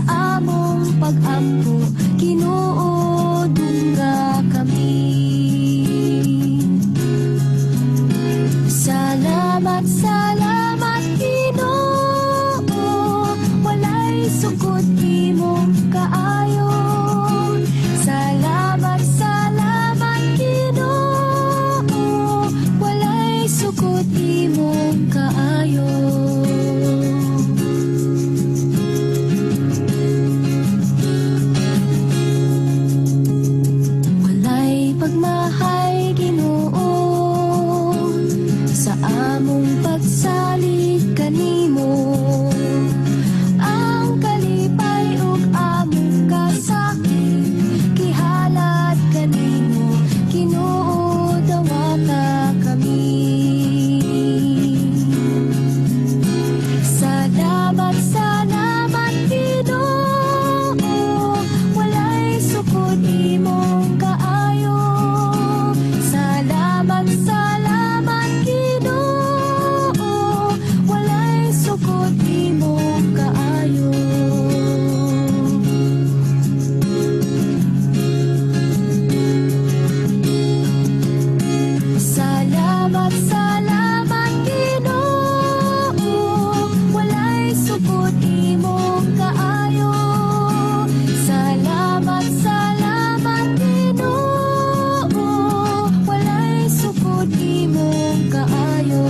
among pag-ampo, kinuod nga kami. Salamat, salamat Ginoo, walay sukod imong kaayo. Salamat, salamat Ginoo, walay sukod imong kaayo. Walay pagmahay Ginoo sa among pagsalig kanimo. Ang kalipay ug among kasakit kihalat kanimo, Ginoo dawata kami. Salamat, salamat Ginoo, walay sukod imong kaayo. Salamat, salamat Ginoo, walay sukod imong kaayo. Salamat, salamat Ginoo, walay sukod imong kaayo. Salamat, salamat Ginoo, walay sukod imong kaayo.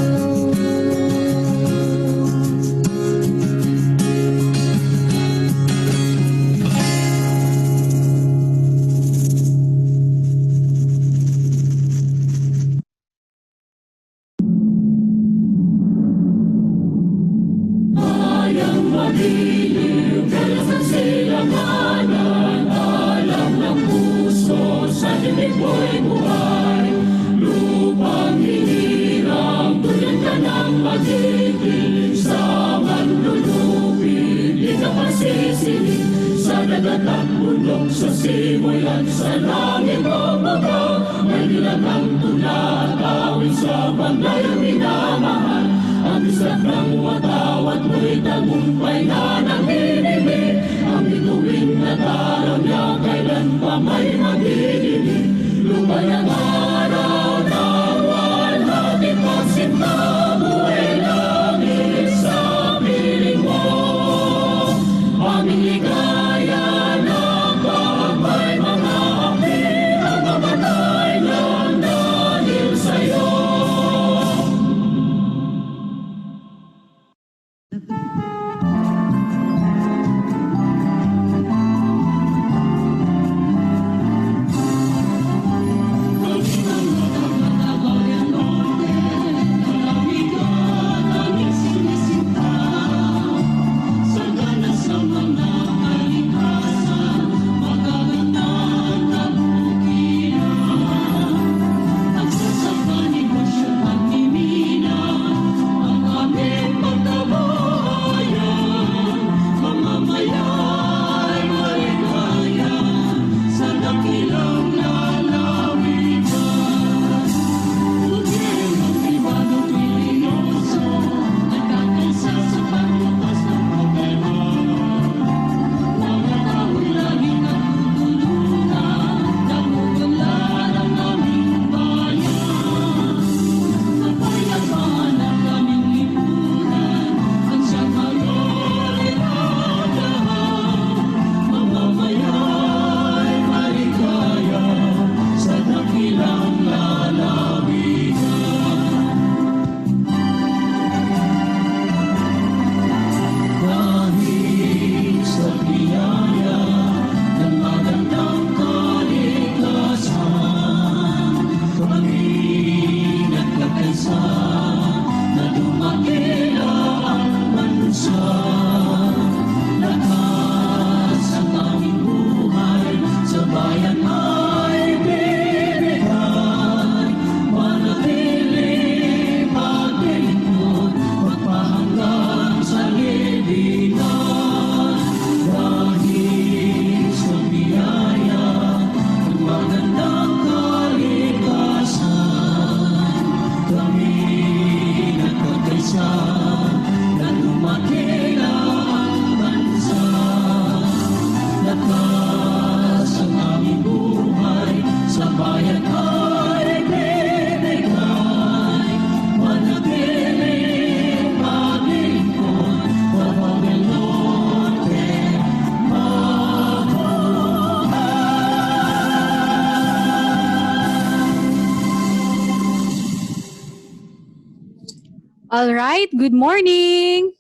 All right, good morning.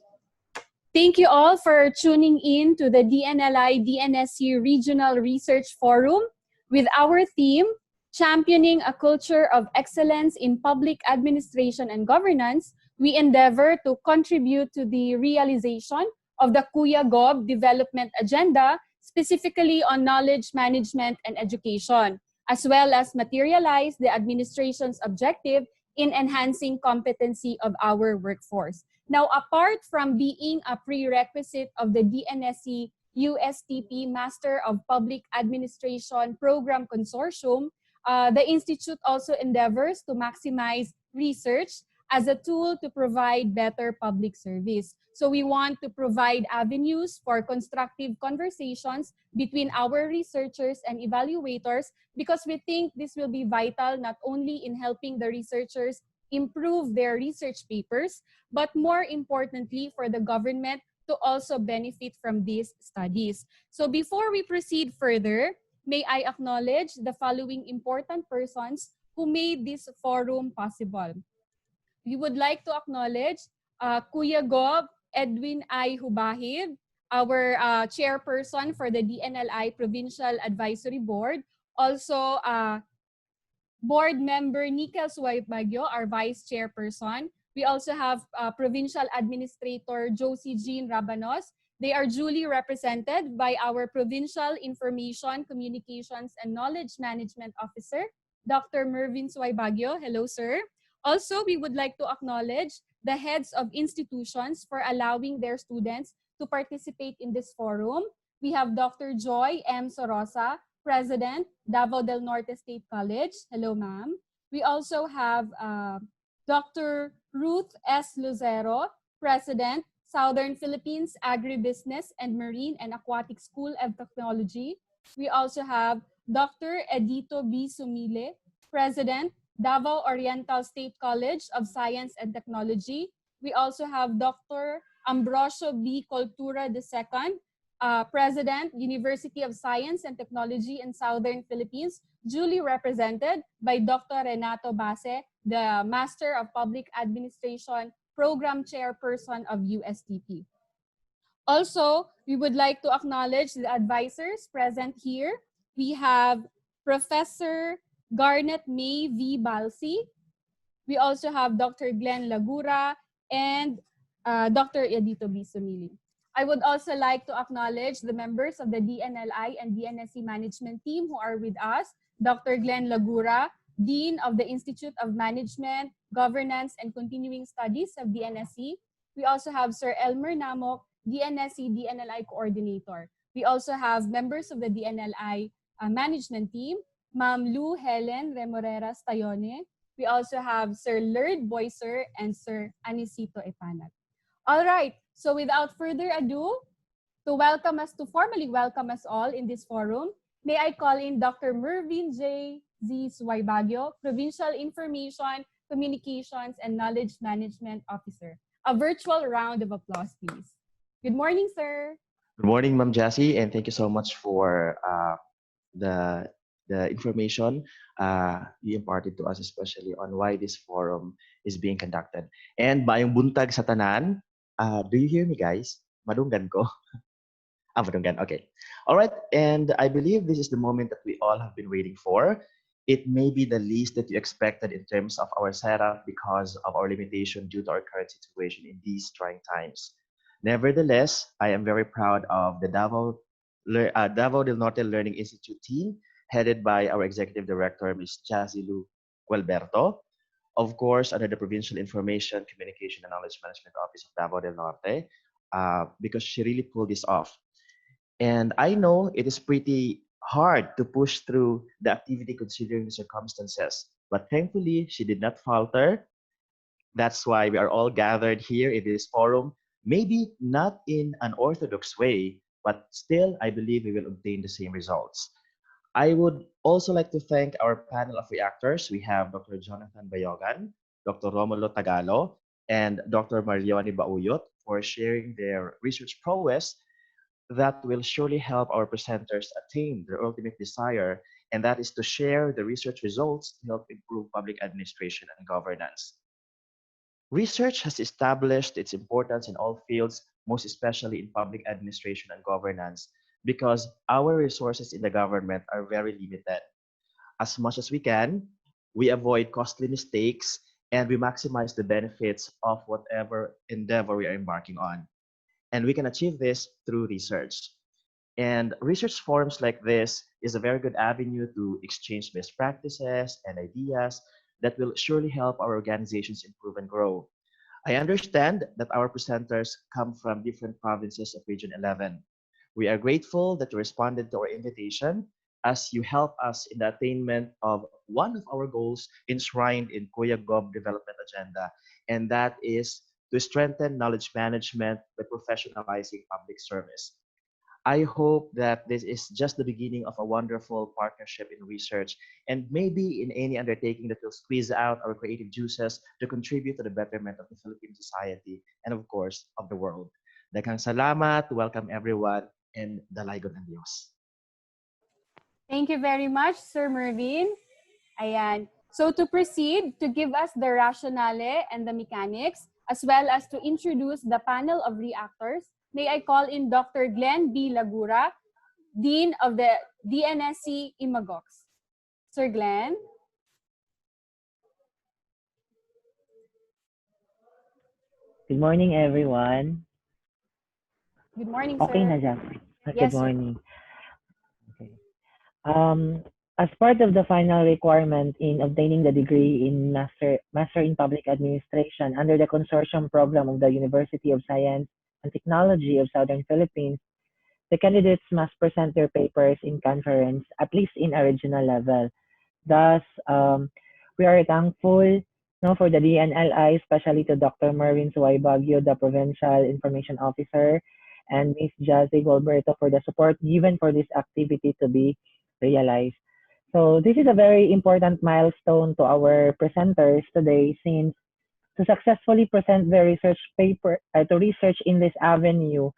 Thank you all for tuning in to the DNLI-DNSC Regional Research Forum with our theme, Championing a Culture of Excellence in Public Administration and Governance. We endeavor to contribute to the realization of the K.U.Y.A Development Agenda, specifically on knowledge management and education, as well as materialize the administration's objective in enhancing competency of our workforce. Now, apart from being a prerequisite of the DNSC USTP Master of Public Administration Program Consortium, the Institute also endeavors to maximize research as a tool to provide better public service. So we want to provide avenues for constructive conversations between our researchers and evaluators because we think this will be vital not only in helping the researchers improve their research papers, but more importantly for the government to also benefit from these studies. So before we proceed further, may I acknowledge the following important persons who made this forum possible. We would like to acknowledge Kuya G.O.B, Edwin I. Hubahib, our chairperson for the DNLI Provincial Advisory Board. Also, Board Member Liezl, our Vice Chairperson. We also have Provincial Administrator Josie Jean Rabanos. They are duly represented by our Provincial Information, Communications, and Knowledge Management Officer, Dr. Mervin Suwaybagyo. Hello, sir. Also, we would like to acknowledge the heads of institutions for allowing their students to participate in this forum. We have Dr. Joy M. Sorosa, President, Davao del Norte State College. Hello, ma'am. We also have Dr. Ruth S. Lucero, President, Southern Philippines Agribusiness and Marine and Aquatic School of Technology. We also have Dr. Edito B. Sumile, President, Davao Oriental State College of Science and Technology. We also have Dr. Ambrosio B. Cultura II, President, University of Science and Technology in Southern Philippines, duly represented by Dr. Renato Base, the Master of Public Administration Program Chairperson of USTP. Also, we would like to acknowledge the advisors present here. We have Professor Garnet May V. Balsi. We also have Dr. Glenne Lagura and Dr. Edito B. Sumili. I would also like to acknowledge the members of the DNLI and DNSC management team who are with us. Dr. Glenne Lagura, Dean of the Institute of Management, Governance, and Continuing Studies of DNSC. We also have Sir Elmer Namok, DNSC DNLI Coordinator. We also have members of the DNLI management team, Ma'am Lou Helen Remoreras Tayone. We also have Sir Lerd Boyser and Sir Anisito Epanat. All right, so without further ado, to formally welcome us all in this forum, may I call in Dr. Mervin J. Z. Suwaybagyo, Provincial Information, Communications, and Knowledge Management Officer. A virtual round of applause, please. Good morning, sir. Good morning, Ma'am Jassy, and thank you so much for the information you imparted to us, especially on why this forum is being conducted. And Mayong buntag sa tanan, do you hear me, guys? Madunggan ko. Madunggan, okay. All right, and I believe this is the moment that we all have been waiting for. It may be the least that you expected in terms of our setup because of our limitation due to our current situation in these trying times. Nevertheless, I am very proud of the Davao del Norte Learning Institute team, headed by our Executive Director, Ms. Jazilu Gualberto, of course, under the Provincial Information, Communication, and Knowledge Management Office of Davao del Norte, because she really pulled this off. And I know it is pretty hard to push through the activity considering the circumstances, but thankfully, she did not falter. That's why we are all gathered here in this forum, maybe not in an orthodox way, but still, I believe we will obtain the same results. I would also like to thank our panel of reactors. We have Dr. Jonathan Bayogan, Dr. Romulo Tagalo, and Dr. Marioni Bauyot for sharing their research prowess that will surely help our presenters attain their ultimate desire, and that is to share the research results to help improve public administration and governance. Research has established its importance in all fields, most especially in public administration and governance, because our resources in the government are very limited. As much as we can, we avoid costly mistakes and we maximize the benefits of whatever endeavor we are embarking on. And we can achieve this through research. And research forums like this is a very good avenue to exchange best practices and ideas that will surely help our organizations improve and grow. I understand that our presenters come from different provinces of Region 11. We are grateful that you responded to our invitation as you help us in the attainment of one of our goals enshrined in Kuya G.O.B development agenda, and that is to strengthen knowledge management by professionalizing public service. I hope that this is just the beginning of a wonderful partnership in research and maybe in any undertaking that will squeeze out our creative juices to contribute to the betterment of the Philippine society and of course of the world. Daghang salamat, welcome everyone, and dalaygon ang Diyos. Thank you very much, Sir Mervin. Ayan. So to proceed, to give us the rationale and the mechanics, as well as to introduce the panel of reactors, may I call in Dr. Glenne B. Lagura, Dean of the DNSC Imagox. Sir Glenne? Good morning, everyone. Good morning, Okay sir. na, Jeffrey. Good Yes, sir. morning. Okay. As part of the final requirement in obtaining the degree in Master in Public Administration under the consortium program of the University of Science and Technology of Southern Philippines, the candidates must present their papers in conference, at least in a regional level. Thus, we are thankful for the DNLI, especially to Dr. Mervin Suwaybagyo, the Provincial Information Officer, and Ms. Jazzy Golberto for the support given for this activity to be realized. So this is a very important milestone to our presenters today, since to successfully present their research paper, to research in this avenue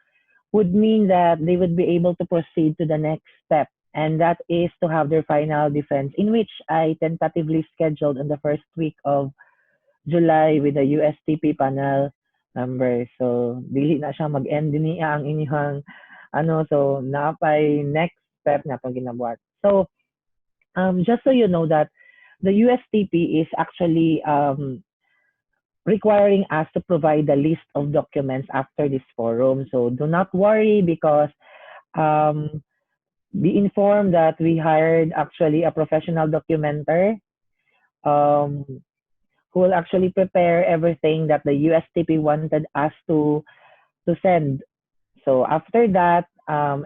would mean that they would be able to proceed to the next step, and that is to have their final defense, in which I tentatively scheduled on the first week of July with the USTP panel member. So, dili na siya mag-end niya ang inyong so napay next step na pag ginabuhat. So, just so you know that the USTP is actually requiring us to provide the list of documents after this forum. So do not worry, because be informed that we hired actually a professional documenter um, who will actually prepare everything that the USTP wanted us to send. So after that,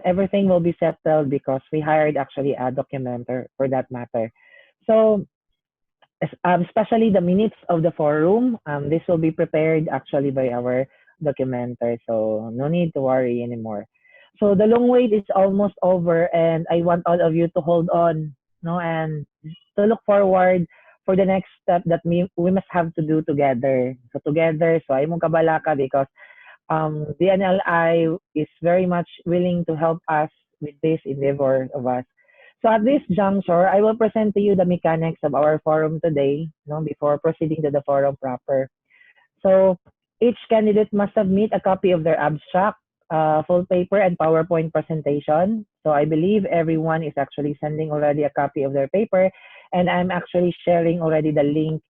everything will be settled because we hired actually a documenter for that matter. So especially the minutes of the forum, this will be prepared actually by our documenter. So no need to worry anymore. So the long wait is almost over, and I want all of you to hold on, and to look forward for the next step that we must have to do together. So together, so ay mong kabalaka, because the NLI is very much willing to help us with this endeavor of us. So at this juncture, I will present to you the mechanics of our forum today, before proceeding to the forum proper. So each candidate must submit a copy of their abstract, full paper, and PowerPoint presentation. So I believe everyone is actually sending already a copy of their paper, and I'm actually sharing already the link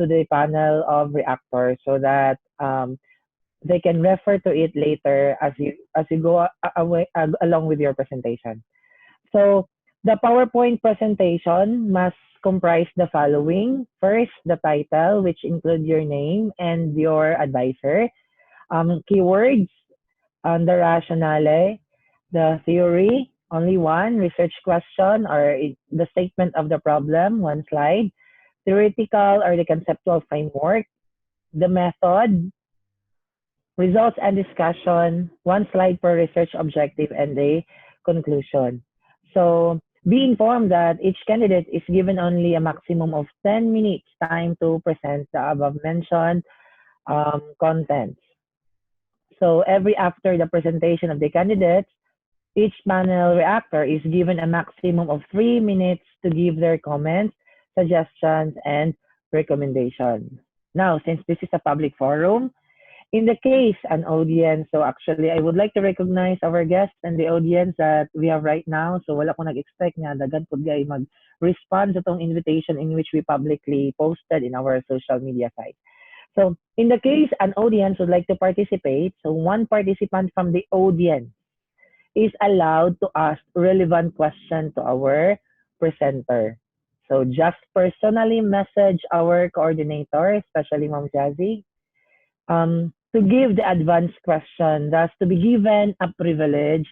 to the panel of reactors so that they can refer to it later as you go along with your presentation. So the PowerPoint presentation must comprise the following. First, the title, which include your name and your advisor, keywords, the rationale, the theory, only one, research question or the statement of the problem, one slide, theoretical or the conceptual framework, the method, results and discussion, one slide per research objective, and a conclusion. So be informed that each candidate is given only a maximum of 10 minutes time to present the above mentioned contents. So every after the presentation of the candidates, each panel reactor is given a maximum of 3 minutes to give their comments, suggestions, and recommendations. Now, since this is a public forum, in the case an audience, so actually I would like to recognize our guests and the audience that we have right now. So wala ko nag-expect nga daghan pud gay mag-respond sa tong invitation in which we publicly posted in our social media site. So in the case an audience would like to participate, so one participant from the audience is allowed to ask relevant question to our presenter. So just personally message our coordinator, especially Ma'am Jazzy, to give the advanced question, thus to be given a privilege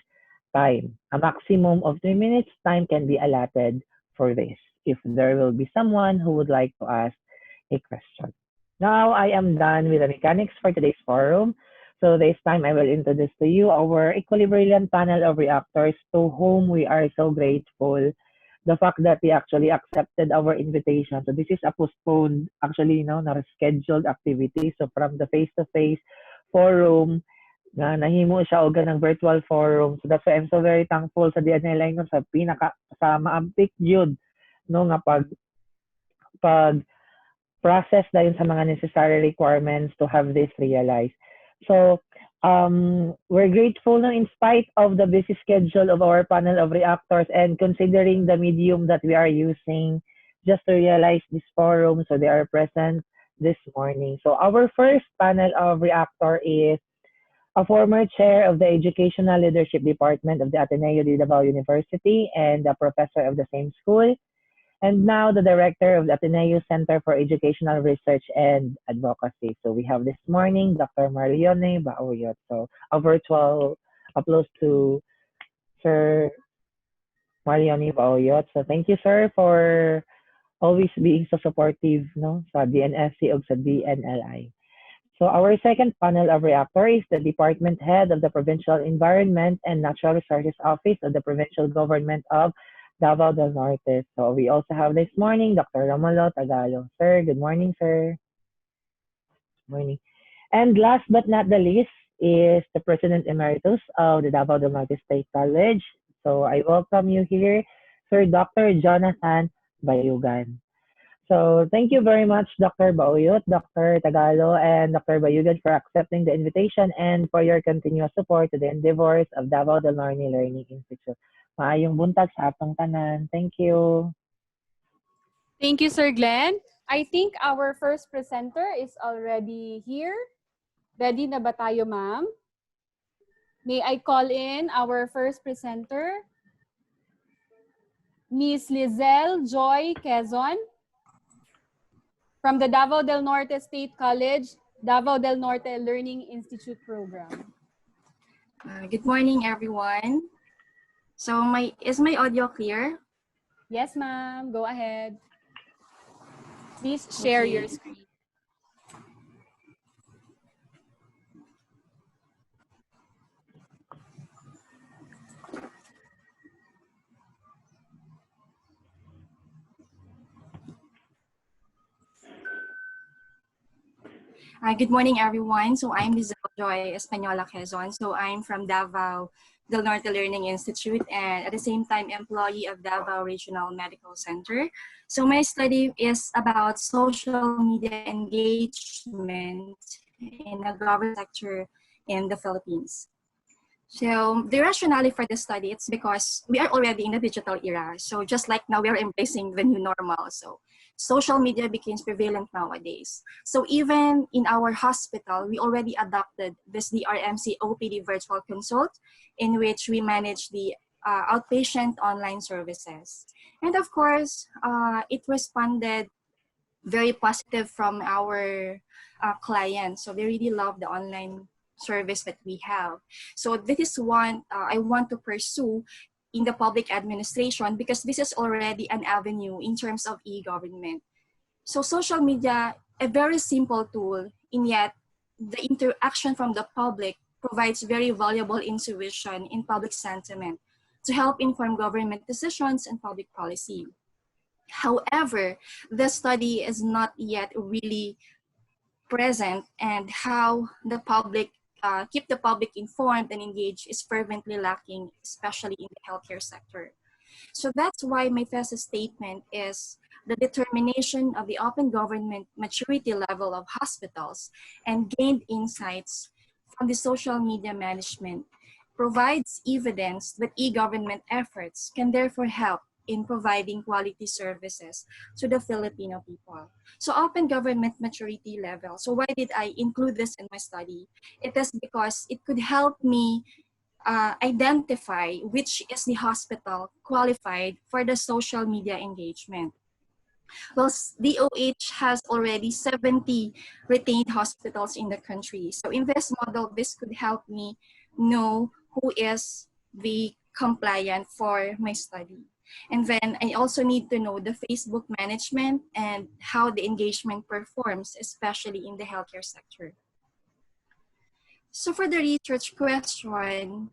time. A maximum of 3 minutes time can be allotted for this if there will be someone who would like to ask a question. Now I am done with the mechanics for today's forum. So this time I will introduce to you our equally brilliant panel of reactors to whom we are so grateful. The fact that they actually accepted our invitation. So this is a postponed, actually, not a scheduled activity. So from the face-to-face forum, na nahimo siya og ng virtual forum. So that's why I'm so very thankful sa DNLI no sa sa maampik jud no nga pag process dahil sa mga necessary requirements to have this realized. So, we're grateful na in spite of the busy schedule of our panel of reactors and considering the medium that we are using just to realize this forum, so they are present this morning. So our first panel of reactor is a former chair of the Educational Leadership Department of the Ateneo de Davao University and a professor of the same school, and now the director of the Ateneo Center for Educational Research and Advocacy. So we have this morning Dr. Marlione Bauyot. So a virtual applause to Sir Marlione Bauyot. So thank you, sir, for always being so supportive no, sa DNSC o sa DNLI. So our second panel of reactor is the Department Head of the Provincial Environment and Natural Resources Office of the Provincial Government of Davao del Norte. So we also have this morning Dr. Romulo Tagalog. Sir, good morning, sir. Morning. And last but not the least is the President Emeritus of the Davao del Norte State College. So I welcome you here, Sir Dr. Jonathan Bayugan. So thank you very much, Dr. Bauyot, Dr. Tagalo, and Dr. Bayugan for accepting the invitation and for your continuous support to the endeavors of Davao del Norte Learning Institute. Maayong buntag sa atong tanan. Thank you. Thank you, Sir Glenn. I think our first presenter is already here. Ready na ba tayo, ma'am? May I call in our first presenter, Miss Liezl Joy Quezon from the Davao del Norte State College, Davao del Norte Learning Institute Program. Good morning, everyone. So is my audio clear? Yes, ma'am. Go ahead. Please share your screen. Good morning, everyone. So I'm Liezl Joy Española Quezon. So I'm from Davao del Norte Learning Institute and at the same time employee of Davao Regional Medical Center. So my study is about social media engagement in the government sector in the Philippines. So the rationale for the study, it's because we are already in the digital era. So just like now, we are embracing the new normal. So social media becomes prevalent nowadays. So even in our hospital, we already adopted this DRMC OPD virtual consult in which we manage the outpatient online services. And of course, it responded very positive from our clients. So they really love the online service that we have. So this is one I want to pursue in the public administration because this is already an avenue in terms of e-government. So social media, a very simple tool, and yet the interaction from the public provides very valuable intuition in public sentiment to help inform government decisions and public policy. However, the study is not yet really present, and how the public keep the public informed and engaged is fervently lacking, especially in the healthcare sector. So that's why my thesis statement is the determination of the open government maturity level of hospitals, and gained insights from the social media management provides evidence that e-government efforts can therefore help in providing quality services to the Filipino people. So open government maturity level. So why did I include this in my study? It is because it could help me identify which is the hospital qualified for the social media engagement. Well, DOH has already 70 retained hospitals in the country. So in this model, this could help me know who is the compliant for my study. And then I also need to know the Facebook management and how the engagement performs, especially in the healthcare sector. So for the research question,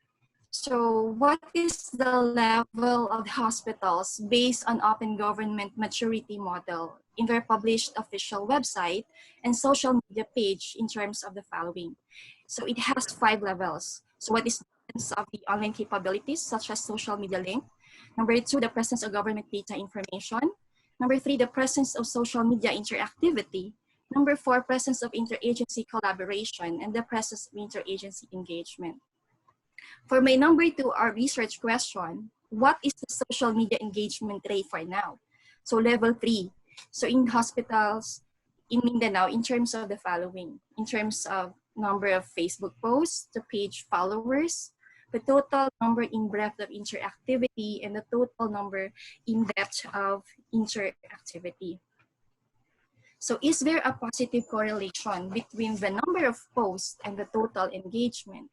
so what is the level of hospitals based on open government maturity model in their published official website and social media page in terms of the following? So it has 5 levels. So what is the presence of the online capabilities such as social media link? Number 2, the presence of government data information. Number 3, the presence of social media interactivity. Number 4, presence of interagency collaboration and the presence of interagency engagement. For my number 2, our research question, what is the social media engagement rate for now? So level 3. So in hospitals in Mindanao, in terms of the following, in terms of number of Facebook posts, the page followers, the total number in breadth of interactivity, and the total number in depth of interactivity. So is there a positive correlation between the number of posts and the total engagement?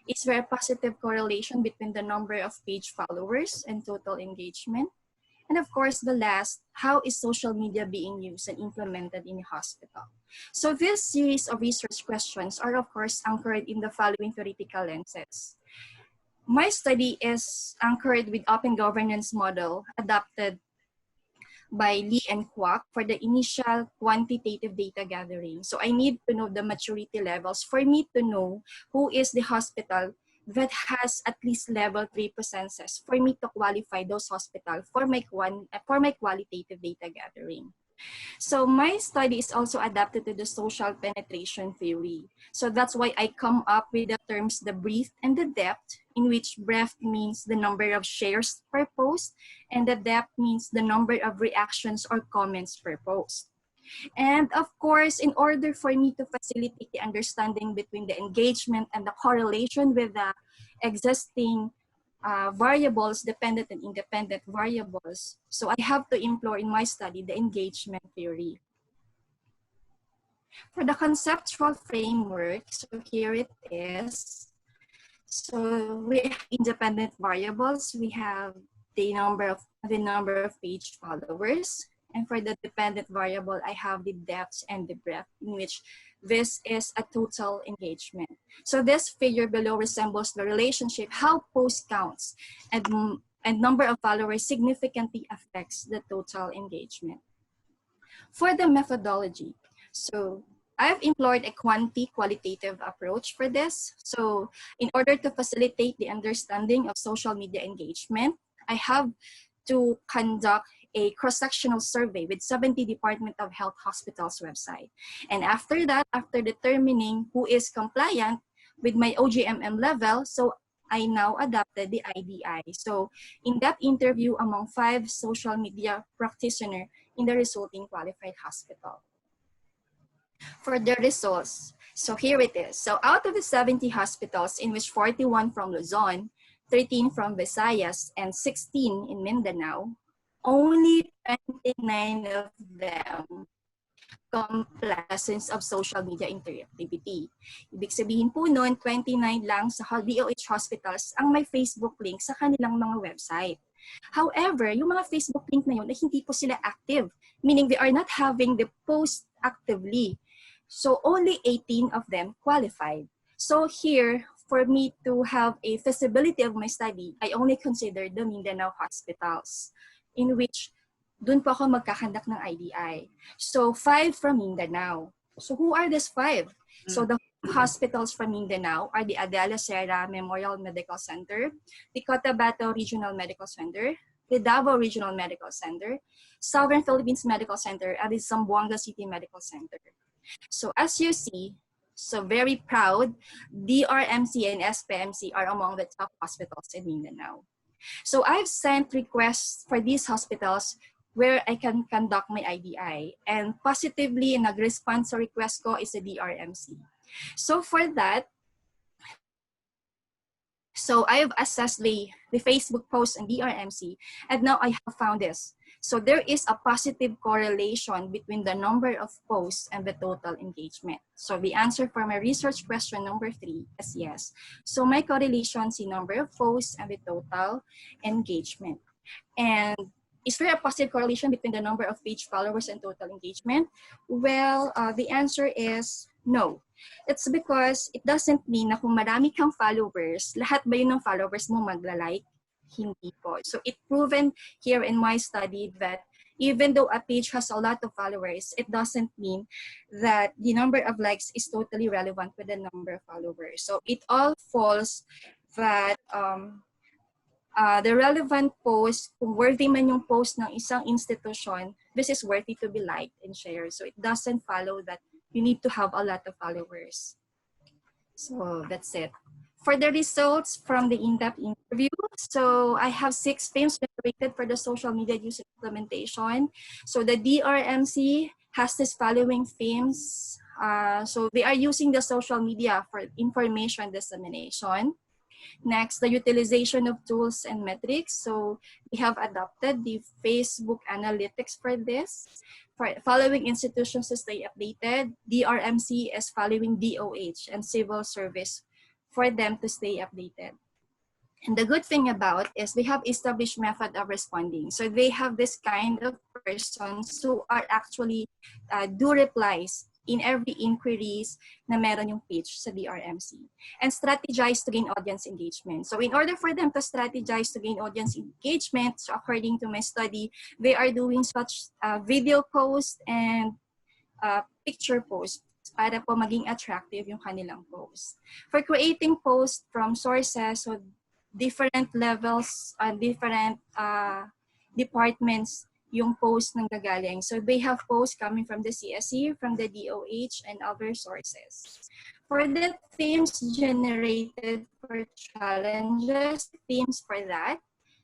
Is there a positive correlation between the number of page followers and total engagement? And of course, the last, how is social media being used and implemented in a hospital? So this series of research questions are of course anchored in the following theoretical lenses. My study is anchored with open governance model adopted by Lee and K.U.A for the initial quantitative data gathering. So I need to know the maturity levels for me to know who is the hospital that has at least level 3 census for me to qualify those hospitals for my qualitative data gathering. So my study is also adapted to the social penetration theory. So that's why I come up with the terms the breadth and the depth, in which breadth means the number of shares per post and the depth means the number of reactions or comments per post. And of course, in order for me to facilitate the understanding between the engagement and the correlation with the existing variables, dependent and independent variables. So I have to employ in my study the engagement theory. For the conceptual framework, so here it is. So we have independent variables. We have the number of page followers. And for the dependent variable, I have the depth and the breadth, in which this is a total engagement. So this figure below resembles the relationship how post counts and number of followers significantly affects the total engagement. For the methodology, so I've employed a qualitative approach for this. So in order to facilitate the understanding of social media engagement, I have to conduct a cross-sectional survey with 70 Department of Health hospitals website. And after that, after determining who is compliant with my OGMM level, so I now adopted the IDI. So in-depth interview among 5 social media practitioners in the resulting qualified hospital. For the results, so here it is. So out of the 70 hospitals, in which 41 from Luzon, 13 from Visayas, and 16 in Mindanao, only 29 of them presence of social media interactivity. Ibig sabihin po nun, 29 lang sa DOH hospitals ang may Facebook link sa kanilang mga website. However, yung mga Facebook link na yun ay hindi po sila active, meaning they are not having the post actively. So only 18 of them qualified. So here, for me to have a feasibility of my study, I only consider the Mindanao hospitals, in which dun po ako magkakandak ng IDI. So 5 from Mindanao. So who are these 5? So the hospitals from Mindanao are the Adela Serra Memorial Medical Center, the Cotabato Regional Medical Center, the Davao Regional Medical Center, Southern Philippines Medical Center, and the Zamboanga City Medical Center. So as you see, so very proud, DRMC and SPMC are among the top hospitals in Mindanao. So I've sent requests for these hospitals where I can conduct my IDI, and positively nag-respond sa request ko is the DRMC. So for that, so I've assessed the Facebook post in DRMC, and now I have found this. So there is a positive correlation between the number of posts and the total engagement. So the answer for my research question number 3 is yes. So my correlation is the number of posts and the total engagement. And is there a positive correlation between the number of page followers and total engagement? Well, the answer is no. It's because it doesn't mean na kung marami kang followers, lahat ba yun ng followers mo magla-like? Hindi po. So it proven here in my study that even though a page has a lot of followers, it doesn't mean that the number of likes is totally relevant with the number of followers. So it all falls that the relevant post, kung worthy man yung post ng isang institution, this is worthy to be liked and shared. So it doesn't follow that you need to have a lot of followers. So that's it. For the results from the in-depth interview, so I have 6 themes generated for the social media use implementation. So the DRMC has this following themes. So they are using the social media for information dissemination. Next, the utilization of tools and metrics. So we have adopted the Facebook analytics for this. For following institutions to stay updated, DRMC is following DOH and civil service for them to stay updated. And the good thing about is they have established method of responding. So they have this kind of persons who are actually do replies in every inquiries na meron yung page sa DRMC. And strategize to gain audience engagement. So in order for them to strategize to gain audience engagement, so according to my study, they are doing such video posts and picture posts para po maging attractive yung kanilang post. For creating posts from sources, so different levels and different departments yung post ng gagaling. So they have posts coming from the CSE, from the DOH, and other sources. For the themes generated for challenges, themes for that,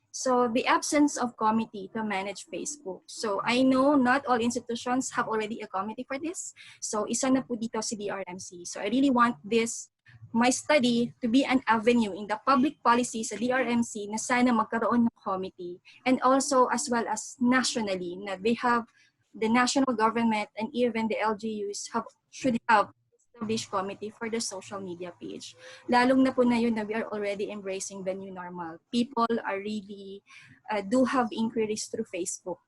so the absence of committee to manage Facebook. So I know not all institutions have already a committee for this. So isa na po dito si DRMC. So I really want this, my study, to be an avenue in the public policy sa DRMC na sana magkaroon ng committee. And also as well as nationally, na they have the national government and even the LGUs should have established committee for the social media page. Lalong na po na yun na we are already embracing the new normal. People are really, do have inquiries through Facebook.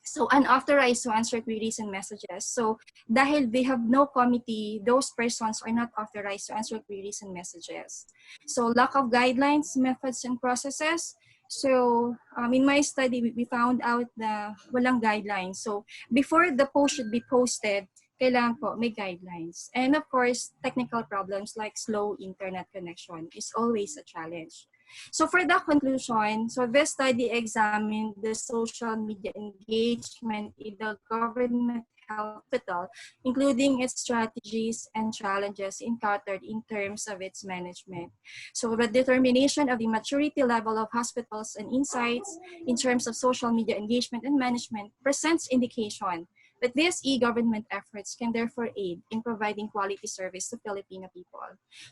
So unauthorized to answer queries and messages. So dahil they have no committee, those persons are not authorized to answer queries and messages. So lack of guidelines, methods, and processes. So in my study, we found out na walang guidelines. So before the post should be posted, kailangan po may guidelines. And of course, technical problems like slow internet connection is always a challenge. So for the conclusion, so this study examined the social media engagement in the government hospital, including its strategies and challenges encountered in terms of its management. So the determination of the maturity level of hospitals and insights in terms of social media engagement and management presents indication that these e-government efforts can therefore aid in providing quality service to Filipino people.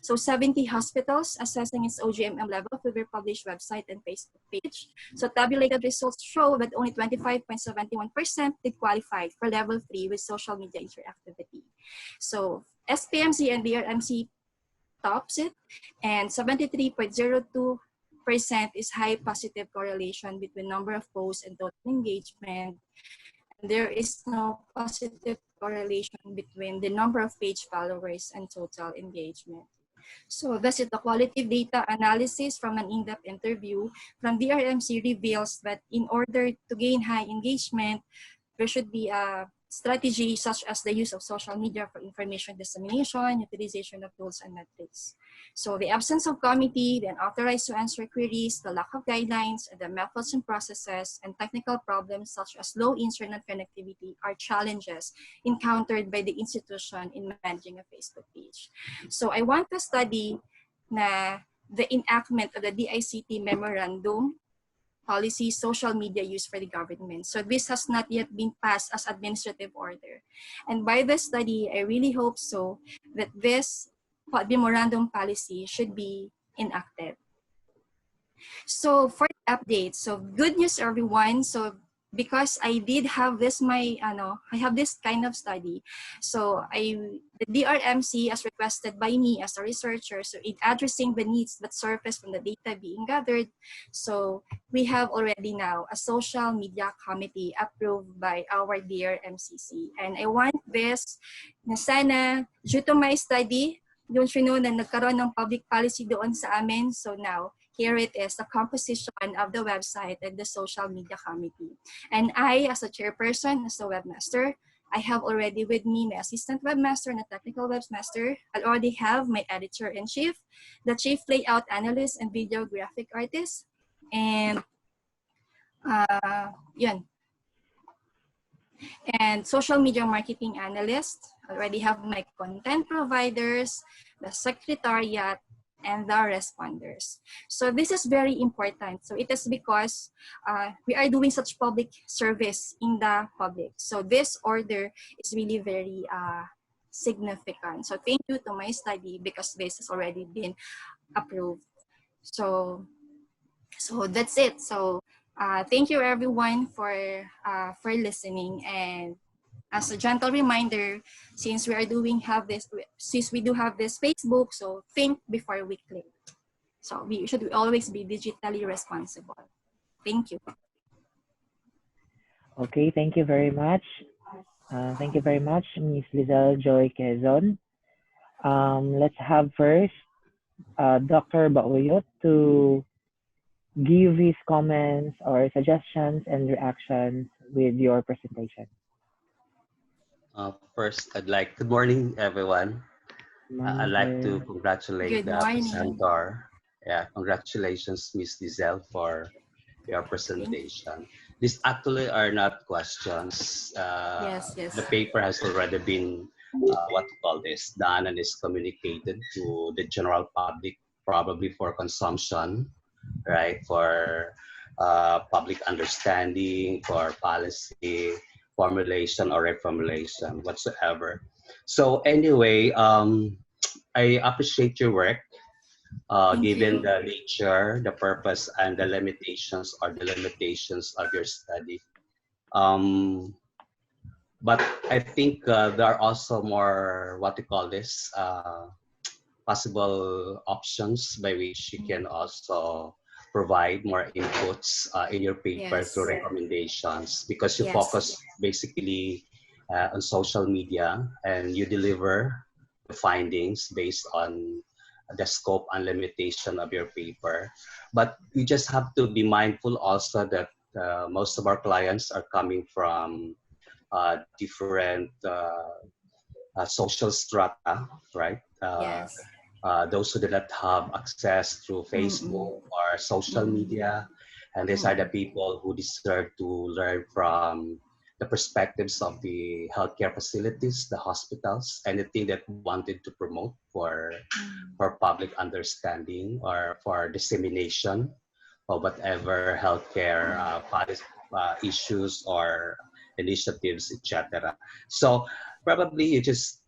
So 70 hospitals assessing its OGMM level through their published website and Facebook page. So tabulated results show that only 25.71% did qualify for level 3 with social media interactivity. So SPMC and DRMC tops it, and 73.02% is high positive correlation between number of posts and total engagement. There is no positive correlation between the number of page followers and total engagement. So thus, the qualitative data analysis from an in-depth interview from DRMC reveals that in order to gain high engagement, there should be a strategies such as the use of social media for information dissemination, utilization of tools and metrics. So the absence of committee, the unauthorized to answer queries, the lack of guidelines, and the methods and processes, and technical problems such as low internet connectivity are challenges encountered by the institution in managing a Facebook page. So I want to study the enactment of the DICT memorandum policy social media use for the government. So this has not yet been passed as administrative order. And by this study, I really hope so that this memorandum policy should be enacted. So for the update, so good news everyone. So because I did have this I have this kind of study. So the DRMC as requested by me as a researcher, so in addressing the needs that surface from the data being gathered. So we have already now a social media committee approved by our DRMCC. And I want this na sana, due to my study, don't you know na nagkaroon ng public policy doon sa amin. So now, here it is, the composition of the website and the social media committee. And I, as a chairperson, as a webmaster, I have already with me my assistant webmaster and a technical webmaster. I already have my editor-in-chief, the chief layout analyst and video graphic artist. And yun. And social media marketing analyst. I already have my content providers, the secretariat, and the responders. So this is very important. So it is because we are doing such public service in the public. So this order is really very significant. So thank you to my study because this has already been approved. So that's it. So thank you everyone for listening. And as a gentle reminder, since we do have this Facebook, so think before we click. So we should always be digitally responsible. Thank you. Okay, thank you very much. Thank you very much, Ms. Liezl Joy Quezon. Let's have first Dr. Bauyot to give his comments or suggestions and reactions with your presentation. First, good morning, everyone. I'd like to congratulate the presenter. Yeah, congratulations, Ms. Liezl, for your presentation. These actually are not questions. Yes. The paper has already been, done and is communicated to the general public, probably for consumption, right? For public understanding, for policy formulation or reformulation whatsoever. So anyway, I appreciate your work, given the nature, the purpose, and the limitations of your study. But I think there are also more, possible options by which you can also provide more inputs in your paper through recommendations, because you focus basically on social media and you deliver the findings based on the scope and limitation of your paper. But you just have to be mindful also that most of our clients are coming from different social strata, right? Those who do not have access through Facebook or social media. And these are the people who deserve to learn from the perspectives of the healthcare facilities, the hospitals, anything that we wanted to promote for public understanding or for dissemination of whatever healthcare issues or initiatives, etc. So probably you just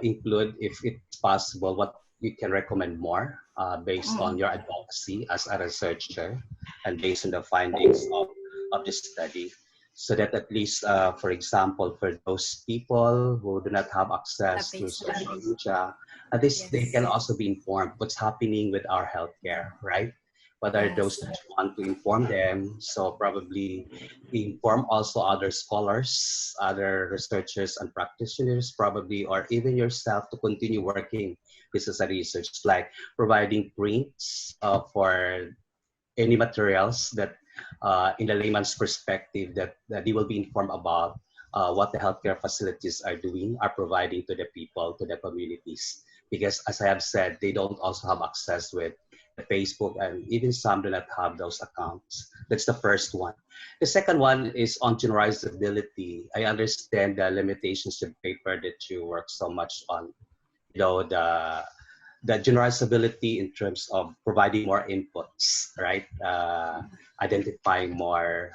include, if it's possible, what you can recommend more based on your advocacy as a researcher and based on the findings of the study, so that at least, for example, for those people who do not have access to social media, at least they can also be informed what's happening with our healthcare, right? What are those that you want to inform them? So probably inform also other scholars, other researchers and practitioners, probably, or even yourself to continue working this as a research, like providing prints for any materials that in the layman's perspective that they will be informed about what the healthcare facilities are doing, are providing to the people, to the communities. Because as I have said, they don't also have access with the Facebook, and even some do not have those accounts. That's the first one. The second one is on generalizability. I understand the limitations of paper that you work so much on, the generalizability in terms of providing more inputs, right? Identifying more,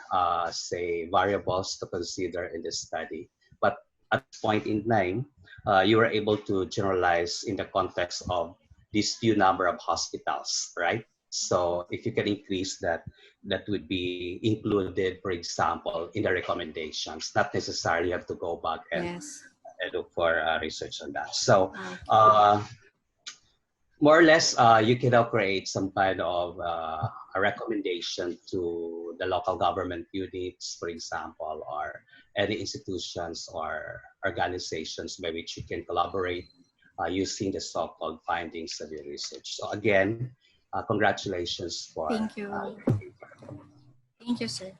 say, variables to consider in this study. But at this point in time, you were able to generalize in the context of this few number of hospitals, right? So if you can increase that, that would be included, for example, in the recommendations. Not necessarily have to go back and look for research on that. So more or less, you can now create some kind of a recommendation to the local government units, for example, or any institutions or organizations by which you can collaborate using the so-called findings of your research. So again, congratulations for Thank you. Thank you, sir.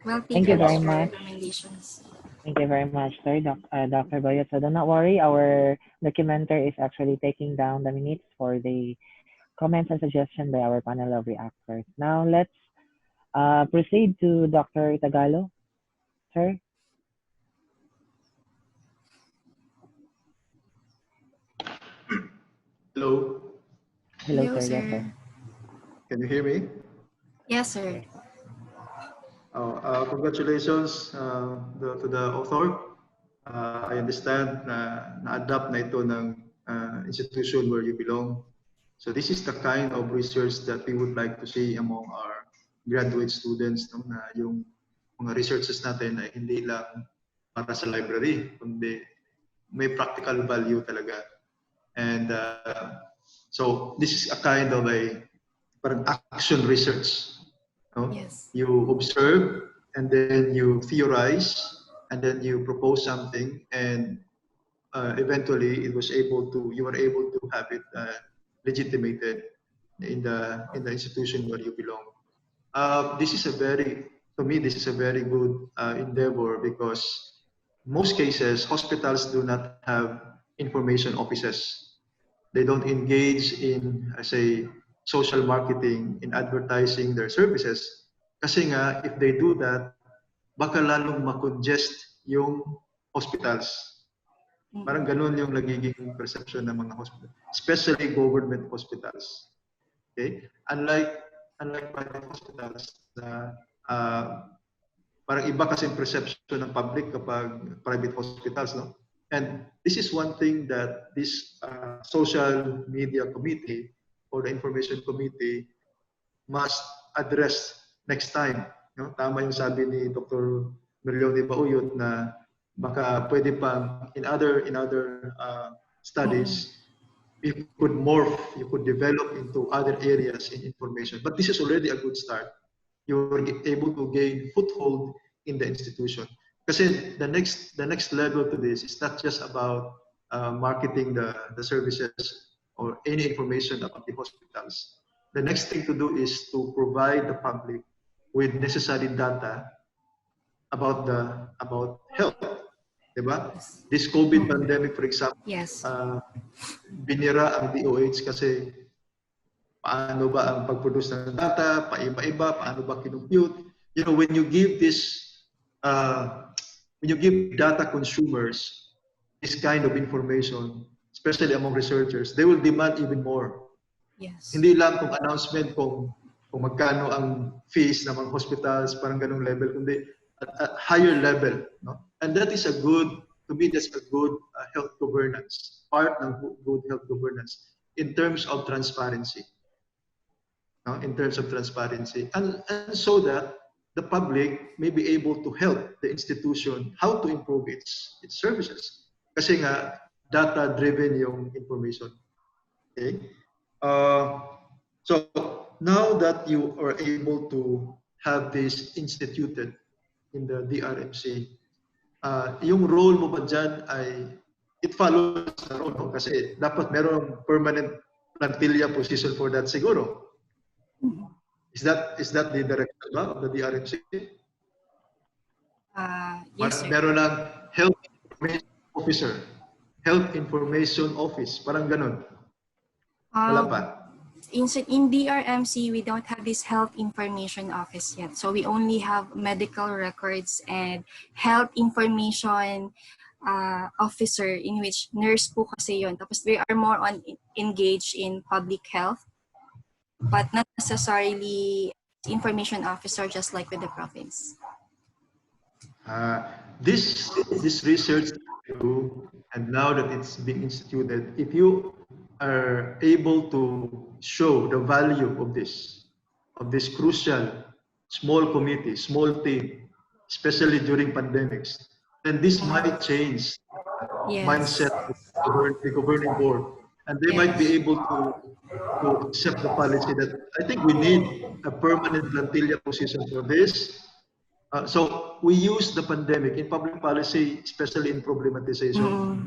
Well, Thank you very for much. recommendations. Thank you very much, sir, Dr. Boyot. So do not worry, our documenter is actually taking down the minutes for the comments and suggestions by our panel of reactors. Now let's proceed to Dr. Tagalo, sir. Hello, Hello, Hello, sir. Yes, sir. can you hear me? Yes, sir. Congratulations to the author. I understand na na-adapt na ito ng institution where you belong. So this is the kind of research that we would like to see among our graduate students, no? Na yung mga researches natin ay hindi lang para sa library, kundi may practical value talaga. And so this is a kind of a parang action research. No? Yes. You observe and then you theorize and then you propose something, and eventually you were able to have it legitimated in the institution where you belong. This is a very good endeavor, because most cases hospitals do not have information offices. They don't engage in, say, social marketing, in advertising their services. Kasi nga, if they do that, baka lalong makongest yung hospitals. Parang ganun yung nagiging perception ng mga hospitals, especially government hospitals. Okay? Unlike private hospitals na parang iba kasi yung perception ng public kapag private hospitals, no? And this is one thing that this social media committee or the information committee must address next time. No? Tama yung sabi ni Dr. Mirlione Bauyot na baka pwede pang in other studies you could develop into other areas in information. But this is already a good start. You're able to gain foothold in the institution. Kasi the next level to this is not just about marketing the services or any information about the hospitals. The next thing to do is to provide the public with necessary data about health. Diba? This COVID pandemic, for example, binira ang DOH kasi paano ba ang pag-produce ng data, paiba-iba, paano ba kinumpute. You know, when you give data consumers this kind of information, especially among researchers, they will demand even more. Yes. Hindi lang kung announcement kung magkano ang fees ng mga hospitals, parang ganung level, kundi at higher level. No? And that is to me, that's a good health governance, part ng good health governance in terms of transparency. No? In terms of transparency. And so that the public may be able to help the institution how to improve its services. Kasi nga, data-driven yung information. Okay? So now that you are able to have this instituted in the DRMC, yung role mo ba dyan ay, it follows the role, no? Kasi dapat merong permanent plantilla position for that siguro. Is that the direction ba of the DRMC? Yes, sir. Meron lang Health Information Officer. Health Information Office. Parang ganun. Wala pa. In DRMC, we don't have this health information office yet. So we only have medical records and health information officer, in which nurse po kasi yun. Tapos we are more on engaged in public health, but not necessarily information officer, just like with the province. This research, and now that it's being instituted, if you are able to show the value of this crucial small committee, small team, especially during pandemics, then this might change mindset of the governing board, and they might be able to accept the policy that I think we need a permanent plantilla position for this. So we use the pandemic in public policy, especially in problematization.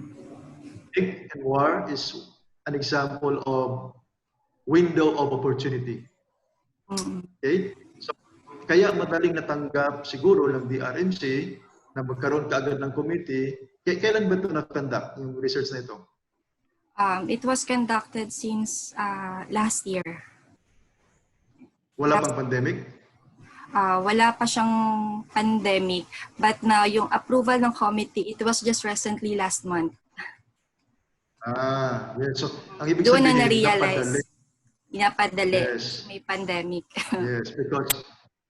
K.U.Y.A is an example of window of opportunity. Okay? So, kaya madaling natanggap siguro ng DRMC na magkaroon kaagad ng committee. Kailan ba ito na-conduct, yung research na ito? It was conducted since last year. Wala pang pandemic? Wala pa siyang pandemic, but now yung approval ng committee, it was just recently last month. Yeah. So, ang ibig Doon sabihin, na na-realize. Inapadali. Yes. May pandemic. Yes, because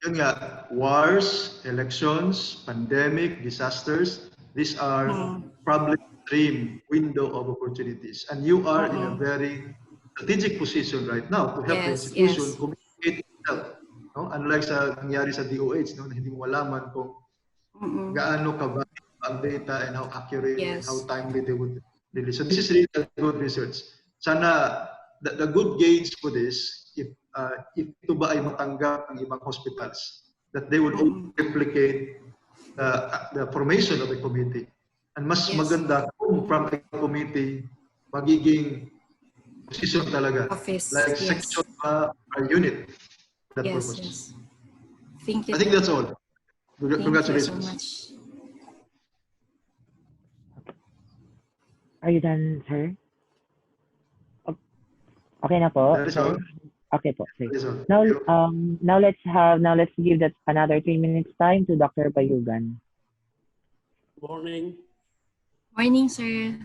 yun nga, wars, elections, pandemic, disasters, these are problem stream window of opportunities. And you are in a very strategic position right now to help the institution communicate itself. No? Unlike sa nangyari sa DOH, no, na hindi mo malaman kung gaano kavalid ang data and how accurate and how timely they would release. So this is really a good research. Sana the good gauge for this, if ito ba ay matanggap ng ibang hospitals, that they would replicate the formation of a committee. And mas maganda kung from a committee, magiging position talaga. Office. Like section or unit. That purpose. Yes. Thank you. I think that's all. Congratulations. Thank you so much. Are you done, sir? Okay na po. That is all. Okay po. Sir. That is all. Now let's give that another 3 minutes time to Dr. Bayugan. Morning. Morning, sir.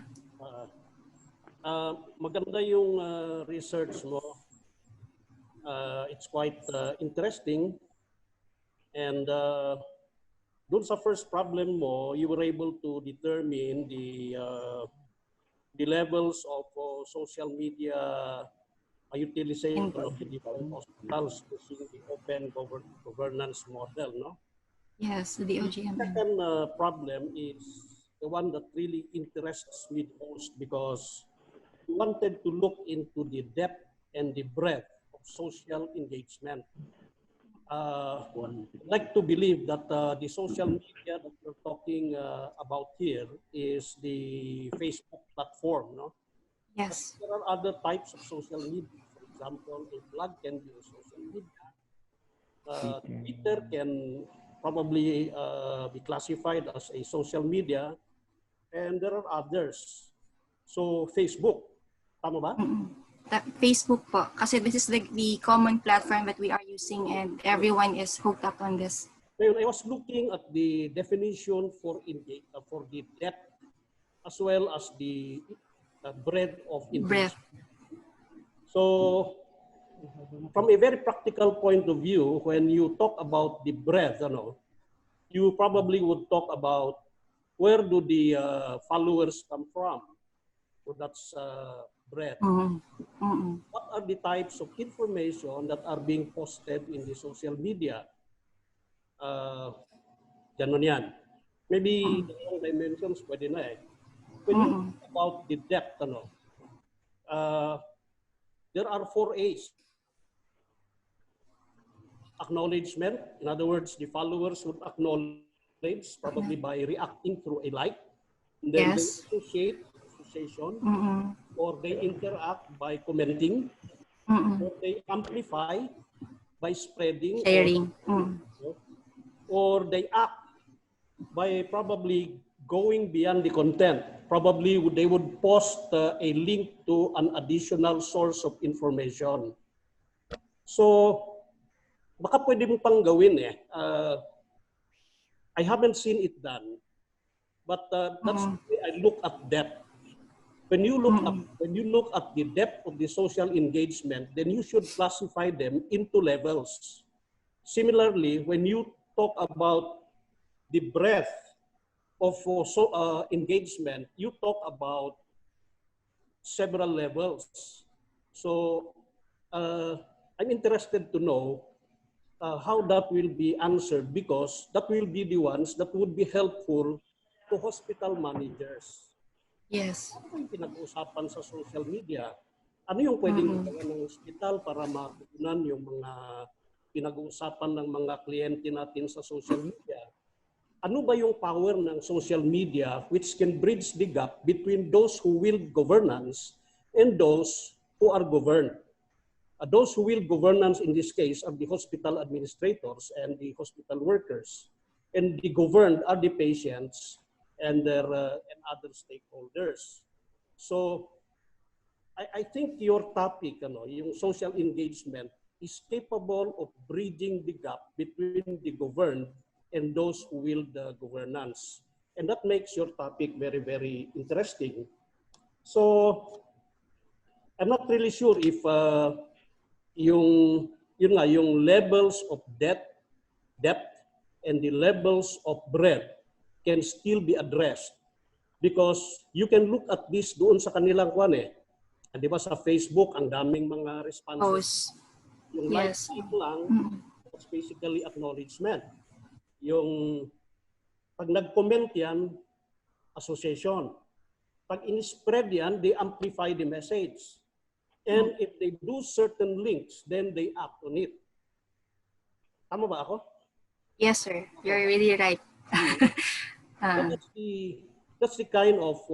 Maganda yung research mo. It's quite interesting. And dun sa first problem mo, you were able to determine the levels of social media utilization of the different hospitals using the open governance model, no? Yes, the OGM. The second problem is the one that really interests me the most, because we wanted to look into the depth and the breadth of social engagement. I'd like to believe that the social media that we're talking about here is the Facebook platform, no? Yes. But there are other types of social media. For example, a blog can be a social media. Twitter can probably be classified as a social media, and there are others. So Facebook, tama ba? Facebook po, kasi this is the common platform that we are using, and everyone is hooked up on this. I was looking at the definition for the depth as well as the breadth of engagement. So, from a very practical point of view, when you talk about the breadth, you probably would talk about where do the followers come from. So that's breadth. What are the types of information that are being posted in the social media? Ganon yan. Maybe the long dimensions pwede na eh. When you talk about the depth, there are 4 A's. Acknowledgement, in other words, the followers would acknowledge probably by reacting through a like. And then they associate, association, or they interact by commenting, or they amplify by spreading, sharing, or they act by probably going beyond the content. Probably they would post a link to an additional source of information. So, baka pwede mo pang gawin eh. I haven't seen it done, but that's the way I look at depth. When you look at the depth of the social engagement, then you should classify them into levels. Similarly, when you talk about the breadth of engagement, you talk about several levels. So I'm interested to know how that will be answered, because that will be the ones that would be helpful to hospital managers. Yes. Ano yung pinag-uusapan sa social media? Ano yung pwedeng gawin ng hospital para matugunan yung mga pinag-uusapan ng mga kliyente natin sa social media? Ano ba yung power ng social media which can bridge the gap between those who will governance and those who are governed? Those who will governance in this case are the hospital administrators and the hospital workers, and the governed are the patients and their and other stakeholders. So I think your topic, yung social engagement, is capable of bridging the gap between the governed and those who will the governance. And that makes your topic very, very interesting. So I'm not really sure if yung levels of depth and the levels of breadth can still be addressed, because you can look at this doon sa kanilang kwan eh. Di ba sa Facebook, ang daming mga responses. Yung like lang, that's basically acknowledgement. Yung pag nag-comment yan, association. Pag in-spread yan, they amplify the message. And if they do certain links, then they act on it. Tama ba ako? Yes, sir. You're really right. That's the kind of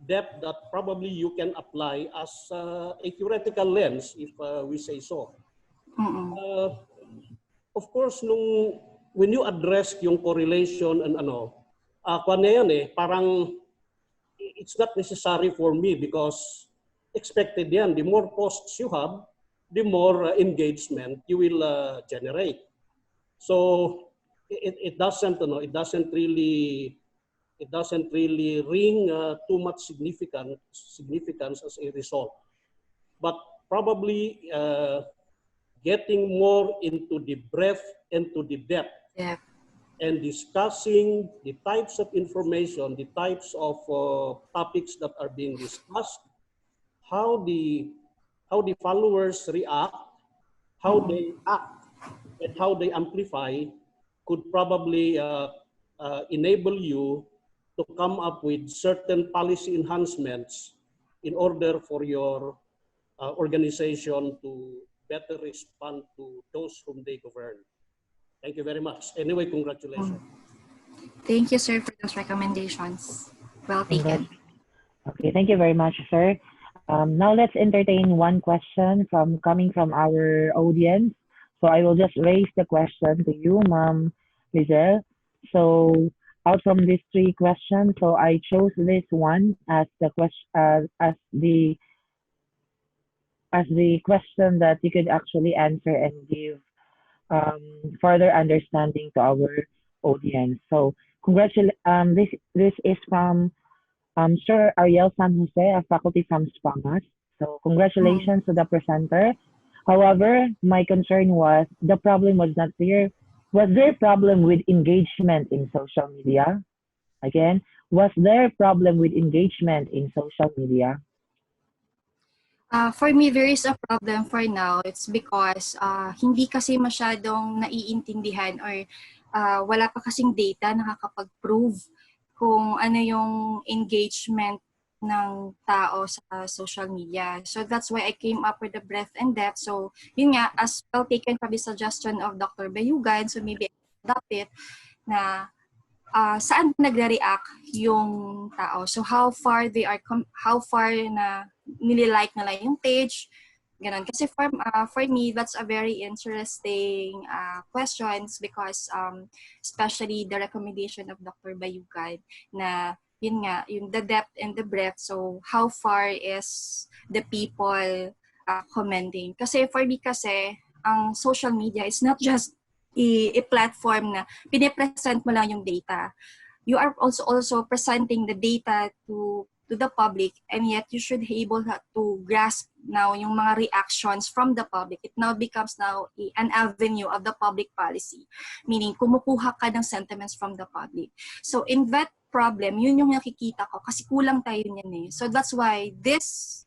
depth that probably you can apply as a theoretical lens, if we say so. Of course, when you address yung correlation and parang it's not necessary for me, because expected yan. The more posts you have, the more engagement you will generate. So it doesn't really ring too much significance as a result. But probably getting more into the breadth and to the depth, and discussing the types of information, the types of topics that are being discussed, how the followers react, how they act, and how they amplify, could probably enable you to come up with certain policy enhancements in order for your organization to better respond to those whom they govern. Thank you very much. Anyway, congratulations. Thank you, sir, for those recommendations. Well taken. Okay, thank you very much, sir. Now let's entertain one question coming from our audience. So I will just raise the question to you, Ma'am Liezl. So out from these three questions, so I chose this one as the question as the question that you could actually answer and give further understanding to our audience. So this is from Sir Ariel San Jose, a faculty from Spangas. So congratulations to the presenter. However, my concern was the problem was not clear. Was there a problem with engagement in social media? Again, was there a problem with engagement in social media? For me, there is a problem for now. It's because hindi kasi masyadong naiintindihan, or wala pa kasing data nakakapag-prove kung ano yung engagement ng tao sa social media. So that's why I came up with the breadth and depth. So yun nga, as well taken from the suggestion of Dr. Bayugan, so maybe I adopt it na saan nagre-react yung tao. So how far na nililike nila yung page, Ganon. Kasi for me, that's a very interesting questions because especially the recommendation of Dr. Bayugad na yun nga, yung the depth and the breadth. So how far is the people commenting? Kasi for me kasi, ang social media is not just a platform na pinipresent mo lang yung data. You are also presenting the data to the public, and yet you should be able to grasp now yung mga reactions from the public. It now becomes now an avenue of the public policy, meaning kumukuha ka ng sentiments from the public. So in that problem, yun yung nakikita ko kasi kulang tayo niyan eh. So that's why this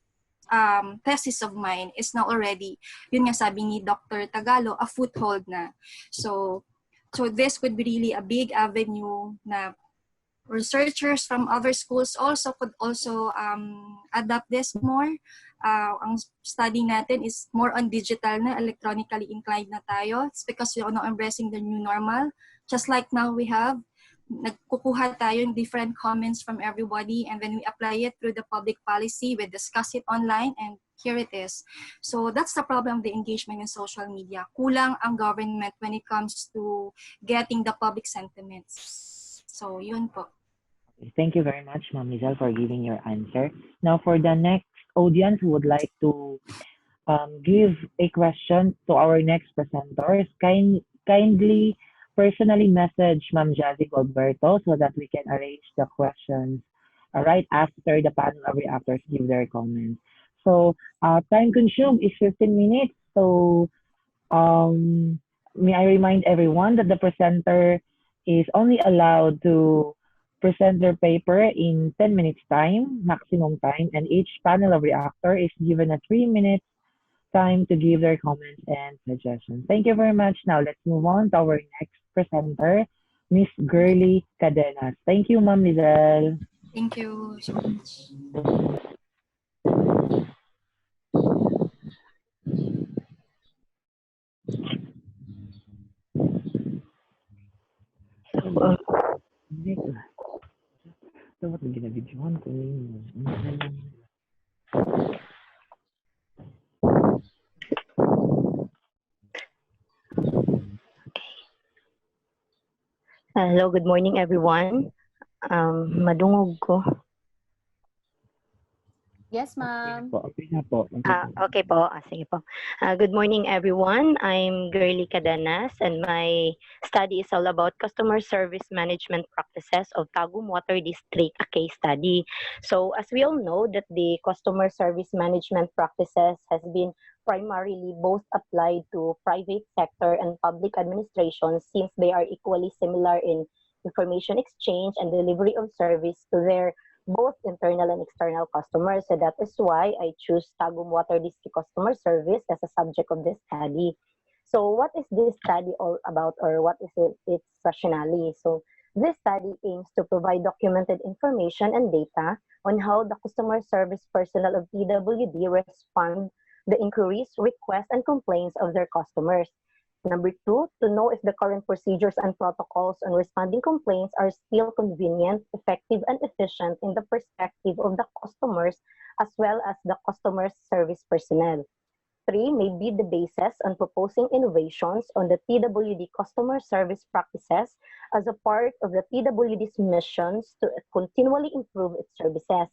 thesis of mine is now already, yun nga sabi ni Dr. Tagalo, a foothold na. So this would be really a big avenue na researchers from other schools also could also adapt this more. Ang study natin is more on digital na, electronically inclined na tayo. It's because we are now embracing the new normal. Just like now we have, nagkukuha tayo ng different comments from everybody and then we apply it through the public policy. We discuss it online and here it is. So that's the problem of the engagement in social media. Kulang ang government when it comes to getting the public sentiments. So yun po. Thank you very much, Ma'am Liezl, for giving your answer. Now, for the next audience who would like to give a question to our next presenters, kindly personally message Ma'am Jazzy Gilberto so that we can arrange the questions right after the panel of reactors give their comments. So, time consumed is 15 minutes. So, may I remind everyone that the presenter is only allowed to present their paper in 10 minutes time, maximum time, and each panel of reactor is given a 3 minutes time to give their comments and suggestions. Thank you very much. Now let's move on to our next presenter, Miss Girlie Cadenas. Thank you, Ma'am Liezl. Thank you so much. Dapat na ginabidyohan ko ninyo. Hello, good morning everyone. Madungog ko. Yes, ma'am. Okay na po. Okay po. Sige po. Good morning everyone. I'm Girlie Cadenas and my study is all about customer service management practices of Tagum Water District, a case study. So as we all know that the customer service management practices has been primarily both applied to private sector and public administration since they are equally similar in information exchange and delivery of service to their both internal and external customers. So that is why I choose Tagum Water District Customer Service as a subject of this study. So what is this study all about, or what is its rationale? So this study aims to provide documented information and data on how the customer service personnel of PWD respond the inquiries, requests, and complaints of their customers. Number two, to know if the current procedures and protocols on responding complaints are still convenient, effective, and efficient in the perspective of the customers as well as the customer service personnel. Three, may be the basis on proposing innovations on the PWD customer service practices as a part of the PWD's missions to continually improve its services.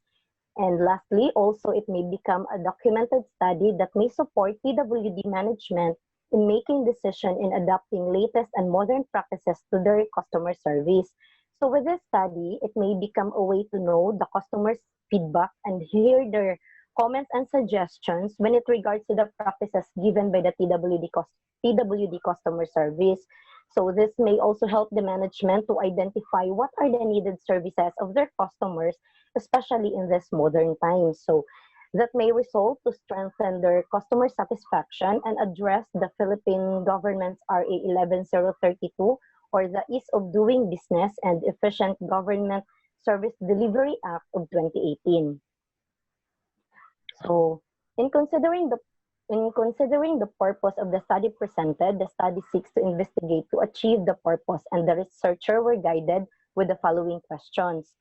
And lastly, also it may become a documented study that may support PWD management in making decisions in adopting latest and modern practices to their customer service. So with this study, it may become a way to know the customer's feedback and hear their comments and suggestions when it regards to the practices given by the PWD customer service. So this may also help the management to identify what are the needed services of their customers, especially in this modern times. So that may result to strengthen their customer satisfaction and address the Philippine government's RA 11032 or the Ease of Doing Business and Efficient Government Service Delivery Act of 2018. So in considering the purpose of the study presented, the study seeks to investigate to achieve the purpose, and the researcher were guided with the following questions.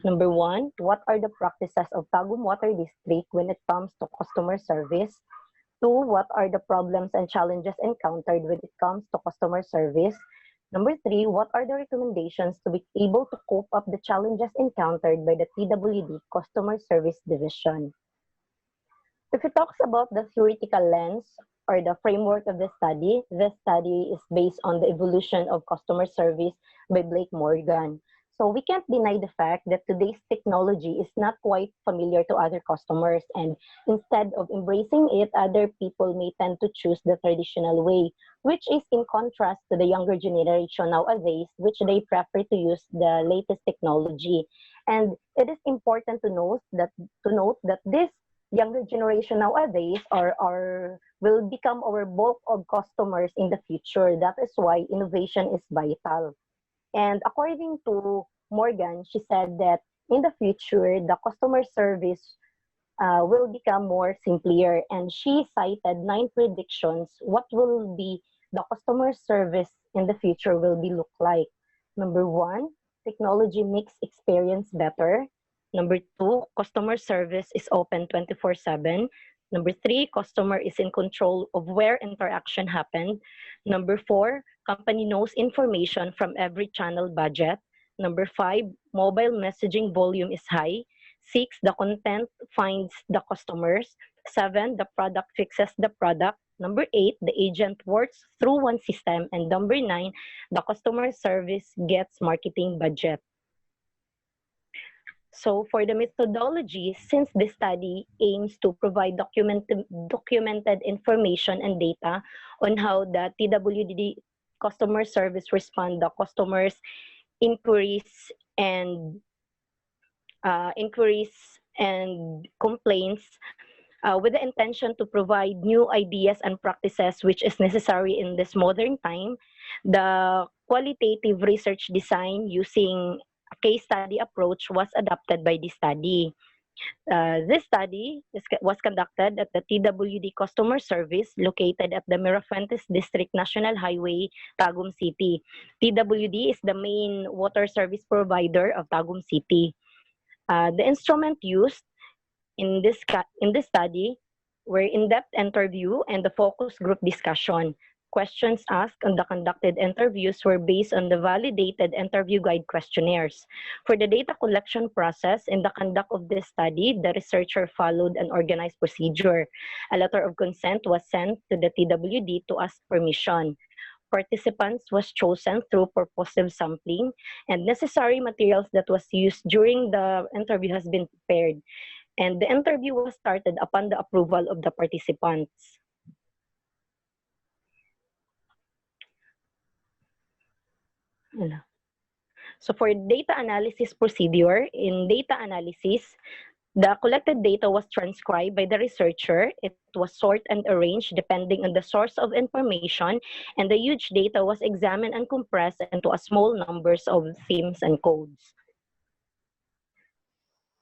Number one, what are the practices of Tagum Water District when it comes to customer service? 2, what are the problems and challenges encountered when it comes to customer service? Number 3, what are the recommendations to be able to cope up the challenges encountered by the TWD Customer Service Division? If it talks about the theoretical lens or the framework of the study, this study is based on the evolution of customer service by Blake Morgan. So we can't deny the fact that today's technology is not quite familiar to other customers, and instead of embracing it, other people may tend to choose the traditional way, which is in contrast to the younger generation nowadays, which they prefer to use the latest technology. And it is important to note that this younger generation nowadays will become our bulk of customers in the future. That is why innovation is vital. And according to Morgan, she said that in the future, the customer service will become more simpler. And she cited 9 predictions what will be the customer service in the future will be look like. Number 1, technology makes experience better. Number 2, customer service is open 24/7. Number 3, customer is in control of where interaction happened. Number 4, company knows information from every channel budget. Number 5, mobile messaging volume is high. 6, the content finds the customers. 7, the product fixes the product. Number 8, the agent works through one system. And number 9, the customer service gets marketing budget. So for the methodology, since this study aims to provide documented information and data on how the TWD customer service respond to customers' inquiries and complaints, with the intention to provide new ideas and practices which is necessary in this modern time, the qualitative research design using a case study approach was adopted by this study. This study was conducted at the TWD Customer Service located at the Mirafuentes District National Highway, Tagum City. TWD is the main water service provider of Tagum City. The instrument used in this study were in-depth interview and the focus group discussion. Questions asked on the conducted interviews were based on the validated interview guide questionnaires. For the data collection process in the conduct of this study, the researcher followed an organized procedure. A letter of consent was sent to the TWD to ask permission. Participants was chosen through purposive sampling, and necessary materials that was used during the interview has been prepared. And the interview was started upon the approval of the participants. So for data analysis procedure, in data analysis, the collected data was transcribed by the researcher. It was sorted and arranged depending on the source of information, and the huge data was examined and compressed into a small numbers of themes and codes.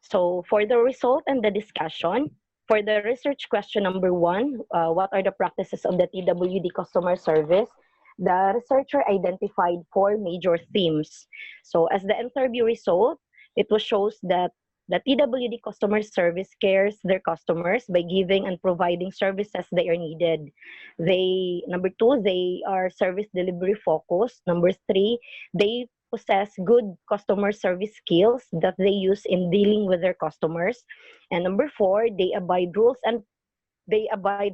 So for the result and the discussion, for the research question number 1, what are the practices of the TWD customer service? The researcher identified 4 major themes. So as the interview result, it was shows that the TWD customer service cares their customers by giving and providing services they are needed. Number 2, they are service delivery focused. Number 3, they possess good customer service skills that they use in dealing with their customers. And number 4, they abide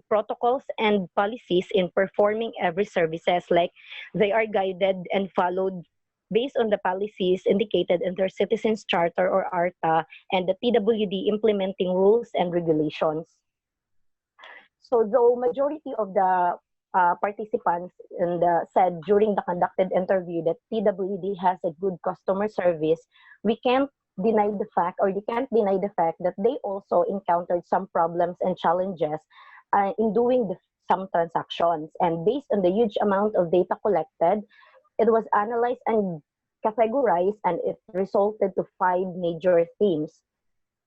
protocols and policies in performing every services, like they are guided and followed based on the policies indicated in their Citizens Charter or ARTA and the TWD implementing rules and regulations. So though majority of the participants said during the conducted interview that TWD has a good customer service, we can't deny the fact, or they can't deny the fact that they also encountered some problems and challenges in doing some transactions. And based on the huge amount of data collected, it was analyzed and categorized, and it resulted to 5 major themes.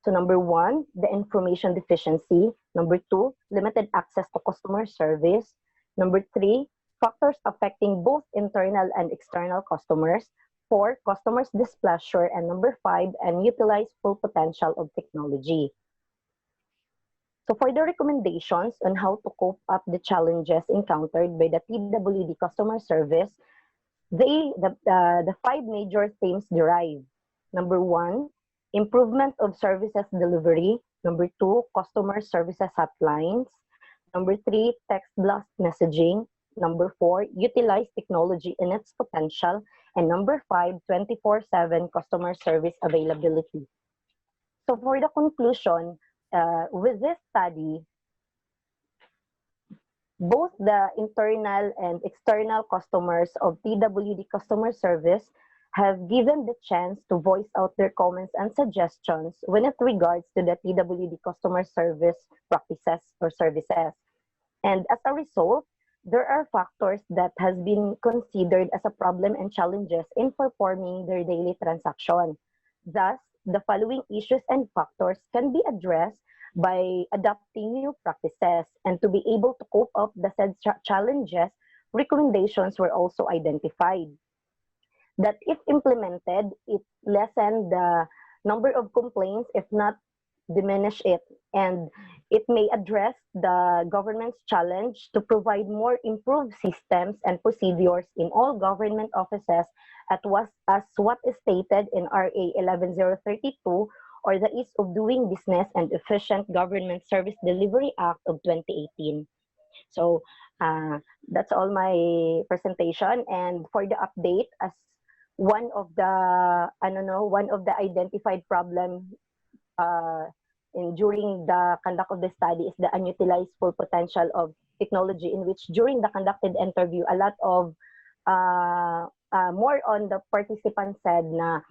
So number 1, the information deficiency. Number 2, limited access to customer service. Number 3, factors affecting both internal and external customers. 4, customers' displeasure. And number 5, and utilize full potential of technology. So for the recommendations on how to cope up the challenges encountered by the TWD customer service, the five major themes derive. Number one, improvement of services delivery. Number two, customer services hotlines. Number three, text blast messaging. Number four, utilize technology in its potential. And number five, 24/7 customer service availability. So for the conclusion, with this study, both the internal and external customers of TWD customer service have given the chance to voice out their comments and suggestions when it regards to the TWD customer service practices or services. And as a result, there are factors that has been considered as a problem and challenges in performing their daily transaction. Thus, the following issues and factors can be addressed by adopting new practices, and to be able to cope up the said challenges, recommendations were also identified. That if implemented, it lessened the number of complaints, if not diminish it, and it may address the government's challenge to provide more improved systems and procedures in all government offices as what is stated in RA 11032, or the Ease of Doing Business and Efficient Government Service Delivery Act of 2018. So that's all my presentation. And for the update, as one of the identified problem during the conduct of the study is the unutilized full potential of technology, in which during the conducted interview, a lot of more on the participants said na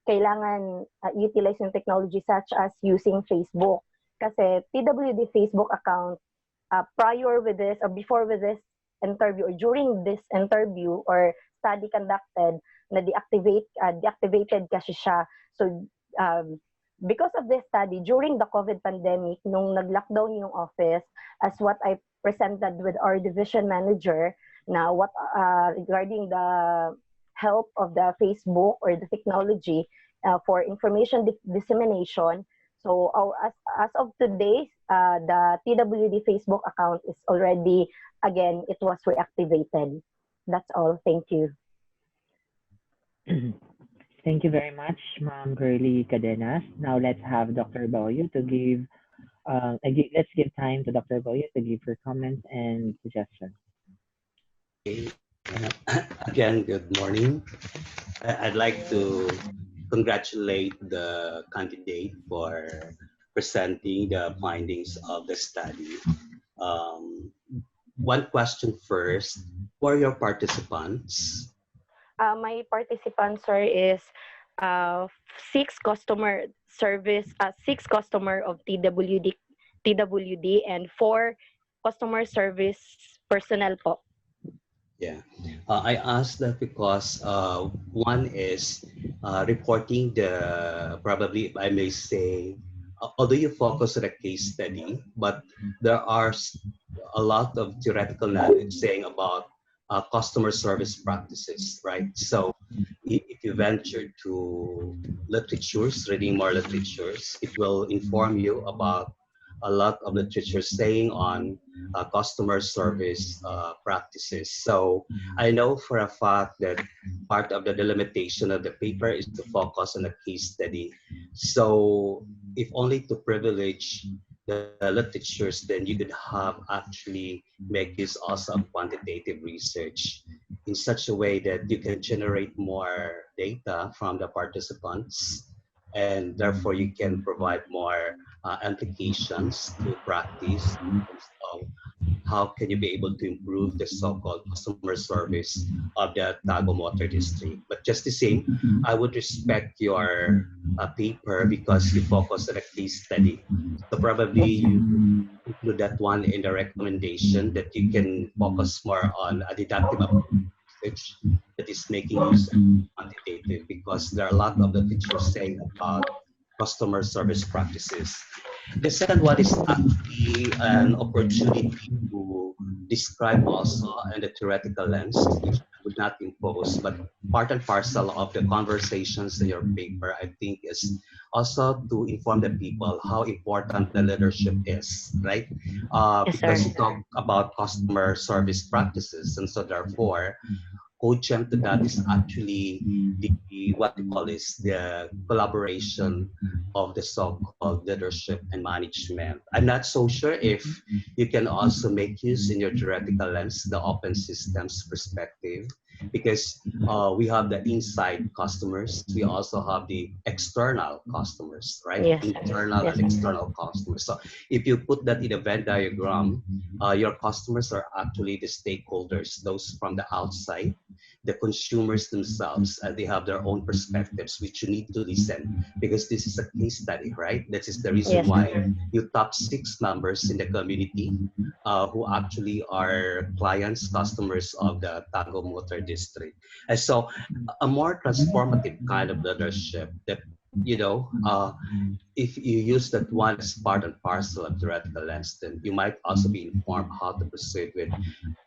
kailangan utilize yung technology, such as using Facebook. Kasi TWD Facebook account, prior with this or before with this interview or during this interview or study conducted, na deactivated kasi siya. So because of this study, during the COVID pandemic, nung nag-lockdown yung office, as what I presented with our division manager, na what regarding the help of the Facebook or the technology for information dissemination. So as of today, the TWD Facebook account is already, again, it was reactivated. That's all. Thank you. Thank you very much, Ma'am Girlie Cadenas. Now let's have Dr. Boyo to give, let's give time to Dr. Boyo to give her comments and suggestions. Again, good morning. I'd like to congratulate the candidate for presenting the findings of the study. One question first, who are your participants? My participants, sir, is six customer of TWD and 4 customer service personnel po. Yeah, I asked that because one is reporting the, probably I may say, although you focus on a case study, but there are a lot of theoretical knowledge saying about customer service practices, right? So if you venture to literatures, reading more literatures, it will inform you about a lot of literature saying on customer service practices. So I know for a fact that part of the delimitation of the paper is to focus on a case study. So if only to privilege the literatures, then you could have actually make use also of quantitative research in such a way that you can generate more data from the participants, and therefore you can provide more implications to practice in terms of how can you be able to improve the so-called customer service of the Tagum Water District. But just the same, I would respect your paper because you focus on a case study. So probably you include that one in the recommendation, that you can focus more on a deductive research that is making use of quantitative, because there are a lot of the teachers saying about customer service practices. The second one is actually an opportunity to describe also in the theoretical lens, which I would not impose, but part and parcel of the conversations in your paper, I think, is also to inform the people how important the leadership is, right? Yes, sir. Because you talk about customer service practices, and so therefore, cogent to that is actually what we call is the collaboration of the so-called leadership and management. I'm not so sure if you can also make use in your theoretical lens the open systems perspective, because we have the inside customers, we also have the external customers, right? Yes, sir. Internal Yes, and sir. external customers. So if you put that in a Venn diagram, your customers are actually the stakeholders, those from the outside, the consumers themselves, and they have their own perspectives, which you need to listen, because this is a case study, right? That is the reason Yes, why sir. you top 6 members in the community who actually are clients, customers of the Tagum Water District. And so a more transformative kind of leadership that, you know, if you use that one as part and parcel of theoretical lens, then you might also be informed how to proceed with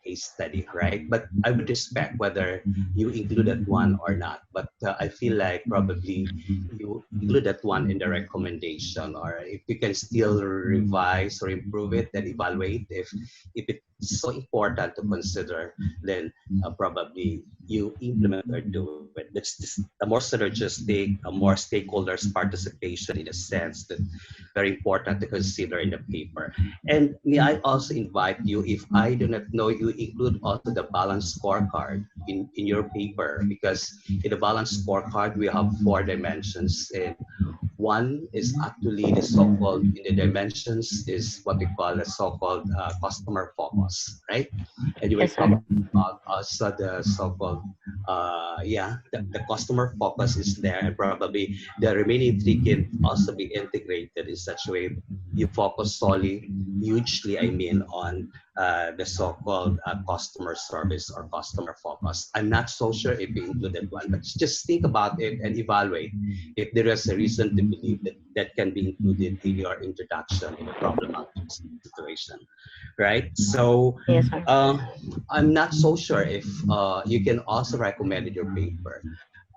case study, right? But I would respect whether you include that one or not. But I feel like probably you include that one in the recommendation, or if you can still revise or improve it, then evaluate. If it's so important to consider, then probably you implement or do it. That's just a more synergistic, a more stakeholders participation in a sense that very important to consider in the paper. And may I also invite you, if I do not know, you include also the balance scorecard in your paper, because in the balance scorecard, we have 4 dimensions. And one is actually the so-called, in the dimensions is what we call a so-called customer focus, right? And you will Yes, talk sir. about also the so-called, the customer focus is there, and probably the remaining 3 can also be integrated in such a way you focus solely, hugely, I mean, on the so-called customer service or customer focus. I'm not so sure if you included one, but just think about it and evaluate if there is a reason to believe that that can be included in your introduction in a problematic situation, right? So Yes, sir. I'm not so sure if you can also recommend in your paper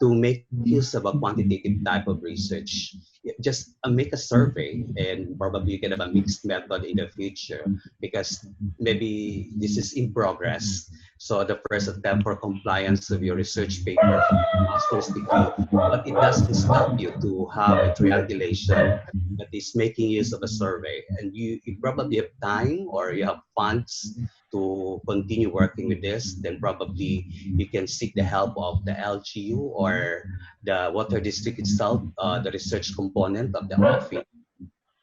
to make use of a quantitative type of research. Just make a survey, and probably you can have a mixed method in the future, because maybe this is in progress. So the first attempt for compliance of your research paper for master's degree, but it doesn't stop you to have a triangulation that is making use of a survey. And you probably have time or you have funds to continue working with this, then probably you can seek the help of the LGU or the water district itself, the research component of the office,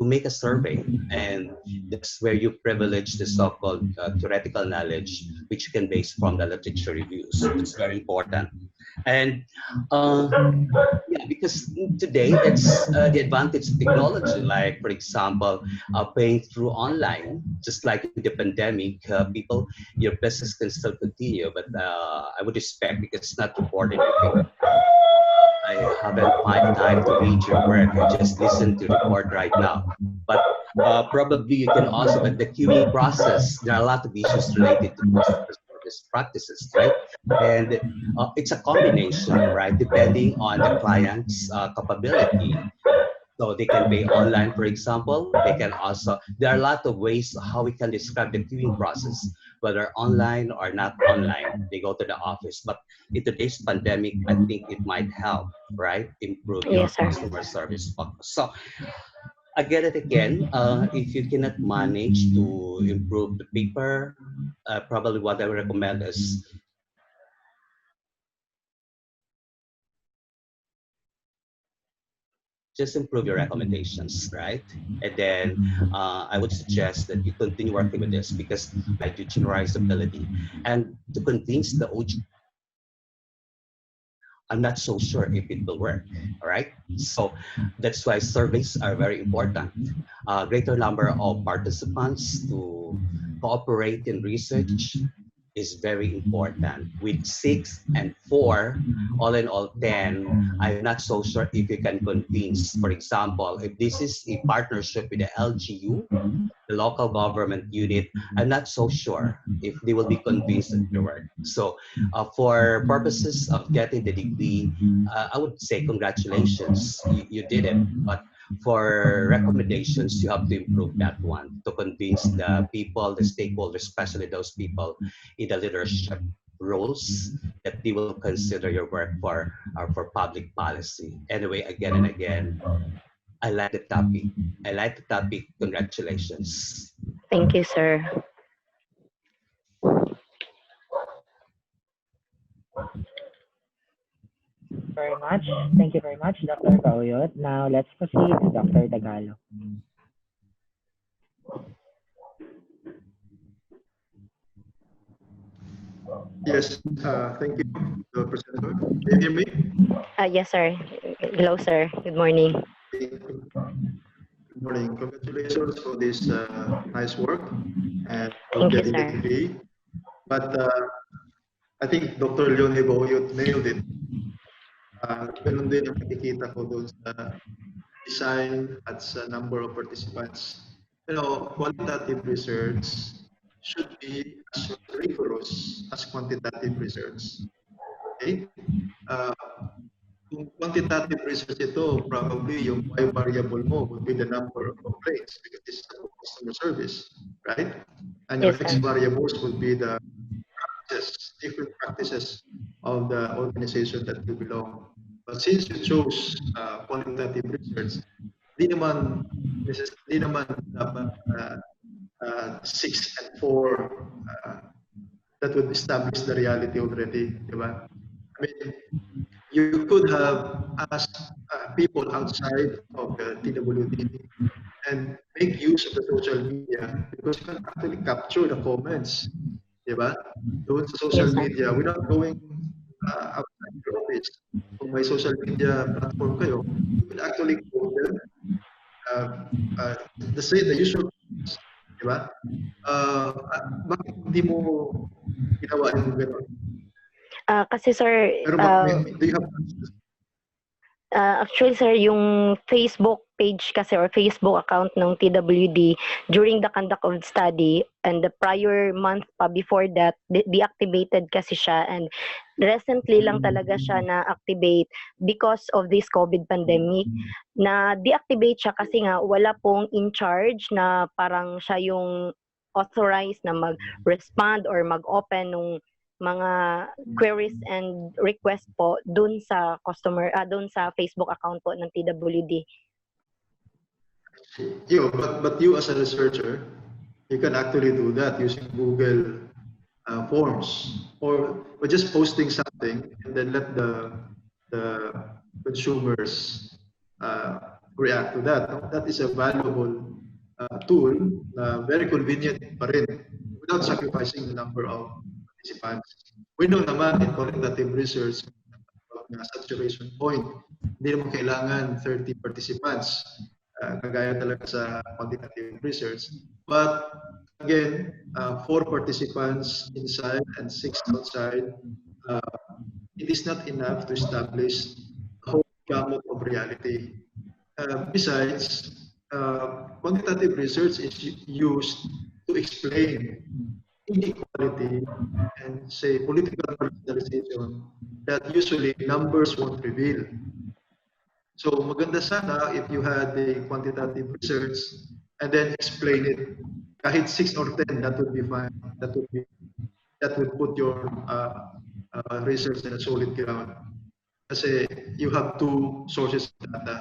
to make a survey. And that's where you privilege the so-called theoretical knowledge, which you can base from the literature reviews. It's very important. And yeah, because today that's the advantage of technology. Like, for example, paying through online, just like in the pandemic, people, your business can still continue, but I would expect, because it's not reported in the paper, I haven't find time to read your work. I just listen to report right now. But probably you can also, but the queuing process, there are a lot of issues related to customer service practices, right? And it's a combination, right? Depending on the client's capability. So they can pay online, for example. They can also, there are a lot of ways how we can describe the queuing process, whether online or not online. They go to the office. But in today's pandemic, I think it might help, right? Improve your Yes, sir. customer service focus. So I get it again. If you cannot manage to improve the paper, probably what I would recommend is just improve your recommendations, right? And then I would suggest that you continue working with this, because I do generalizability. And to convince the OG, I'm not so sure if it will work, all right? So that's why surveys are very important. Greater number of participants to cooperate in research, is very important. With 6 and 4, all in all 10, I'm not so sure if you can convince. For example, if this is a partnership with the LGU, the local government unit, I'm not so sure if they will be convinced of your work. So for purposes of getting the degree, I would say congratulations, you did it. But for recommendations, you have to improve that one to convince the people, the stakeholders, especially those people in the leadership roles, that they will consider your work for public policy. Anyway, again and again, I like the topic. I like the topic. Congratulations. Thank you, sir. Very much. Thank you very much, Dr. Kauyot. Now let's proceed to Dr. Tagalog. Yes, thank you, the presenter. Can you hear me? Yes, sir. Hello, sir. Good morning. Good morning. Congratulations for this nice work and for Thank you, getting the sir. degree. But I think Dr. Leon Hiboyot nailed it. Ganun din ang nakikita ko doon sa design at sa number of participants. You know, qualitative research should be as rigorous as quantitative research. Okay? Kung quantitative research ito, probably yung Y variable mo would be the number of complaints because this is about customer service, right? And your X variables would be the practices, different practices of the organization that you belong. But since you chose qualitative research, di naman dapat 6 and 4 that would establish the reality already, di ba? I mean, you could have asked people outside of the TWD and make use of the social media because you can actually capture the comments, di ba? Doon sa social media, without going outside your office. Kung may social media platform kayo, you can actually quote them, the usual, di ba? Bakit hindi mo ginawa yung gano'n? Kasi, sir, Pero do you have actually, sir, yung Facebook page kasi or Facebook account ng TWD during the conduct of study and the prior month pa before that, deactivated kasi siya, and recently lang talaga siya na-activate because of this COVID pandemic. Na deactivate siya kasi nga wala pong in charge na parang siya yung authorized na mag-respond or mag-open nung mga queries and request po dun sa dun sa Facebook account po ng TWD. But you as a researcher, you can actually do that using Google Forms or just posting something and then let the consumers react to that. That is a valuable tool, very convenient pa rin, without sacrificing the number of participants. We know naman in qualitative research na saturation point, hindi naman kailangan 30 participants kagaya talaga sa quantitative research. But again, 4 participants inside and 6 outside, it is not enough to establish the whole gamut of reality. Besides, quantitative research is used to explain inequality and say political marginalization that usually numbers won't reveal. So maganda sana if you had the quantitative research and then explain it kahit 6 or 10, that would be fine. That would put your research in a solid ground. Kasi you have 2 sources of data.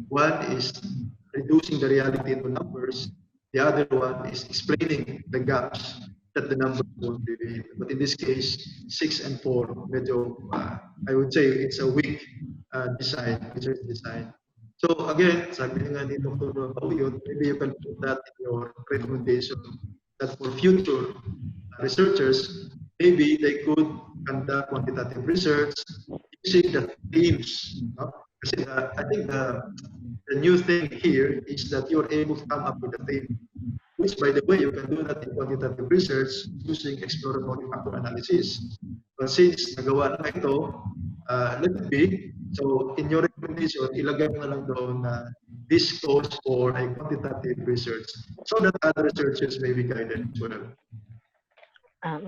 One is reducing the reality into numbers. The other one is explaining the gaps that the numbers won't reveal. But in this case, 6 and 4, medyo, I would say it's a weak research design. So again, sabi nga ni Dr. Kauyot, maybe you can put that in your recommendation that for future researchers, maybe they could conduct quantitative research using the themes. Kasi I think the new thing here is that you're able to come up with a theme. which, by the way, you can do that in quantitative research using exploratory factor analysis. But since nagawa na ito, let it be. So in your recommendation, ilagay mo na lang doon na this calls for a quantitative research so that other researchers may be guided as well.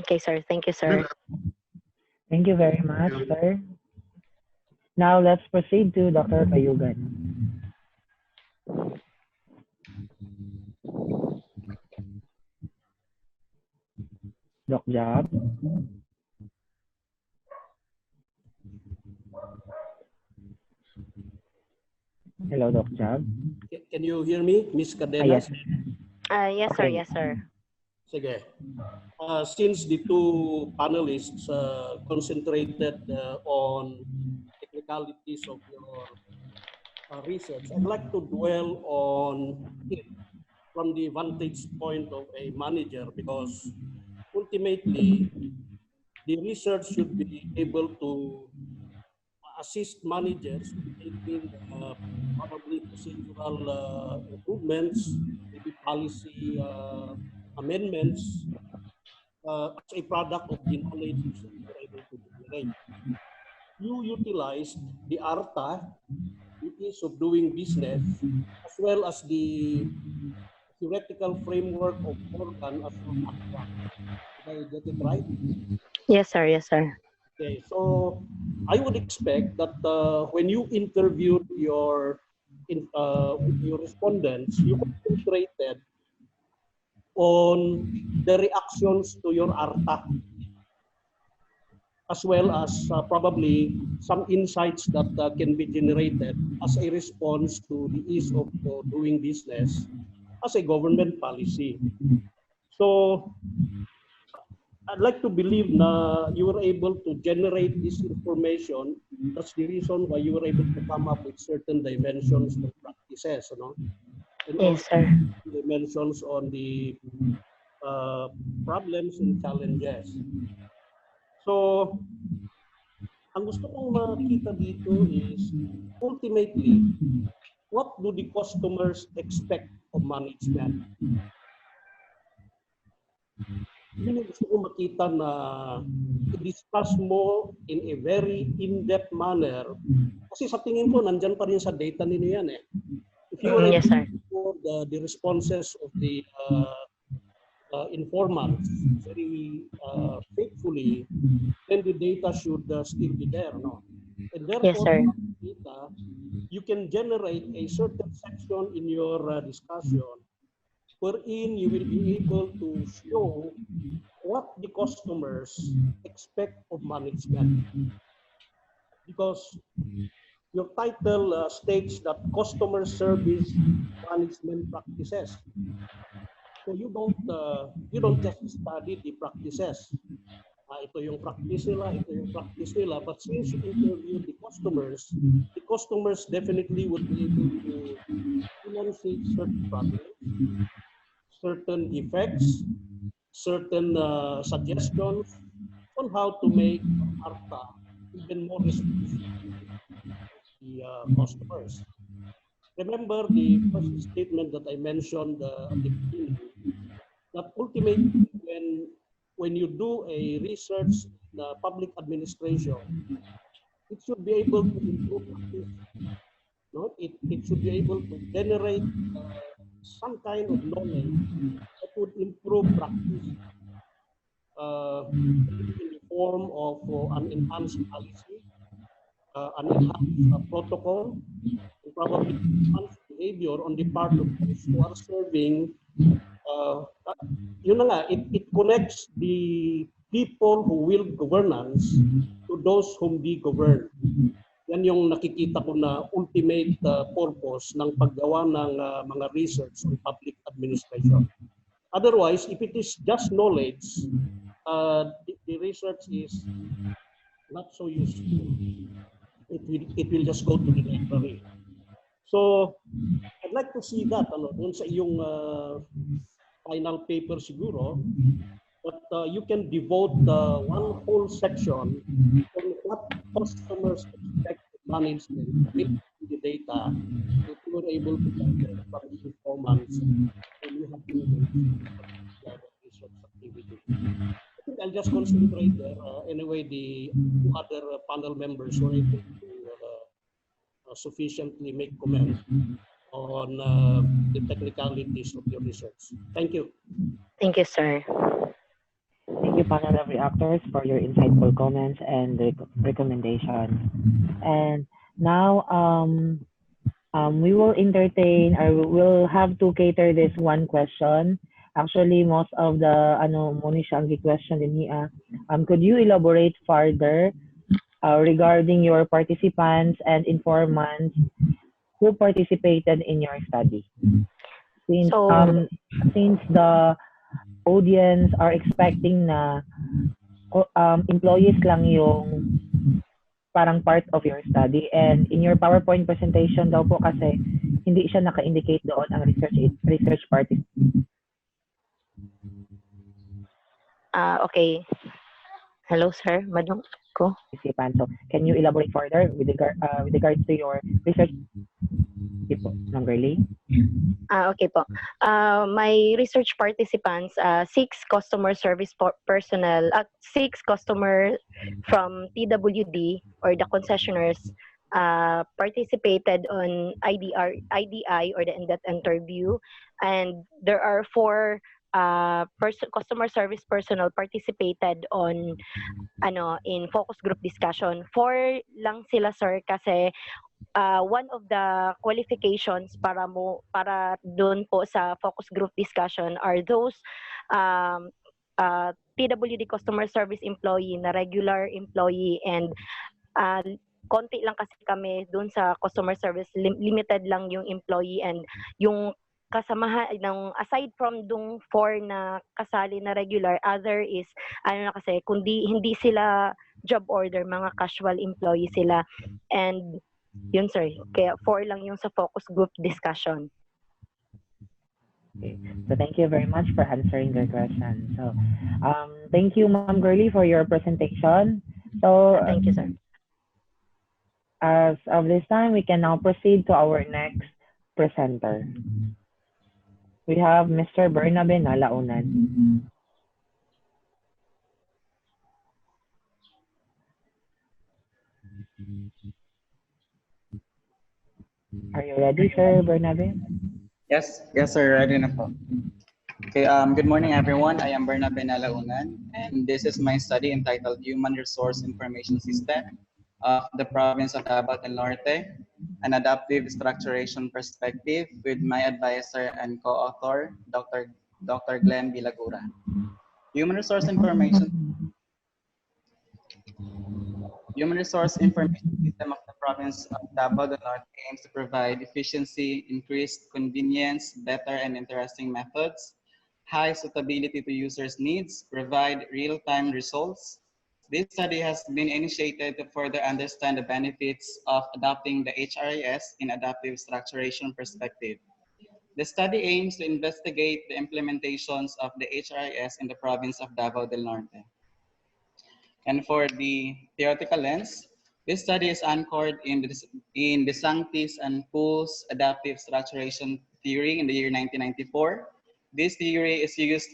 Okay, sir. Thank you, sir. Thank you very much, sir. Now let's proceed to Dr. Kayugan. Doc Job. Hello, Doc Job. Can you hear me, Miss Cadenas? Yes, sir. Yes, sir. Sige. Since the two panelists concentrated on technicalities of your research, I'd like to dwell on it from the vantage point of a manager, because ultimately the research should be able to assist managers in making probably procedural improvements, maybe policy amendments as a product of the knowledge that you are able to generate. You utilized the ARTA, duties of doing business, as well as the theoretical framework of organ as your background. Did I get it right? Yes, sir. Yes, sir. Okay, so I would expect that when you interviewed your respondents, you concentrated on the reactions to your ARTA, as well as probably some insights that can be generated as a response to the ease of doing business as a government policy. So I'd like to believe that you were able to generate this information. That's the reason why you were able to come up with certain dimensions of practices, you know? And Yes, also sir. dimensions on the problems and challenges. So, ang gusto kong makita dito is, ultimately, what do the customers expect of management? Yun yung gusto ko makita na i-discuss mo in a very in-depth manner. Kasi sa tingin ko, nandyan pa rin sa data ninyo yan eh. If you were able Yes, sir. to the responses of the informants very faithfully, then the data should still be there, no? And Yes, therefore, sir. data, you can generate a certain section in your discussion wherein you will be able to show what the customers expect of management. Because your title states that customer service management practices. So you don't just study the practices. Ito yung practice nila, ito yung practice nila. But since you interview the customers definitely would be able to enunciate certain problems, certain effects, certain suggestions on how to make ARTA even more responsive to the customers. Remember the first statement that I mentioned at the beginning, that ultimately when you do a research in public administration, it should be able to improve practice. No? It should be able to generate some kind of knowledge that would improve practice in the form of an enhanced policy, an enhanced protocol, and probably enhanced behavior on the part of those who are serving. Yun na nga, it connects the people who will governance to those whom be governed. Yan yung nakikita ko na ultimate purpose ng paggawa ng mga research on public administration. Otherwise, if it is just knowledge, the research is not so useful. It will just go to the library. So, I'd like to see that dun sa iyong final paper siguro, but you can devote one whole section on what customers expect of management with the data that you were able to gather from the informants when you have been I'll just concentrate there. Anyway, the two other panel members were able to sufficiently make comment on the technicalities of your research. Thank you. Thank you, sir. Thank you, panel of reactors, for your insightful comments and recommendations. And now, we will entertain, or we'll have to cater this one question. Actually, most of the muna siyang question din niya. Could you elaborate further regarding your participants and informants who participated in your study? Since since the audience are expecting na employees lang yung parang part of your study, and in your PowerPoint presentation daw po kasi hindi siya naka-indicate doon ang research okay. Hello, sir. Madam ko. participant. So, can you elaborate further with regards to your research, Ma'am Girlie? Okay po. My research participants, 6 customer service personnel, 6 customer from TWD or the concessionaires participated on IDI or the in-depth interview, and there are 4 customer service personnel participated on in focus group discussion. 4 lang sila, sir, kasi one of the qualifications para doon po sa focus group discussion are those PWD customer service employee na regular employee, and konti lang kasi kami doon sa customer service, limited lang yung employee, and yung kasamahan ng aside from dung 4 na kasali na regular, other is kasi kundi hindi sila job order, mga casual employee sila, and yun, sir. Kaya 4 lang yung sa focus group discussion. Okay. So thank you very much for answering their question. So thank you, Ma'am Girlie, for your presentation. So thank you, sir. As of this time, we can now proceed to our next presenter. We have Mr. Bernabe Nalaunan. Are you ready, Sir Bernabe? Yes, sir, ready na po. Okay, good morning, everyone. I am Bernabe Nalaunan, and this is my study entitled Human Resource Information System of the Province of Davao del Norte, an adaptive structuration perspective, with my advisor and co-author, Dr. Glenne Lagura. Human Resource Information System of the Province of Davao del Norte aims to provide efficiency, increased convenience, better and interesting methods, high suitability to users' needs, provide real-time results. This study has been initiated to further understand the benefits of adopting the HRIS in adaptive structuration perspective. The study aims to investigate the implementations of the HRIS in the province of Davao del Norte. And for the theoretical lens, this study is anchored in the Sanctis and Pools adaptive structuration theory in the year 1994. This theory is used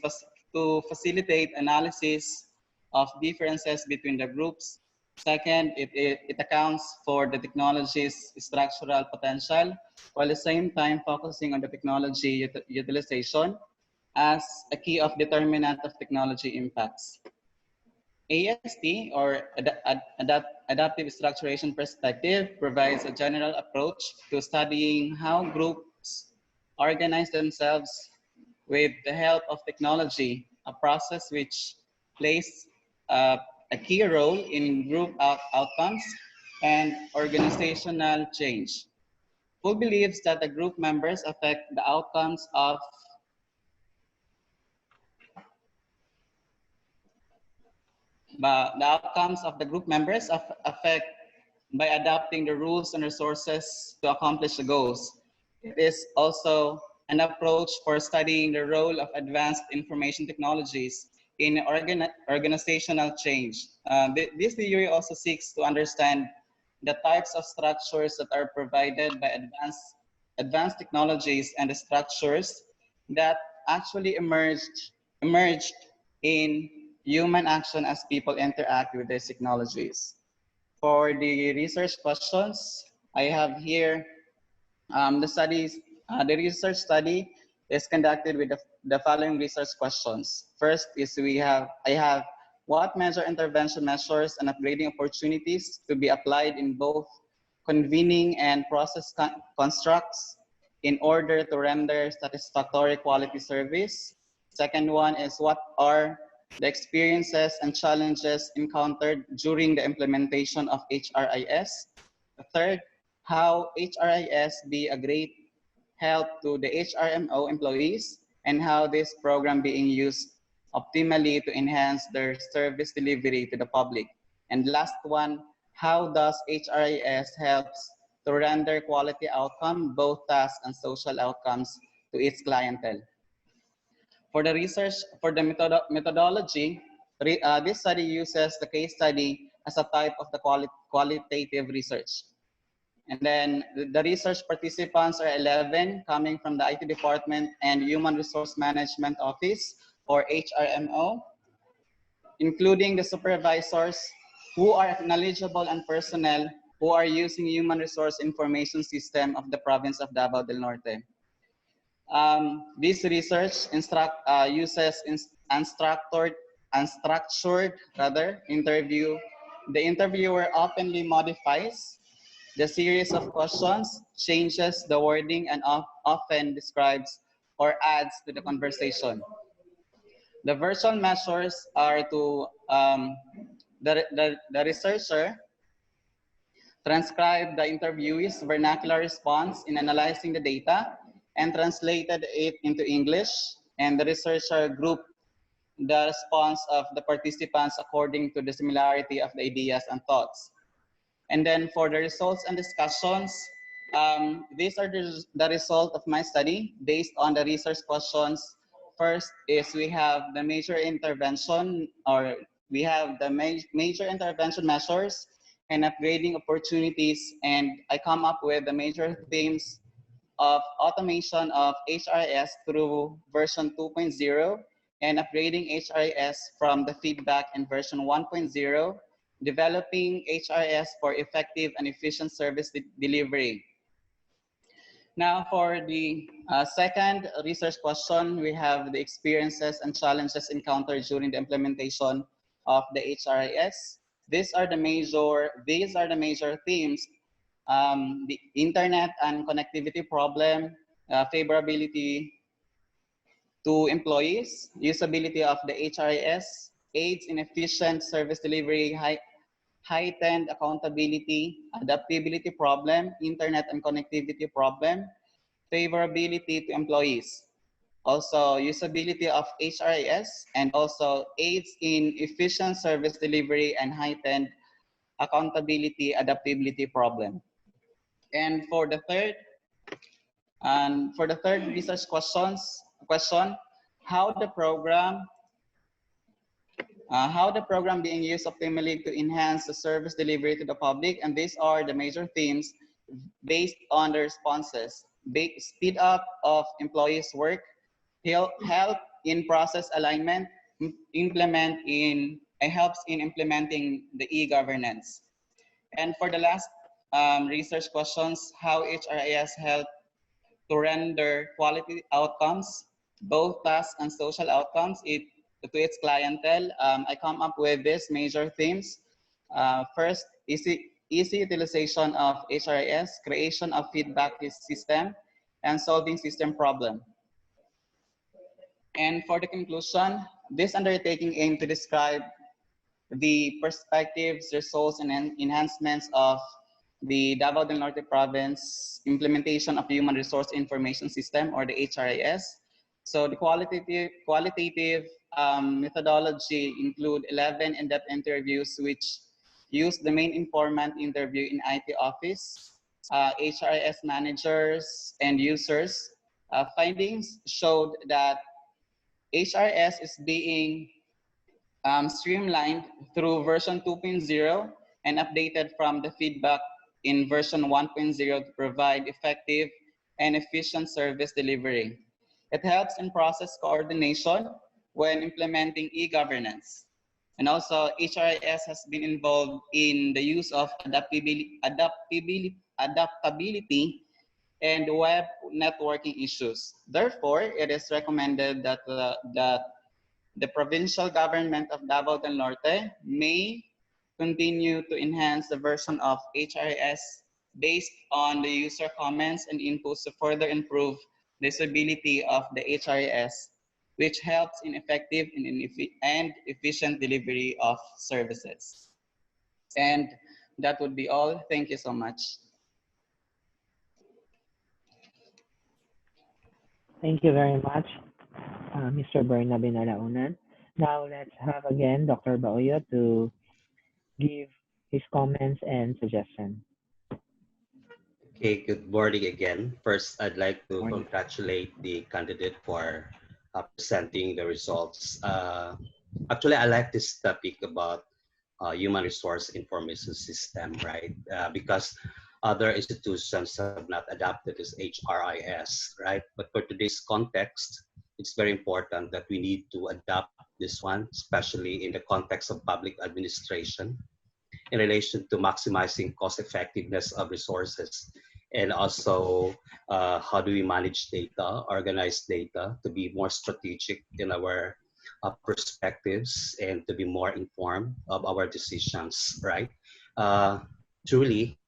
to facilitate analysis of differences between the groups. Second, it accounts for the technology's structural potential, while at the same time focusing on the technology utilization as a key of determinant of technology impacts. AST, or Adaptive Structuration Perspective, provides a general approach to studying how groups organize themselves with the help of technology, a process which plays a key role in group outcomes and organizational change. Who believes that the group members affect the outcomes of the group members affect by adapting the rules and resources to accomplish the goals. It is also an approach for studying the role of advanced information technologies in organizational change. This theory also seeks to understand the types of structures that are provided by advanced technologies and the structures that actually emerged in human action as people interact with these technologies. For the research questions, I have here the research study is conducted with the following research questions. First is I have what major intervention measures and upgrading opportunities to be applied in both convening and process constructs in order to render satisfactory quality service. Second one is what are the experiences and challenges encountered during the implementation of HRIS. The third, how HRIS be a great help to the HRMO employees and how this program being used optimally to enhance their service delivery to the public. And last one, how does HRIS helps to render quality outcome, both task and social outcomes to its clientele. For the research, for the methodology, this study uses the case study as a type of the qualitative research. And then the research participants are 11 coming from the IT department and Human Resource Management Office, or HRMO, including the supervisors who are knowledgeable and personnel who are using Human Resource Information System of the province of Davao del Norte. This research uses unstructured interview. The interviewer openly modifies the series of questions, changes the wording, and often describes or adds to the conversation. The virtual measures are to the researcher transcribe the interviewee's vernacular response in analyzing the data and translated it into English, and the researcher grouped the response of the participants according to the similarity of the ideas and thoughts. And then for the results and discussions, these are the result of my study based on the research questions. First is we have the major intervention, or we have the major intervention measures and upgrading opportunities, and I come up with the major themes of automation of HRIS through version 2.0 and upgrading HRIS from the feedback in version 1.0, developing HRIS for effective and efficient service delivery. Now for the second research question, we have the experiences and challenges encountered during the implementation of the HRIS. These are the major themes: the internet and connectivity problem, favorability to employees, usability of the HRIS, aids in efficient service delivery, heightened accountability, adaptability problem, internet and connectivity problem, favorability to employees, also usability of HRIS, and also aids in efficient service delivery and heightened accountability, adaptability problem. And for the third research question, how the program being used optimally to enhance the service delivery to the public, and these are the major themes based on the responses: speed up of employees' work, help in process alignment, helps in implementing the e-governance. And for the last research questions, how HRIS help to render quality outcomes, both task and social outcomes, to its clientele. I come up with these major themes. First, easy utilization of HRIS, creation of feedback system, and solving system problem. And for the conclusion, this undertaking aims to describe the perspectives, results, and enhancements of the Davao del Norte province implementation of Human Resource Information System, or the HRIS. So the qualitative methodology include 11 in-depth interviews which use the main informant interview in IT office, HRIS managers, and users. Findings showed that HRIS is being streamlined through version 2.0 and updated from the feedback in version 1.0 to provide effective and efficient service delivery. It helps in process coordination when implementing e-governance. And also, HRIS has been involved in the use of adaptability and web networking issues. Therefore, it is recommended that the provincial government of Davao del Norte may continue to enhance the version of HRIS based on the user comments and inputs to further improve the usability of the HRIS, which helps in effective and efficient delivery of services. And that would be all. Thank you so much. Thank you very much, Mr. Bernabe Nalaunan. Now let's have again Dr. Baoyo to give his comments and suggestions. Okay, good morning again. First, I'd like to Morning. congratulate the candidate for presenting the results. Actually, I like this topic about human resource information system, right? Because other institutions have not adapted this HRIS, right? But for today's context, it's very important that we need to adapt this one, especially in the context of public administration, in relation to maximizing cost effectiveness of resources, and also how do we manage data, organize data to be more strategic in our perspectives and to be more informed of our decisions, right? Truly,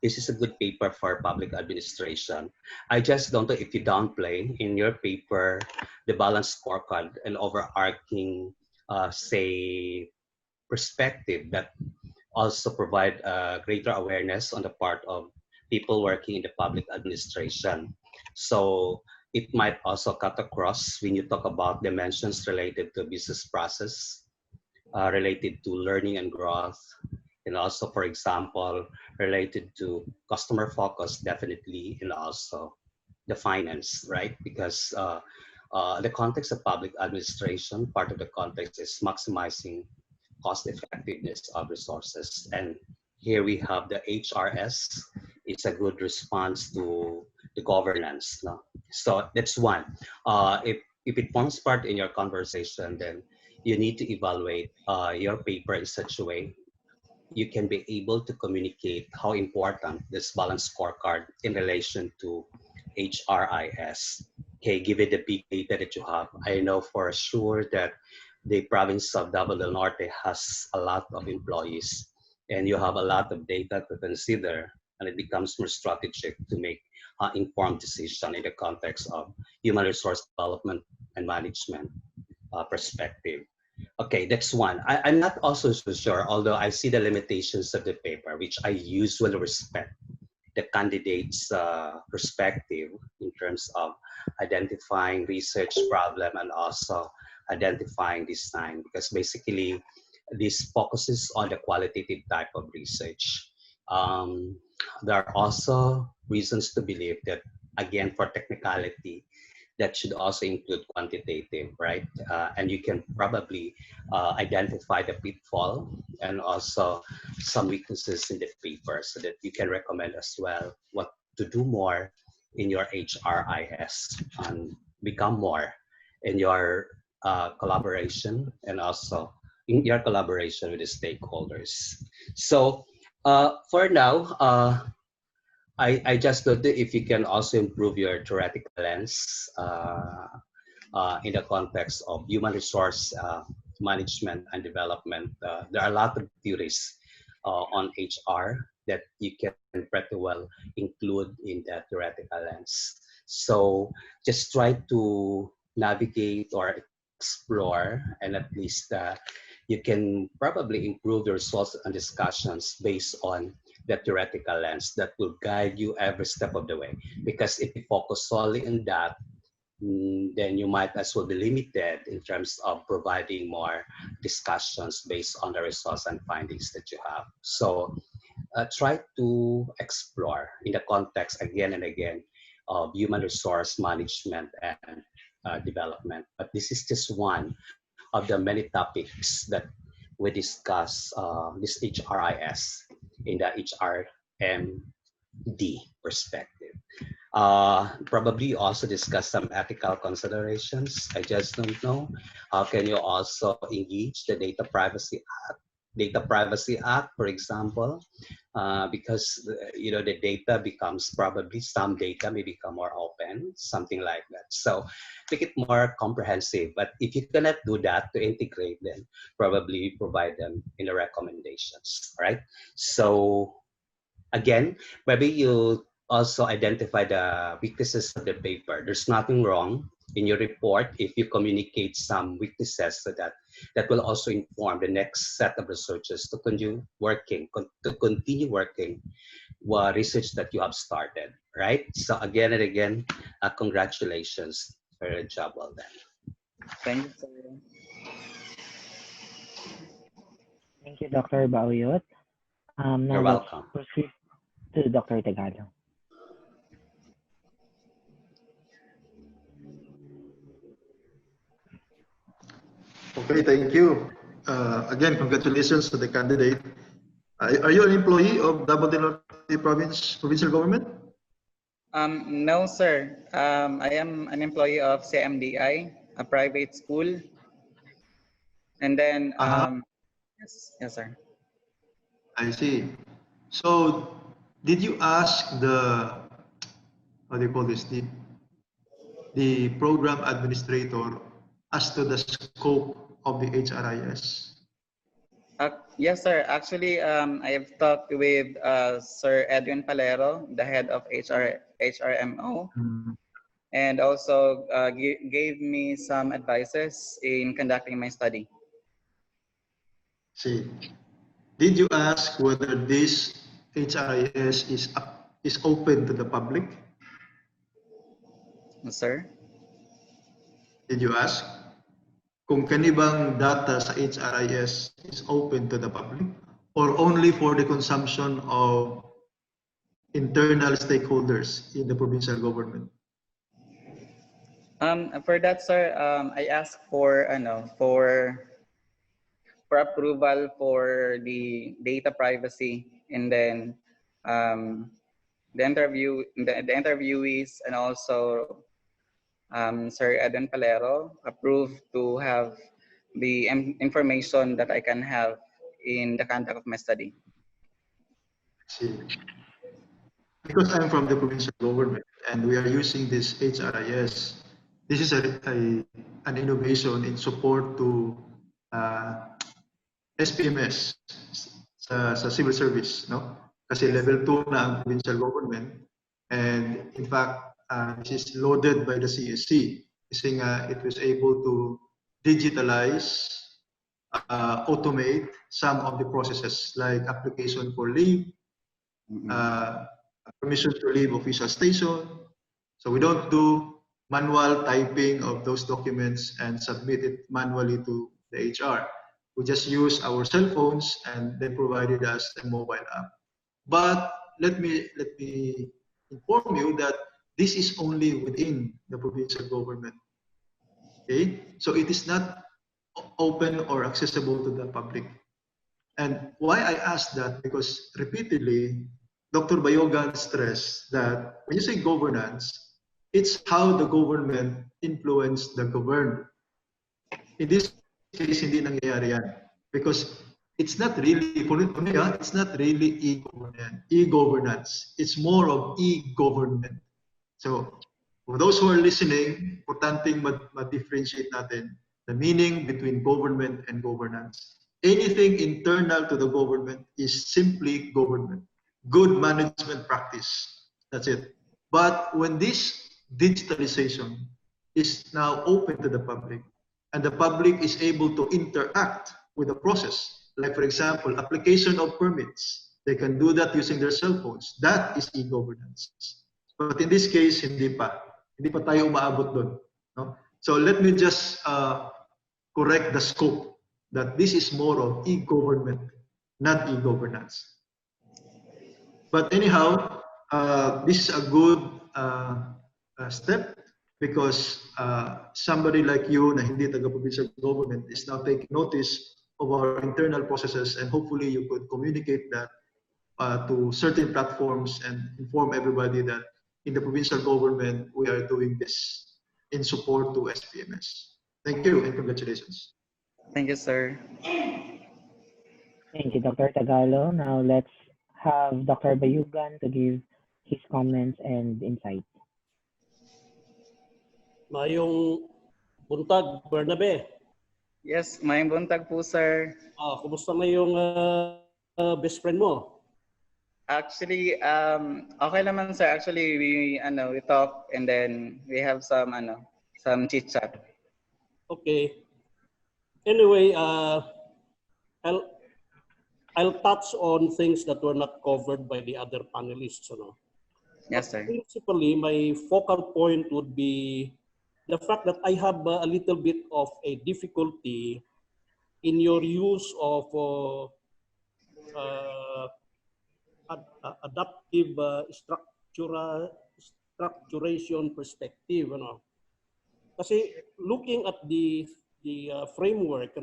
this is a good paper for public administration. I just don't know if you downplay in your paper the balanced scorecard and overarching, say, perspective that also provide greater awareness on the part of people working in the public administration. So it might also cut across when you talk about dimensions related to business process, related to learning and growth, and also, for example, related to customer focus, definitely, and also the finance, right? Because the context of public administration, part of the context is maximizing cost effectiveness of resources. And here we have the HRS. It's a good response to the governance. No? So that's one. If it forms part in your conversation, then you need to evaluate your paper in such a way you can be able to communicate how important this balanced scorecard in relation to HRIS. Okay, given the big data that you have, I know for sure that the province of Davao del Norte has a lot of employees and you have a lot of data to consider, and it becomes more strategic to make informed decision in the context of human resource development and management perspective. Okay, that's one. I'm not also so sure, although I see the limitations of the paper, which I usually respect the candidate's perspective in terms of identifying research problem and also identifying design, because basically this focuses on the qualitative type of research. There are also reasons to believe that, again, for technicality, that should also include quantitative, right? And you can probably identify the pitfall and also some weaknesses in the paper so that you can recommend as well what to do more in your HRIS and become more in your collaboration and also in your collaboration with the stakeholders. So for now, I just thought that if you can also improve your theoretical lens in the context of human resource management and development. There are a lot of theories on HR that you can pretty well include in that theoretical lens. So just try to navigate or explore, and at least you can probably improve the results and discussions based on the theoretical lens that will guide you every step of the way. Because if you focus solely on that, then you might as well be limited in terms of providing more discussions based on the results and findings that you have. So try to explore in the context again and again of human resource management and development. But this is just one of the many topics that we discuss this HRIS in the HRMD perspective. Probably also discuss some ethical considerations. I just don't know. How can you also engage the Data Privacy Act, for example, because the data becomes probably some data may become more open, something like that. So make it more comprehensive. But if you cannot do that to integrate, then probably provide them in the recommendations, right? So again, maybe you also identify the weaknesses of the paper. There's nothing wrong in your report if you communicate some weaknesses so that will also inform the next set of researchers to continue working, research that you have started, right? So again and again, congratulations for a job well done. Thank you, sir. Thank you, Dr. Bauyot. Now You're let's welcome. proceed to Dr. Tagalog. Okay, thank you. Again, congratulations to the candidate. Are you an employee of Davao del Norte Provincial Government? No, sir. I am an employee of CMDI, a private school. And then, yes, sir. I see. So, did you ask how do you call this, the program administrator as to the scope of the HRIS? Yes, sir. Actually, I have talked with Sir Edwin Palero, the head of HRMO, and also gave me some advices in conducting my study. See, did you ask whether this HRIS is open to the public? Sir? Did you ask kung kanibang data sa HRIS is open to the public or only for the consumption of internal stakeholders in the provincial government? For that, sir, I asked for approval for the data privacy, and then the interviewees and also Sir Edwin Palero approved to have the information that I can have in the conduct of my study. See, because I'm from the provincial government and we are using this HRIS, this is an innovation in support to SPMS sa civil service, no? Kasi level 2 na ang provincial government, and in fact, this is loaded by the CSC kasi nga it was able to digitalize, automate some of the processes like application for leave, permission to leave official station. So we don't do manual typing of those documents and submit it manually to the HR. We just use our cell phones and they provided us a mobile app. But let me inform you that this is only within the provincial government. Okay, so it is not open or accessible to the public. And why I asked that, because repeatedly, Dr. Bayogan stressed that when you say governance, it's how the government influence the governed. In this case, hindi nangyayari yan. Because it's not really, for me, it's not really e-governance. It's more of e-government. So, for those who are listening, importanteng ma-differentiate natin the meaning between government and governance. Anything internal to the government is simply government. Good management practice. That's it. But when this digitalization is now open to the public, and the public is able to interact with the process, like for example, application of permits, they can do that using their cell phones. That is e-governance. But in this case, hindi pa tayo umaabot doon. No? So let me just correct the scope that this is more of e-government, not e-governance. But anyhow, this is a good step because somebody like you na hindi taga-provincial government is now taking notice of our internal processes, and hopefully you could communicate that to certain platforms and inform everybody that in the provincial government, we are doing this in support to SPMS. Thank you and congratulations. Thank you, sir. Thank you, Dr. Tagalo. Now let's have Dr. Bayugan to give his comments and insights. Mayong buntag, Bernabe. Yes, mayong buntag po, sir. Kumusta na yung best friend mo? Actually, okay naman, sir. Actually, we talk and then we have some chit chat. Okay. Anyway, I'll touch on things that were not covered by the other panelists. Yes, sir. Principally, my focal point would be the fact that I have a little bit of a difficulty in your use of adaptive structuration perspective. Kasi looking at the framework,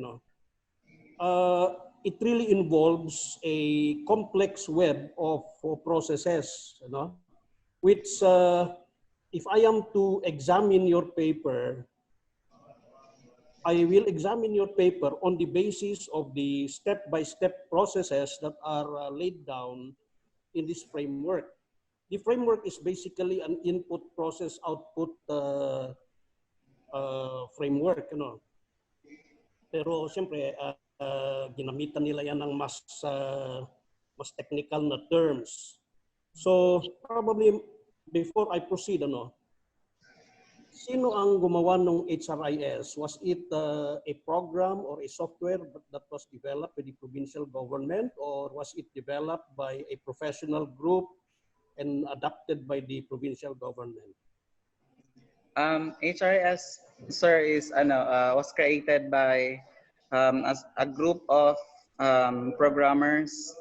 it really involves a complex web of processes, which if I am to examine your paper, I will examine your paper on the basis of the step-by-step processes that are laid down in this framework. The framework is basically an input process output framework. Pero siyempre, ginamitan nila yan ng mas technical na terms. So probably before I proceed, sino ang gumawa ng HRIS? Was it a program or a software that was developed by the provincial government, or was it developed by a professional group and adopted by the provincial government? HRIS, sir, is was created by as a group of programmers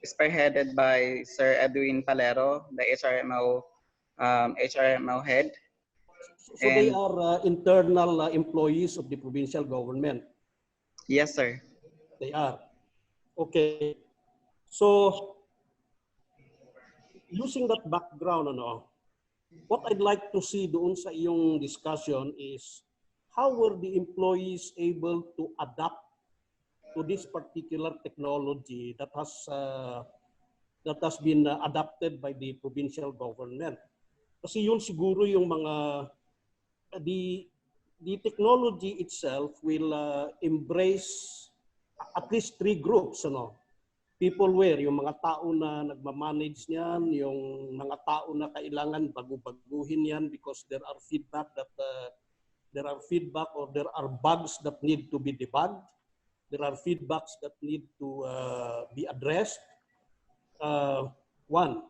spearheaded by Sir Edwin Palero, the HRMO head. So they are internal employees of the provincial government? Yes, sir. They are. Okay. So, using that background, what I'd like to see doon sa iyong discussion is how were the employees able to adapt to this particular technology that has been adopted by the provincial government. Kasi yun siguro yung mga the technology itself will embrace at least three groups, people where yung mga tao na nagmamanage niyan, yung mga tao na kailangan bagu-baguhin yan because there are feedback or there are bugs that need to be debugged. There are feedbacks that need to be addressed. One.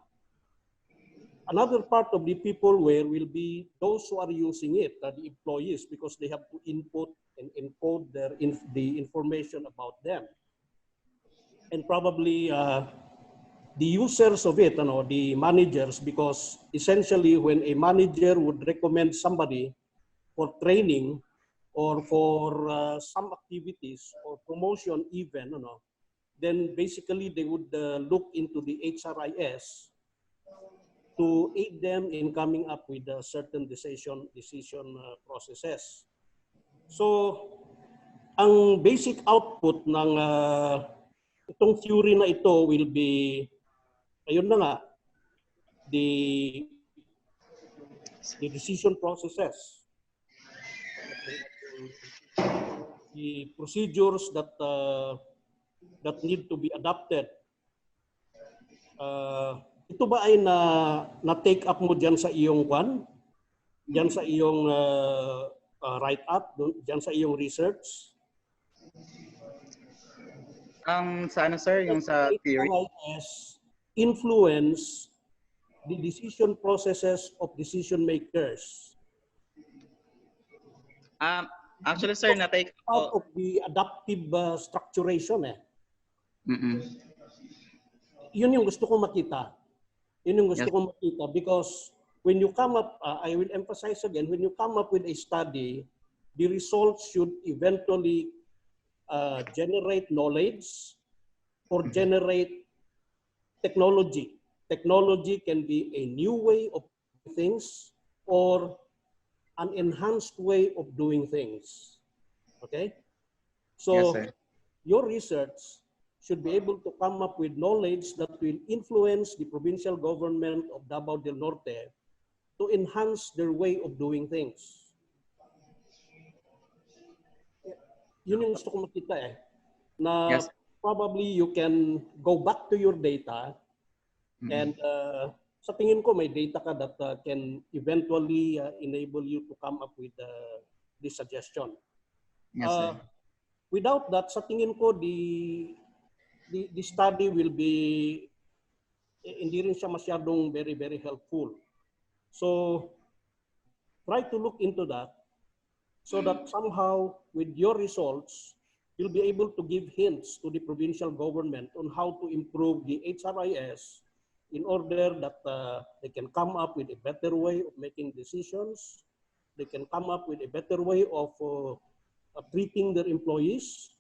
Another part of the people where will be those who are using it, the employees, because they have to input and encode the information about them. And probably the users of it, the managers, because essentially when a manager would recommend somebody for training or for some activities or promotion even, then basically they would look into the HRIS to aid them in coming up with certain decision processes. So, ang basic output ng itong theory na ito will be, ayun na nga, the decision processes, the procedures that need to be adopted. Ito ba ay na-take up mo dyan sa iyong dyan sa iyong write-up, dyan sa iyong research? Sa ano, sir? Yung sa theory? Influence the decision processes of decision makers. Actually, sir, na-take out of the adaptive structuration. Yun yung gusto kong makita. Yun yung gusto kong makita because when you come up, I will emphasize again, when you come up with a study, the results should eventually generate knowledge or generate technology. Technology can be a new way of things or an enhanced way of doing things. Okay? So Yes, sir. your research should be able to come up with knowledge that will influence the provincial government of Davao del Norte to enhance their way of doing things. Yun yung gusto ko makita eh. Na Yes. probably you can go back to your data and sa tingin ko may data ka that can eventually enable you to come up with this suggestion. Yes, sir. Without that, sa tingin ko the study will be hindi rin siya masyadong very, very helpful. So try to look into that so that somehow with your results, you'll be able to give hints to the provincial government on how to improve the HRIS in order that they can come up with a better way of making decisions. They can come up with a better way of treating their employees,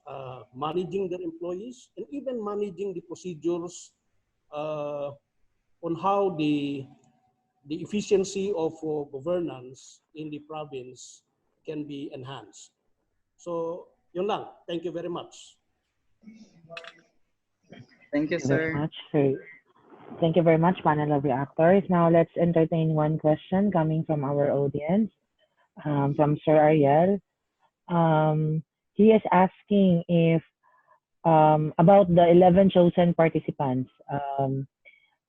managing their employees, and even managing the procedures on how the efficiency of governance in the province can be enhanced. So, yun lang. Thank you very much. Thank you, Thank you very sir. much, sir. Thank you very much, panel of reactors. Now let's entertain one question coming from our audience, from Sir Ariel. He is asking if about the 11 chosen participants.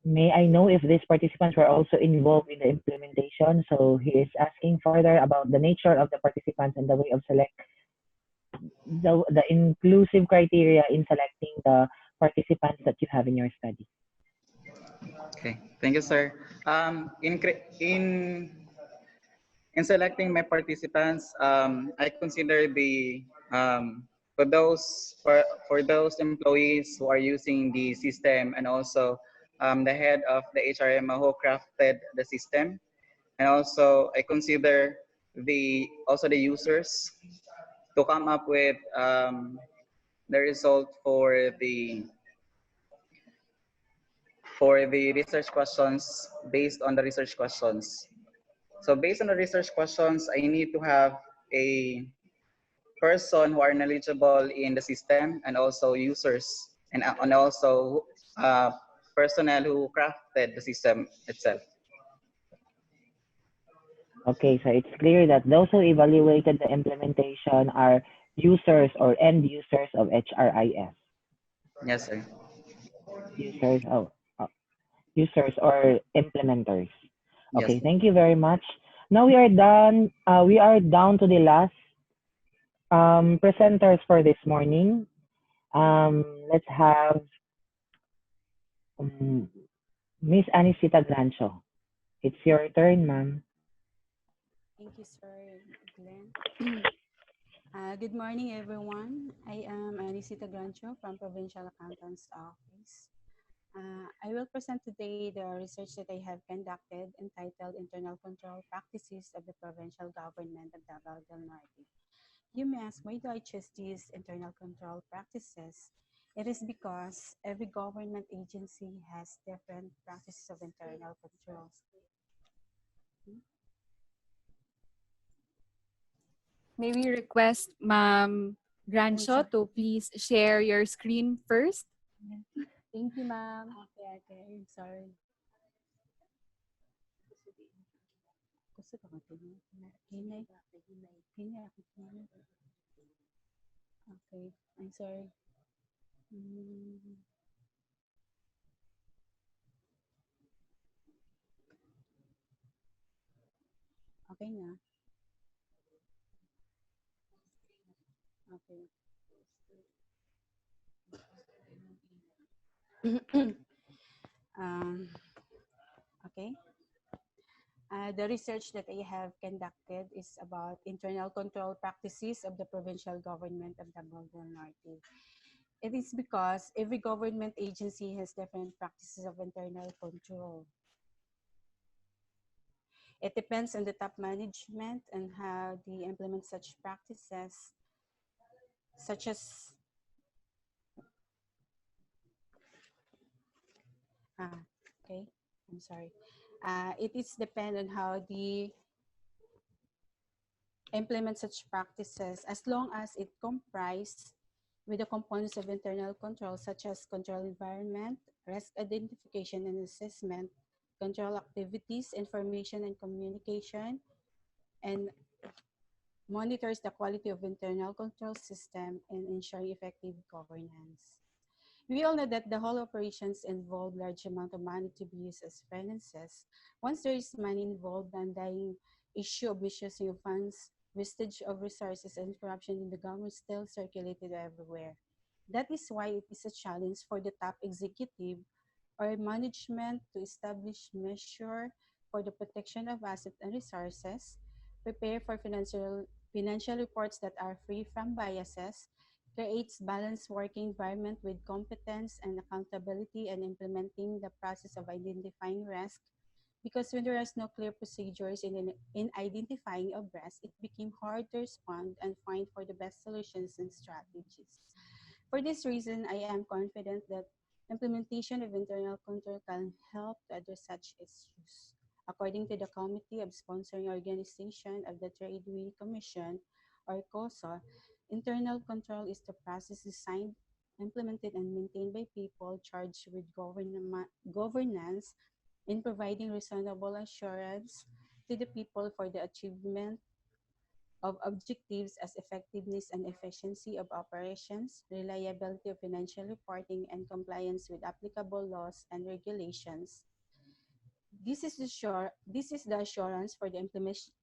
May I know if these participants were also involved in the implementation? So he is asking further about the nature of the participants and the way of select the inclusive criteria in selecting the participants that you have in your study. Okay, thank you, sir. In selecting my participants, I consider the for those employees who are using the system and also the head of the HRM who crafted the system, and also I consider the users to come up with the result for the research questions based on the research questions. So based on the research questions, I need to have a person who are knowledgeable in the system and also users and also personnel who crafted the system itself. Okay, so it's clear that those who evaluated the implementation are users or end users of HRIS. Yes, sir. Users or implementers. Okay, Yes. thank you very much. Now we are done. We are down to the last presenters for this morning. Let's have Miss Anisita Glancho. It's your turn, ma'am. Thank you, Sir Glenn. Good morning, everyone. I am Anisita Grancho from Provincial Accountant's Office. I will present today the research that I have conducted entitled Internal Control Practices of the Provincial Government of Davao del Norte. You may ask, why do I choose these internal control practices? It is because every government agency has different practices of internal controls. May we request Ma'am Grancho to please share your screen first? Thank you, ma'am. Okay, I'm sorry. Okay, I'm sorry. Okay na. Okay. Okay. The research that I have conducted is about internal control practices of the provincial government of Davao del Norte. It is because every government agency has different practices of internal control. It depends on the top management and how they implement such practices, such as okay, I'm sorry. It is depend on how the implement such practices as long as it comprise with the components of internal control such as control environment, risk identification and assessment, control activities, information and communication, and monitors the quality of internal control system and ensuring effective governance. We all know that the whole operations involve large amount of money to be used as finances. Once there is money involved, the undying issue of misusing of funds, wastage of resources, and corruption in the government still circulated everywhere. That is why it is a challenge for the top executive or management to establish measure for the protection of assets and resources, prepare for financial reports that are free from biases, creates balanced working environment with competence and accountability, and implementing the process of identifying risk. Because when there is no clear procedures in identifying a risk, it became hard to respond and find for the best solutions and strategies. For this reason, I am confident that implementation of internal control can help to address such issues. According to the Committee of Sponsoring Organization of the Trade Union Commission, or COSA, internal control is the process designed, implemented, and maintained by people charged with governance in providing reasonable assurance to the people for the achievement of objectives as effectiveness and efficiency of operations, reliability of financial reporting, and compliance with applicable laws and regulations. This is the assurance for the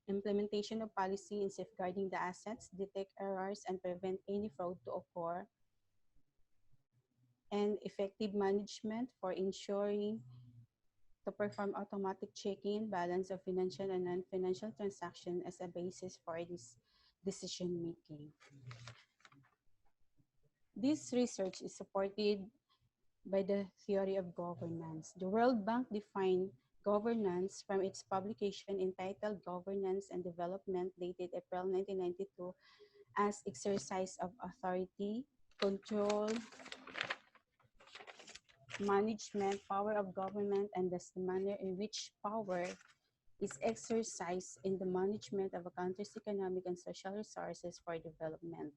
implementation of policy in safeguarding the assets, detect errors, and prevent any fraud to occur, and effective management for ensuring to perform automatic checking and balance of financial and non-financial transactions as a basis for this decision making. This research is supported by the theory of governance. The World Bank defined governance from its publication entitled Governance and Development dated April 1992 as exercise of authority, control, management, power of government, and thus the manner in which power is exercised in the management of a country's economic and social resources for development.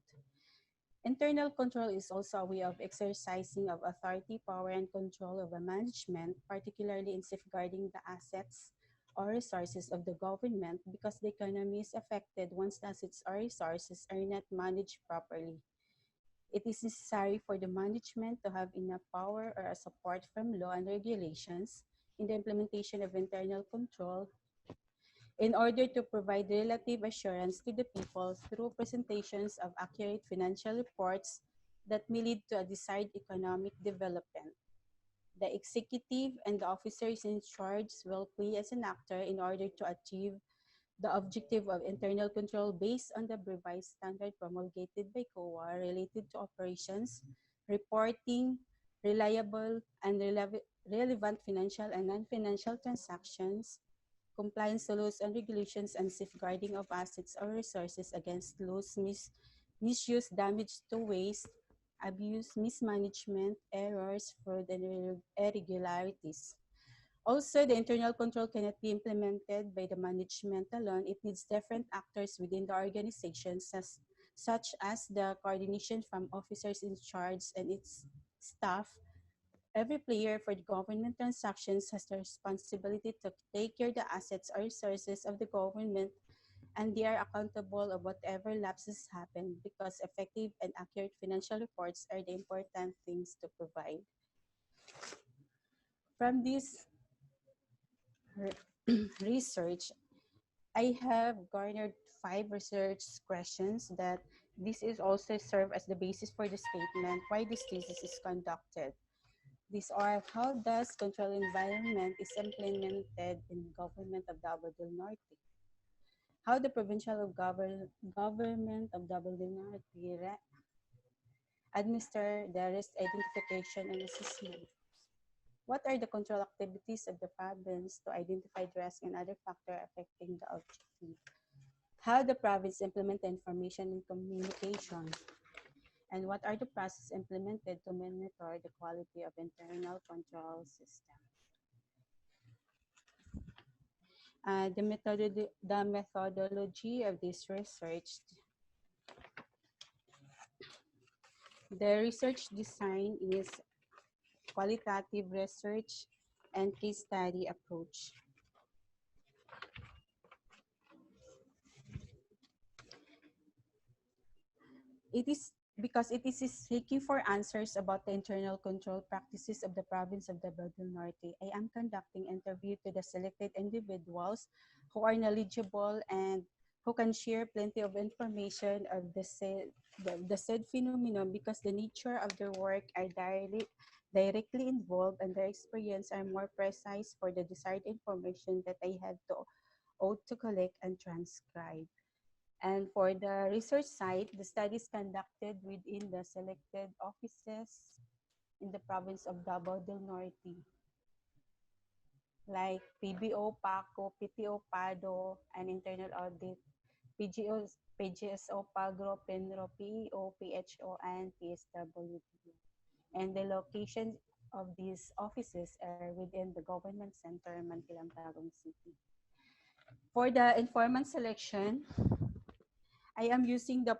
Internal control is also a way of exercising of authority, power, and control over management, particularly in safeguarding the assets or resources of the government because the economy is affected once the assets or resources are not managed properly. It is necessary for the management to have enough power or a support from law and regulations in the implementation of internal control in order to provide relative assurance to the people through presentations of accurate financial reports that may lead to a desired economic development. The executive and the officers in charge will play as an actor in order to achieve the objective of internal control based on the revised standard promulgated by K.U.Y.A related to operations, reporting, reliable and relevant financial and non-financial transactions, compliance to laws and regulations, and safeguarding of assets or resources against loss, misuse, damage to waste, abuse, mismanagement, errors, fraud, and irregularities. Also, the internal control cannot be implemented by the management alone. It needs different actors within the organization, such as the coordination from officers in charge and its staff. Every player for the government transactions has the responsibility to take care of the assets or resources of the government, and they are accountable of whatever lapses happen because effective and accurate financial reports are the important things to provide. From this research, I have garnered 5 research questions that this is also serve as the basis for the statement why this thesis is conducted. These are: how does control environment is implemented in government of Davao del Norte? How the provincial government of Davao del Norte administer the risk identification and assessment? What are the control activities of the province to identify the risk and other factors affecting the objective? How the province implement the information and communication? And what are the processes implemented to monitor the quality of internal control system? The methodology of this research. The research design is qualitative research and case study approach. It is because it is seeking for answers about the internal control practices of the province of Davao del Norte. I am conducting interview to the selected individuals who are knowledgeable and who can share plenty of information of the said phenomenon because the nature of their work are directly involved and their experience are more precise for the desired information that I have to ought to collect and transcribe. And for the research site, the studies conducted within the selected offices in the province of Davao del Norte, like PBO, PACO, PTO, PADO, and internal audit, PGSO, PAGRO, PENRO, PEO, PHO, and PSWD. And the location of these offices are within the government center, Mantilang, Tagum City. For the informant selection, I am using the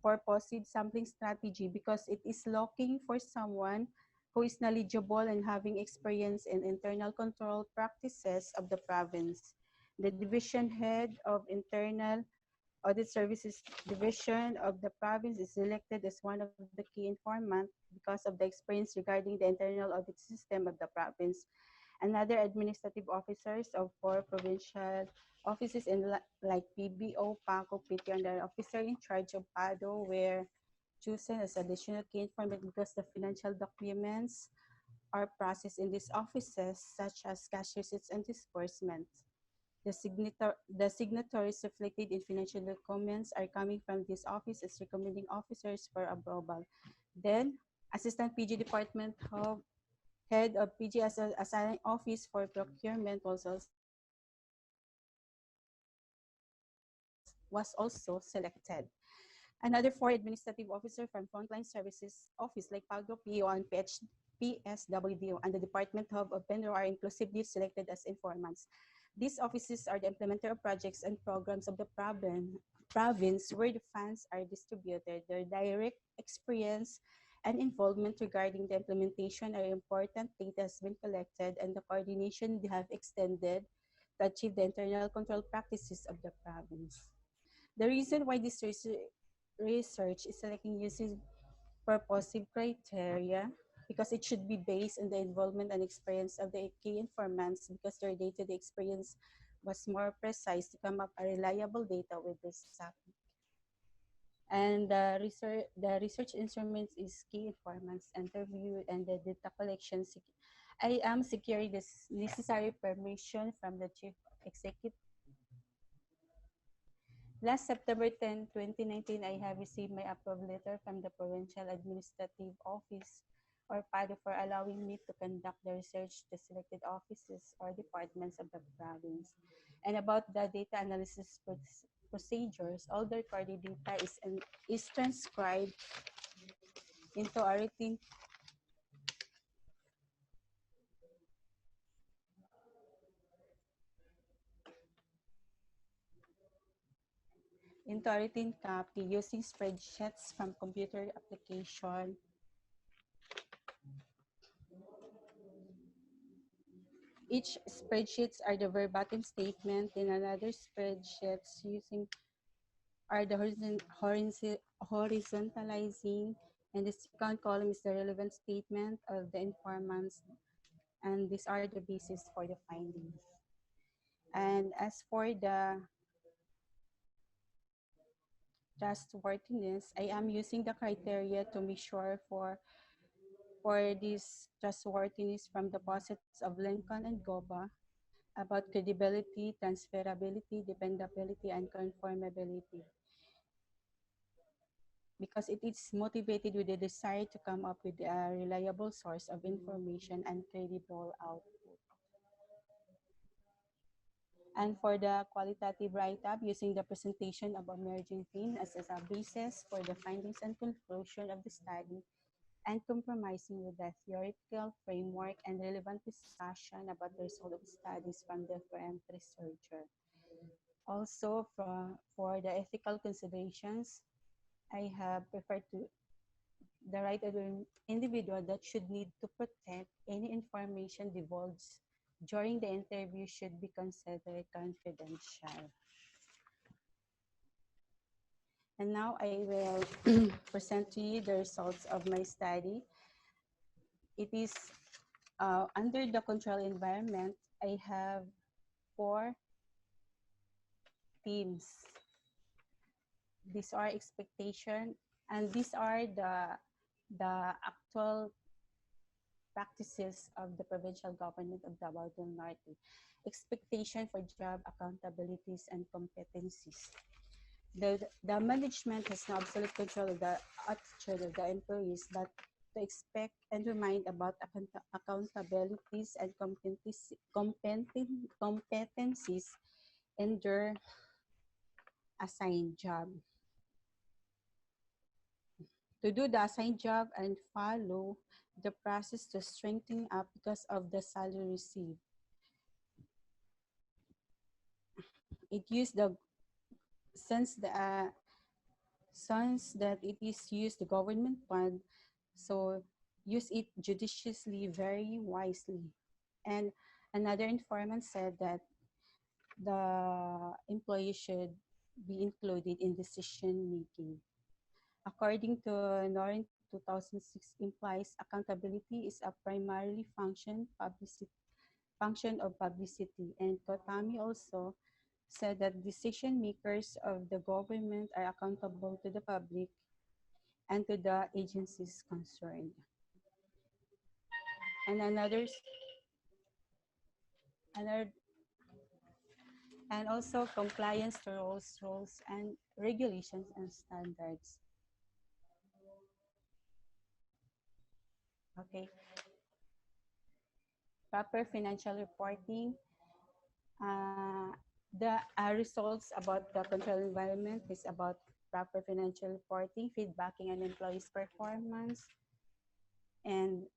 purposive sampling strategy because it is looking for someone who is knowledgeable and having experience in internal control practices of the province. The division head of internal audit services division of the province is selected as one of the key informant because of the experience regarding the internal audit system of the province. Another administrative officers of 4 provincial offices in like PBO, PACO, PT, and the officer in charge of PADO were chosen as additional key informant because the financial documents are processed in these offices, such as cash receipts and disbursements. The signatories reflected in financial documents are coming from this office as recommending officers for approval. Then, Assistant PG Department Head of PG as assigned office for procurement was also selected. Another 4 administrative officer from frontline services office like PAGO, PEO, and PSWD, and the department hub of PENRO are inclusively selected as informants. These offices are the implementer of projects and programs of the province where the funds are distributed. Their direct experience and involvement regarding the implementation are important. Data has been collected and the coordination they have extended to achieve the internal control practices of the province. The reason why this research is selecting using purposive criteria because it should be based on the involvement and experience of the key informants because their day-to-day experience was more precise to come up a reliable data with this topic. And the research instruments is key informants interview and the data collection. I am securing this necessary permission from the chief executive. Last September 10, 2019, I have received my approval letter from the Provincial Administrative Office or PADO for allowing me to conduct the research to selected offices or departments of the province. And about the data analysis procedures, all the recorded data is transcribed into a written copy using spreadsheets from computer application. Each spreadsheets are the verbatim statement, in another spreadsheets using are the horizontalizing, and the second column is the relevant statement of the informants, and these are the basis for the findings. And as for the trustworthiness, I am using the criteria to make sure for this trustworthiness from deposits of Lincoln and G.O.B about credibility, transferability, dependability, and conformability. Because it is motivated with the desire to come up with a reliable source of information and credible output. And for the qualitative write-up, using the presentation of emerging themes as a basis for the findings and conclusion of the study, compromising with the theoretical framework and relevant discussion about the result of studies from different researchers. Also, for the ethical considerations, I have preferred to the right of the individual that should need to protect any information divulged during the interview should be considered confidential. And now I will present to you the results of my study. It is under the control environment, I have 4 themes. These are expectation, and these are the actual practices of the provincial government of Davao del Norte. Expectation for job accountabilities and competencies. The management has no absolute control of the attitude of the employees, but to expect and remind about accountabilities and competencies in their assigned job. To do the assigned job and follow the process to strengthen up because of the salary received. It used the since that it is used the government fund, so use it judiciously, very wisely. And another informant said that the employee should be included in decision making. According to Norte 2006 implies accountability is a primarily function of publicity. And Kotami also said that decision makers of the government are accountable to the public and to the agencies concerned. And and also compliance to rules and regulations and standards. Okay. Proper financial reporting. The results about the control environment is about proper financial reporting, feedbacking on employees' performance, and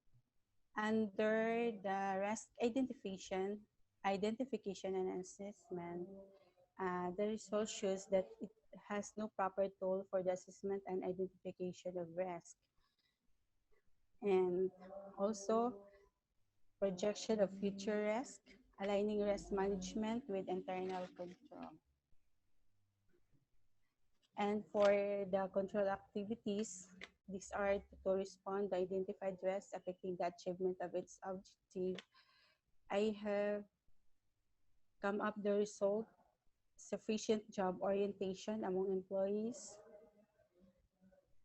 under the risk identification and assessment, the result shows that it has no proper tool for the assessment and identification of risk. And also, projection of future risk, aligning risk management with internal control. And for the control activities, these are to respond to identified risks affecting the achievement of its objective. I have come up the result, sufficient job orientation among employees,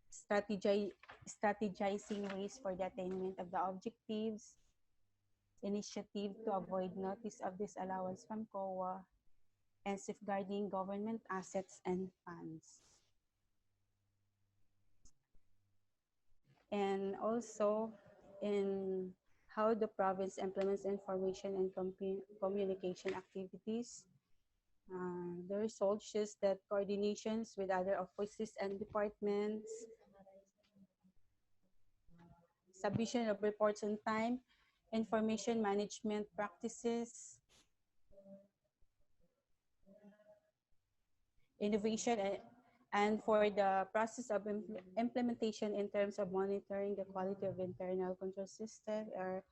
strategizing ways for the attainment of the objectives, initiative to avoid notice of disallowance from K.U.A, and safeguarding government assets and funds. And also in how the province implements information and communication activities. The result shows that coordinations with other offices and departments, submission of reports on time, information management practices, innovation, and for the process of implementation in terms of monitoring the quality of internal control system or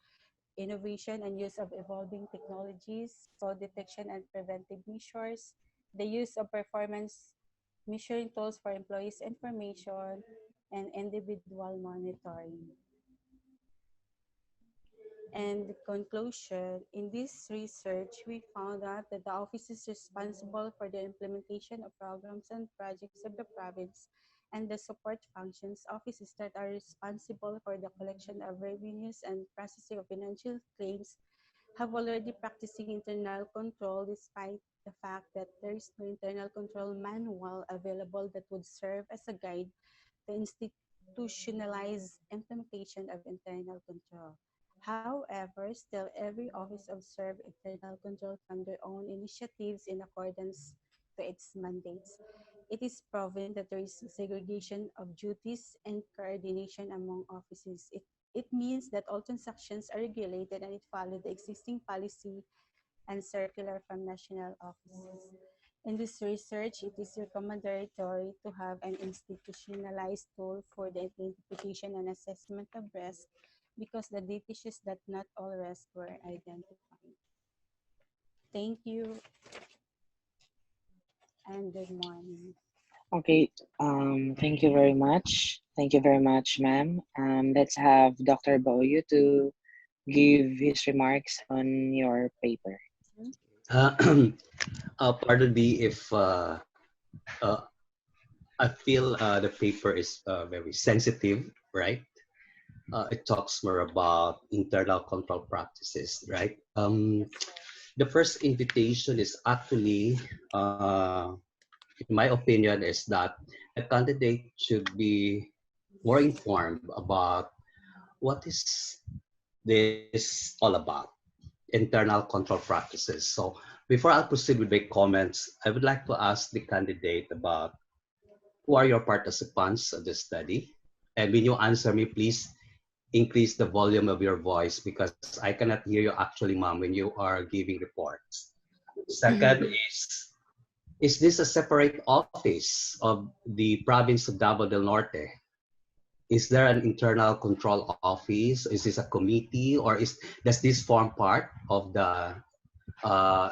innovation and use of evolving technologies, fraud detection and preventive measures, the use of performance measuring tools for employees' information, and individual monitoring. And the conclusion, in this research, we found out that the office is responsible for the implementation of programs and projects of the province, and the support functions offices that are responsible for the collection of revenues and processing of financial claims have already practicing internal control despite the fact that there is no internal control manual available that would serve as a guide to institutionalize implementation of internal control. However, still every office observes internal control from their own initiatives in accordance to its mandates. it is proven that there is segregation of duties and coordination among offices. It means that all transactions are regulated and it follows the existing policy and circular from national offices. In this research, it is recommendatory to have an institutionalized tool for the identification and assessment of risk because the data shows that not all risks were identified. Thank you and good morning. Okay, thank you very much. Thank you very much, ma'am. Let's have Dr. Boyo to give his remarks on your paper. Pardon me if uh, I feel the paper is very sensitive, right? It talks more about internal control practices, right? The first invitation is actually, in my opinion, is that a candidate should be more informed about what is this all about, internal control practices. So before I proceed with my comments, I would like to ask the candidate about who are your participants of the study? And when you answer me, please increase the volume of your voice because I cannot hear you actually, ma'am, when you are giving reports. Second is this a separate office of the province of Davao del Norte? Is there an internal control office? Is this a committee or does this form part of the uh,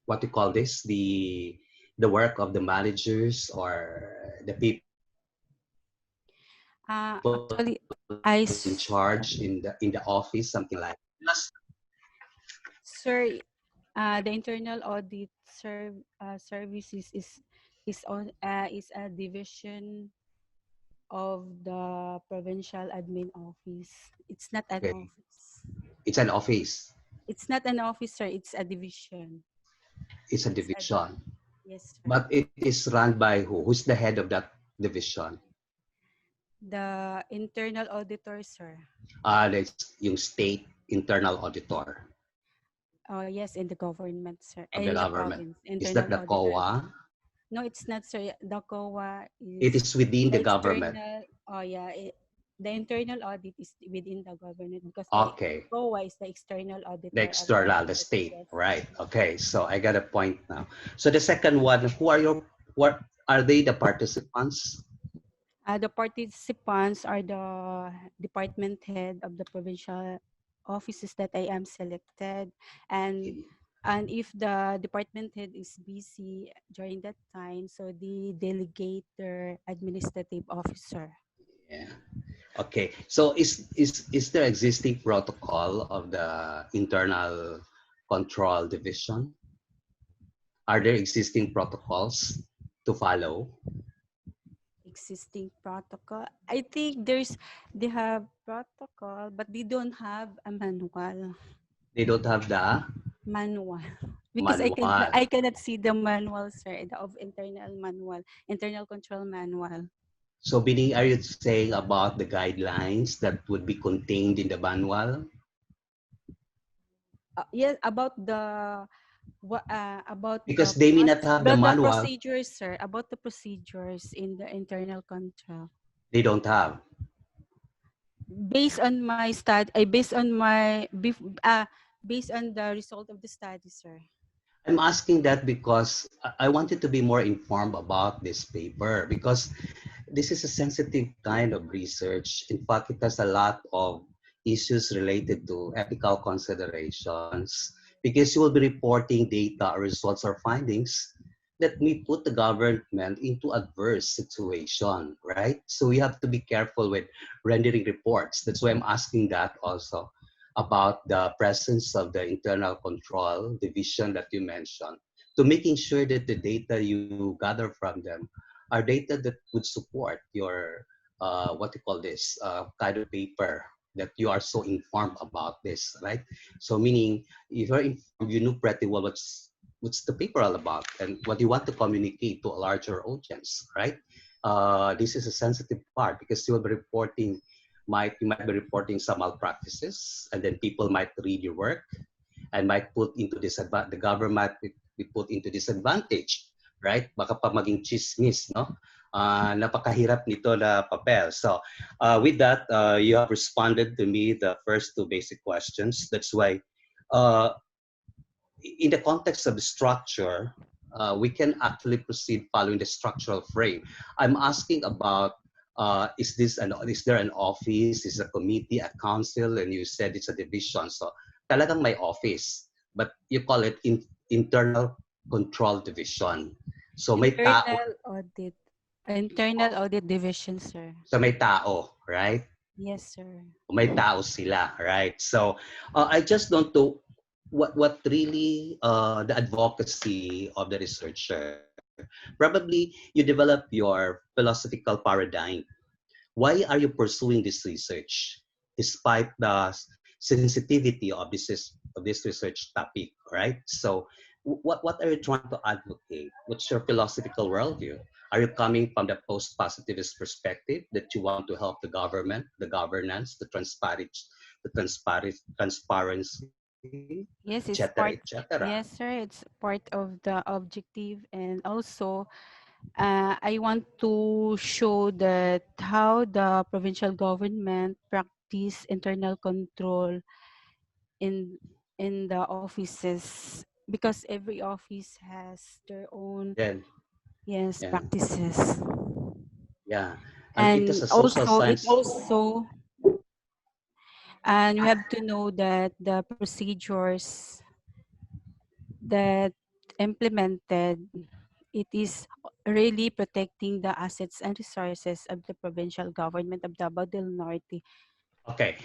what you call this, the work of the managers or the people Actually, in charge in the office, something like that? sir, the internal audit services is a division of the provincial admin office. It's not an Okay. office. It's an office. It's not an office, sir. It's a division. It's a division. Yes, sir. But it is run by who? Who's the head of that division? The internal auditor, sir. That's yung state internal auditor Oh, yes, in the government, sir. of the In the government. province, Is internal that the auditor. COA? No, it's not, sir. The COA It is is within the the government. external. Oh, yeah. The internal audit is within the government because the Okay. COA is the external The auditor of the external, the state, yes. right? Okay, so I got a point now. So the second one, what are they the participants? The participants are the department head of the provincial offices that I am selected, and if the department head is busy during that time, so they delegate their administrative officer. Yeah. Okay. So is there existing protocol of the internal control division? Are there existing protocols to follow? Existing protocol. I think they have protocol, but they don't have a manual. They don't have the Manual. Because manual. I cannot see the manual, sir, of internal manual, internal control manual. So meaning, are you saying about the guidelines that would be contained in the manual? Yes, about Because they may not have the the manual. procedures, sir, about the procedures in the internal control. They don't have. Based on my study, based on the result of the study, sir. I'm asking that because I wanted to be more informed about this paper because this is a sensitive kind of research. In fact, it has a lot of issues related to ethical considerations because you will be reporting data or results or findings that may put the government into adverse situation, right? So we have to be careful with rendering reports. That's why I'm asking that also about the presence of the internal control division that you mentioned, to making sure that the data you gather from them are data that would support your what you call this kind of paper, that you are so informed about this, right? So meaning if you're informed, you know pretty well what's the paper all about and what you want to communicate to a larger audience, right? This is a sensitive part because you will be reporting, you might be reporting some malpractices, and then people might read your work and might put into the government be put into disadvantage right? Baka pa maging chismis, no? Napakahirap nito na papel. So with that, you have responded to me the first two basic questions. That's why uh, in the context of the structure, we can actually proceed following the structural frame. I'm asking about is there an office, is a committee, a council, and you said it's a division. So talagang may office, but you call it internal control division. So may tao, Internal audit division, sir. so may tao, right? Yes, sir. May tao sila, right? So I just don't know what really the advocacy of the researcher. Probably you develop your philosophical paradigm. Why are you pursuing this research despite the sensitivity of this research topic, right? So what are you trying to advocate? What's your philosophical worldview? Are you coming from the post-positivist perspective that you want to help the government, the governance, transparency, Yes, etc., it's part. etc.? Yes, sir. It's part of the objective, and also, I want to show that how the provincial government practice internal control in the offices, because every office has their own, Then, yes, yeah, practices. yeah. And it is And a social also, science. and we have to know that the procedures that implemented, it is really protecting the assets and resources of the provincial government of Davao del Norte. Okay,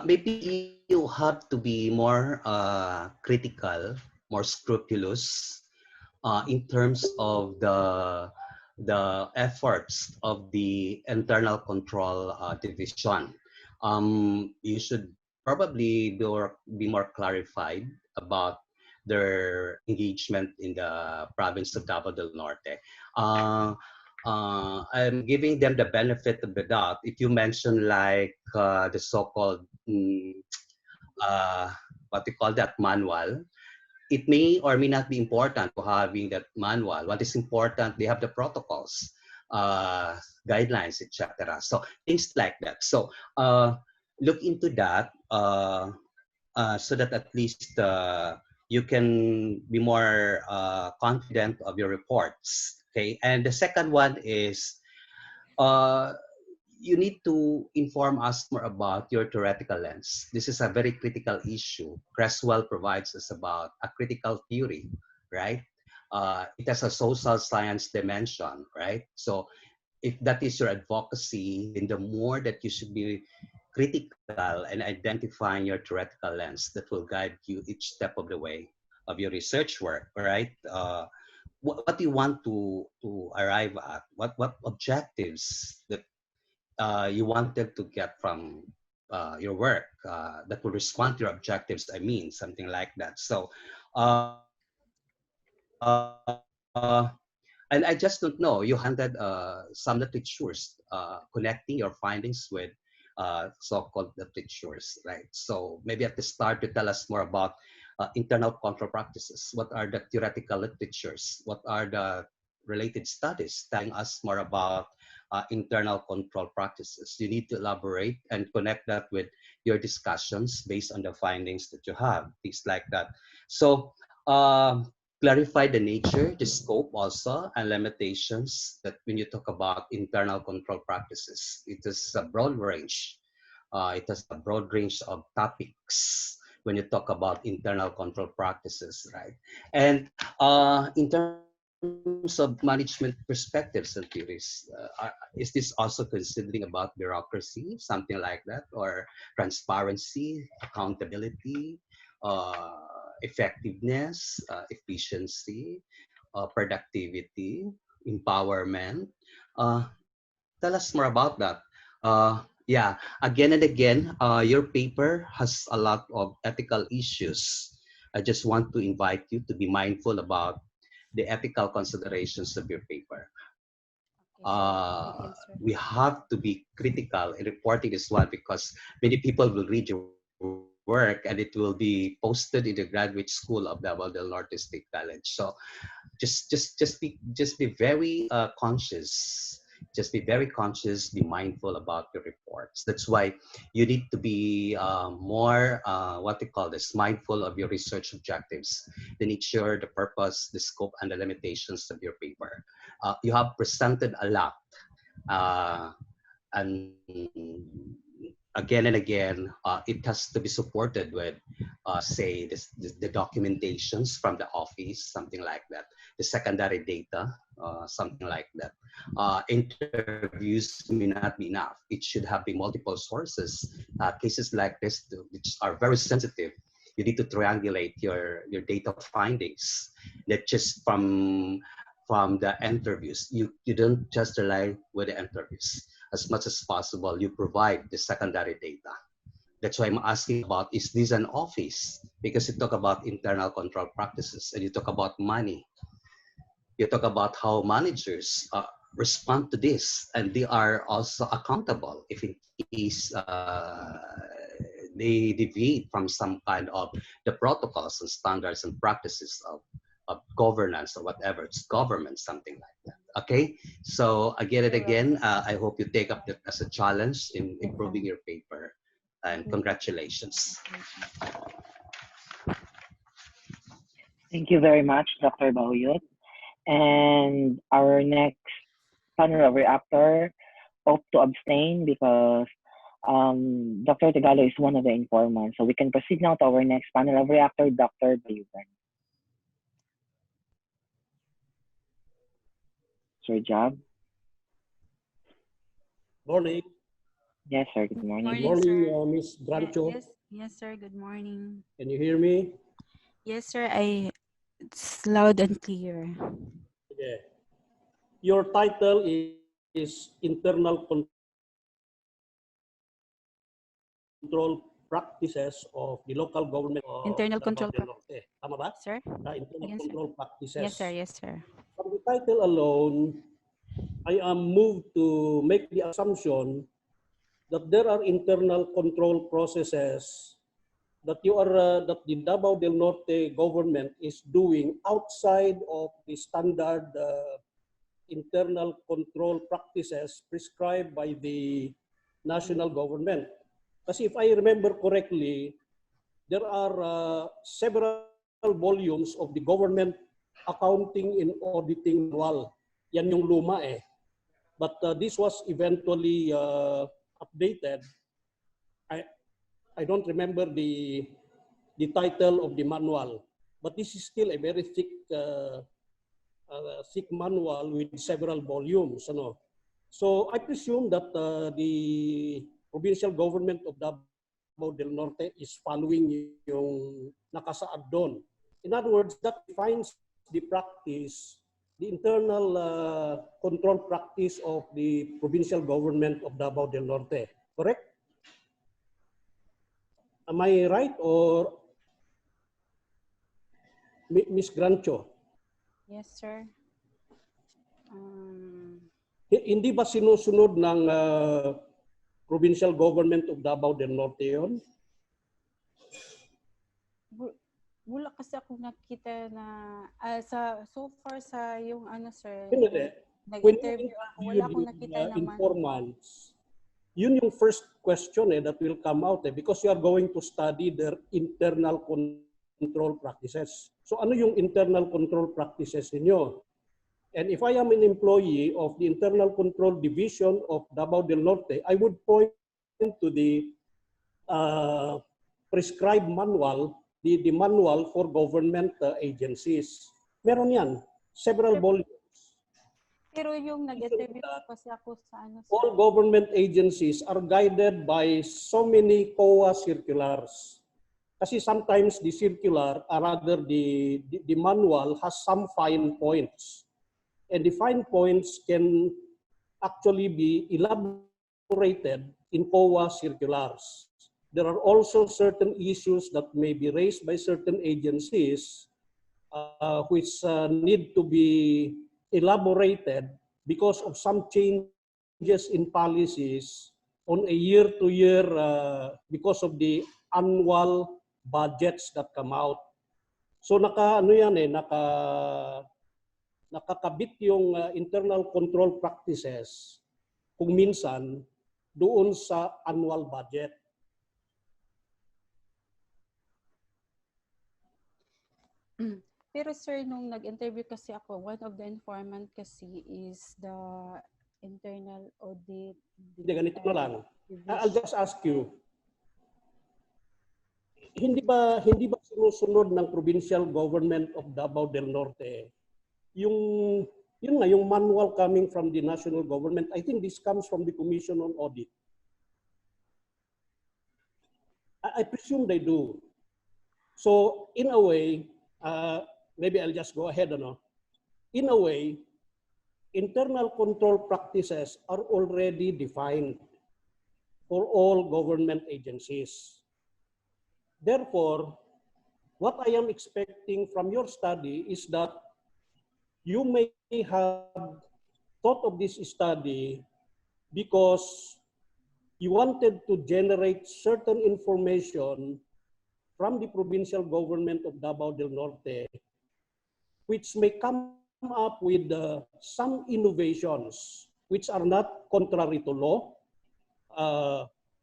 maybe you have to be more critical, more scrupulous in terms of the efforts of the internal control division. You should probably be more clarified about their engagement in the province of Davao del Norte. Uh, I'm giving them the benefit of the doubt. If you mention like the so-called uh, what we call that manual, it may or may not be important for having that manual. What is important, they have the protocols, uh, guidelines, etc. So things like that. So look into that so that at least you can be more confident of your reports. Okay, and the second one is uh, you need to inform us more about your theoretical lens. This is a very critical issue. Creswell provides us about a critical theory, right? It has a social science dimension, right? So if that is your advocacy, then the more that you should be critical and identifying your theoretical lens that will guide you each step of the way of your research work, right? What do you want to arrive at? What objectives that you wanted to get from your work that will respond to your objectives, I mean, something like that. So, and I just don't know, you handed some literatures connecting your findings with so-called literatures, right? So maybe at the start to tell us more about internal control practices. What are the theoretical literatures? What are the related studies telling us more about internal control practices? You need to elaborate and connect that with your discussions based on the findings that you have, things like that. So clarify the nature, the scope also, and limitations that when you talk about internal control practices. It is a broad range. It has a broad range of topics when you talk about internal control practices, right? And in terms of management perspectives and theories, is this also considering about bureaucracy, something like that, or transparency, accountability, effectiveness, efficiency, productivity, empowerment? Tell us more about that. Yeah, again and again, your paper has a lot of ethical issues. I just want to invite you to be mindful about the ethical considerations of your paper. Okay, sir. Noted, We sir. have to be critical in reporting this one because many people will read your work work, and it will be posted in the graduate school of Davao del Norte State College. So just be very conscious. Just be very conscious, be mindful about your reports. That's why you need to be more, what they call this, mindful of your research objectives, the nature, the purpose, the scope, and the limitations of your paper. You have presented a lot, and again and again, it has to be supported with, say, the documentations from the office, something like that, the secondary data, something like that. Interviews may not be enough. It should have been multiple sources. Cases like this, which are very sensitive, you need to triangulate your data findings, not just from the interviews. You don't just rely with the interviews. As much as possible, you provide the secondary data. That's why I'm asking about, is this an office? Because you talk about internal control practices, and you talk about money. You talk about how managers respond to this, and they are also accountable if in case they deviate from some kind of the protocols and standards and practices of governance or whatever. It's government, something like that. Okay, so again and again, I hope you take up that as a challenge in improving your paper, and congratulations. Thank you very much, Dr. Bauyot. And our next panel reactor hope to abstain because Dr. Tagalo is one of the informants. So we can proceed now to our next panel of reactor, Dr. Bayugan. Sir Job? Morning. Yes, sir. Good morning. Good Morning, morning, sir. Miss Grancho. Yes, sir. Good morning. Can you hear me? Yes, sir. It's loud and clear. Okay. Your title is Internal Control Practices of the Local Government of Internal Davao control del Norte. Tama ba? Sir? Internal Yes, sir. Control Practices. Yes, sir. Yes, sir. From the title alone, I am moved to make the assumption that there are internal control processes that that the Davao del Norte government is doing outside of the standard internal control practices prescribed by the national government. Kasi if I remember correctly, there are several volumes of the government accounting and auditing manual. Yan yung luma eh. But this was eventually updated. I don't remember the title of the manual, but this is still a very thick manual with several volumes. Ano? So I presume that the provincial government of Davao del Norte is following yung nakasaad doon. In other words, that defines the practice, the internal control practice of the provincial government of Davao del Norte. Correct? Am I right, or Ms. Grancho? Yes, sir. Hindi ba sinusunod ng provincial government of Davao del Norte yun? Wala kasi ako nakita na so far sa yung ano, sir. Hindi. Nag-interview ako, wala akong nakita naman. Informants, yun yung first question that will come out because you are going to study their internal control practices. So ano yung internal control practices niyo? And if I am an employee of the Internal Control Division of Davao del Norte, I would point to the prescribed manual, the manual for government agencies. Meron yan, several volumes. Pero yung nag-interview kasi ako sa ano. All government agencies are guided by so many K.U.A circulars. Kasi sometimes the circular, or rather the manual has some fine points. And the fine points can actually be elaborated in K.U.A circulars. There are also certain issues that may be raised by certain agencies which need to be elaborated because of some changes in policies on a year-to-year because of the annual budgets that come out. So nakakabit yung internal control practices kung minsan doon sa annual budget. Pero sir, nung nag-interview kasi ako, one of the informant kasi is the internal audit. Hindi, ganito na lang. I'll just ask you, hindi ba sinusunod ng Provincial Government of Davao del Norte yung manual coming from the national government? I think this comes from the Commission on Audit. I presume they do. So in a way, maybe I'll just go ahead. In a way, internal control practices are already defined for all government agencies. Therefore, what I am expecting from your study is that you may have thought of this study because you wanted to generate certain information from the provincial government of Davao del Norte, which may come up with some innovations which are not contrary to law,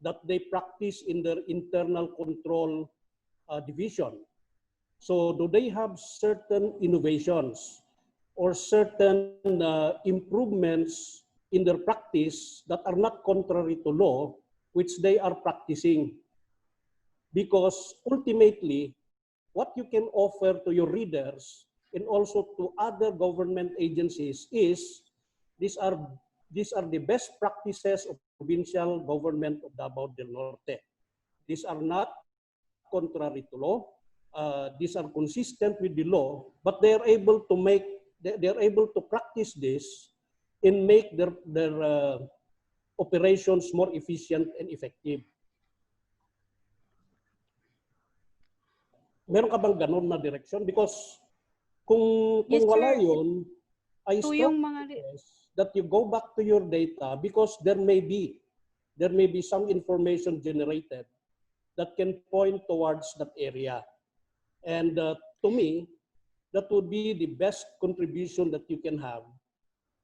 that they practice in their internal control division. So do they have certain innovations or certain improvements in their practice that are not contrary to law, which they are practicing? Because ultimately, what you can offer to your readers and also to other government agencies is these are the best practices of provincial government of Davao del Norte. These are not contrary to law. These are consistent with the law, but they are able to practice this and make their operations more efficient and effective. Meron ka bang ganun na direction? Because kung Yes, wala sir. yun, I strongly suggest that you go back to your data because there may be some information generated that can point towards that area. And to me, that would be the best contribution that you can have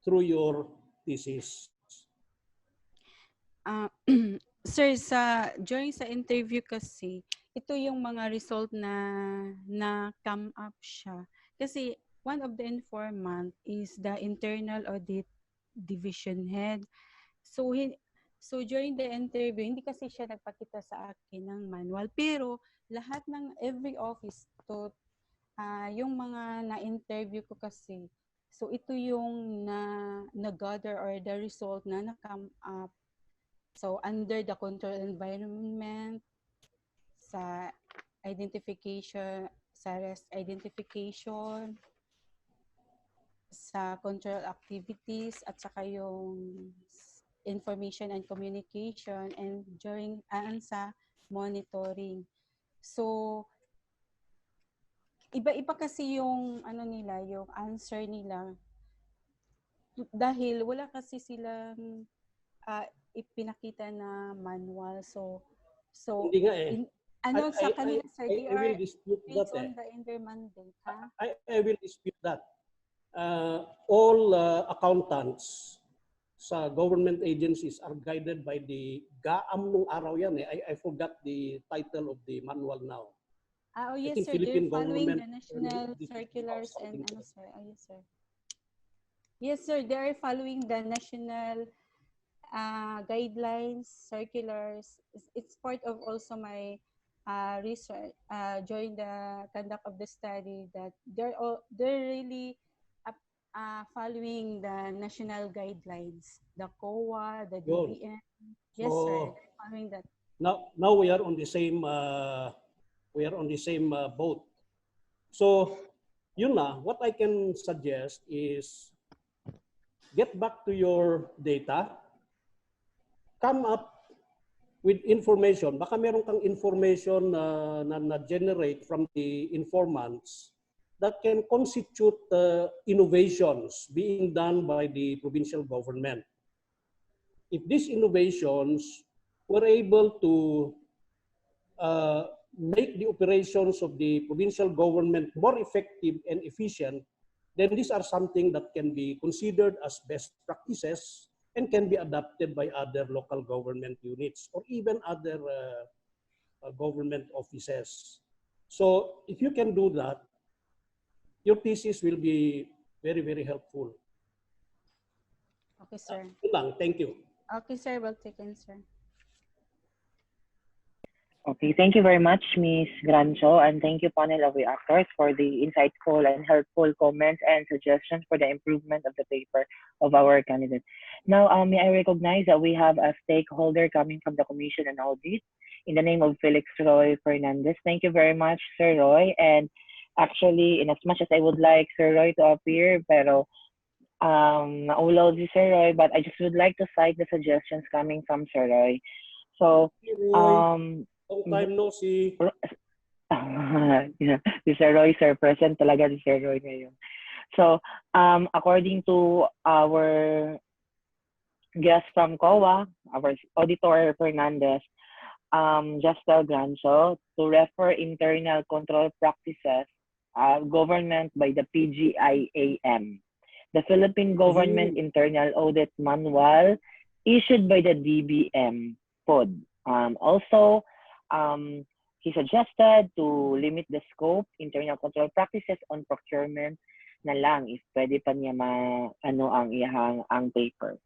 through your thesis. Sir, during sa interview kasi, ito yung mga result na come up siya. Kasi one of the informant is the internal audit division head. So during the interview, hindi kasi siya nagpakita sa akin ng manual. Pero lahat ng every office yung mga na-interview ko kasi, so ito yung na-gather or the result na na-come up. So under the control environment, sa identification, sa risk identification, sa control activities, at saka yung information and communication, and during sa monitoring. So iba-iba kasi yung nila, yung answer nila, dahil wala kasi silang ipinakita na manual. So hindi nga eh. sa kanila, sir, they are based that, on the in-their mandate, ha? I will dispute that. All accountants sa government agencies are guided by the GAAM nung araw yan eh. I forgot the title of the manual now. Oh yes, sir. Philippine They're following the government national circulars and sir. Oh yes, sir. Yes, sir. They are following the national guidelines, circulars. It's part of also my research during the conduct of the study, that they're really following the national guidelines, the K.U.Y.A, the DDN. Yes, sir. They're following that. Now we are on the same boat. So yun na, what I can suggest is get back to your data, come up with information. Baka meron kang information na generate from the informants that can constitute innovations being done by the provincial government. If these innovations were able to make the operations of the provincial government more effective and efficient, then these are something that can be considered as best practices and can be adopted by other local government units or even other government offices. So if you can do that, your thesis will be very, very helpful. Okay, sir. Thank you. Okay, sir. Well taken, sir. Okay, thank you very much, Ms. Grancho, and thank you, panel of reactors, for the insightful and helpful comments and suggestions for the improvement of the paper of our candidate. Now, may I recognize that we have a stakeholder coming from the Commission on Audit in the name of Felix Roy Fernandez. Thank you very much, Sir Roy. And actually, in as much as I would like Sir Roy to appear, pero naulaw si Sir Roy, but I just would like to cite the suggestions coming from Sir Roy. So, long time no see. Yeah, si Sir Roy, Sir, present talaga si Sir Roy ngayon. So, according to our guest from K.U.A, our Auditor Fernandez, Justel Grancho, to refer internal control practices government by the PGIAM, the Philippine Government Internal Audit Manual issued by the DBM POD. Also, he suggested to limit the scope internal control practices on procurement na lang if pwede pa niya ang paper.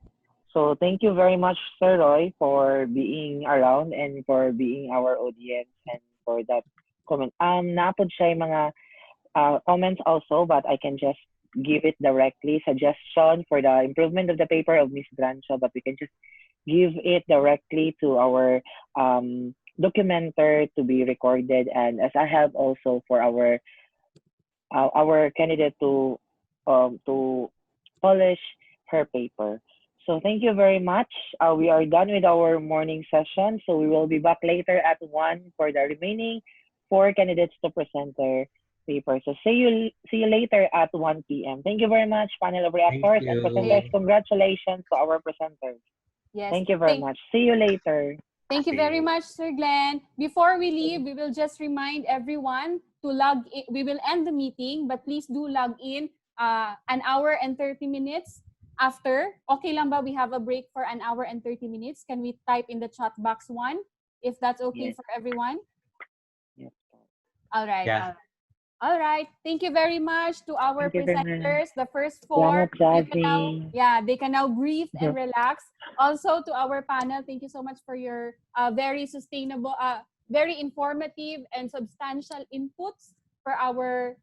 So thank you very much, Sir Roy, for being around and for being our audience and for that comment. Naapod siya yung mga comments also, but I can just give it directly. Suggestion for the improvement of the paper of Ms. Grancho, but we can just give it directly to our documenter to be recorded, and as I have also for our candidate to polish her paper. So thank you very much. We are done with our morning session, so we will be back later at 1 for the remaining 4 candidates to present their paper. So see you later at 1 p.m. Thank you very much, panel of reactors and presenters. Congratulations to our presenters. Yes. Thank you very much. See you later. Thank you very much, Sir Glenn. Before we leave, we will just remind everyone to log in. We will end the meeting, but please do log in an hour and 30 minutes after. Okay lang ba? We have a break for an hour and 30 minutes. Can we type in the chat box 1 if that's okay for everyone? Yes. All right. Yeah. All right. Thank you very much to our presenters, the first 4. They can now breathe and relax. Also to our panel, thank you so much for your very sustainable, very informative and substantial inputs for our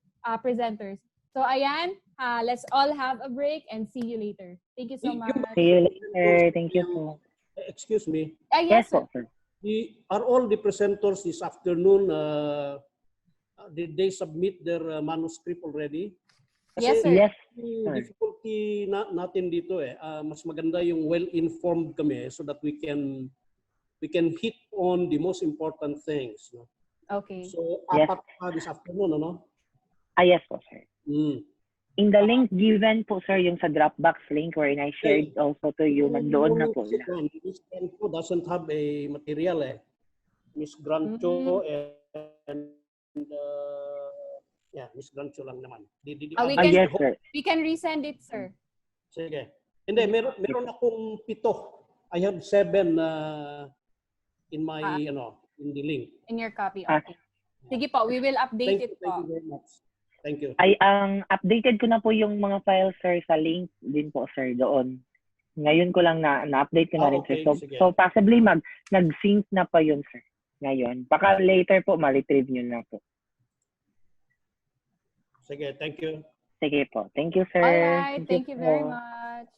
presenters. So ayan, let's all have a break and see you later. Thank you so much. See you later. Thank you po. Excuse me. Yes, sir. Are all the presenters this afternoon did they submit their manuscript already? Yes, sir. Yes. Difficulty natin dito mas maganda yung well-informed kami so that we can hit on the most important things. No? Okay. So, apat this afternoon, ano? Yes po, sir. In the link given po, sir, yung sa Dropbox link wherein I shared also to you, nandoon na po. Miss Grancho doesn't have a material Miss Grancho and Miss Grancho lang naman. Yes, sir. We can resend it, sir. Sige. Hindi, meron akong 7. I have 7 in my, in the link. In your copy, okay. Sige po, we will update it po. Thank you very much. Thank you. Updated ko na po yung mga files, sir, sa link din po, sir, doon. Ngayon ko lang na-update ko na rin, sir. So possibly nag-sync na pa yun, sir. Ngayon. Baka later po, ma-retrieve nyo na po. Sige, thank you. Sige po. Thank you, sir. All right. Thank you very much.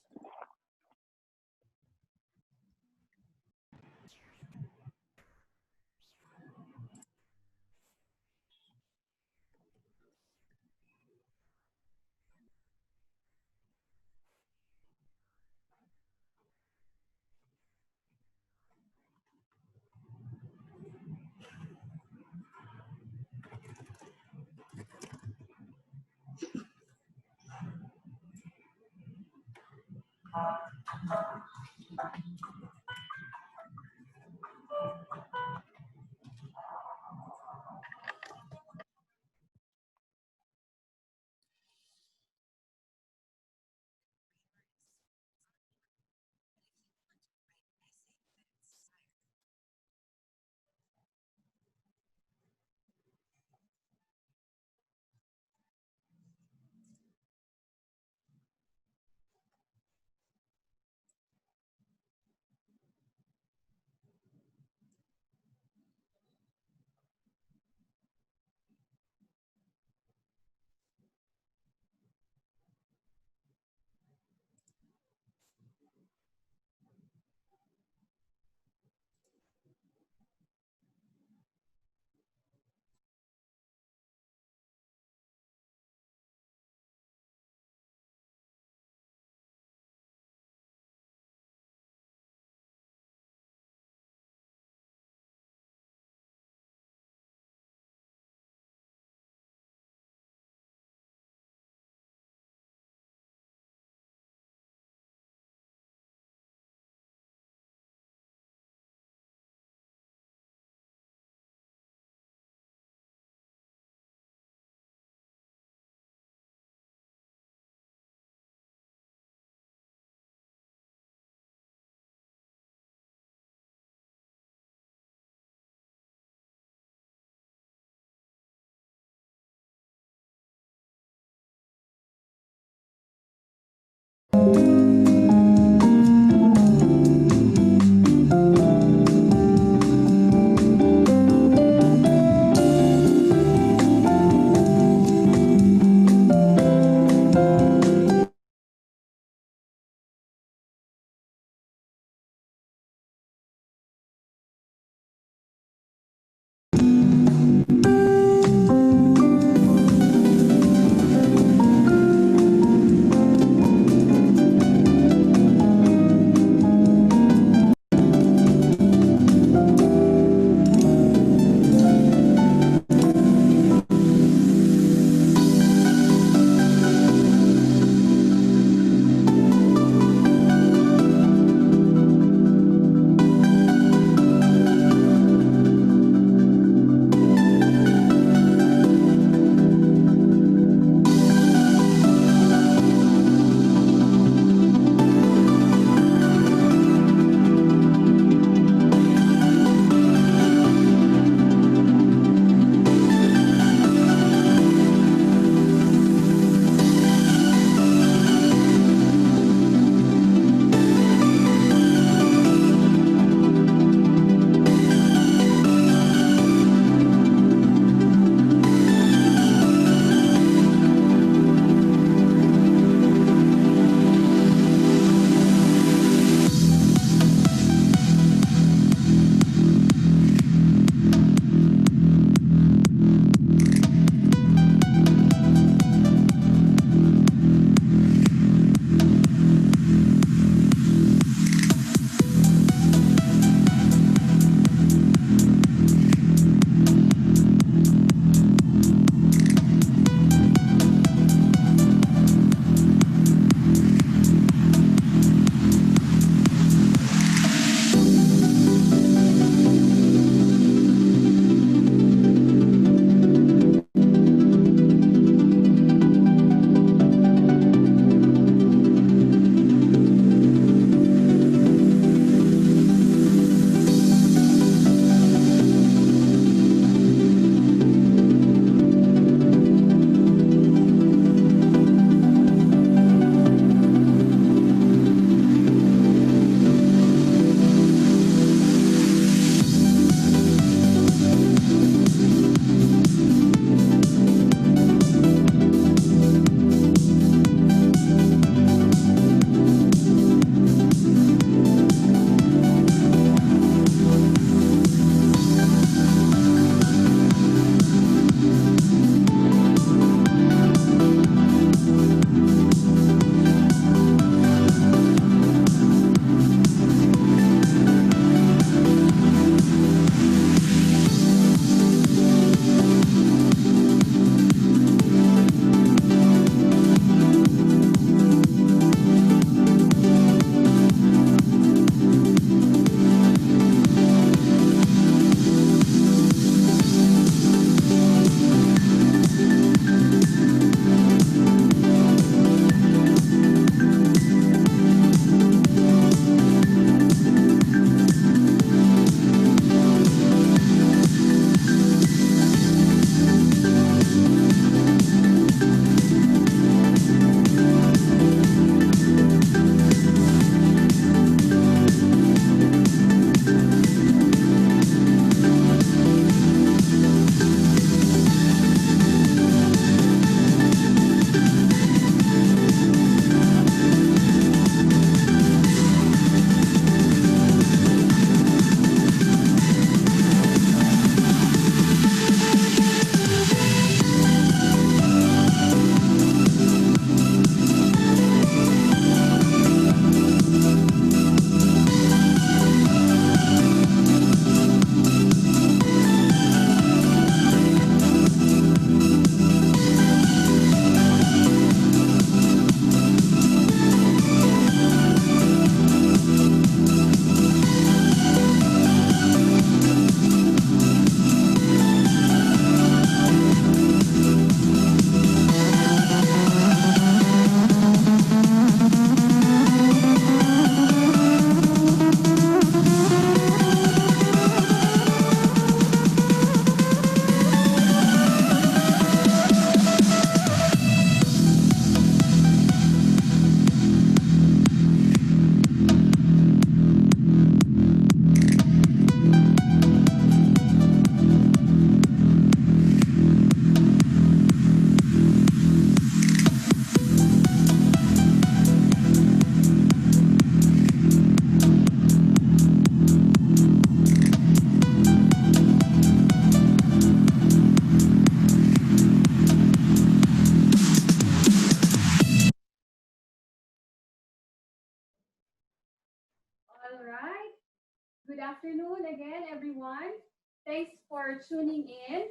afternoon again, everyone. Thanks for tuning in.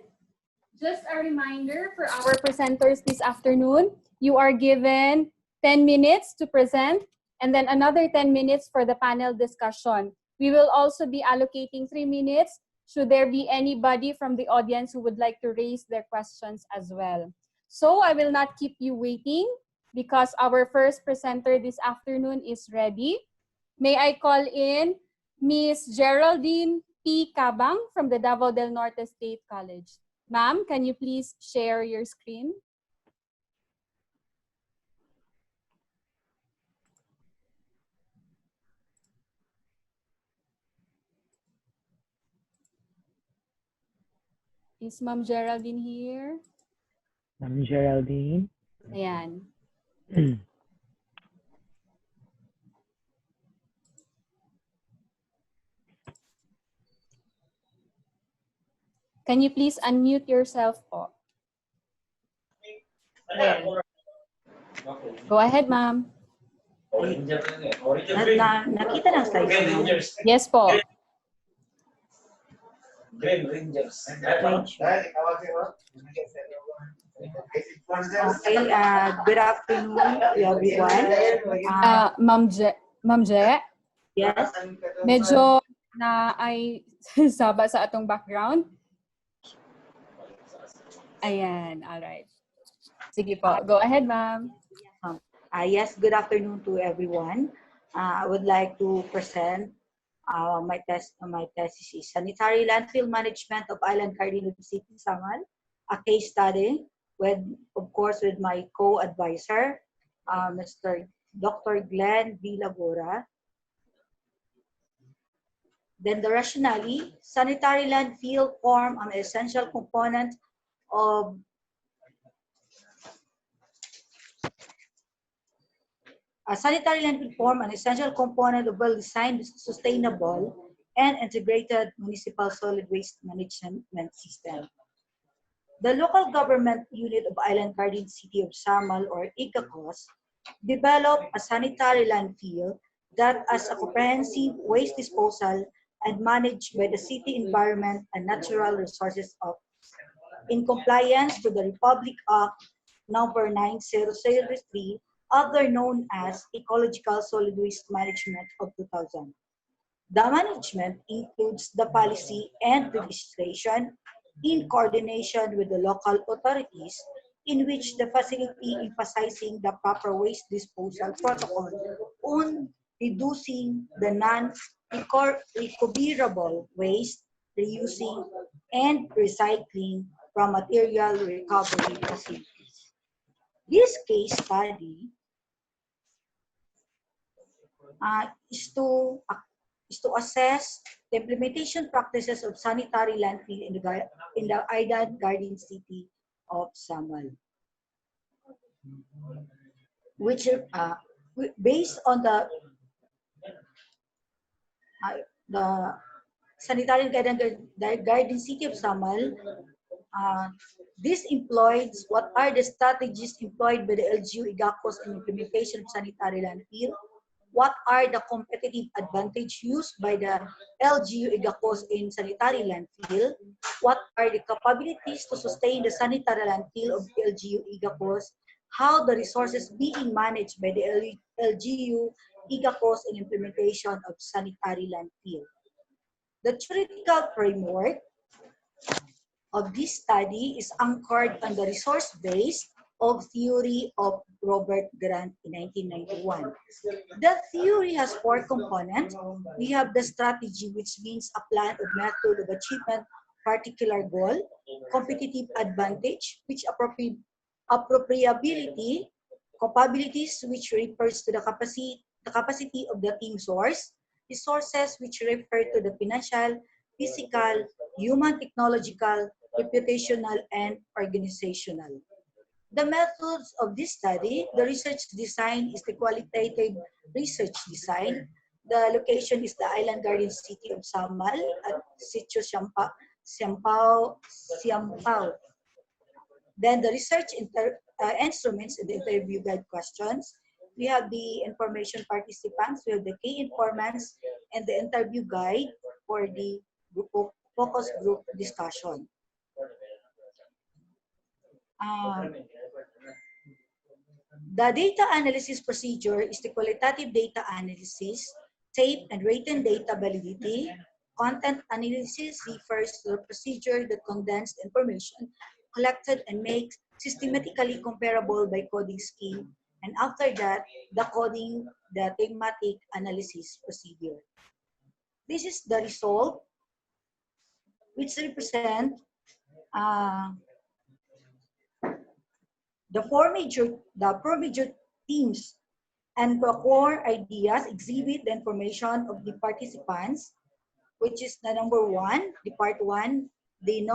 Just a reminder for our presenters this afternoon, you are given 10 minutes to present and then another 10 minutes for the panel discussion. We will also be allocating 3 minutes should there be anybody from the audience who would like to raise their questions as well. So I will not keep you waiting because our first presenter this afternoon is ready. May I call in Miss Geraldine P. Cabang from the Davao del Norte State College. Ma'am, can you please share your screen? Is Ma'am Geraldine here? Ma'am Geraldine. Ayan. Can you please unmute yourself po? Ayan. Go ahead, ma'am. Nakita ng slides mo? Yes po. Okay, good afternoon to everyone. Ma'am Je? Yes? Medyo na ay saba sa atong background. Ayan, all right. Sige po, go ahead, ma'am. Yes, good afternoon to everyone. I would like to present my thesis is Sanitary Landfill Management of Island Cardinal City, Samal, a case study with, of course, with my co-advisor, Mr. Dr. Glenne V. Lagura. Then the rationale, sanitary landfill form an essential component of a sanitary landfill form an essential component of well-designed, sustainable, and integrated municipal solid waste management system. The local government unit of Island Cardinal City of Samal, or ICACOS, developed a sanitary landfill that as a comprehensive waste disposal and managed by the City Environment and Natural Resources Office in compliance to the Republic Act number 9003, other known as Ecological Solid Waste Management of 2000. The management includes the policy and legislation in coordination with the local authorities, in which the facility emphasizing the proper waste disposal protocol on reducing the non-recoverable waste, reusing, and recycling from material recovery facilities. This case study is to assess the implementation practices of sanitary landfill in the Island Garden City of Samal, which based on the sanitary garden city of Samal. This employs what are the strategies employed by the LGU IGACOS in implementation of sanitary landfill? What are the competitive advantage used by the LGU IGACOS in sanitary landfill? What are the capabilities to sustain the sanitary landfill of LGU IGACOS? How the resources being managed by the LGU IGACOS in implementation of sanitary landfill? The theoretical framework of this study is anchored on the resource base of theory of Robert Grant in 1991. The theory has 4 components. We have the strategy, which means a plan or method of achievement particular goal, competitive advantage, which appropriability, capabilities, which refers to the capacity of the team source, resources, which refer to the financial, physical, human, technological, reputational, and organizational. The methods of this study, the research design is the qualitative research design. The location is the Island Garden City of Samal at Sitio Siampao. Then the research instruments and the interview guide questions. We have the information participants, we have the key informants, and the interview guide. for the focus group discussion. The data analysis procedure is the qualitative data analysis, tape and written data validity. Content analysis refers to the procedure that condenses information collected and makes systematically comparable by coding scheme, and after that, the coding, the thematic analysis procedure. This is the result, which represent uh, the four major themes and the core ideas exhibit the information of the participants, which is the number one, the part one. The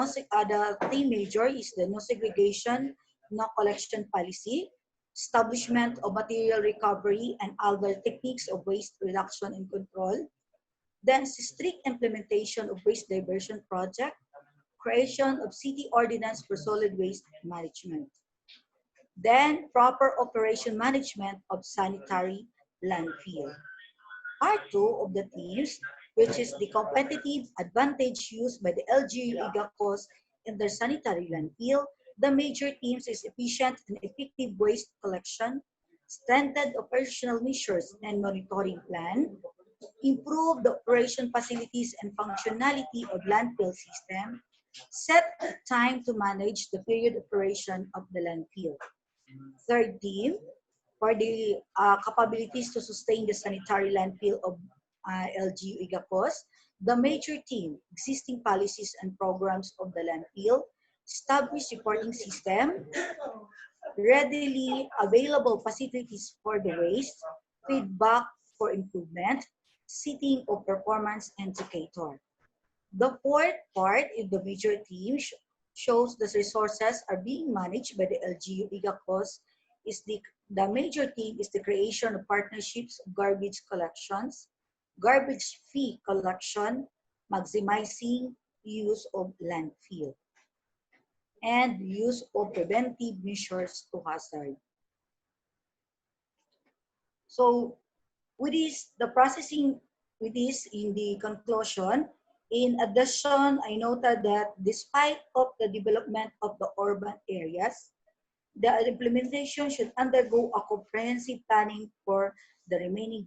theme major is the no segregation, no collection policy, establishment of material recovery and other techniques of waste reduction and control, then strict implementation of waste diversion project, creation of city ordinance for solid waste management. Then proper operation management of sanitary landfill. Part 2 of the themes, which is the competitive advantage used by the LGU-IGACOS in their sanitary landfill. The major themes is efficient and effective waste collection, strengthened operational measures and monitoring plan, improve the operation facilities and functionality of landfill system, set time to manage the period operation of the landfill. Third theme, for the capabilities to sustain the sanitary landfill of LGU IGACOS, the major theme, existing policies and programs of the landfill, establish reporting system, readily available facilities for the waste, feedback for improvement, setting of performance indicator. The fourth part in the major theme shows the resources are being managed by the LGU IGACOS. The major theme is the creation of partnerships of garbage collections, garbage fee collection, maximizing use of landfill, and use of preventive measures to hazard. So with this, the processing with this in the conclusion, in addition, I noted that despite of the development of the urban areas, the implementation should undergo a comprehensive planning for the remaining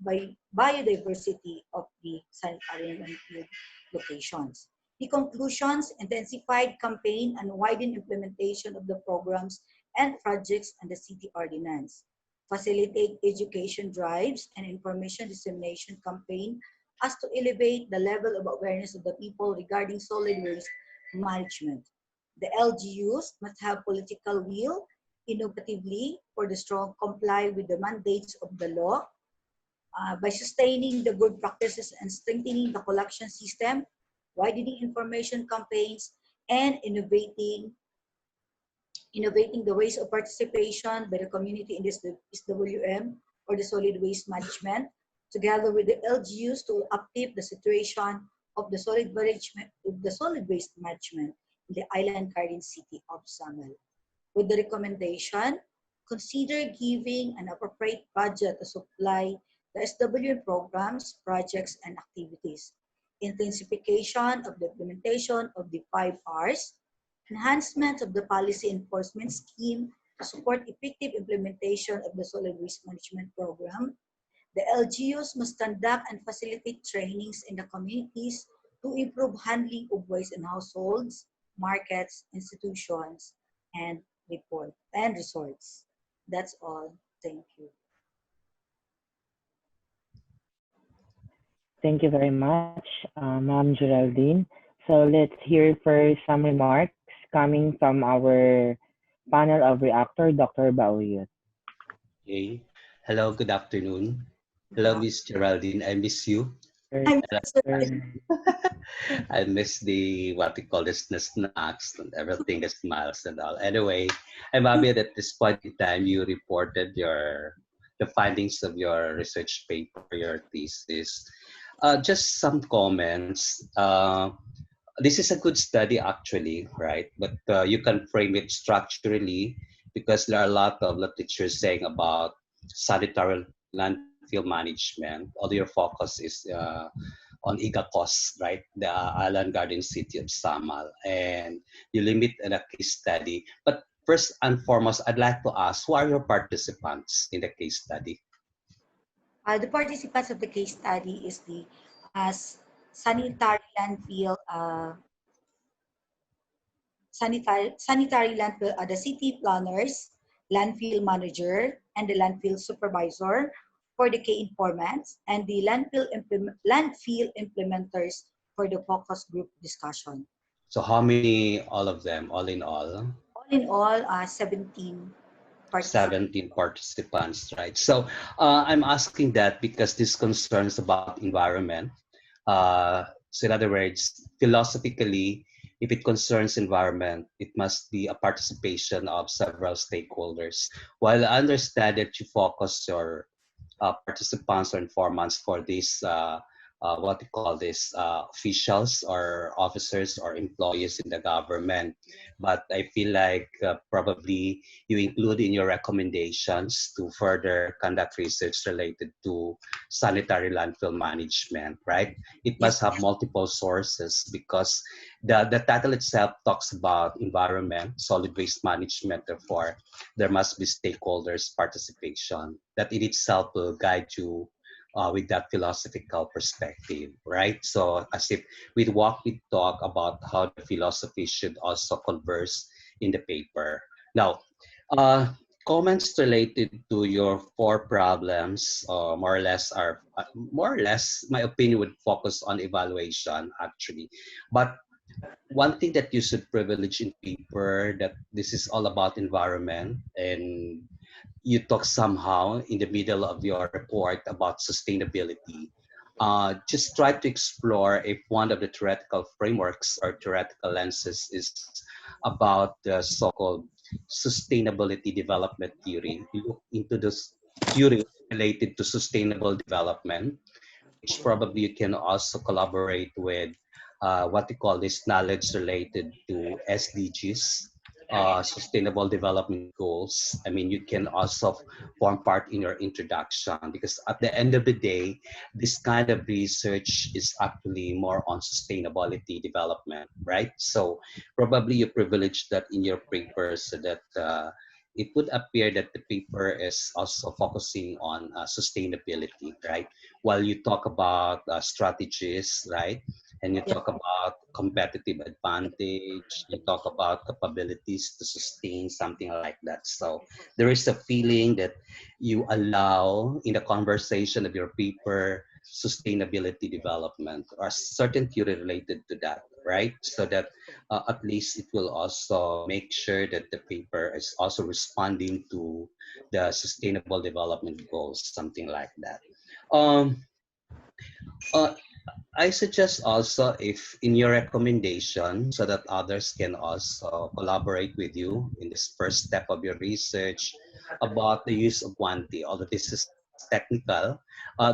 biodiversity of the sanitary landfill locations. The conclusions, intensified campaign and widened implementation of the programs and projects and the city ordinance. Facilitate education drives and information dissemination campaign as to elevate the level of awareness of the people regarding solid waste management. The LGUs must have political will innovatively for the strong comply with the mandates of the law by sustaining the good practices and strengthening the collection system, widening information campaigns, and innovating the ways of participation by the community in this SWM or the solid waste management, together with the LGUs to uplift the situation of the solid waste management in the island garden city of Samal. With the recommendation, consider giving an appropriate budget to supply the SWM programs, projects, and activities. Intensification of the implementation of the 5 Rs, enhancement of the policy enforcement scheme to support effective implementation of the solid waste management program. The LGUs must conduct and facilitate trainings in the communities to improve handling of waste in households, markets, institutions, and resorts. That's all. Thank you. Thank you very much, Ma'am Geraldine. So let's hear first some remarks coming from our panel of reactor, Dr. Bauyot. Okay. Hello, good afternoon. Hello, Miss Geraldine. I miss you. I miss the what we call this the snacks and everything, the smiles and all. Anyway, I'm happy that at this point in time you reported the findings of your research paper, your thesis. Just some comments. This is a good study actually, right? But you can frame it structurally because there are a lot of literature saying about sanitary landfill management. Although your focus is on Igacos, right? The island garden city of Samal, and you limit in a case study. But first and foremost, I'd like to ask, who are your participants in the case study? The participants of the case study is the sanitary landfill, sanitary landfill, the city planners, landfill manager, and the landfill supervisor for the key informants, and the landfill implementers for the focus group discussion. So how many, all of them, all in all? All in all, 17 participants. 17 participants, right? So I'm asking that because this concerns about environment. So in other words, philosophically, if it concerns environment, it must be a participation of several stakeholders. While I understand that you focus your participants or informants for these what we call this officials or officers or employees in the government, but I feel like probably you include in your recommendations to further conduct research related to sanitary landfill management, right? It must have multiple sources because the title itself talks about environment, solid waste management. Therefore, there must be stakeholders participation that in itself will guide you with that philosophical perspective, right? So as if we walk, we talk about how the philosophy should also converse in the paper. Now, comments related to your four problems, more or less are more or less, my opinion would focus on evaluation actually, but one thing that you should privilege in paper that this is all about environment, and you talk somehow in the middle of your report about sustainability. Just try to explore if one of the theoretical frameworks or theoretical lenses is about the so-called sustainability development theory. You look into this theory related to sustainable development, which probably you can also collaborate with what we call this knowledge related to SDGs, Sustainable Development Goals. I mean, you can also form part in your introduction because at the end of the day, this kind of research is actually more on sustainability development, right? So probably you privilege that in your paper so that it would appear that the paper is also focusing on sustainability, right? While you talk about strategies, right? And you talk about competitive advantage, you talk about capabilities to sustain something like that. So there is a feeling that you allow in the conversation of your paper sustainability development or certain theory related to that, right? So that at least it will also make sure that the paper is also responding to the sustainable development goals, something like that. Um, uh, I suggest also if in your recommendation so that others can also collaborate with you in this first step of your research about the use of 1D, although this is technical,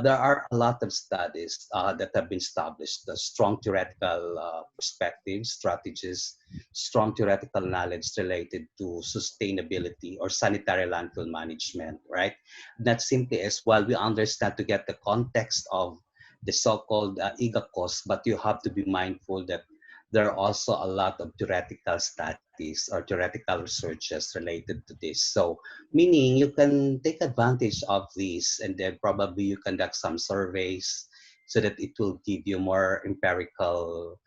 there are a lot of studies that have been established, the strong theoretical perspectives, strategies, strong theoretical knowledge related to sustainability or sanitary landfill management, right? Not simply as well, we understand to get the context of the so-called IGACOS, but you have to be mindful that there are also a lot of theoretical studies or theoretical researches related to this. So meaning you can take advantage of these and then probably you conduct some surveys so that it will give you more empirical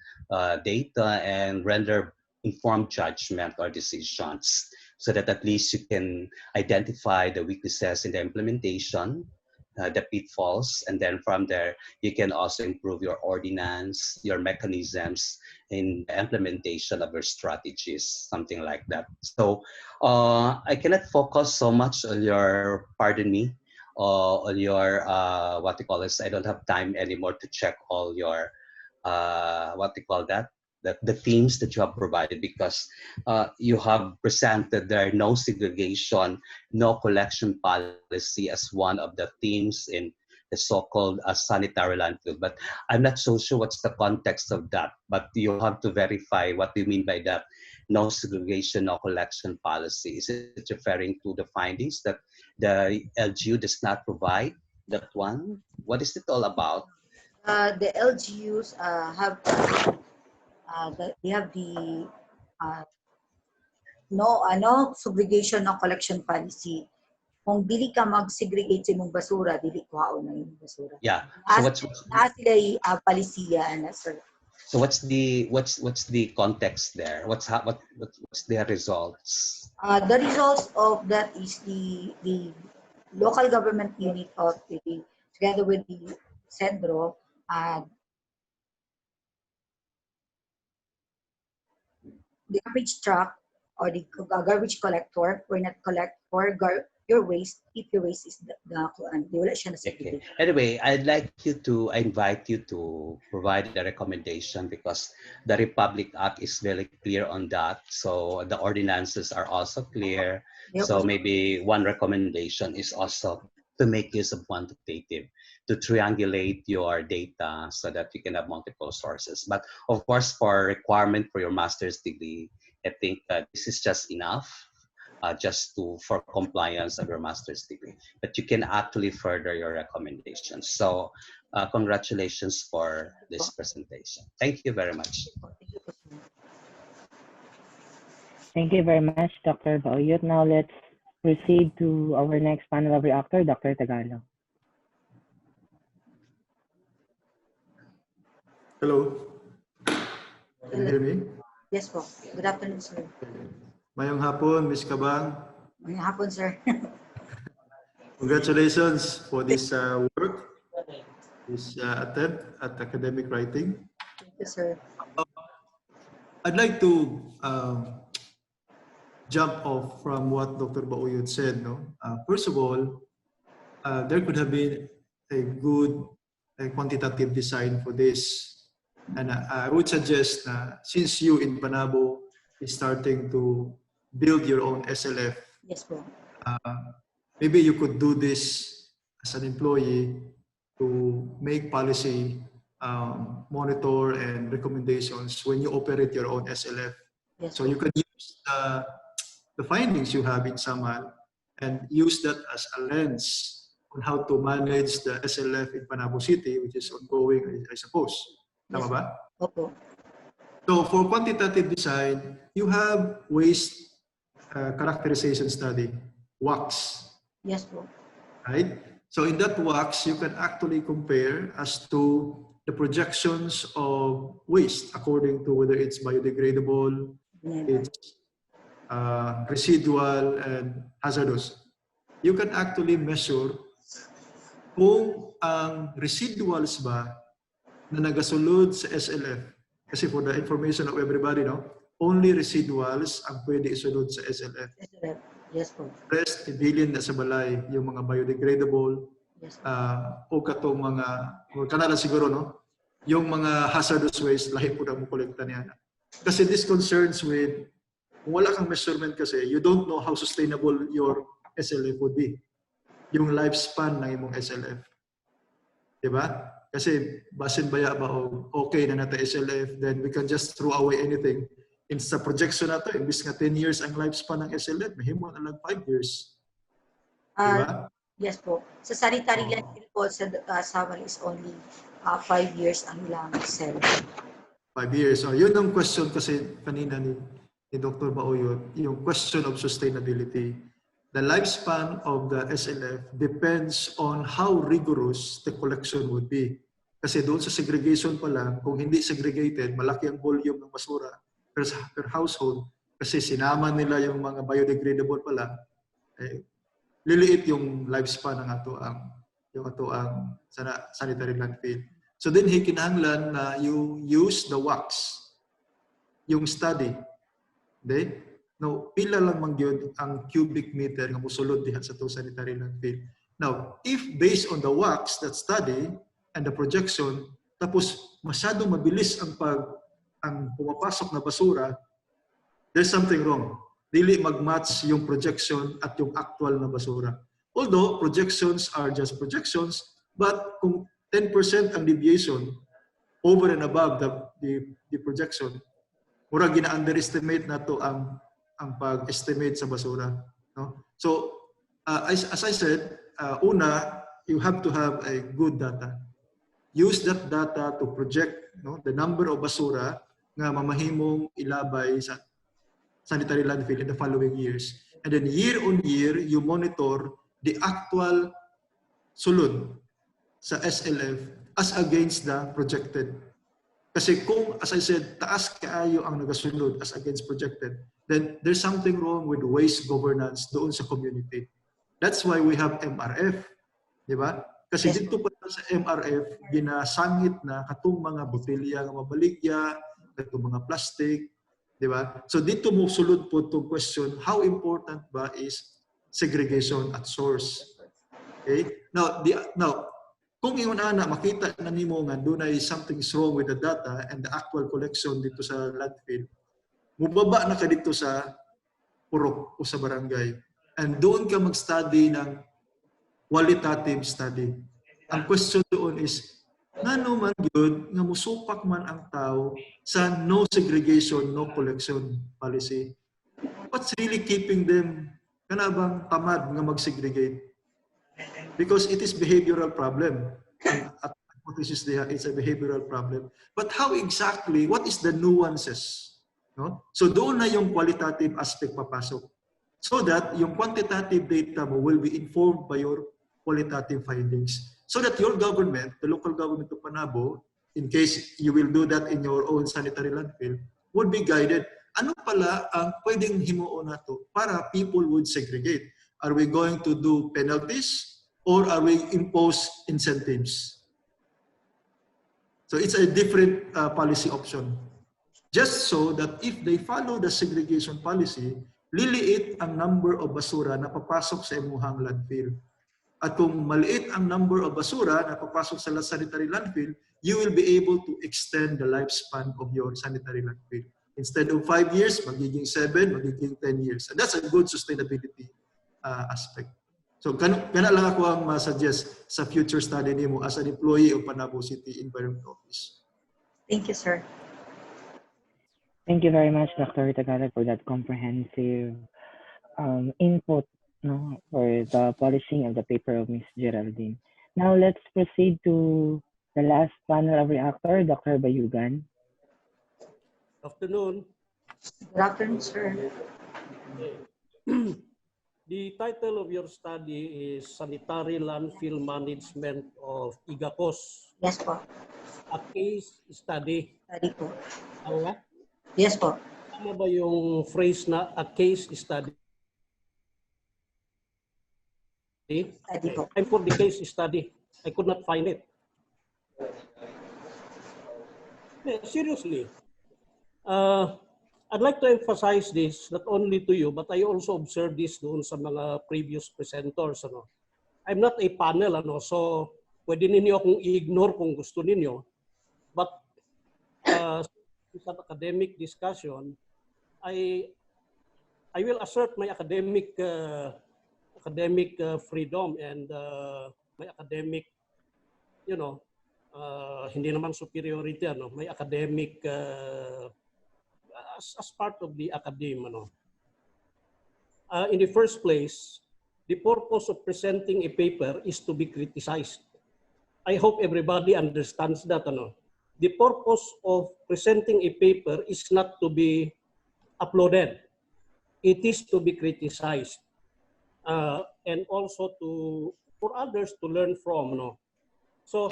data and render informed judgment or decisions so that at least you can identify the weaknesses in the implementation, the pitfalls, and then from there you can also improve your ordinance, your mechanisms in the implementation of your strategies, something like that. So I cannot focus so much on your, pardon me, on your, what you call this, I don't have time anymore to check all your, what you call that, the themes that you have provided because you have presented there no segregation, no collection policy as one of the themes in the so-called sanitary landfill. But I'm not so sure what's the context of that, but you have to verify what you mean by that no segregation, no collection policy. Is it referring to the findings that the LGU does not provide that one? What is it all about? The LGUs have they have the no segregation, no collection policy. Kung dili ka mag-segregate sa imong basura, dili kuhaon na imong basura. Yeah. So what's sila palisiya na, sir. So what's the context there? What's their results? The results of that is the local government unit of together with the Centro, the garbage truck or the garbage collector will not collect for your waste if your waste is wala siya na Okay. Anyway, I invite you to provide a recommendation because the Republic Act is very clear on that. So the ordinances are also clear. Yep. So maybe one recommendation is also to make use of quantitative, to triangulate your data so that you can have multiple sources. But of course, for requirement for your master's degree, I think this is just enough. For compliance of your master's degree, but you can actually further your recommendations. So congratulations for this presentation. Thank you very much. Thank you very much, Dr. Bauyot. Now let's proceed to our next panel of reactor, Dr. Tagalog. Hello. Can you hear me? Yes po. Good afternoon, sir. Mayong hapon, Ms. Kabang. Mayong hapon, sir. Congratulations for this work, this attempt at academic writing. Thank you, sir. I'd like to jump off from what Dr. Bauyot said. No? First of all, there could have been a good quantitative design for this. And I would suggest since you in Panabo is starting to build your own SLF, yes, bro. Maybe you could do this as an employee to make policy, monitor and recommendations when you operate your own SLF. Yes, so you can use the findings you have in Samal and use that as a lens on how to manage the SLF in Panabo City, which is ongoing, I suppose. Yes. Tama ba? Opo. So for quantitative design, you have waste characterization study, WACS. Yes, bro. Right? So in that WACS, you can actually compare as to the projections of waste according to whether it's biodegradable, it's residual, and hazardous. You can actually measure kung ang residuals ba na nagasulod sa SLF. Kasi for the information of everybody, no, only residuals ang pwede isulod sa SLF. SLF. Yes, po. Rest, ibilin na sa balay, yung mga biodegradable, yes, o katong mga, kanala siguro, no, yung mga hazardous waste, lahi po na mo kolekta niya. Kasi this concerns with, kung wala kang measurement kasi, you don't know how sustainable your SLF would be. Yung lifespan ng imong SLF. Diba? Kasi basin baya ba o okay na natin SLF, then we can just throw away anything. In sa projection na to, imbis nga 10 years ang lifespan ng SLF, mahimo na lang 5 years. Diba? Yes po. Sa sanitary landfill po, sa Samal is only 5 years ang ilang cell. 5 years. So, yun ang question kasi kanina ni Dr. Bauyot, yung question of sustainability. The lifespan of the SLF depends on how rigorous the collection would be. Kasi doon sa segregation pa lang, kung hindi segregated, malaki ang volume ng basura per household. Kasi sinama nila yung mga biodegradable pala, liliit yung lifespan ng ato ang sanitary landfill. So then kinahanglan na you use the WACS, yung study. No, pila lang man gyud ang cubic meter nga mosulod diha sa to sanitary landfill. Now, if based on the WACS, that study and the projection, tapos masyado mabilis ang pumapasok na basura, there's something wrong. Dili mag-match yung projection at yung actual na basura. Although projections are just projections, but kung 10% ang deviation over and above the projection, mura gina-underestimate na to ang pag-estimate sa basura. No? So, as I said, una, you have to have a good data. use that data to project the number of basura nga mamahimong ilabay sa sanitary landfill in the following years. And then year on year, you monitor the actual sulod sa SLF as against the projected. Kasi kung, as I said, taas kaayo ang nagasunod as against projected, then there's something wrong with waste governance doon sa community. That's why we have MRF, di ba? Kasi dito pa sa MRF, ginasangit na katong mga botelya nga mabaligya, katong mga plastic, di ba? So dito mo sulod po itong question, how important ba is segregation at source? Okay? Now, kung yung ana makita na nimo nga dunay something wrong with the data and the actual collection dito sa landfill, mubaba na ka dito sa purok o sa barangay. And doon ka mag-study ng qualitative study. Ang question doon is, ngano man yun nga musupak man ang tao sa no segregation, no collection policy? What's really keeping them kanabang tamad nga mag-segregate? Because it is behavioral problem. At hypothesis there, it's a behavioral problem. But how exactly, what is the nuances? No? So doon na yung qualitative aspect papasok. So that yung quantitative data mo will be informed by your qualitative findings. So that your government, the local government of Panabo, in case you will do that in your own sanitary landfill, would be guided. Ano pala ang pwedeng himuon nato para people would segregate? Are we going to do penalties or are we impose incentives? So it's a different policy option. Just so that if they follow the segregation policy, liliit ang number of basura na papasok sa imuhang landfill. At kung maliit ang number of basura na papasok sa sanitary landfill, you will be able to extend the lifespan of your sanitary landfill. Instead of 5 years, magiging 7, magiging 10 years. And that's a good sustainability aspect. So, kana lang ako ang ma-suggest sa future study nimo as an employee of Panabo City Environment Office. Thank you, sir. Thank you very much, Dr. Tagalog, for that comprehensive input for the polishing of the paper of Ms. Geraldine. Now, let's proceed to the last panel of reactor, Dr. Bayugan. Afternoon. Good afternoon, sir. The title of your study is Sanitary Landfill Management of IGACOS. Yes po. A case study. Study po. Tama? Yes po. Tama ba yung phrase na a case study? Study po. I'm for the case study. I could not find it. Yeah, seriously. I'd like to emphasize this not only to you, but I also observed this doon sa mga previous presenters. I'm not a panel, so pwede ninyo akong i-ignore kung gusto ninyo. But sa academic discussion, I will assert my academic freedom and my academic, hindi naman superiority, my academic as part of the academia. In the first place, the purpose of presenting a paper is to be criticized. I hope everybody understands that. The purpose of presenting a paper is not to be uploaded. It is to be criticized. And also for others to learn from. So,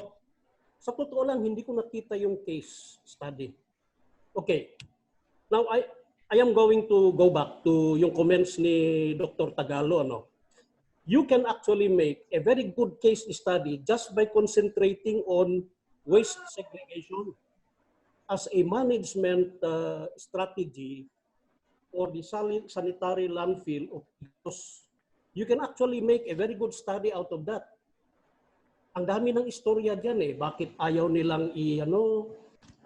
sa totoo lang, hindi ko nakita yung case study. Okay. Now, I am going to go back to yung comments ni Dr. Tagalo. You can actually make a very good case study just by concentrating on waste segregation as a management strategy for the sanitary landfill. You can actually make a very good study out of that. Ang dami ng istorya dyan Bakit ayaw nilang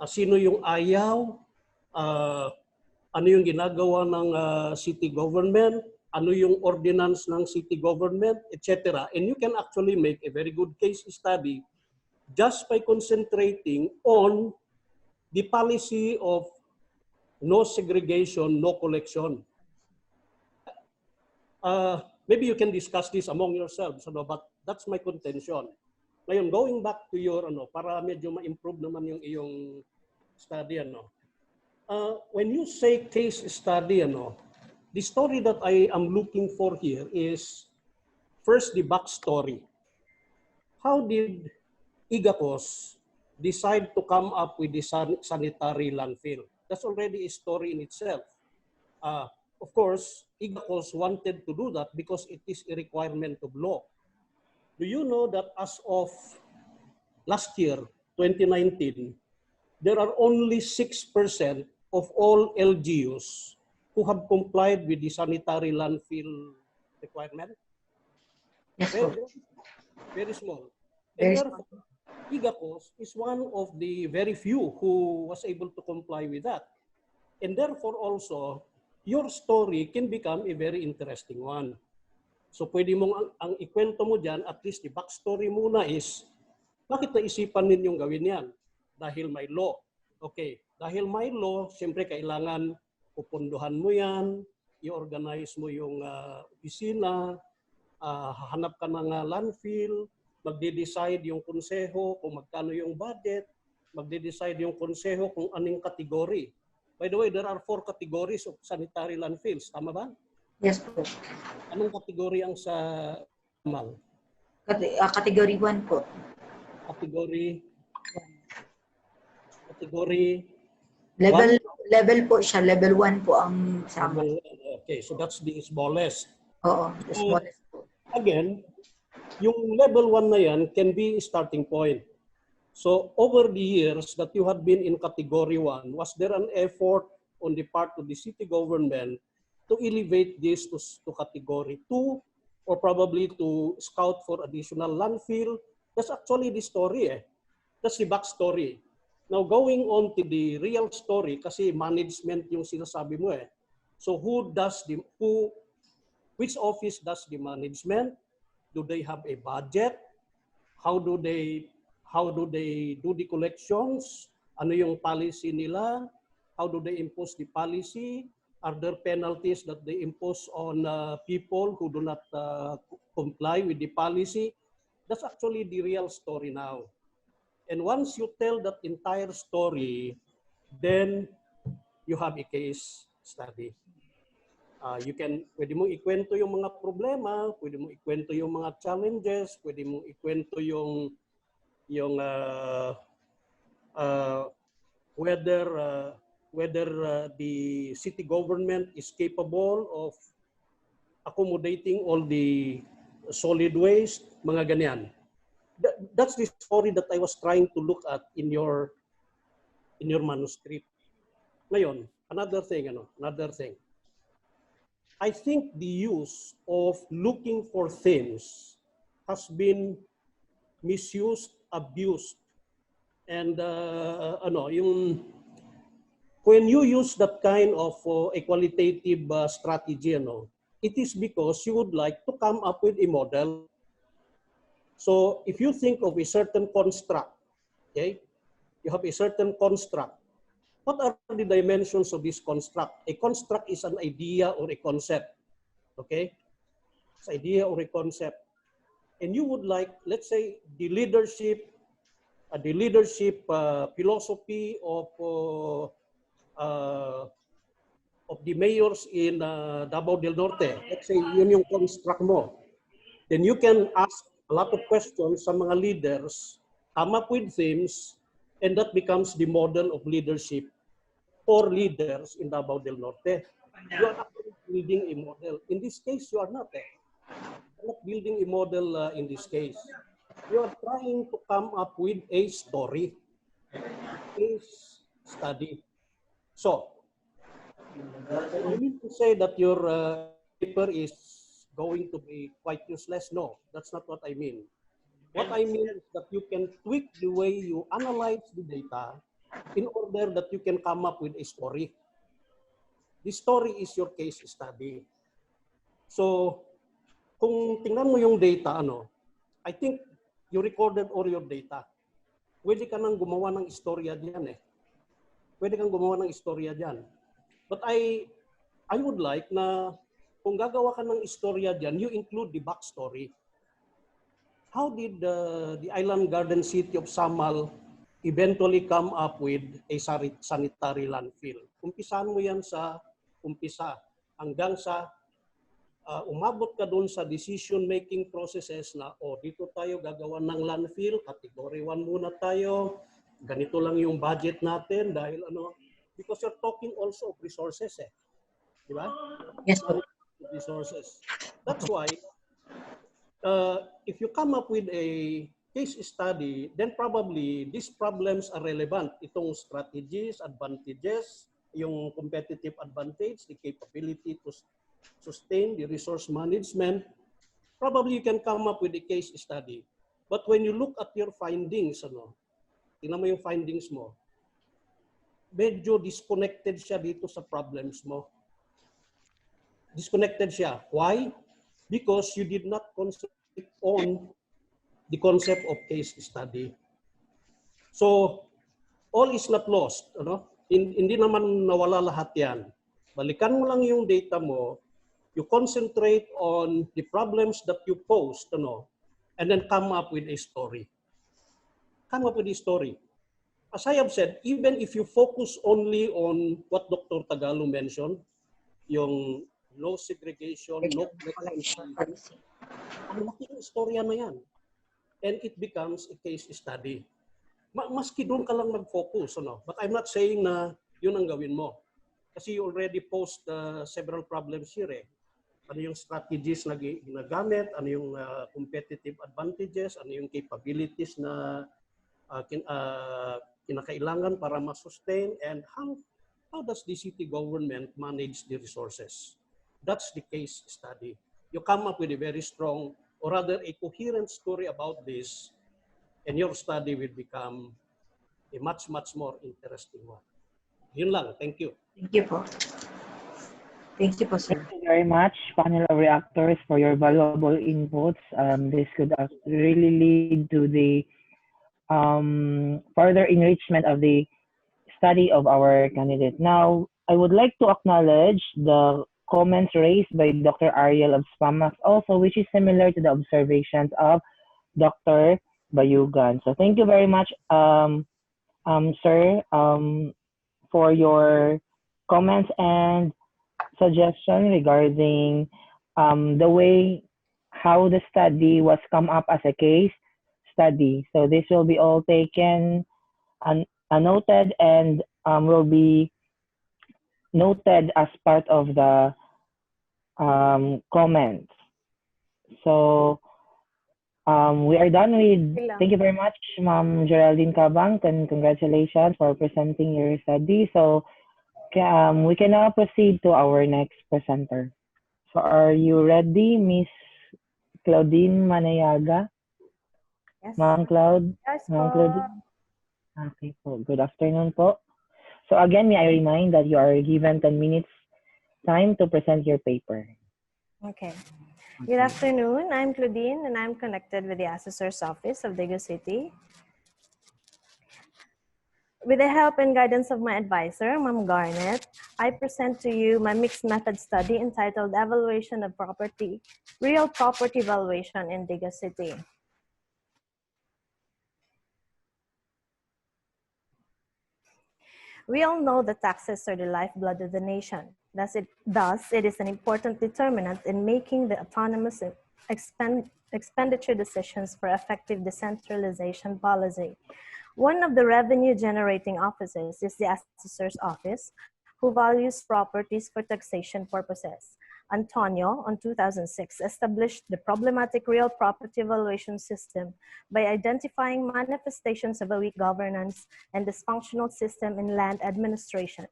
sino yung ayaw? Ano yung ginagawa ng city government, ano yung ordinance ng city government, etc. And you can actually make a very good case study just by concentrating on the policy of no segregation, no collection. Maybe you can discuss this among yourselves, but that's my contention. Ngayon, going back to your, para medyo ma-improve naman yung iyong study, when you say case study, the story that I am looking for here is first the backstory. How did IGACOS decide to come up with the sanitary landfill? That's already a story in itself. Of course, IGACOS wanted to do that because it is a requirement of law. Do you know that as of last year, 2019, there are only 6% of all LGUs who have complied with the sanitary landfill requirement? Yes, Very, po. very small. And Very therefore, IGACOS is one of the very few who was able to comply with that. And therefore also, your story can become a very interesting one. So pwede mong ang ikwento mo dyan, at least the backstory muna is, bakit naisipan ninyong gawin yan? Dahil may law. Okay, dahil may law, siyempre kailangan pupunduhan mo yan, i-organize mo yung opisina, hahanap ka ng landfill, magde-decide yung konseho kung magkano yung budget, magde-decide yung konseho kung anong kategory. By the way, there are 4 categories of sanitary landfills. Tama ba? Yes po. Anong kategory ang sa Mal? Category 1 po. Category Level po siya. Level 1 po ang sama. Okay, so that's the smallest. Oo, the smallest po. Again, yung level 1 na yan can be a starting point. So over the years that you had been in category 1, was there an effort on the part of the city government to elevate this to category 2 or probably to scout for additional landfill? That's actually the story. That's the backstory. Now going on to the real story, kasi management yung sinasabi mo . So which office does the management? Do they have a budget? How do they do the collections? Ano yung policy nila? How do they impose the policy? Are there penalties that they impose on people who do not comply with the policy? That's actually the real story now. And once you tell that entire story, then you have a case study. Pwede mong ikwento yung mga problema, pwede mong ikwento yung mga challenges, pwede mong ikwento yung whether the city government is capable of accommodating all the solid waste, mga ganyan. That's the story that I was trying to look at in your manuscript. Ngayon, another thing. I think the use of looking for things has been misused, abused. And when you use that kind of a qualitative strategy, it is because you would like to come up with a model. So if you think of a certain construct, okay, you have a certain construct. What are the dimensions of this construct? A construct is an idea or a concept, okay? It's an idea or a concept. And you would like, let's say, the leadership philosophy of the mayors in Davao del Norte. Let's say yun yung construct mo. Then you can ask a lot of questions sa mga leaders, come up with themes, and that becomes the model of leadership for leaders in Davao del Norte. You are actually building a model. In this case, you are not. You are not building a model in this case. You are trying to come up with a story, case study. So, you mean to say that your paper is going to be quite useless? No, that's not what I mean. What I mean is that you can tweak the way you analyze the data in order that you can come up with a story. The story is your case study. So, kung tingnan mo yung data, I think you recorded all your data. Pwede ka nang gumawa ng istorya diyan . Pwede kang gumawa ng istorya diyan. But I would like na kung gagawa ka ng istorya diyan, you include the backstory. how did the island garden city of Samal eventually come up with a sanitary landfill? Umpisahan mo yan sa umpisa hanggang sa umabot ka doon sa decision-making processes na, dito tayo gagawa ng landfill, category 1 muna tayo, ganito lang yung budget natin dahil because you're talking also of resources di ba? Yes. Resources. That's why if you come up with a case study, then probably these problems are relevant. Itong strategies, advantages, yung competitive advantage, the capability to sustain the resource management, probably you can come up with a case study. But when you look at your findings, tingnan mo yung findings mo, medyo disconnected siya dito sa problems mo. Disconnected siya. Why? Because you did not concentrate on the concept of case study. So, all is not lost. Hindi naman nawala lahat yan. Balikan mo lang yung data mo, you concentrate on the problems that you posed, and then come up with a story. Come up with a story. As I have said, even if you focus only on what Dr. Tagalo mentioned, yung low segregation, no collection, ang laking istorya na yan. And it becomes a case study. Maski doon ka lang nag-focus, but I'm not saying na yun ang gawin mo. Kasi you already post several problems here. Ano yung strategies na ginagamit, ano yung competitive advantages, ano yung capabilities na kinakailangan para ma-sustain, and how does the city government manage the resources? That's the case study. You come up with a very strong, or rather a coherent story about this, and your study will become a much, much more interesting one. Yun lang. Thank you. Thank you po. Thank you po, sir. Thank you very much, panel of reactors, for your valuable inputs. This could really lead to the further enrichment of the study of our candidate. Now, I would like to acknowledge the comments raised by Dr. Ariel of SPAMAX also, which is similar to the observations of Dr. Bayugan. So thank you very much, sir, for your comments and suggestion regarding the way how the study was come up as a case study. So this will be all taken and noted and will be noted as part of the comments. So we are done with, thank you very much, Ma'am Geraldine Cabang, and congratulations for presenting your study. So we can now proceed to our next presenter. So are you ready, Miss Claudine Manayaga? Yes. Ma'am Claude? Yes, Ma'am Claudine? Okay po. Good afternoon po. So again, may I remind that you are given 10 minutes time to present your paper. Okay. Good afternoon. I'm Claudine, and I'm connected with the Assessor's Office of Dago City. With the help and guidance of my advisor, Ma'am Garnet, I present to you my mixed method study entitled Evaluation of Property, Real Property Valuation in Dago City. We all know that taxes are the lifeblood of the nation. Thus, it is an important determinant in making the autonomous expenditure decisions for effective decentralization policy. One of the revenue-generating offices is the Assessor's Office, who values properties for taxation purposes. Antonio, in 2006, established the problematic real property valuation system by identifying manifestations of a weak governance and dysfunctional system in land administration.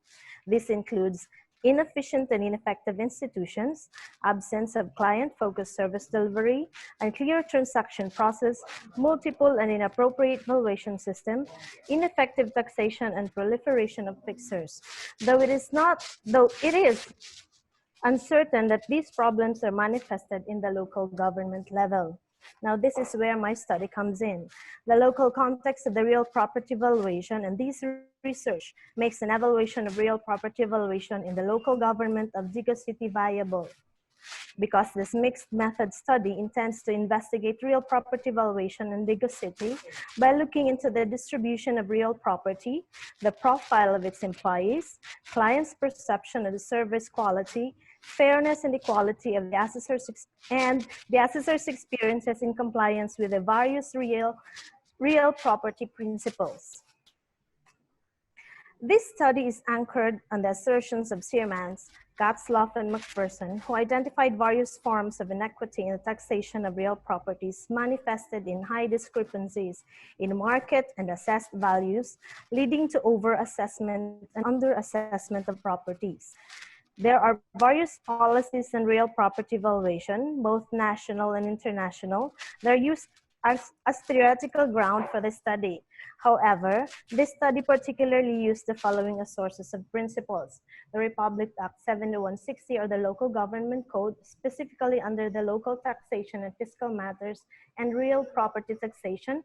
This includes inefficient and ineffective institutions, absence of client-focused service delivery, unclear transaction process, multiple and inappropriate valuation system, ineffective taxation, and proliferation of fixers. Though it is uncertain that these problems are manifested in the local government level. Now, this is where my study comes in. The local context of the real property valuation, and this research makes an evaluation of real property valuation in the local government of Dago City viable. Because this mixed method study intends to investigate real property valuation in Digo City by looking into the distribution of real property, the profile of its employees, clients' perception of the service quality, fairness and equality of the assessor's experiences in compliance with the various real property principles. This study is anchored on the assertions of Searmans, Gatzloff, and McPherson, who identified various forms of inequity in the taxation of real properties manifested in high discrepancies in market and assessed values, leading to over-assessment and under-assessment of properties. There are various policies in real property valuation, both national and international, that are used as theoretical ground for the study. However, this study particularly used the following as sources of principles: the Republic Act 7160, or the Local Government Code, specifically under the Local Taxation and Fiscal Matters and Real Property Taxation,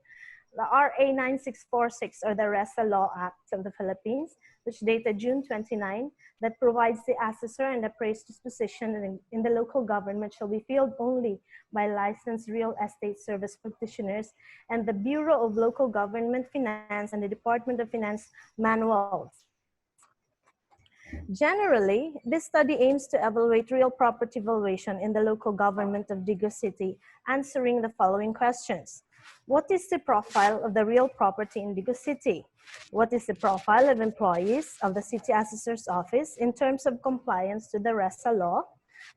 the RA 9646, or the RESA Law Act of the Philippines, which dated June 29, that provides the assessor and appraiser's position in the local government shall be filled only by licensed real estate service practitioners, and the Bureau of Local Government Finance and the Department of Finance manuals. Generally, this study aims to evaluate real property valuation in the local government of Digo City, answering the following questions. What is the profile of the real property in Digo City? What is the profile of employees of the City Assessor's Office in terms of compliance to the RESA law?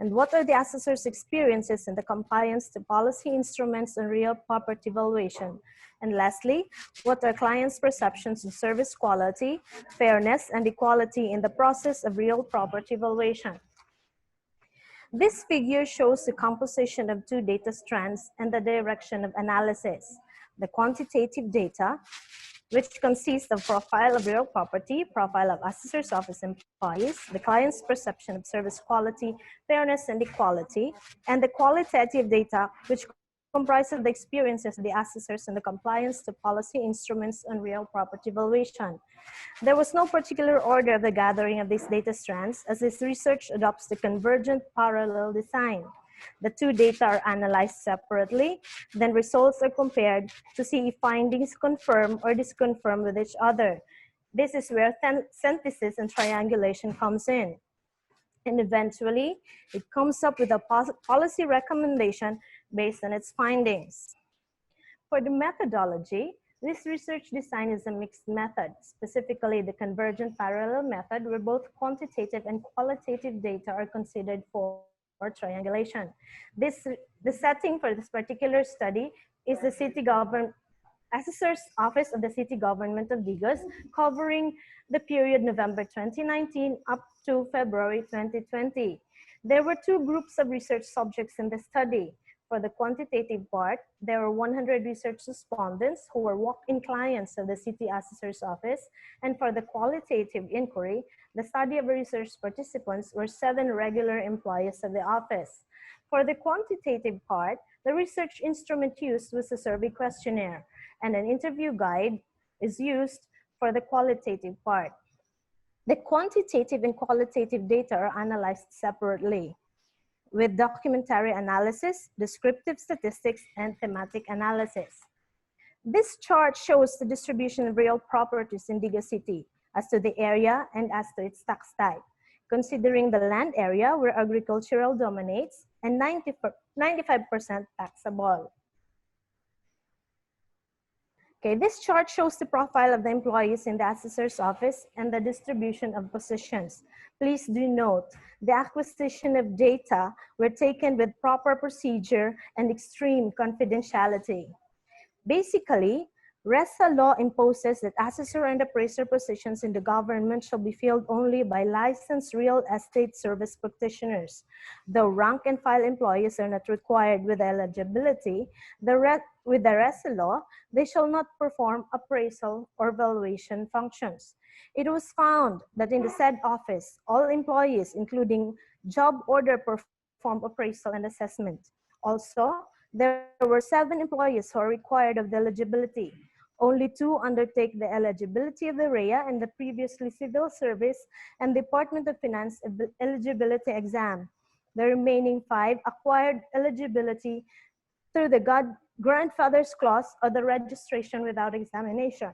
And what are the assessor's experiences in the compliance to policy instruments and real property valuation? And lastly, what are clients' perceptions of service quality, fairness, and equality in the process of real property valuation? This figure shows the composition of two data strands and the direction of analysis. The quantitative data, which consists of profile of real property, profile of assessor's office employees, the client's perception of service quality, fairness, and equality, and the qualitative data, which comprises the experiences of the assessors and the compliance to policy instruments on real property valuation. There was no particular order of the gathering of these data strands, as this research adopts the convergent parallel design. The two data are analyzed separately, then results are compared to see if findings confirm or disconfirm with each other. This is where synthesis and triangulation comes in. And eventually, it comes up with a policy recommendation based on its findings. For the methodology, this research design is a mixed method, specifically the convergent parallel method, where both quantitative and qualitative data are considered for triangulation. The setting for this particular study is the City Government Assessor's Office of the City Government of Digos, covering the period November 2019 up to February 2020. There were two groups of research subjects in the study. For the quantitative part, there were 100 research respondents who were walk-in clients of the City Assessor's Office, and for the qualitative inquiry, the study of research participants were 7 regular employees of the office. For the quantitative part, the research instrument used was a survey questionnaire, and an interview guide is used for the qualitative part. The quantitative and qualitative data are analyzed separately, with documentary analysis, descriptive statistics, and thematic analysis. This chart shows the distribution of real properties in Digo City as to the area and as to its tax type, considering the land area where agricultural dominates and 95% taxable. Okay, this chart shows the profile of the employees in the assessor's office and the distribution of positions. Please do note, the acquisition of data were taken with proper procedure and extreme confidentiality. Basically, RESA law imposes that assessor and appraiser positions in the government shall be filled only by licensed real estate service practitioners. Though rank and file employees are not required with eligibility, with the RESA law, they shall not perform appraisal or valuation functions. It was found that in the said office, all employees, including job order, perform appraisal and assessment. Also, there were 7 employees who are required of the eligibility. Only 2 undertake the eligibility of the REA and the previously civil service and Department of Finance eligibility exam. The remaining 5 acquired eligibility through the grandfather's clause or the registration without examination.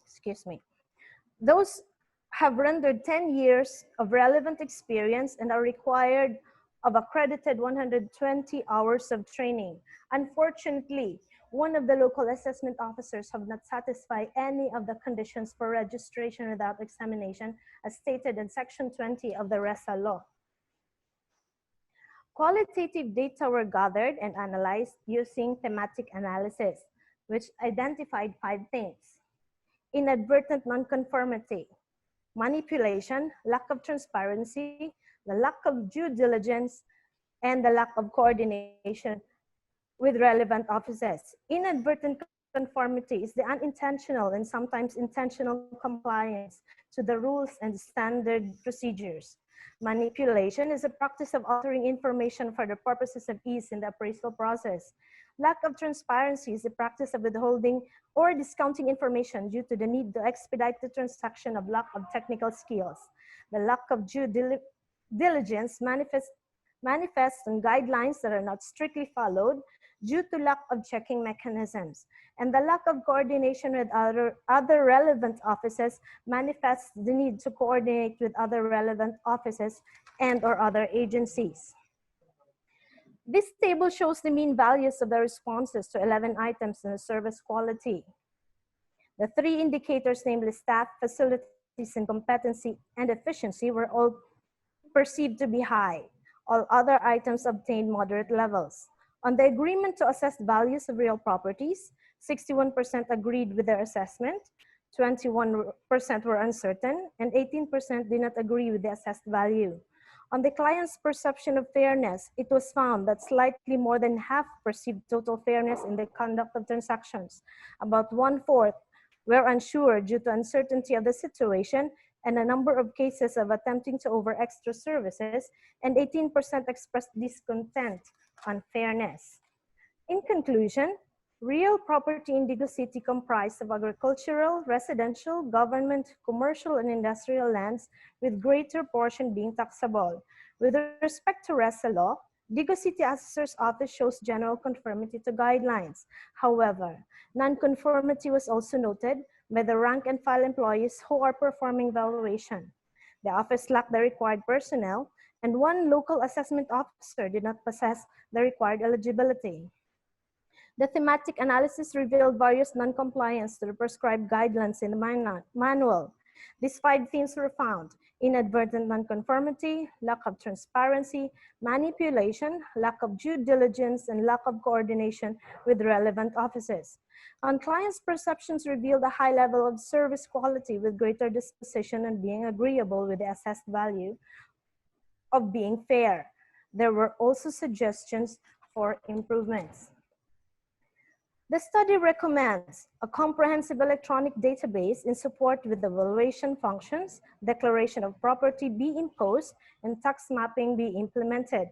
Excuse me. Those have rendered 10 years of relevant experience and are required of accredited 120 hours of training. Unfortunately, one of the local assessment officers have not satisfied any of the conditions for registration without examination as stated in Section 20 of the RESA law. Qualitative data were gathered and analyzed using thematic analysis, which identified 5 things: inadvertent nonconformity, manipulation, lack of transparency, the lack of due diligence, and the lack of coordination with relevant offices. Inadvertent conformity is the unintentional and sometimes intentional compliance to the rules and standard procedures. Manipulation is a practice of altering information for the purposes of ease in the appraisal process. Lack of transparency is the practice of withholding or discounting information due to the need to expedite the transaction of lack of technical skills. The lack of due diligence manifests on guidelines that are not strictly followed due to lack of checking mechanisms. And the lack of coordination with other relevant offices manifests the need to coordinate with other relevant offices and or other agencies. This table shows the mean values of the responses to 11 items in the service quality. The 3 indicators, namely staff, facilities, and competency and efficiency, were all perceived to be high. All other items obtained moderate levels. On the agreement to assess values of real properties, 61% agreed with their assessment, 21% were uncertain, and 18% did not agree with the assessed value. On the client's perception of fairness, it was found that slightly more than half perceived total fairness in the conduct of transactions. About 1/4 were unsure due to uncertainty of the situation and a number of cases of attempting to over extra services, and 18% expressed discontent on fairness. In conclusion, real property in Digo City comprised of agricultural, residential, government, commercial, and industrial lands, with greater portion being taxable. With respect to RESA law, Digo City Assessor's Office shows general conformity to guidelines. However, nonconformity was also noted by the rank and file employees who are performing valuation. The office lacked the required personnel, and 1 local assessment officer did not possess the required eligibility. The thematic analysis revealed various non-compliance to the prescribed guidelines in the manual. These 5 themes were found: inadvertent nonconformity, lack of transparency, manipulation, lack of due diligence, and lack of coordination with relevant offices. On clients' perceptions revealed a high level of service quality with greater disposition and being agreeable with the assessed value of being fair. There were also suggestions for improvements. The study recommends a comprehensive electronic database in support with the valuation functions, declaration of property be imposed, and tax mapping be implemented.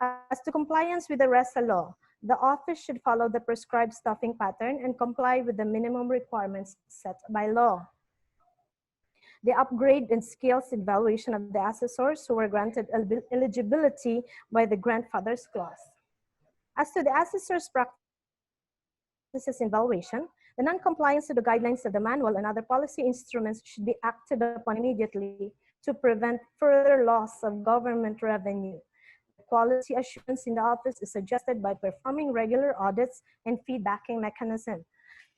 As to compliance with the RESA law, the office should follow the prescribed staffing pattern and comply with the minimum requirements set by law. The upgrade and skills evaluation of the assessors who were granted eligibility by the grandfather's clause. As to the assessor's practices in valuation, the non-compliance to the guidelines of the manual and other policy instruments should be acted upon immediately to prevent further loss of government revenue. Quality assurance in the office is suggested by performing regular audits and feedbacking mechanism.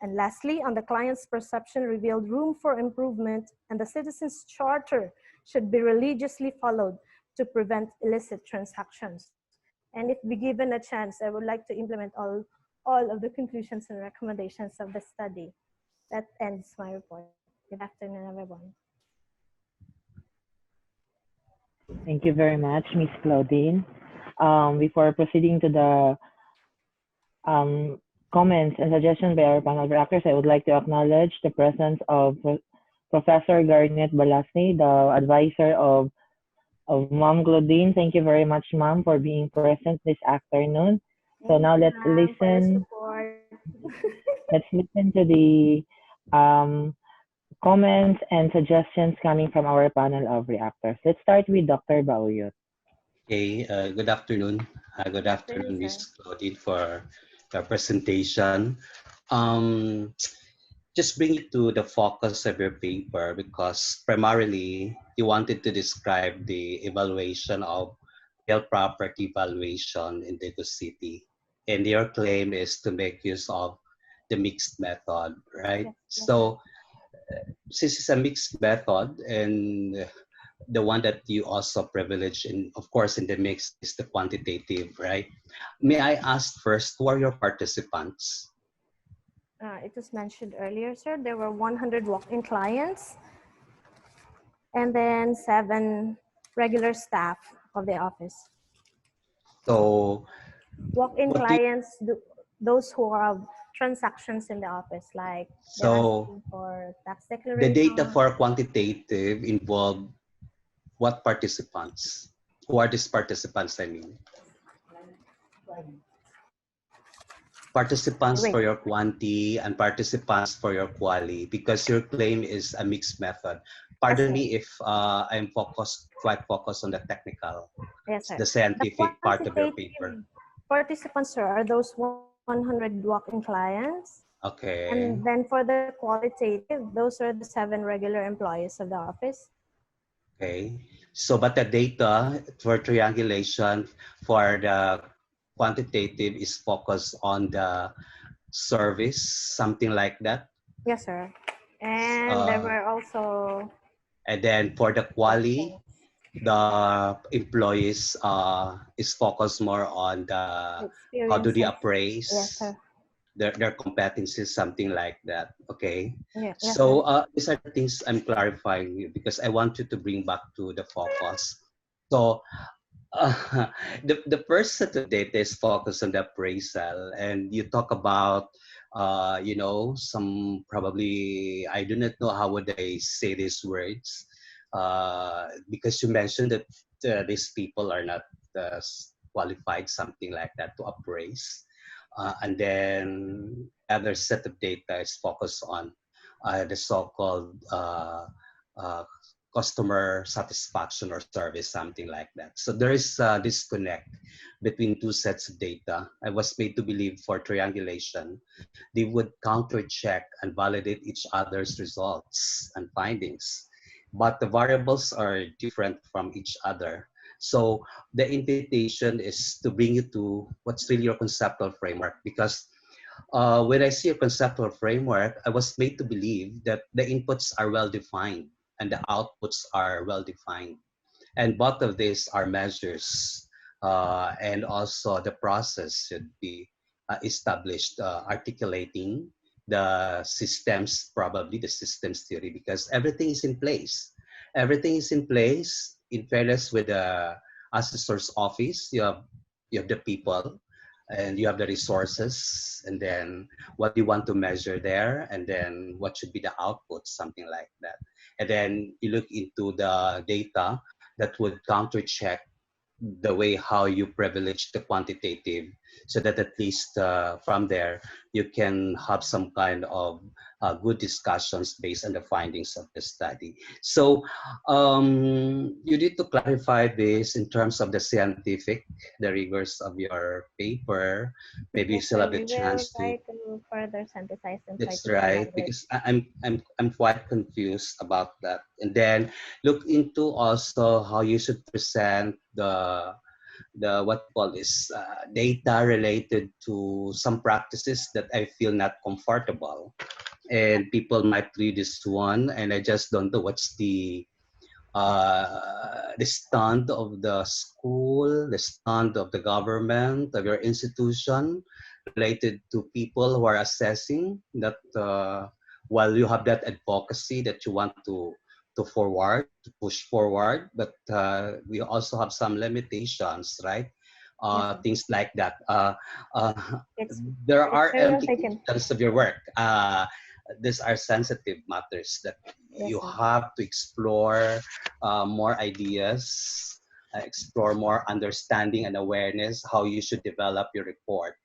And lastly, on the client's perception revealed room for improvement, and the citizens' charter should be religiously followed to prevent illicit transactions. And if be given a chance, I would like to implement all of the conclusions and recommendations of the study. That ends my report. Good afternoon, everyone. Thank you very much, Ms. Claudine. Before proceeding to the comments and suggestions by our panel of reactors, I would like to acknowledge the presence of Professor Garnet Balasni, the advisor of Ma'am Claudine. Thank you very much, Ma'am, for being present this afternoon. So now let's listen. Let's listen to the comments and suggestions coming from our panel of reactors. Let's start with Dr. Bauyot. Okay, good afternoon. Good afternoon, Afternoon, sir. Ms. Claudine, for your presentation. Um, just bring it to the focus of your paper because primarily you wanted to describe the evaluation of real property valuation in Daegu City. And your claim is to make use of the mixed method, right? Yes, yes, sir. So since it's a mixed method and the one that you also privilege in, of course, in the mix is the quantitative, right? May I ask first, who are your participants? It was mentioned earlier, sir. There were 100 walk-in clients and then 7 regular staff of the office. So, Walk-in what do you, clients, those who have transactions in the office, like they're so asking for tax the data declaration. for quantitative involve what participants? Who are these participants, I mean? Participants Wait, for your quanti and participants for your quali, because your claim is a mixed method. yes, Pardon sir. me if I'm quite focused on the technical, Yes, sir. the The scientific part of your paper. quantitative participants, sir, are those 100 walk-in clients. And Okay. then for the qualitative, those are the 7 regular employees of the office. Okay. So, but the data for triangulation for the quantitative is focused on the service, something like that. Yes, sir. And there Uh, were also and then for the quali, questions, the employees is focused more on the how do they experiences. Yes, appraise sir. their competencies, something like that. Okay. Yeah, yes, sir. So these are the things I'm clarifying you because I want you to bring back to the focus. So the first set of data is focused on the appraisal, and you talk about some probably I do not know how would I say these words because you mentioned that these people are not qualified, something like that, to appraise. And then other set of data is focused on the so-called uh, customer satisfaction or service, something like that. So there is a disconnect between two sets of data. I was made to believe for triangulation, they would counter check and validate each other's results and findings. But the variables are different from each other. So the invitation is to bring you to what's really your conceptual framework because when I see a conceptual framework, I was made to believe that the inputs are well defined and the outputs are well defined. And both of these are measures. And also the process should be established, articulating the systems, probably the systems theory, because everything is in place. Everything is in place in fairness with the assessor's office. You have the people and you have the resources and then what you want to measure there and then what should be the output, something like that. And then you look into the data that would counter check the way how you privilege the quantitative so that at least from there you can have some kind of good discussions based on the findings of the study. So you need to clarify this in terms of the scientific, the rigors of your paper. Maybe you Yes, still sir. have the We will chance to. try to further synthesize and try That's to right, elaborate. because I'm quite confused about that. And then look into also how you should present the what you call this data related to some practices that I feel not comfortable. And people might read this one, and I just don't know what's the stand of the school, the stand of the government, of your institution, related to people who are assessing that while you have that advocacy that you want to forward, to push forward, but we also have some limitations, right? Yes, sir. Things like that. Uh, It's there it's are very well taken. implications of your work. These are sensitive matters that Yes, you sir. have to explore more ideas, explore more understanding and awareness how you should develop your report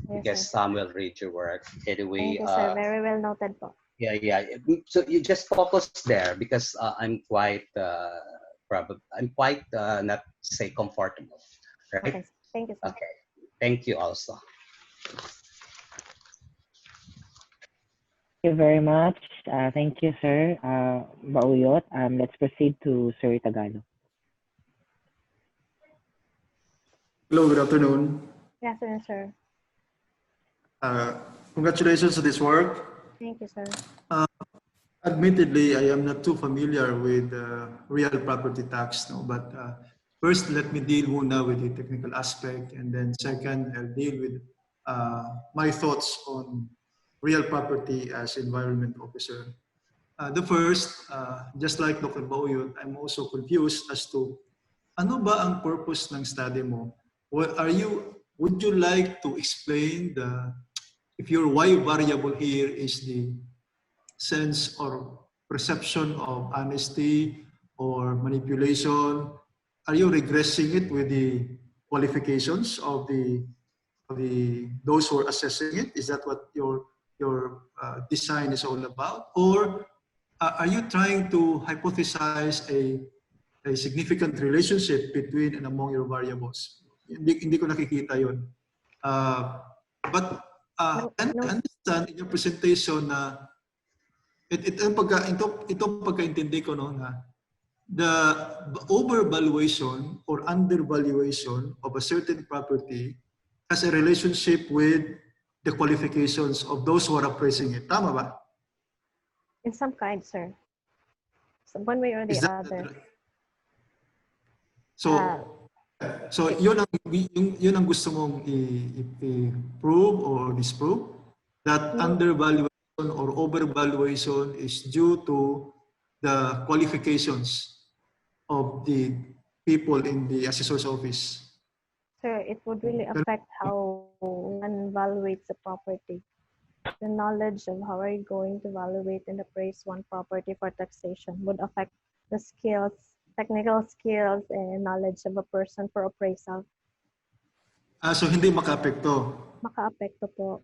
Yes, because sir. some will read your work Thank anyway. you, sir. Very well noted po. Yeah. So you just focus there because I'm quite probably I'm quite not say comfortable, right? Okay, thank you, sir. Okay, thank you also. Thank you very much. Thank you, sir. Bauyot. Let's proceed to Sir Tagalog. Hello, good afternoon. Good afternoon, sir. Congratulations on this work. Thank you, sir. Admittedly, I am not too familiar with real property tax, no? But first, let me deal muna with the technical aspect, and then second, I'll deal with my thoughts on real property as environment officer. The first, just like Dr. Bauyot, I'm also confused as to ano ba ang purpose ng study mo? Would you like to explain if your Y variable here is the sense or perception of honesty or manipulation, are you regressing it with the qualifications of those who are assessing it? Is that what your design is all about? Or are you trying to hypothesize a significant relationship between and among your variables? Hindi ko nakikita yun. But I understand in your presentation na itong pagkaintindi ko, no, na the overvaluation or undervaluation of a certain property has a relationship with the qualifications of those who are appraising it. Tama ba? In some kind, sir. So one way or the other. So yun ang gusto mong i-prove or disprove, that undervaluation or overvaluation is due to the qualifications of the people in the assessor's office. Sir, it would really affect how one evaluates a property. The knowledge of how are you going to evaluate and appraise one property for taxation would affect the skills, technical skills, and knowledge of a person for appraisal. So hindi maka-apekto? Maka-apekto po.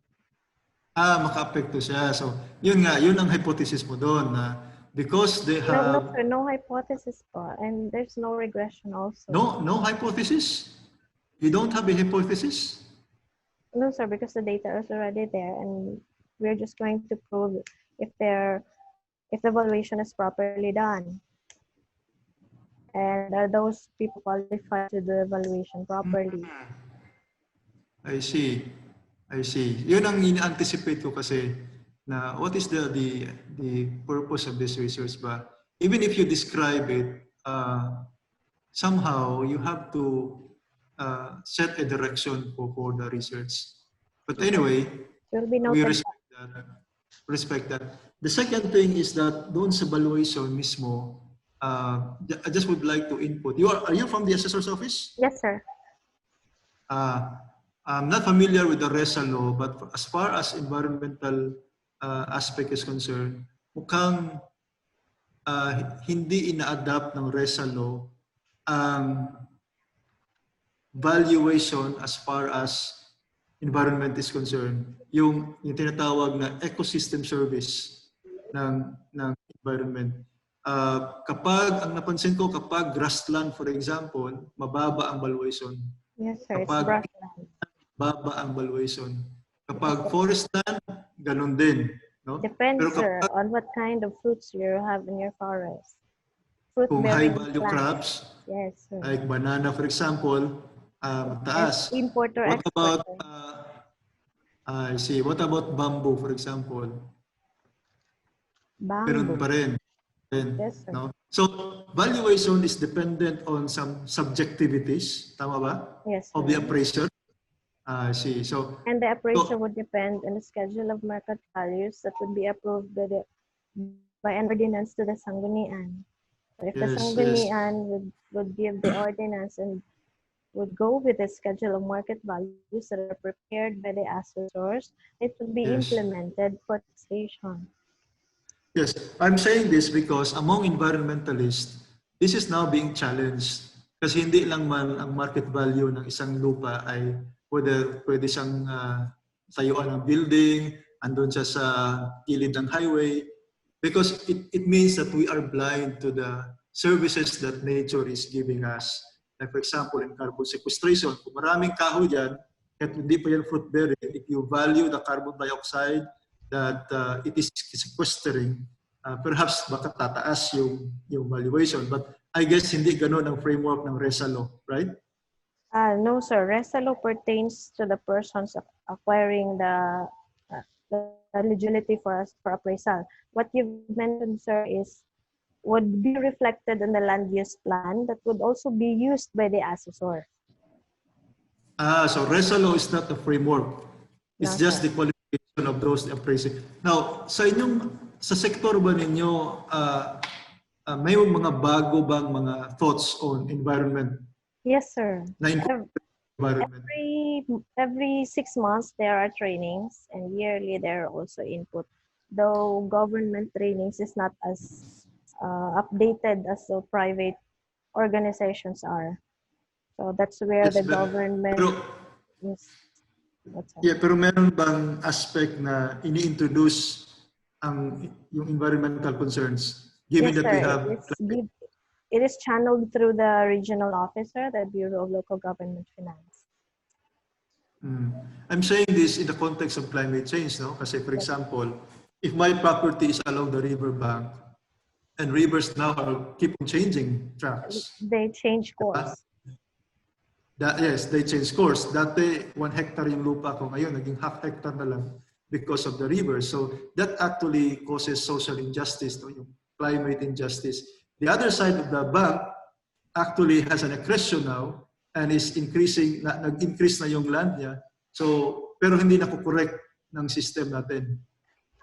Maka-apekto siya. So yun ang hypothesis mo doon, na because they have... No, sir, no hypothesis po. And there's no regression also. No hypothesis? You don't have a hypothesis? No, sir, because the data is already there, and we're just going to prove if the evaluation is properly done. And are those people qualified to do the evaluation properly? I see. Yun ang in-anticipate ko kasi na what is the purpose of this research ba? Even if you describe it, somehow you have to set a direction for the research. But anyway, we respect that. The second thing is that doon sa valuation mismo, I just would like to input. Are you from the assessor's office? Yes, sir. I'm not familiar with the RESA law, but as far as environmental aspect is concerned, mukhang hindi ina-adapt ng RESA law ang valuation as far as environment is concerned. Yung tinatawag na ecosystem service ng environment. Kapag, ang napansin ko, kapag grassland, for example, mababa ang valuation. Yes, sir. Kapag it's grassland. Baba ang valuation. Kapag forest land, ganun din. No? Depends, sir, on what kind of fruits you have in your forest. Kung high-value crops, yes, sir. like banana, for example, mataas. Import or what export. About, I see. What about bamboo, for example? Bamboo. Ganun pa rin. Yes, sir. No? So, valuation is dependent on some subjectivities, tama ba? Yes, sir. Of the appraiser. I see. So, and the appraisal would depend on the schedule of market values that would be approved by an ordinance to the Sanggunian. So if the Sanggunian would give the ordinance and would go with the schedule of market values that are prepared by the assessors, it would be implemented for taxation. Yes, I'm saying this because among environmentalists, this is now being challenged. Kasi hindi lang man ang market value ng isang lupa ay pwede siyang tayuan ng building, andun siya sa gilid ng highway, because it means that we are blind to the services that nature is giving us. Like for example, in carbon sequestration, kung maraming kahoy dyan, at hindi pa yan fruit bearing, if you value the carbon dioxide that it is sequestering, perhaps baka tataas yung valuation. But I guess hindi ganun ang framework ng RESA law, right? No, sir. RESA law pertains to the persons acquiring the eligibility for appraisal. What you've mentioned, sir, is would be reflected in the land use plan that would also be used by the assessor. So RESA law is not the framework. It's No, just sir. the qualification of those appraising. Now, sa sektor ba ninyo, may mga bago bang mga thoughts on environment? Yes, sir. Environment. Every 6 months there are trainings, and yearly there are also input. Though government trainings is not as updated as the private organizations are. So that's where the government is. Yeah, pero meron bang aspect na ini-introduce yung environmental concerns, given Yes, that we sir. have It is channeled through the regional officer, the Bureau of Local Government Finance. I'm saying this in the context of climate change, no? Kasi for example, if my property is along the river bank, and rivers now keep on changing tracks. They change course. Yes, they change course. Dati 1 hectare yung lupa ko, ngayon naging half hectare na lang because of the river. So that actually causes social injustice, no? Yung climate injustice. The other side of the bank actually has an accretion now and is increasing, nag-increase na yung land niya. So, pero hindi nakukorek ng system natin.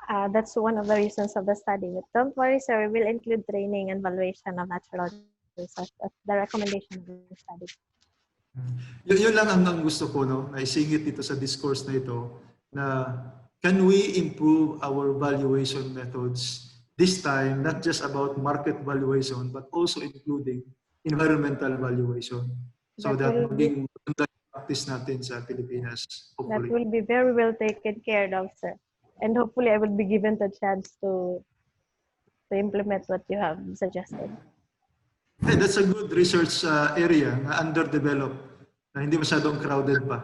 That's one of the reasons of the study. But don't worry, sir, we will include training and valuation of natural resources as the recommendation of the study. Yun lang ang gusto ko, no, na isingit dito sa discourse na ito, na can we improve our valuation methods this time, not just about market valuation, but also including environmental valuation. So that maging practice natin sa Pilipinas, hopefully. That will be very well taken care of, sir. And hopefully I will be given the chance to implement what you have suggested. Hey, that's a good research area na underdeveloped, na hindi masyadong crowded pa.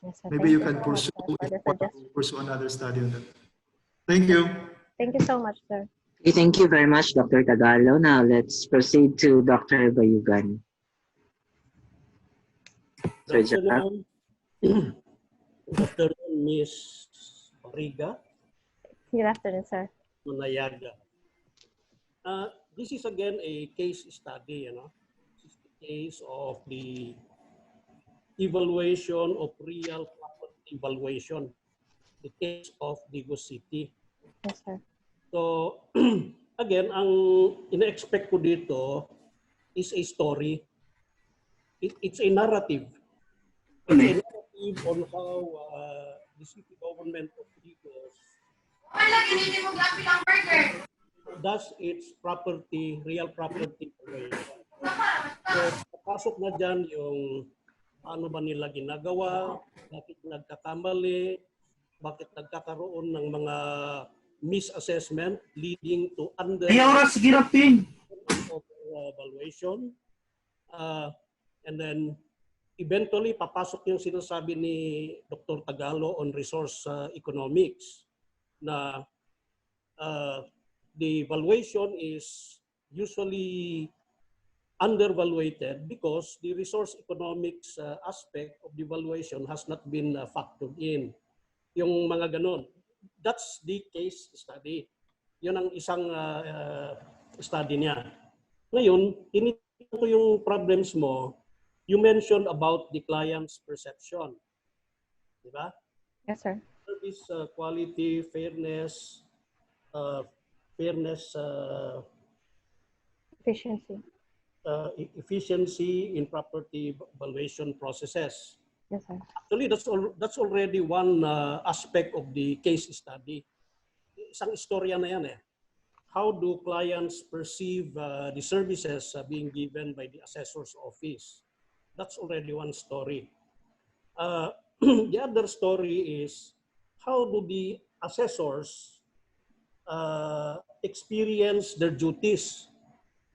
Yes, sir. Maybe you can pursue another study on that. Thank you. Thank you so much, sir. Okay, thank you very much, Dr. Tagallo. Now let's proceed to Dr. Bayugan. Good afternoon, Ms. Riga. Good afternoon, sir. Manayaga. This is again a case study, This is the case of the evaluation of real property valuation, the case of Digo City. Yes, sir. So, again, ang ina-expect ko dito is a story. It's a narrative. It's a narrative on how the city government of Digos does its property, real property valuation. So, papasok na dyan yung ano ba nila ginagawa, bakit nagkakamali, bakit nagkakaroon ng mga misassessment leading to valuation. And then eventually papasok yung sinasabi ni Dr. Tagallo on resource economics na the valuation is usually undervaluated because the resource economics aspect of the valuation has not been factored in. Yung mga ganon. That's the case study. Yun ang isang study niya. Ngayon, tinitingnan ko yung problems mo. You mentioned about the client's perception. Diba? Yes, sir. Service quality, fairness, efficiency. Efficiency in property valuation processes. Yes, sir. Actually, that's already one aspect of the case study. Isang istorya na yan eh. How do clients perceive the services being given by the assessor's office? That's already one story. The other story is how do the assessors experience their duties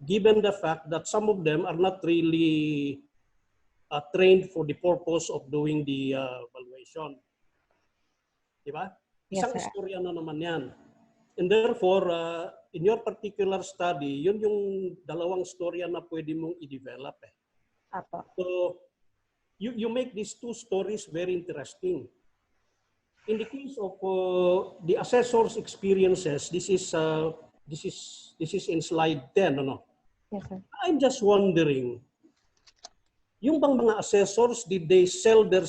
given the fact that some of them are not really trained for the purpose of doing the evaluation. Diba? Yes, Isang sir. istorya na naman yan. And therefore, in your particular study, yun yung dalawang storya na pwede mong i-develop. Apo. So, you make these two stories very interesting. In the case of the assessor's experiences, this is in slide 10, ano? Yes, sir. I'm just wondering, yung bang mga assessors, did they sell their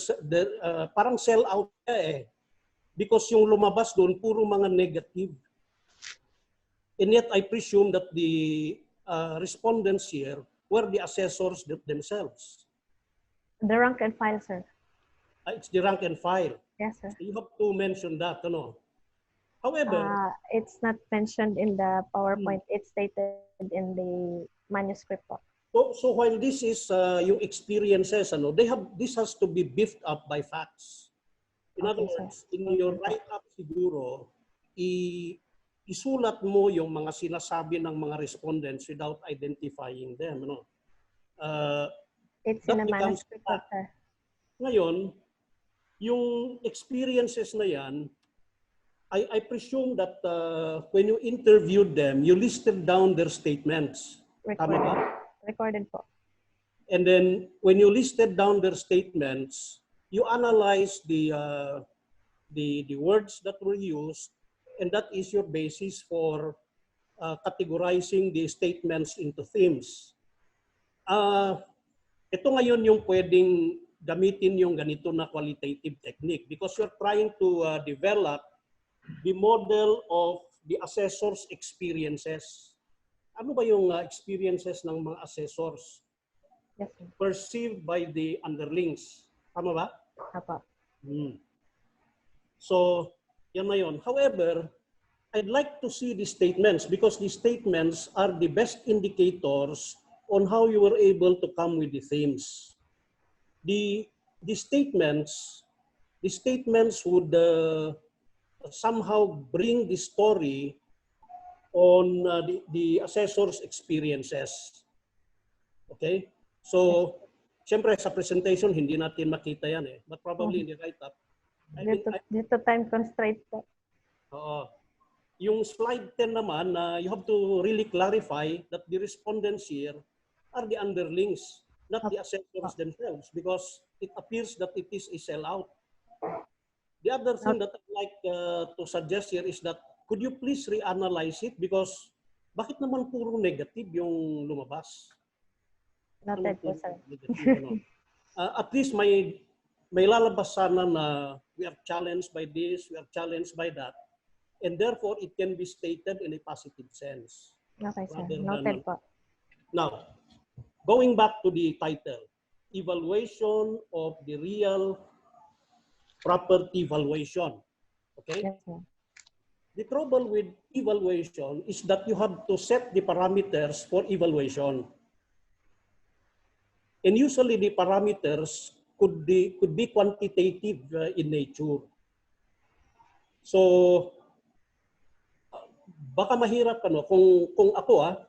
parang sell out because yung lumabas doon puro mga negative. And yet I presume that the respondents here were the assessors themselves. The rank and file, sir. It's the rank and file. Yes, sir. So you have to mention that, ano? However, it's not mentioned in the PowerPoint. It's stated in the manuscript. So while this is yung experiences, ano, this has to be beefed up by facts. In other words, in your write-up siguro, isulat mo yung mga sinasabi ng mga respondents without identifying them. Ano? It's in the manuscript, sir. Ngayon, yung experiences na yan, I presume that when you interviewed them, you listed down their statements. Tama ba? Recorded po. And then when you listed down their statements, you analyze the words that were used, and that is your basis for categorizing the statements into themes. Ito ngayon yung pwedeng gamitin yung ganito na qualitative technique because you're trying to develop the model of the assessor's experiences. Ano ba yung experiences ng mga assessors? Yes, sir. Perceived by the underlings. Tama ba? Apa. So, yan na yun. However, I'd like to see the statements because the statements are the best indicators on how you were able to come with the themes. The statements would somehow bring the story on the assessor's experiences. Okay? So, siyempre sa presentation, hindi natin makita yan but probably in the write-up. Dito time constraint po. Oo. Yung slide 10 naman, you have to really clarify that the respondents here are the underlings, not the assessors themselves, because it appears that it is a sellout. The other thing that I'd like to suggest here is that could you please reanalyze it because bakit naman puro negative yung lumabas? Noted po, sir. At least may lalabas sana na we are challenged by this, we are challenged by that, and therefore it can be stated in a positive sense. Okay, sir. Noted po. Now, going back to the title, Evaluation of the Real Property Valuation. Okay? Yes, sir. The trouble with evaluation is that you have to set the parameters for evaluation. And usually the parameters could be quantitative in nature. So, baka mahirap kung ako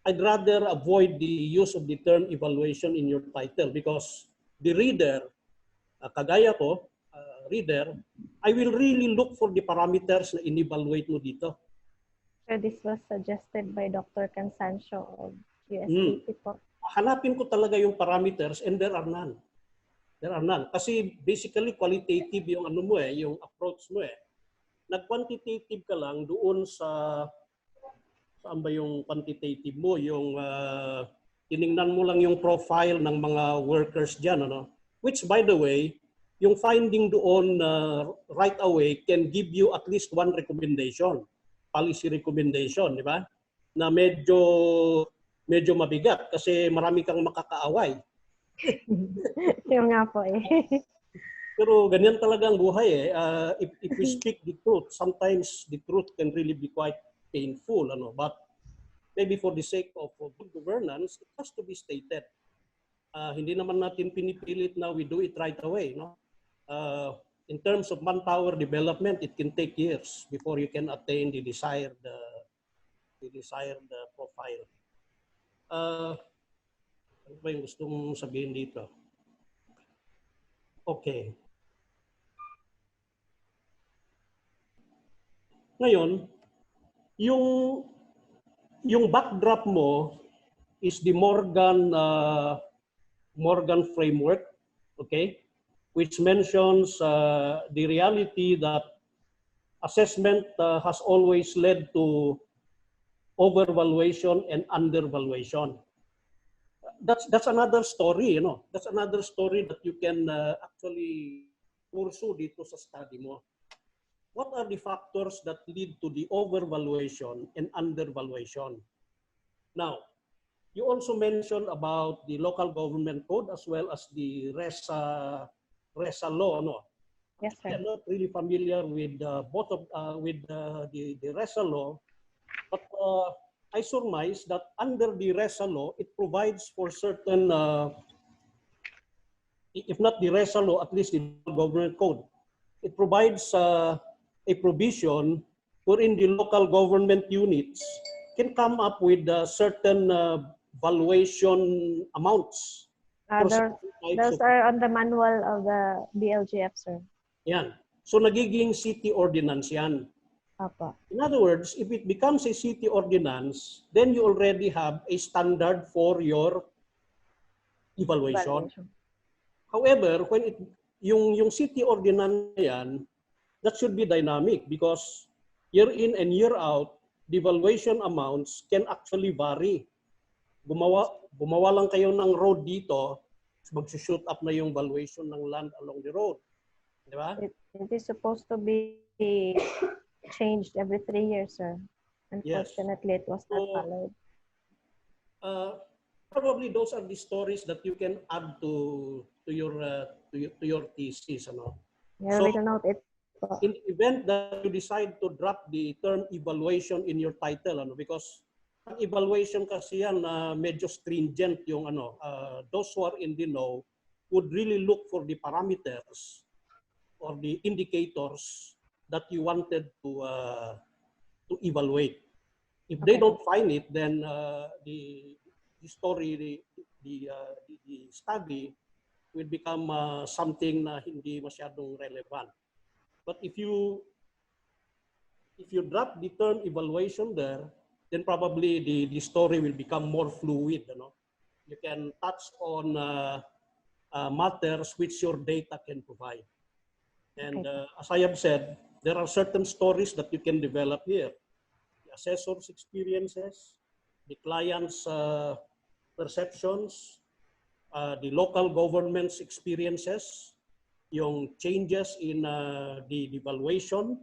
I'd rather avoid the use of the term evaluation in your title because the reader, kagaya ko, reader, I will really look for the parameters na in-evaluate mo dito. So this was suggested by Dr. Cansancio of USDP po. Hanapin ko talaga yung parameters and there are none. There are none. Kasi basically qualitative yung ano mo yung approach mo Nag-quantitative ka lang doon saan ba yung quantitative mo? Yung tiningnan mo lang yung profile ng mga workers dyan, ano? Which by the way, yung finding doon right away can give you at least one recommendation, policy recommendation, di ba? Na medyo mabigat kasi marami kang makakaaway. Yung nga po Pero ganyan talaga ang buhay if we speak the truth, sometimes the truth can really be quite painful, ano? But maybe for the sake of good governance, it has to be stated. Hindi naman natin pinipilit na we do it right away, no? In terms of manpower development, it can take years before you can attain the desired profile. Ano ba yung gusto mong sabihin dito? Okay. Ngayon, yung backdrop mo is the Morgan framework, okay, which mentions the reality that assessment has always led to overvaluation and undervaluation. That's another story, you know. That's another story that you can actually pursue dito sa study mo. What are the factors that lead to the overvaluation and undervaluation? Now, you also mentioned about the local government code as well as the RESA law, no? Yes, sir. I'm not really familiar with both of the RESA law, but I surmise that under the RESA law, it provides for certain, if not the RESA law, at least the government code. It provides a provision wherein the local government units can come up with certain valuation amounts. Those are on the manual of the BLGF, sir. Yan. So nagiging city ordinance yan. Apa. In other words, if it becomes a city ordinance, then you already have a standard for your evaluation. However, when yung city ordinance yan, that should be dynamic because year in and year out, the valuation amounts can actually vary. Gumawa lang kayo ng road dito, mag-shoot up na yung valuation ng land along the road. Di ba? It is supposed to be changed every 3 years, sir. Unfortunately, it was not followed. Probably those are the stories that you can add to your thesis, ano. Yeah, so, we can note it. In the event that you decide to drop the term evaluation in your title, ano, because ang evaluation kasi yan medyo stringent yung ano, those who are in the know would really look for the parameters or the indicators that you wanted to evaluate. If they don't find it, then the story, the study will become something na hindi masyadong relevant. But if you drop the term evaluation there, then probably the story will become more fluid. You know? You can touch on matters which your data can provide. And as I have said, there are certain stories that you can develop here. The assessor's experiences, the client's perceptions, the local government's experiences, yung changes in the valuation,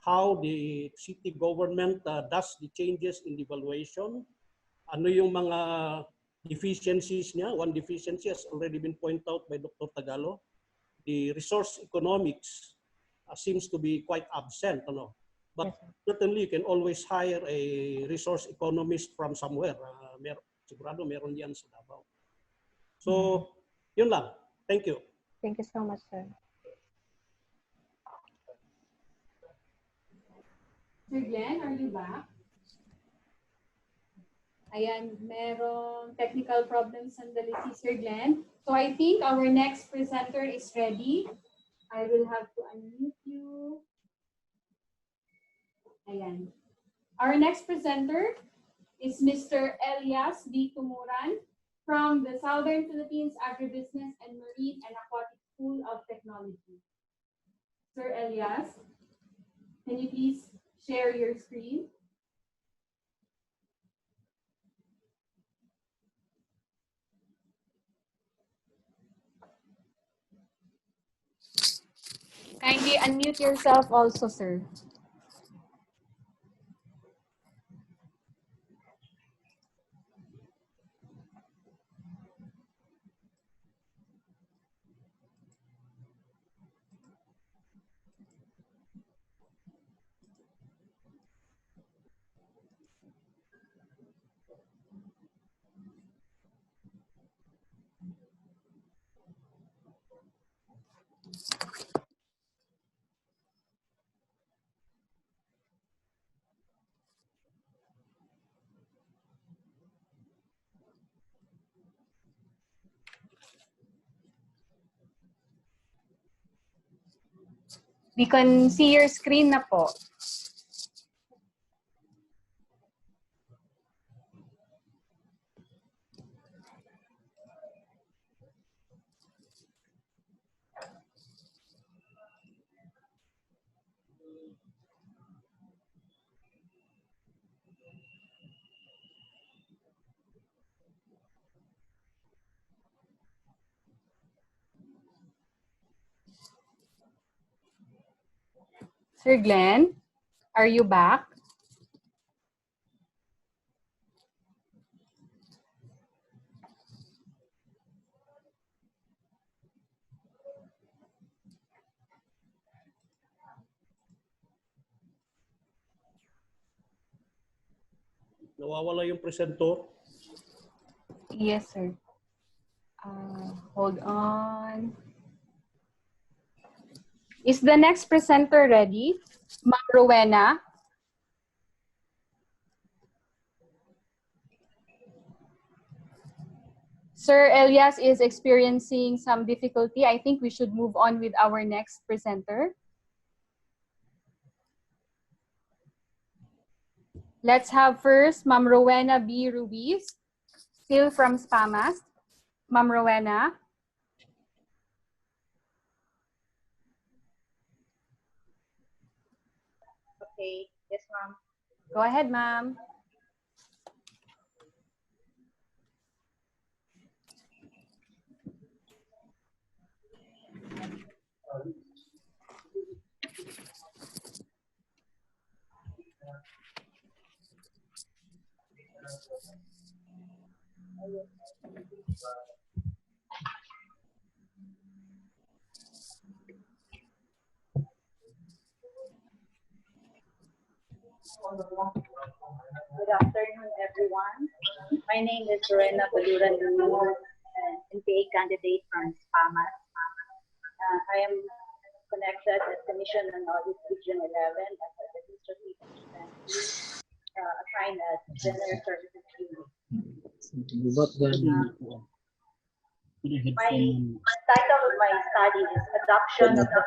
how the city government does the changes in the valuation, ano yung mga deficiencies niya. One deficiency has already been pointed out by Dr. Tagalo. The resource economics seems to be quite absent. Ano? But certainly you can always hire a resource economist from somewhere. Sigurado meron yan sa Davao. So, yun lang. Thank you. Thank you so much, sir. Sir Glenn, are you back? Ayan, merong technical problems sandali si Sir Glenn. So I think our next presenter is ready. I will have to unmute you. Ayan. Our next presenter is Mr. Elias B. Tumuran from the Southern Philippines Agribusiness and Marine and Aquatic School of Technology. Sir Elias, can you please share your screen? Kindly unmute yourself also, sir. We can see your screen na po. Sir Glenn, are you back? Nawawala yung presenter. Yes, sir. Hold on. Is the next presenter ready? Ma'am Rowena? Sir Elias is experiencing some difficulty. I think we should move on with our next presenter. Let's have first Ma'am Rowena B. Ruiz, still from SPAMAS. Ma'am Rowena. Okay, yes, ma'am. Go ahead, ma'am. Good afternoon, everyone. My name is Lorena Baluran, an NPA candidate from SPAMAS. I am connected at Commission on Audit Region 11 as a administrative assistant, assigned as General Services Unit. My title of my study is Adoption of the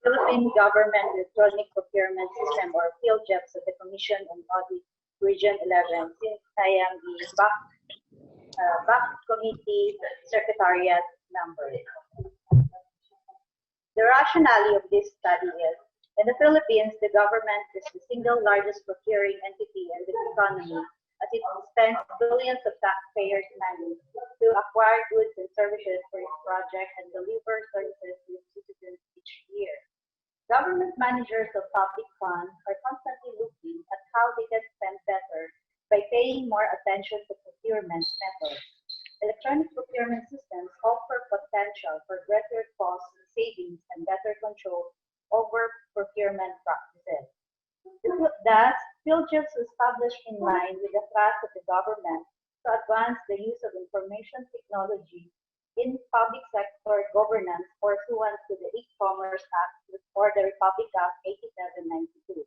Philippine Government Electronic Procurement System, or PhilGEPS, at the Commission on Audit Region 11, since I am the back committee secretariat member. The rationale of this study is, in the Philippines, the government is the single largest procuring entity in the economy, as it spends billions of taxpayers' money to acquire goods and services for its project and deliver services to its citizens each year. Government managers of public funds are constantly looking at how they can spend better by paying more attention to procurement methods. Electronic procurement systems offer potential for greater cost savings and better control over procurement practices. Thus, PhilGEPS was established in line with the thrust of the government to advance the use of information technology in public sector governance pursuant to the E-Commerce Act or the Republic Act 8792.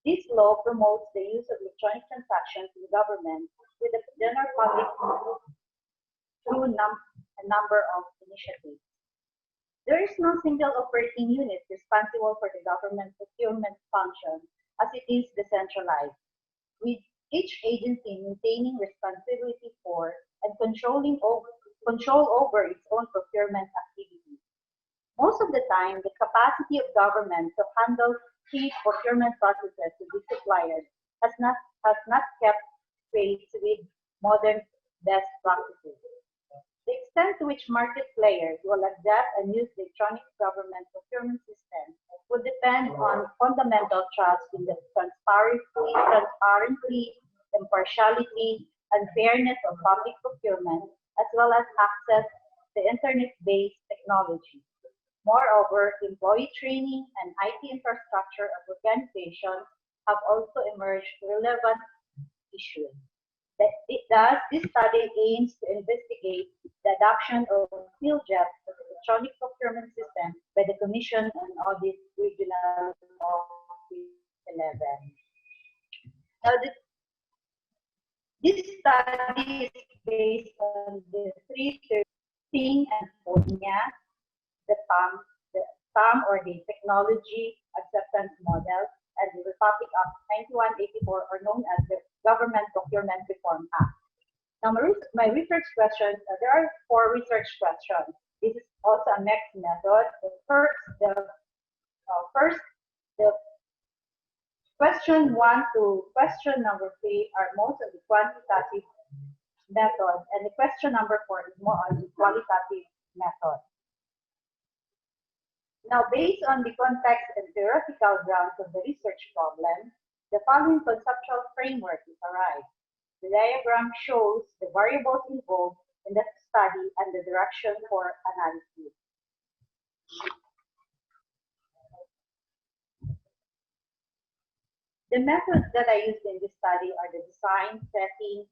This law promotes the use of electronic transactions in government with the general public through a number of initiatives. There is no single operating unit responsible for the government procurement function, as it is decentralized, with each agency maintaining responsibility for and control over its own procurement activities. Most of the time, the capacity of government to handle key procurement processes with its suppliers has not kept pace with modern best practices. The extent to which market players will adapt and use the electronic government procurement system would depend on fundamental trust in the transparency, impartiality, and fairness of public procurement, as well as access to internet-based technology. Moreover, employee training and IT infrastructure of organizations have also emerged relevant issues. Thus, this study aims to investigate the adoption of PhilGEPS as an electronic procurement system by the Commission on Audit Regional Office 11. Now, this study is based on the three terms, thing and phonia, the TAM or the Technology Acceptance Model, and the Republic Act 9184, or known as the Government Procurement Reform Act. Now, my research questions, there are 4 research questions. This is also a mixed method. The question 1 to question number 3 are most of the quantitative method, and the question number 4 is more on the qualitative method. Now, based on the context and theoretical grounds of the research problem, the following conceptual framework is arrived. The diagram shows the variables involved in the study and the direction for analysis. The methods that I used in this study are the design, setting,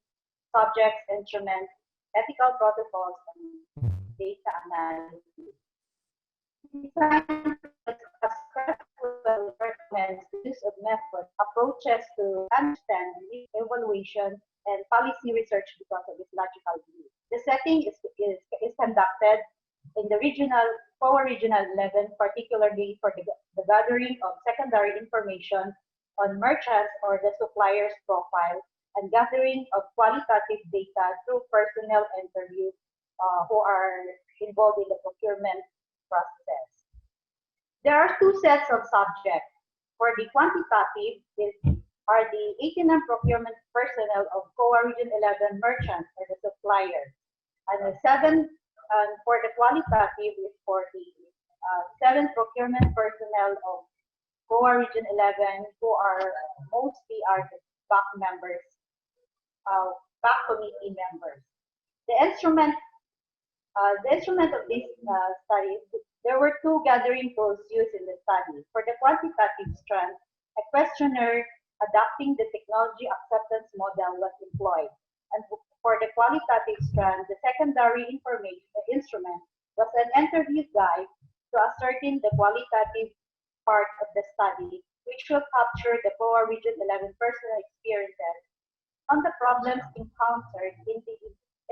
subjects, instruments, ethical protocols, and data analysis. Design recommends the use of method approaches to understand the evaluation and policy research because of its logical view. The setting is conducted in the K.U.A regional 11, particularly for the gathering of secondary information on merchants or the supplier's profile, and gathering of qualitative data through personnel interviews who are involved in the procurement process. There are 2 sets of subjects. For the quantitative, are the 89 procurement personnel of K.U.A Region 11 merchants or the suppliers. And the 7, for the qualitative is for the 7 procurement personnel of K.U.A Region 11 who are mostly the back members, back committee members. The instrument of this study, there were 2 gathering tools used in the study. For the quantitative strand, a questionnaire adapting the technology acceptance model was employed. And for the qualitative strand, the secondary information instrument was an interview guide to ascertain the qualitative part of the study, which will capture the K.U.A Region 11 personal experiences on the problems encountered in the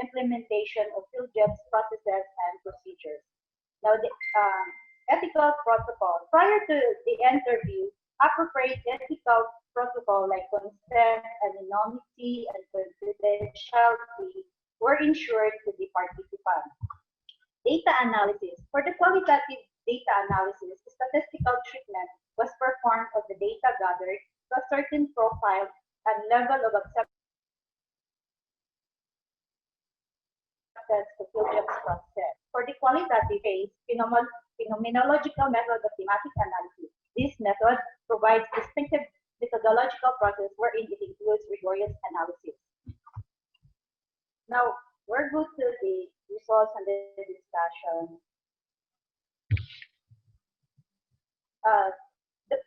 implementation of PhilJob's processes and procedures. Now, the ethical protocol. Prior to the interview, appropriate ethical protocol like consent, anonymity, and confidentiality were ensured to the participants. Data analysis. For the qualitative data analysis, statistical treatment was performed of the data gathered to a certain profile and level of acceptance to PhilJob's process. For the qualitative phase, phenomenological method of thematic analysis. This method provides distinctive methodological process wherein it includes rigorous analysis. Now, we're good to the results and the discussion. The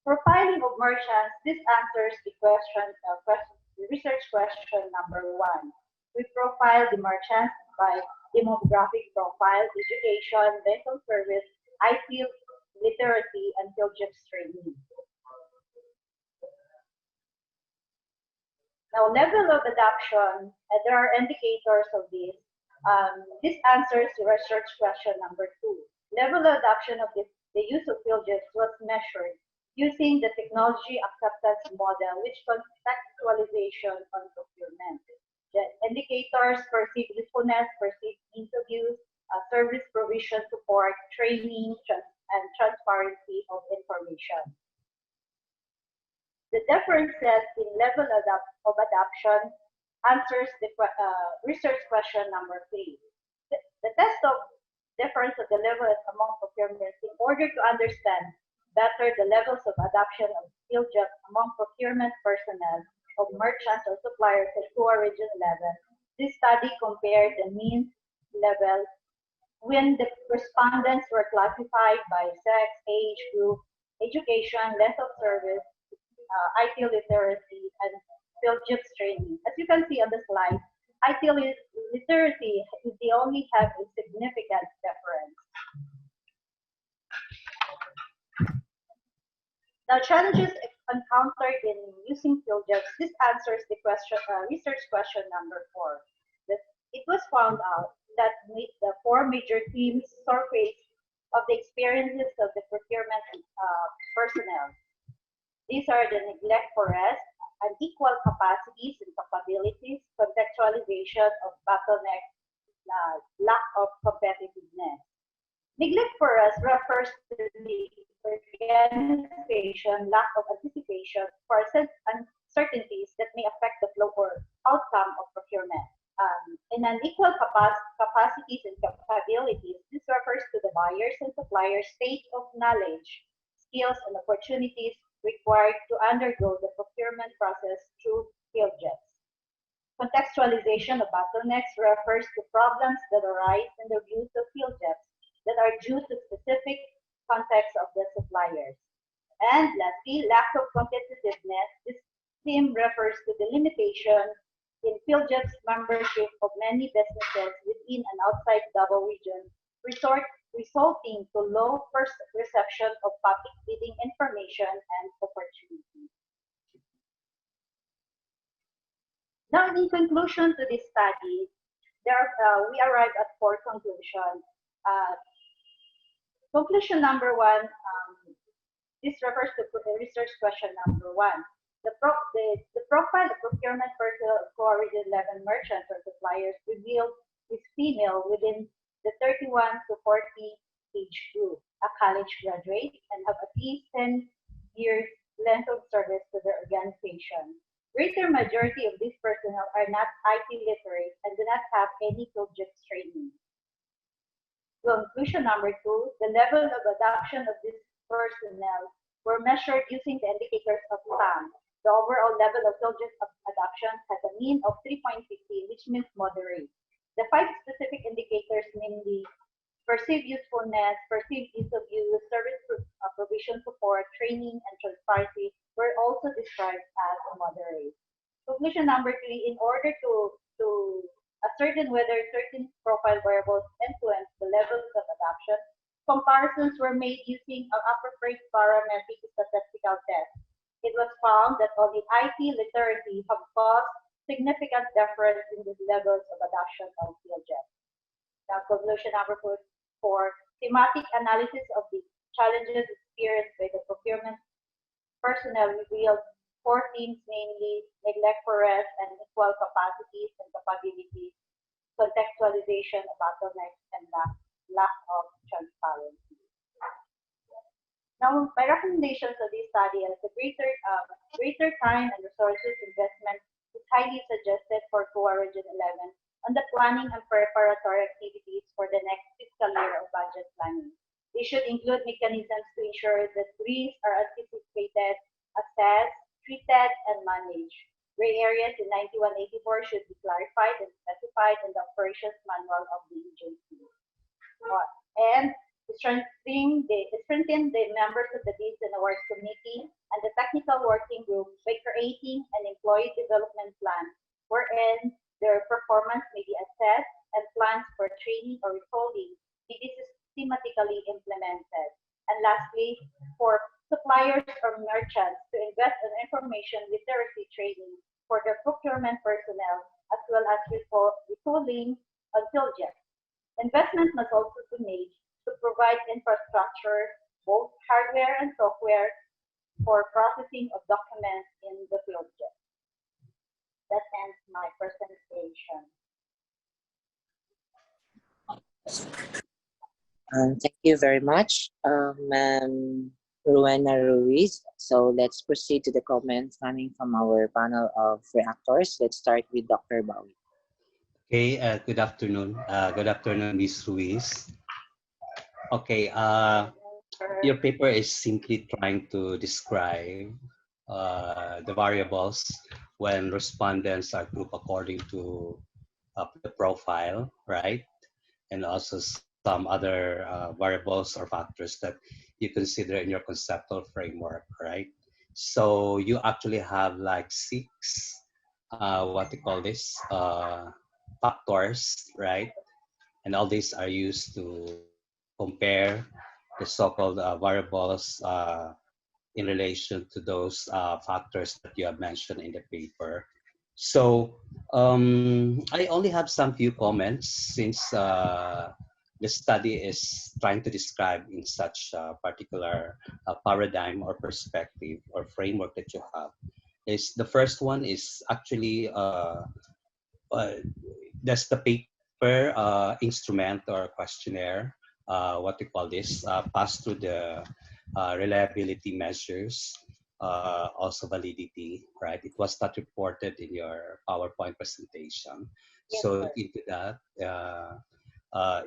profiling of merchants, this answers the the research question number 1. We profile the merchants by demographic profile, education, dental service, IT literacy, and PhilJob's training. Now, level of adoption, there are indicators of this. This answers the research question number 2. Level of adoption of the use of PhilJobs was measured using the technology acceptance model, which contextualization on procurement. The indicators: perceived usefulness, perceived interviews, service provision support, training, and transparency of information. The differences in level of adoption answers the research question number 3. The test of difference of the level among procurement in order to understand better the levels of adoption of PhilJobs among procurement personnel of merchants or suppliers at K.U.A Region 11. This study compared the mean level when the respondents were classified by sex, age group, education, length of service, IT literacy, and PhilJobs training. As you can see on the slide, IT literacy is the only have a significant difference. Now, challenges encountered in using PhilJobs. This answers the question, research question number 4. It was found out that the 4 major themes surfaced of the experiences of the procurement personnel. These are the neglect for rest, unequal capacities and capabilities, contextualization of bottleneck, lack of competitiveness. Neglect for us refers to the organization, lack of anticipation for uncertainties that may affect the flow or outcome of procurement. In unequal capacities and capabilities, this refers to the buyers and suppliers' state of knowledge, skills, and opportunities required to undergo the procurement process through field jobs. Contextualization of bottlenecks refers to problems that arise in the use of field jobs that are due to specific context of the suppliers. And lastly, lack of competitiveness. This theme refers to the limitation in field jobs membership of many businesses within and outside Davao region, resulting to low first reception of public bidding information and opportunities. Now, in conclusion to this study, we arrived at four conclusions. Conclusion number one, this refers to the research question number one. The profile of procurement personnel of K.U.A Region 11 merchants or suppliers revealed is female within the 31 to 40 age group, a college graduate, and have at least 10 years length of service to their organization. Greater majority of these personnel are not IT literate and do not have any project training. Conclusion number two, the level of adoption of this personnel were measured using the indicators of SAM. The overall level of project adoption has a mean of 3.50, which means moderate. The five specific indicators, namely perceived usefulness, perceived ease of use, service provision support, training, and transparency, were also described as moderate. Conclusion number three, in order to ascertain whether certain profile variables influence the levels of adoption, comparisons were made using an appropriate parametric statistical test. It was found that only IT literacy have caused significant difference in the levels of adoption of field jobs. Now, conclusion number four, thematic analysis of the challenges experienced by the procurement personnel revealed four themes, namely neglect for rest and equal capacities and capabilities, contextualization of bottlenecks, and lack of transparency. Now, my recommendations of this study is a greater time and resources investment is highly suggested for K.U.A Region 11 on the planning and preparatory activities for the next fiscal year of budget planning. They should include mechanisms to ensure that risks are anticipated, assessed, treated, and managed. Gray areas in 9184 should be clarified and specified in the operations manual of the agency. And strengthen the members of the Bids and Awards Committee and the Technical Working Group by creating an employee development plan wherein their performance may be assessed and plans for training or recalling may be systematically implemented. And lastly, for suppliers or merchants to invest in information literacy training for their procurement personnel as well as retooling on field jobs. Investment must also be made to provide infrastructure, both hardware and software, for processing of documents in the field job. That ends my presentation. Thank you very much, Ma'am Rowena Ruiz. So let's proceed to the comments coming from our panel of reactors. Let's start with Dr. Bowie. Okay, good afternoon. Good afternoon, Ms. Ruiz. Okay, your paper is simply trying to describe the variables when respondents are grouped according to the profile, right? And also some other variables or factors that you consider in your conceptual framework, right? So you actually have like 6, what they call this, factors, right? And all these are used to compare the so-called variables in relation to those factors that you have mentioned in the paper. So I only have some few comments since the study is trying to describe in such a particular paradigm or perspective or framework that you have is the first one is actually that's the paper instrument or questionnaire, what we call this, pass through the reliability measures, also validity, right? It was not reported in your PowerPoint presentation. Yes, So sir. into that,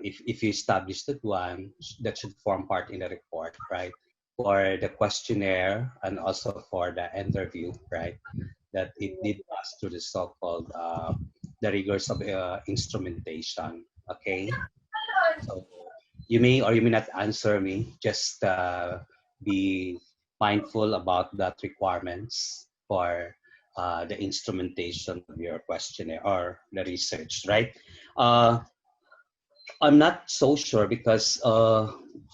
if you establish that one, that should form part in the report, right? For the questionnaire and also for the interview, right? That it did pass through the so-called the rigors of instrumentation. Okay, so you may or you may not answer me. Just be mindful about that requirements for the instrumentation of your questionnaire or the research, right? Uh, I'm not so sure because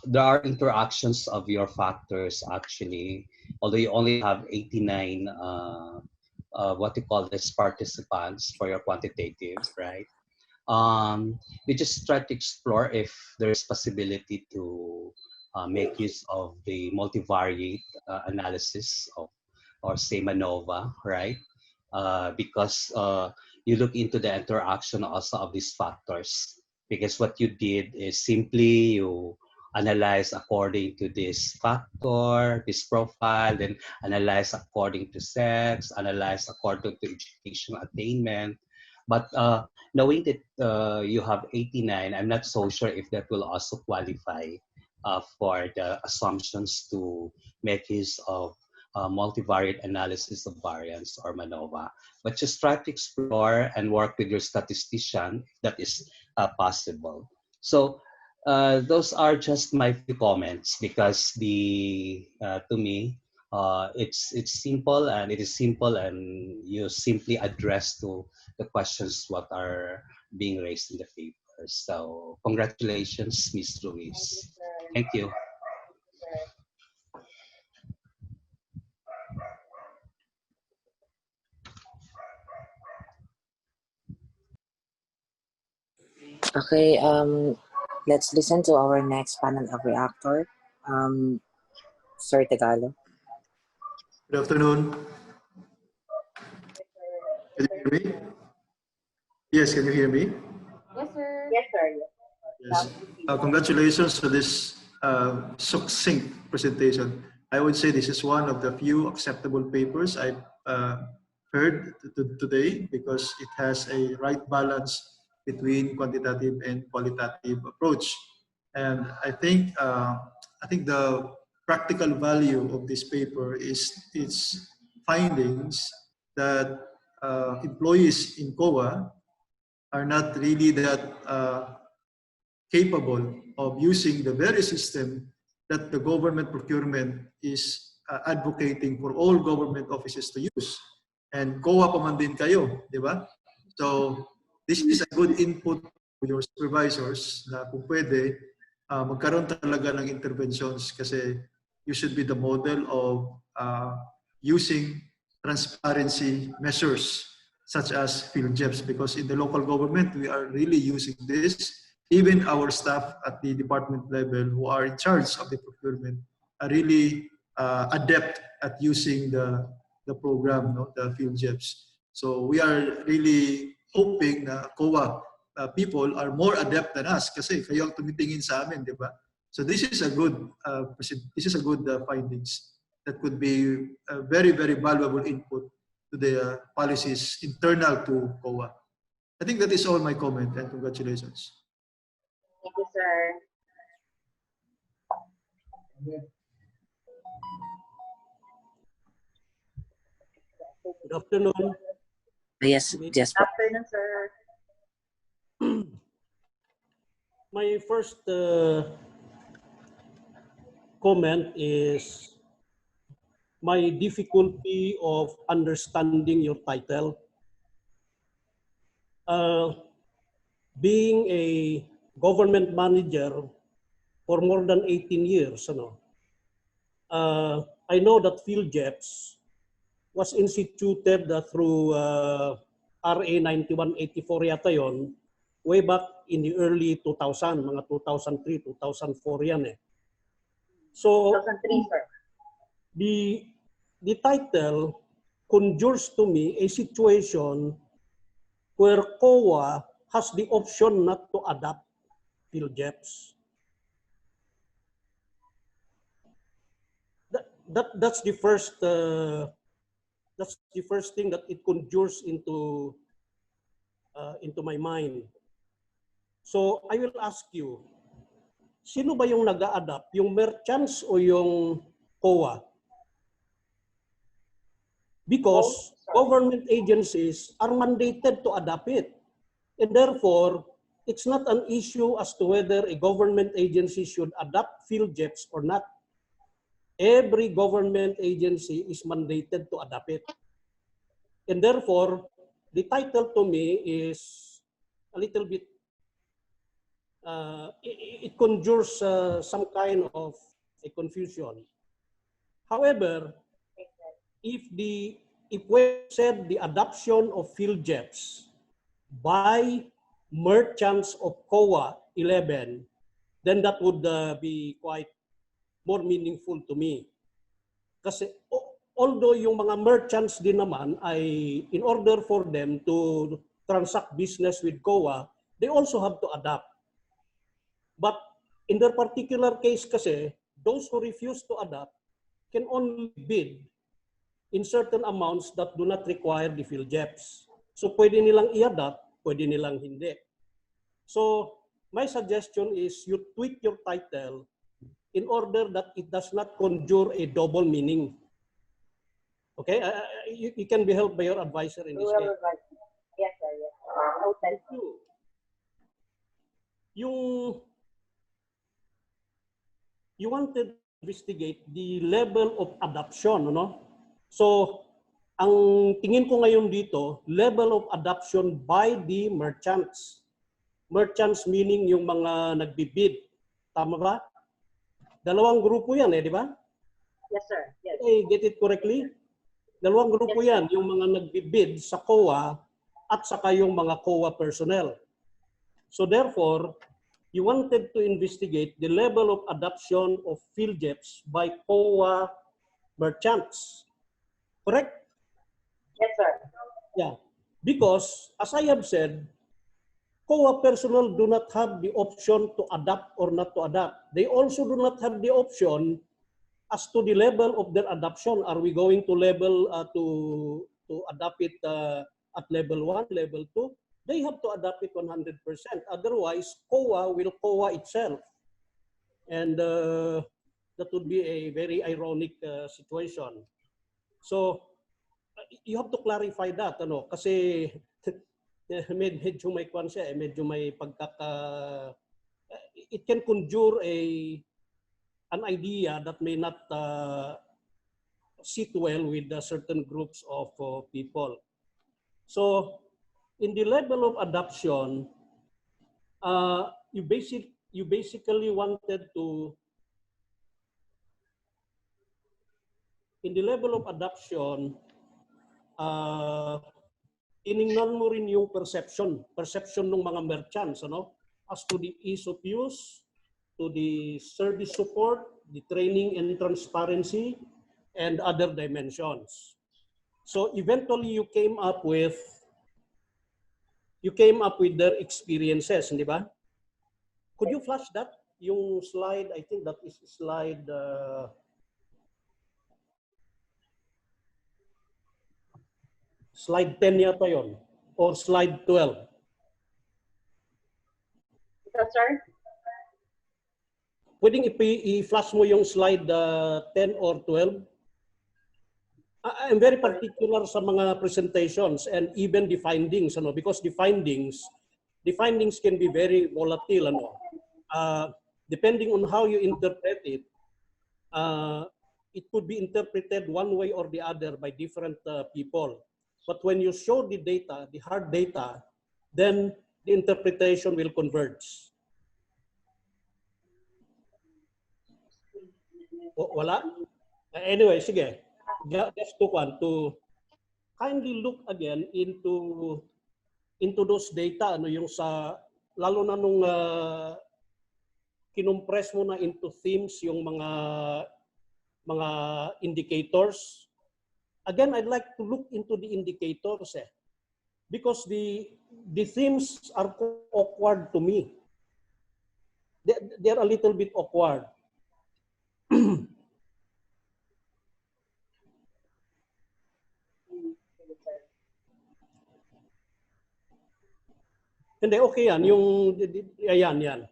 there are interactions of your factors actually, although you only have 89 what you call this participants for your quantitative, right? We just try to explore if there's possibility to make use of the multivariate analysis of or say MANOVA, right? Because you look into the interaction also of these factors. Because what you did is simply you analyze according to this factor, this profile, then analyze according to sex, analyze according to education attainment. But knowing that you have 89, I'm not so sure if that will also qualify for the assumptions to make use of multivariate analysis of variance or MANOVA. But just try to explore and work with your statistician if that is possible. So those are just my few comments because the to me it's simple and it is simple and you simply address to the questions what are being raised in the paper. So congratulations, Ms. Ruiz. Thank you. Okay, let's listen to our next panel of reactor. Sir Tagalog. Good afternoon. Can you hear me? Yes, can you hear me? Yes, sir. Yes, sir. Yes. Congratulations to this succinct presentation. I would say this is one of the few acceptable papers I've heard today because it has a right balance between quantitative and qualitative approach. And I think the practical value of this paper is its findings that employees in K.U.A are not really that capable of using the very system that the government procurement is advocating for all government offices to use. And K.U.A pa man din kayo, di ba? So this is a good input to your supervisors na kung pwede, magkaroon talaga ng interventions kasi you should be the model of using transparency measures such as field jobs because in the local government we are really using this. Even our staff at the department level who are in charge of the procurement are really adept at using the program, no, the field jobs. So we are really hoping na K.U.A people are more adept than us kasi kayo ang tumitingin sa amin, di ba? So this is a good findings that could be a very, very valuable input to the policies internal to K.U.A. I think that is all my comment and congratulations. Thank you, sir. Good afternoon. Yes, yes. Good afternoon, sir. My first comment is my difficulty of understanding your title. Being a government manager for more than 18 years, I know that field jobs was instituted through RA 9184 yata yon, way back in the early 2000, mga 2003, 2004 yan eh. So, 2003, sir. The title conjures to me a situation where K.U.A has the option not to adopt PhilJeps. That's the first thing that it conjures into my mind. So I will ask you, sino ba yung nag-a-adapt? Yung merchants o yung K.U.A? Because government agencies are mandated to adopt it. And therefore, it's not an issue as to whether a government agency should adopt PhilJeps or not. Every government agency is mandated to adopt it. And therefore, the title to me is a little bit, it conjures some kind of a confusion. However, if we said the adoption of PhilJeps by merchants of K.U.A 11, then that would be quite more meaningful to me. Kasi although yung mga merchants din naman ay in order for them to transact business with K.U.A, they also have to adapt. But in their particular case kasi, those who refuse to adapt can only bid in certain amounts that do not require the PhilJeps. So pwede nilang i-adapt, pwede nilang hindi. So my suggestion is you tweak your title in order that it does not conjure a double meaning. Okay, you can be helped by your advisor in this case. Yes, sir. Yes. Noted. You wanted to investigate the level of adoption, no? So, ang tingin ko ngayon dito, level of adoption by the merchants. Merchants meaning yung mga nagbibid. Tama ba? Dalawang grupo yan di ba? Yes, sir. Yes. Okay, get it correctly? Dalawang grupo yan, yung mga nagbibid sa K.U.A at saka yung mga K.U.A personnel. So therefore, you wanted to investigate the level of adoption of PhilJeps by K.U.A merchants. Correct? Yes, sir. Yeah. Because, as I have said, K.U.A personnel do not have the option to adapt or not to adapt. They also do not have the option as to the level of their adoption. Are we going to level to adapt it at level 1, level 2? They have to adapt it 100%. Otherwise, K.U.A will K.U.A itself. And that would be a very ironic situation. So, you have to clarify that, ano? Kasi medyo may kwan siya, medyo may it can conjure an idea that may not sit well with certain groups of people. So, in the level of adoption, you basically wanted to, in the level of adoption, tiningnan mo rin yung perception ng mga merchants, ano? As to the ease of use, to the service support, the training and transparency, and other dimensions. So eventually you came up with their experiences, di ba? Could you flash that? Yung slide, I think that is slide slide 10 yata yon, or slide 12. Yes, sir. Pwedeng i-flash mo yung slide 10 or 12? I'm very particular sa mga presentations and even the findings, ano, because the findings can be very volatile, ano. Depending on how you interpret it, it could be interpreted one way or the other by different people. But when you show the data, the hard data, then the interpretation will converge. Wala? Anyway, sige. Just to kindly look again into those data, ano, yung sa lalo na nung kinompress mo na into themes yung mga indicators. Again, I'd like to look into the indicators because the themes are awkward to me. They're a little bit awkward. Hindi, okay yan. Yan.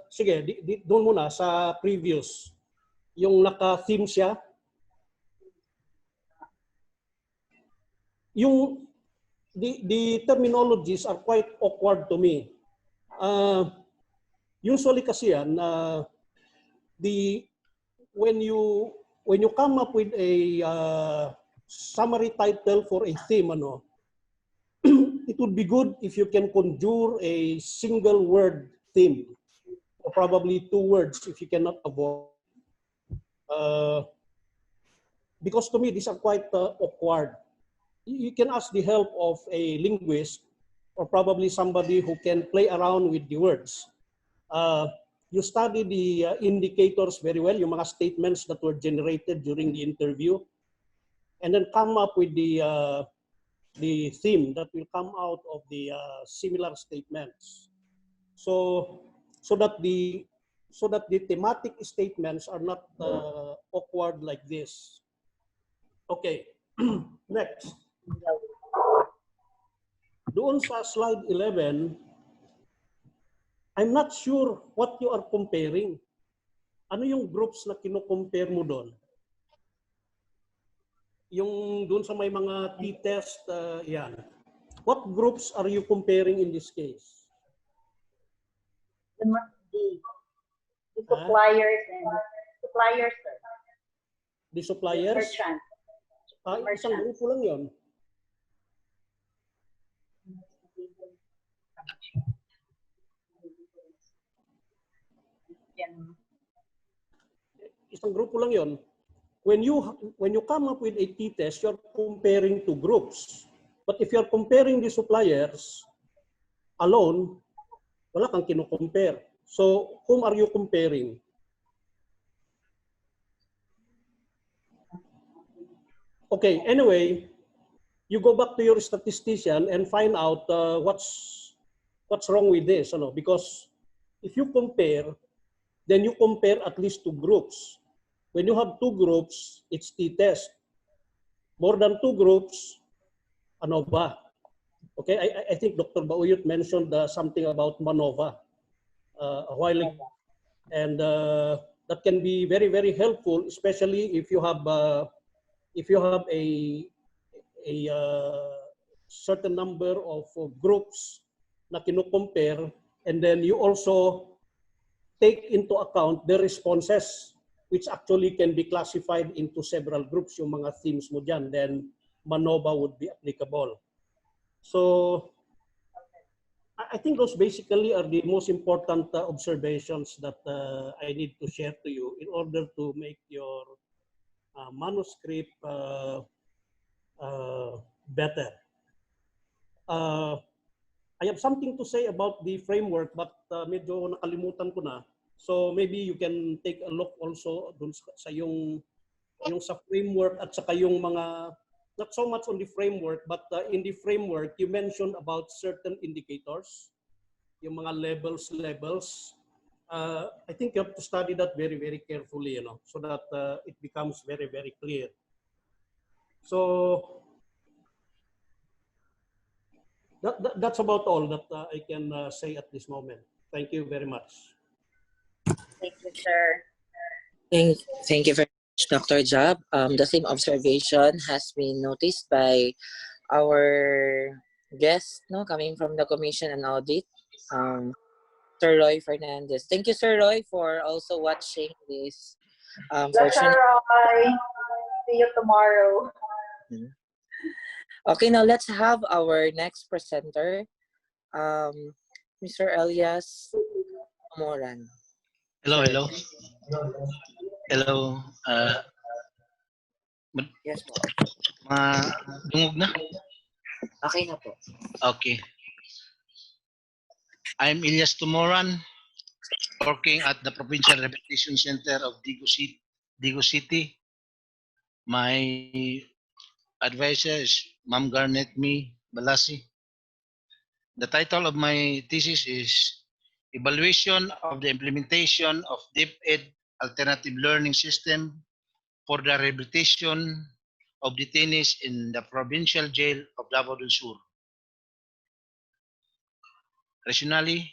Sige, doon muna sa previous. Yung naka-theme siya. The terminologies are quite awkward to me. Usually kasi yan, when you come up with a summary title for a theme, it would be good if you can conjure a single word theme, or probably 2 words if you cannot avoid. Because to me, these are quite awkward. You can ask the help of a linguist or probably somebody who can play around with the words. You study the indicators very well, yung mga statements that were generated during the interview, and then come up with the theme that will come out of the similar statements. So that the thematic statements are not awkward like this. Okay, next. Doon sa slide 11, I'm not sure what you are comparing. Ano yung groups na kino-compare mo doon? Yung doon sa may mga t-test, yan. What groups are you comparing in this case? The suppliers and suppliers. The suppliers? Merchants. Isang grupo lang yun. Isang grupo lang yun. When you come up with a t-test, you're comparing two groups. But if you're comparing the suppliers alone, wala kang kino-compare. So, whom are you comparing? Okay, anyway, you go back to your statistician and find out what's wrong with this. Because if you compare, then you compare at least two groups. When you have two groups, it's t-test. More than two groups, ano ba? Okay, I think Dr. Bauyot mentioned something about MANOVA a while ago. And that can be very, very helpful, especially if you have a certain number of groups na kino-compare, and then you also take into account the responses, which actually can be classified into several groups, yung mga themes mo dyan, then MANOVA would be applicable. So I think those basically are the most important observations that I need to share to you in order to make your manuscript better. I have something to say about the framework, but medyo nakalimutan ko na. So maybe you can take a look also dun sa yung sa framework at saka yung mga, not so much on the framework, but in the framework, you mentioned about certain indicators, yung mga levels. I think you have to study that very, very carefully, so that it becomes very, very clear. So that's about all that I can say at this moment. Thank you very much. Thank you, sir. Thank you very much, Dr. Job. The same observation has been noticed by our guest, coming from the Commission and Audit, Sir Roy Fernandez. Thank you, Sir Roy, for also watching this. Sir Roy, see you tomorrow. Okay, now let's have our next presenter, Mr. Elias Moran. Hello. Yes. Dungog na? Okay na po. Okay. I'm Ilyas Tumoran, working at the Provincial Rehabilitation Center of Digo City. My advisor is Ma'am Garnet Me Balasi. The title of my thesis is Evaluation of the Implementation of Deep Ed Alternative Learning System for the Rehabilitation of Detainees in the Provincial Jail of Davao del Sur. Rationally,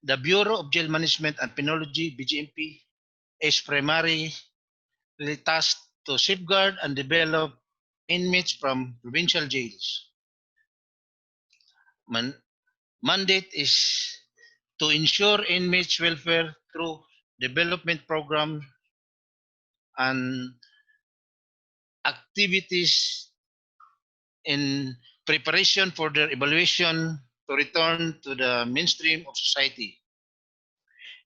the Bureau of Jail Management and Penology, BGMP, is primarily tasked to safeguard and develop inmates from provincial jails. Mandate is to ensure inmates' welfare through development program and activities in preparation for their evaluation to return to the mainstream of society.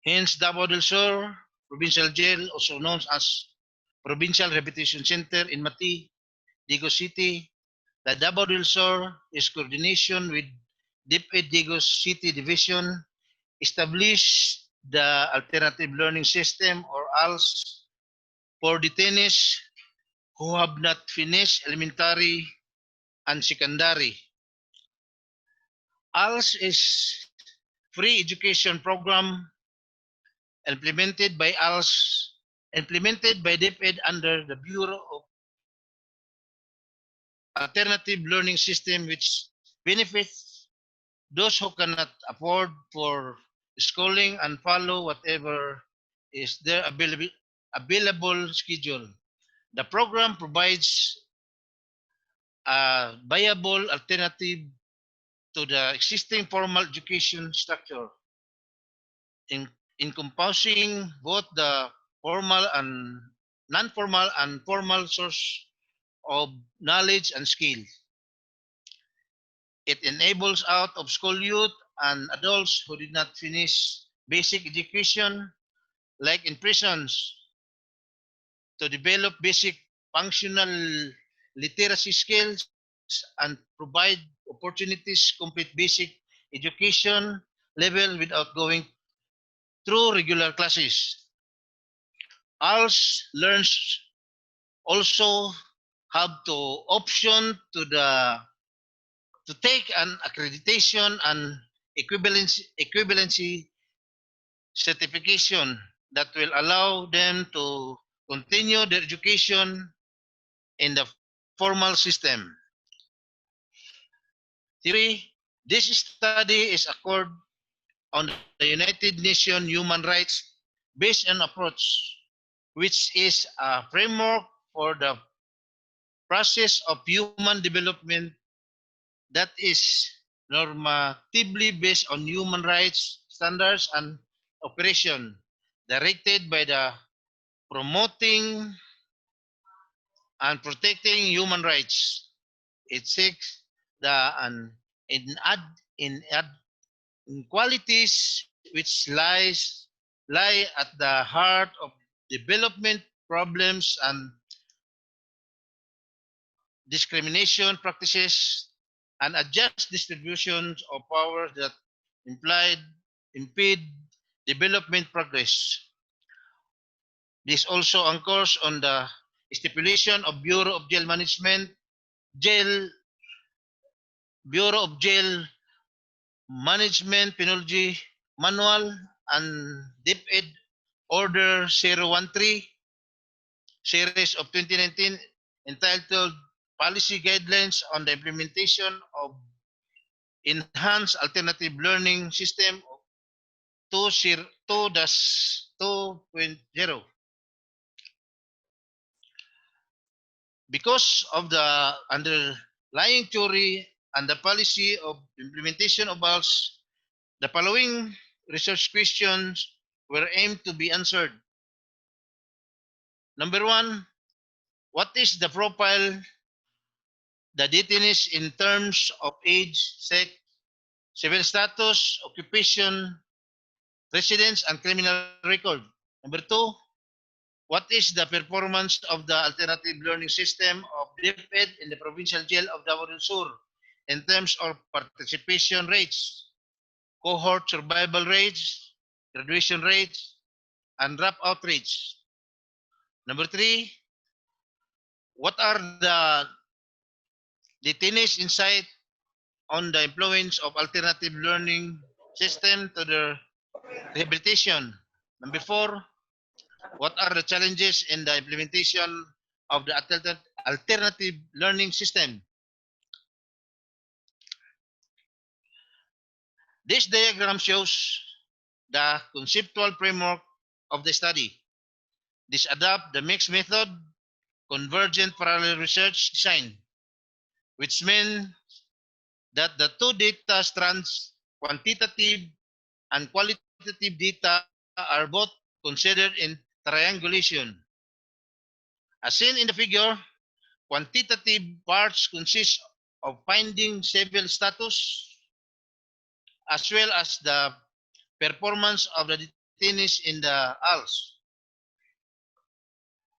Hence, Davao del Sur Provincial Jail, also known as Provincial Rehabilitation Center in Mati, Digo City, the Davao del Sur is coordination with DepEd Digo City Division, established the Alternative Learning System or ALS for detainees who have not finished elementary and secondary. ALS is free education program implemented by DepEd under the Bureau of Alternative Learning System, which benefits those who cannot afford for schooling and follow whatever is their available schedule. The program provides a viable alternative to the existing formal education structure, encompassing both the formal and non-formal and formal source of knowledge and skill. It enables out of school youth and adults who did not finish basic education, like in prisons, to develop basic functional literacy skills and provide opportunities complete basic education level without going through regular classes. ALS learns also have to option to take an accreditation and equivalency certification that will allow them to continue their education in the formal system. Theory, this study is occurred on the United Nations Human Rights based on approach, which is a framework for the process of human development that is normatively based on human rights standards and operation directed by the promoting and protecting human rights. It seeks the in ad, in ad, in qualities which lie at the heart of development problems and discrimination practices and adjust distributions of power that implied impede development progress. This also anchors on the stipulation of Bureau of Jail Management, Jail Bureau of Jail Management Penology Manual and DepEd Order 013 series of 2019 entitled Policy Guidelines on the Implementation of Enhanced Alternative Learning System 2.0. Because of the underlying theory and the policy of implementation of ALS, the following research questions were aimed to be answered. Number one, what is the profile the detainees in terms of age, sex, civil status, occupation, residence, and criminal record? Number two, what is the performance of the alternative learning system of DepEd in the provincial jail of Davao del Sur in terms of participation rates, cohort survival rates, graduation rates, and dropout rates. Number 3, what are the detainees' insight on the influence of alternative learning system to their rehabilitation? Number 4, what are the challenges in the implementation of the alternative learning system? This diagram shows the conceptual framework of the study. This adapt the mixed method, convergent parallel research design, which means that the two data strands, quantitative and qualitative data, are both considered in triangulation. As seen in the figure, quantitative parts consist of finding civil status as well as the performance of the detainees in the ALS.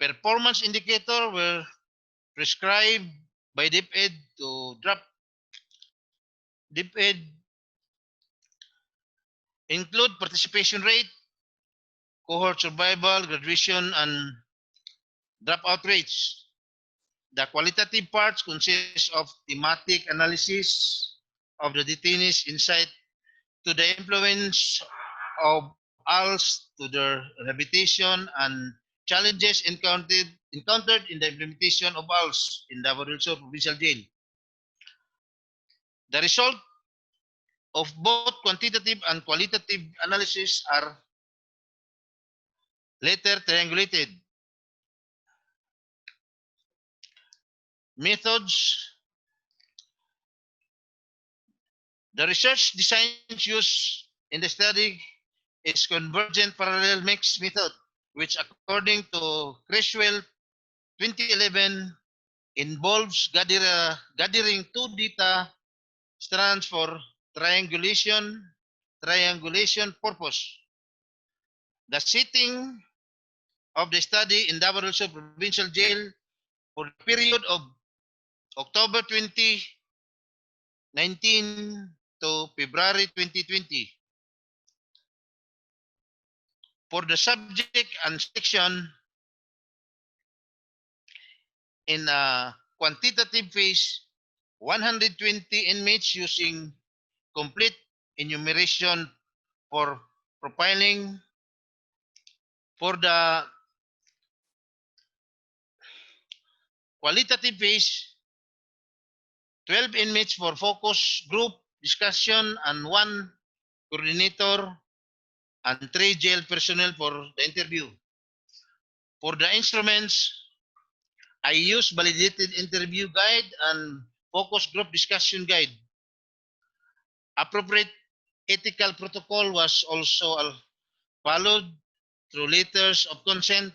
Performance indicators were prescribed by DepEd to drop. DepEd include participation rate, cohort survival, graduation, and dropout rates. The qualitative parts consist of thematic analysis of the detainees' insight to the influence of ALS to their rehabilitation and challenges encountered in the implementation of ALS in Davao Provincial Jail. The result of both quantitative and qualitative analysis are later triangulated. Methods. The research designs used in the study is convergent parallel mixed method, which according to Criswell 2011 involves gathering two data strands for triangulation purpose. The setting of the study in Davao Provincial Jail for the period of October 2019 to February 2020. For the subject and section in a quantitative phase, 120 inmates using complete enumeration for profiling. For the qualitative phase, 12 inmates for focus group discussion and 1 coordinator and 3 jail personnel for the interview. For the instruments, I use validated interview guide and focus group discussion guide. Appropriate ethical protocol was also followed through letters of consent,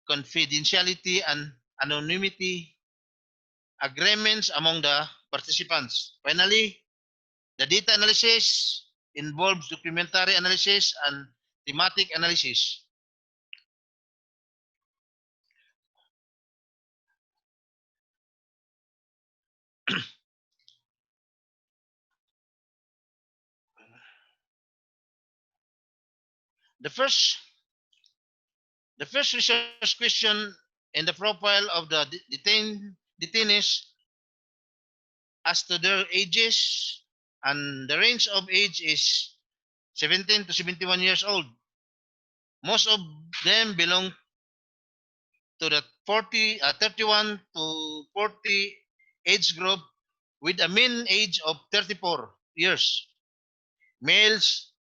confidentiality, and anonymity agreements among the participants. Finally, the data analysis involves documentary analysis and thematic analysis. The first research question in the profile of the detainees as to their ages, and the range of age is 17 to 71 years old. Most of them belong to the 31 to 40 age group with a mean age of 34 years. Males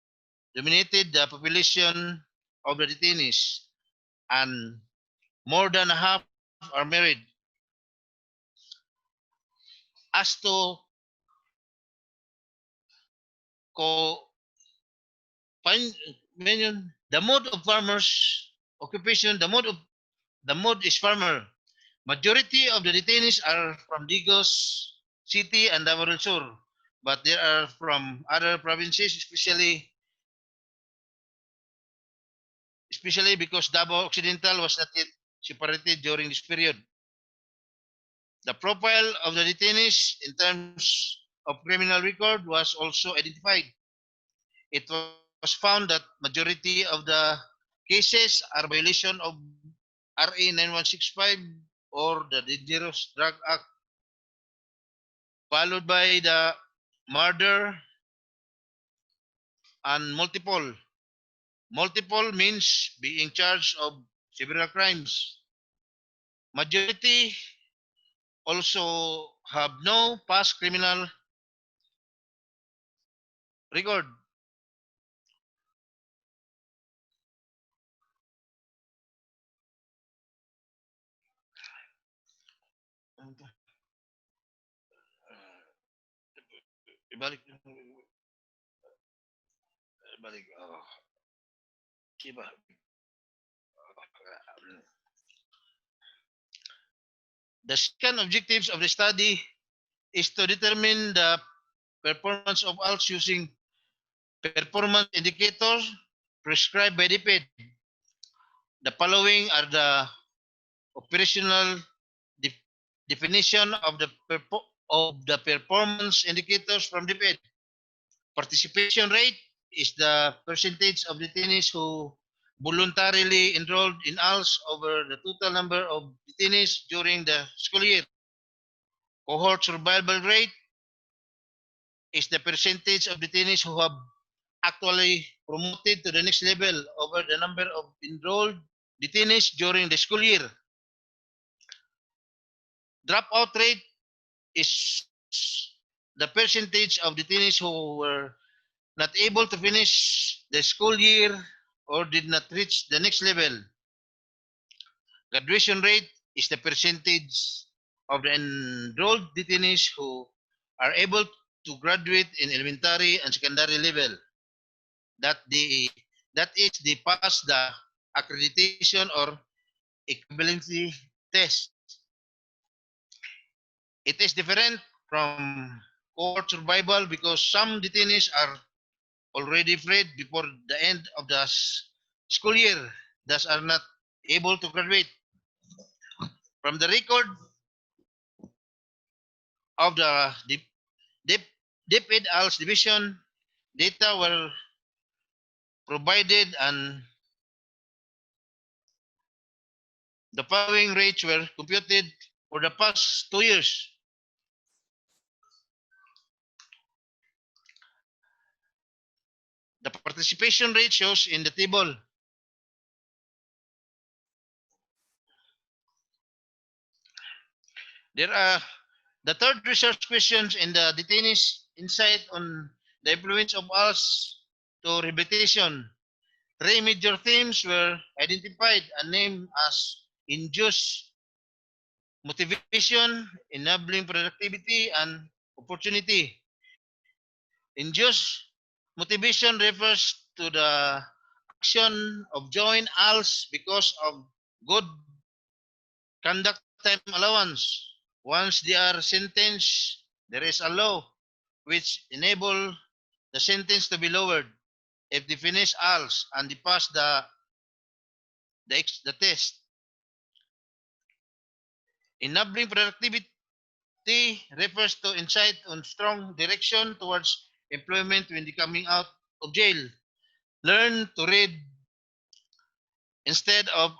dominated the population of the detainees, and more than half are married. As to the mode of farmers occupation, the mode is farmer. Majority of the detainees are from Digos City and Davao del Sur, but there are from other provinces, especially because Davao Occidental was not yet separated during this period. The profile of the detainees in terms of criminal record was also identified. It was found that majority of the cases are violation of RA 9165 or the Dangerous Drug Act, followed by the murder and multiple. Multiple means being charged of several crimes. Majority also have no past criminal record. Ibalik. Ibalik. Oh. Diba? The second objectives of the study is to determine the performance of ALS using performance indicators prescribed by DPED. The following are the operational definition of the performance indicators from DPED. Participation rate is the percentage of detainees who voluntarily enrolled in ALS over the total number of detainees during the school year. Cohort survival rate is the percentage of detainees who have actually promoted to the next level over the number of enrolled detainees during the school year. Dropout rate is the percentage of detainees who were not able to finish the school year or did not reach the next level. Graduation rate is the percentage of the enrolled detainees who are able to graduate in elementary and secondary level. That is they pass the accreditation or equivalency test. It is different from cohort survival because some detainees are already freed before the end of the school year, thus are not able to graduate. From the record of the DepEd ALS division, data were provided and the following rates were computed for the past 2 years. The participation rate shows in the table. There are the third research questions in the detainees' insight on the influence of ALS to rehabilitation. 3 major themes were identified and named as induced motivation, enabling productivity, and opportunity. Induced motivation refers to the action of join ALS because of good conduct time allowance. Once they are sentenced, there is a law which enable the sentence to be lowered if they finish ALS and they pass the test. Enabling productivity refers to insight on strong direction towards employment when they coming out of jail. Learn to read instead of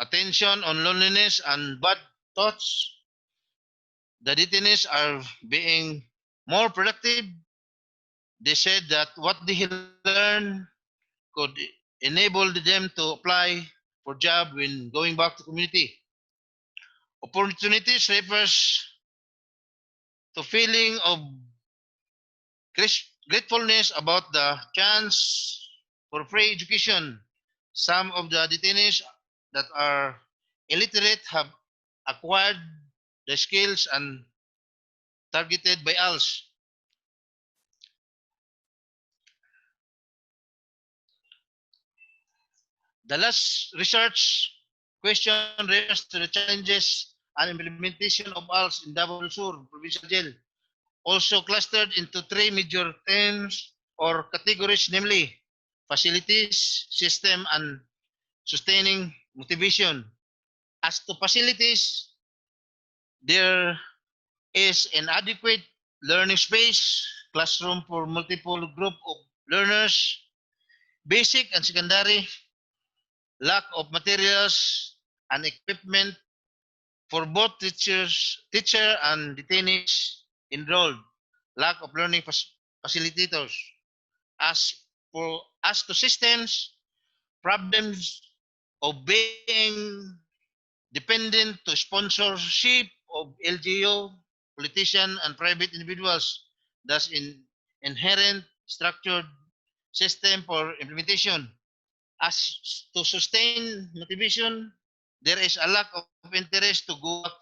attention on loneliness and bad thoughts. The detainees are being more productive. They said that what they learned could enable them to apply for job when going back to community. Opportunities refers to feeling of gratefulness about the chance for free education. Some of the detainees that are illiterate have acquired the skills and targeted by ALS. The last research question refers to the challenges and implementation of ALS in Davao del Sur Provincial Jail, also clustered into 3 major themes or categories, namely facilities, system, and sustaining motivation. As to facilities, there is inadequate learning space, classroom for multiple group of learners, basic and secondary, lack of materials and equipment for both teacher and detainees enrolled, lack of learning facilitators. As as to systems, problems of being dependent to sponsorship of LGU, politician, and private individuals, thus inherent structured system for implementation. As to sustain motivation, there is a lack of interest to go back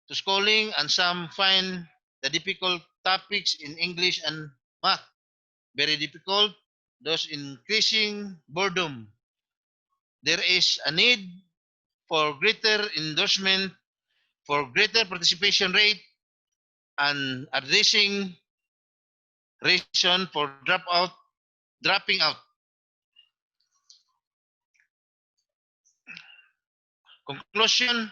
to schooling, and some find the difficult topics in English and math very difficult, thus increasing boredom. There is a need for greater endorsement, for greater participation rate, and addressing reason for dropping out. Conclusion: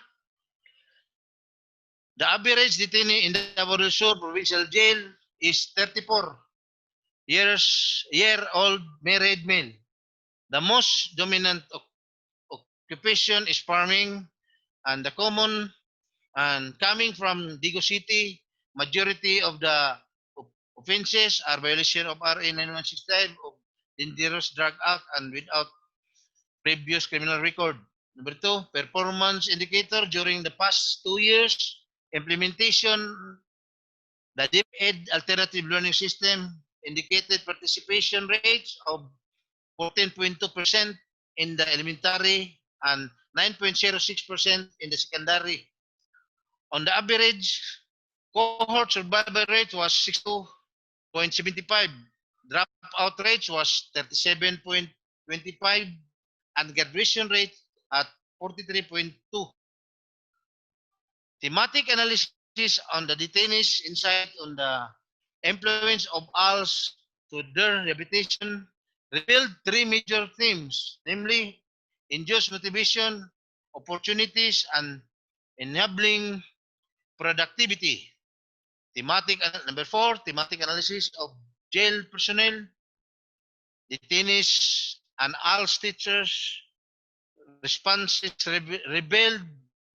the average detainee in the Davao Sur Provincial Jail is 34 year old married male. The most dominant occupation is farming, and the common and coming from Digo City, majority of the offenses are violation of RA 9165 of Dangerous Drug Act and without previous criminal record. Number two, performance indicator during the past 2 years, implementation, the deep ed alternative learning system indicated participation rates of 14.2% in the elementary and 9.06% in the secondary. On the average, cohort survival rate was 62.75. Dropout rate was 37.25 and graduation rate at 43.2. Thematic analysis on the detainees' insight on the influence of ALS to their rehabilitation revealed three major themes, namely induced motivation, opportunities, and enabling productivity. Number four, thematic analysis of jail personnel, detainees, and ALS teachers. Responses revealed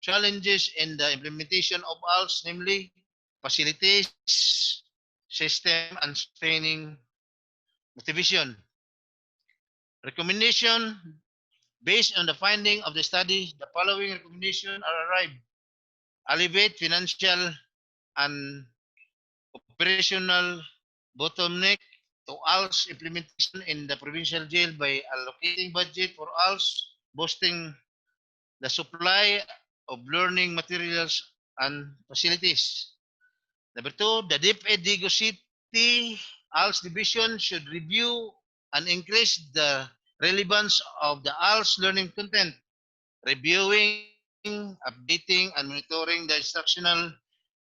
challenges in the implementation of ALS, namely facilities, system, and sustaining motivation. Recommendation: based on the finding of the study, the following recommendations are arrived. Alleviate financial and operational bottleneck to ALS implementation in the provincial jail by allocating budget for ALS, boosting the supply of learning materials and facilities. Number two, the DepEd Digo City ALS Division should review and increase the relevance of the ALS learning content, reviewing, updating, and monitoring the instructional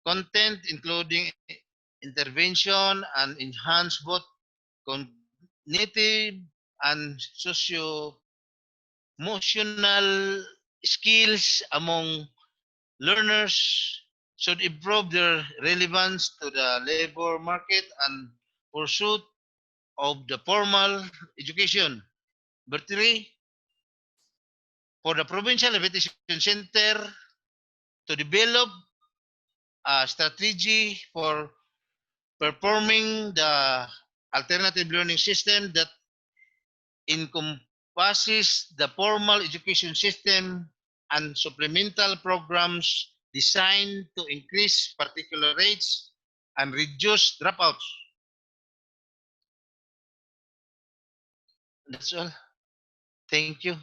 content, including intervention and enhance both cognitive and socio-emotional skills among learners, should improve their relevance to the labor market and pursuit of the formal education. Number three, for the Provincial Rehabilitation Center to develop a strategy for performing the alternative learning system that encompasses the formal education system and supplemental programs designed to increase particular rates and reduce dropouts. That's all. Thank you.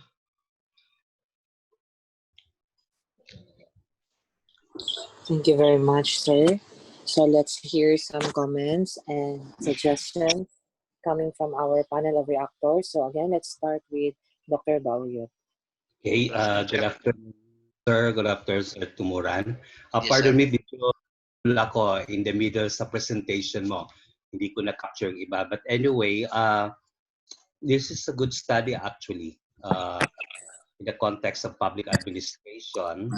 Thank you very much, sir. So let's hear some comments and suggestions coming from our panel of reactors. So again, let's start with Dr. Bauyot. Okay, good afternoon, sir. Good afternoon, Sir Tumuran. Yes, Pardon sir. me, dito ako in the middle sa presentation mo. Hindi ko na-capture yung iba. But anyway, this is a good study actually in the context of public administration.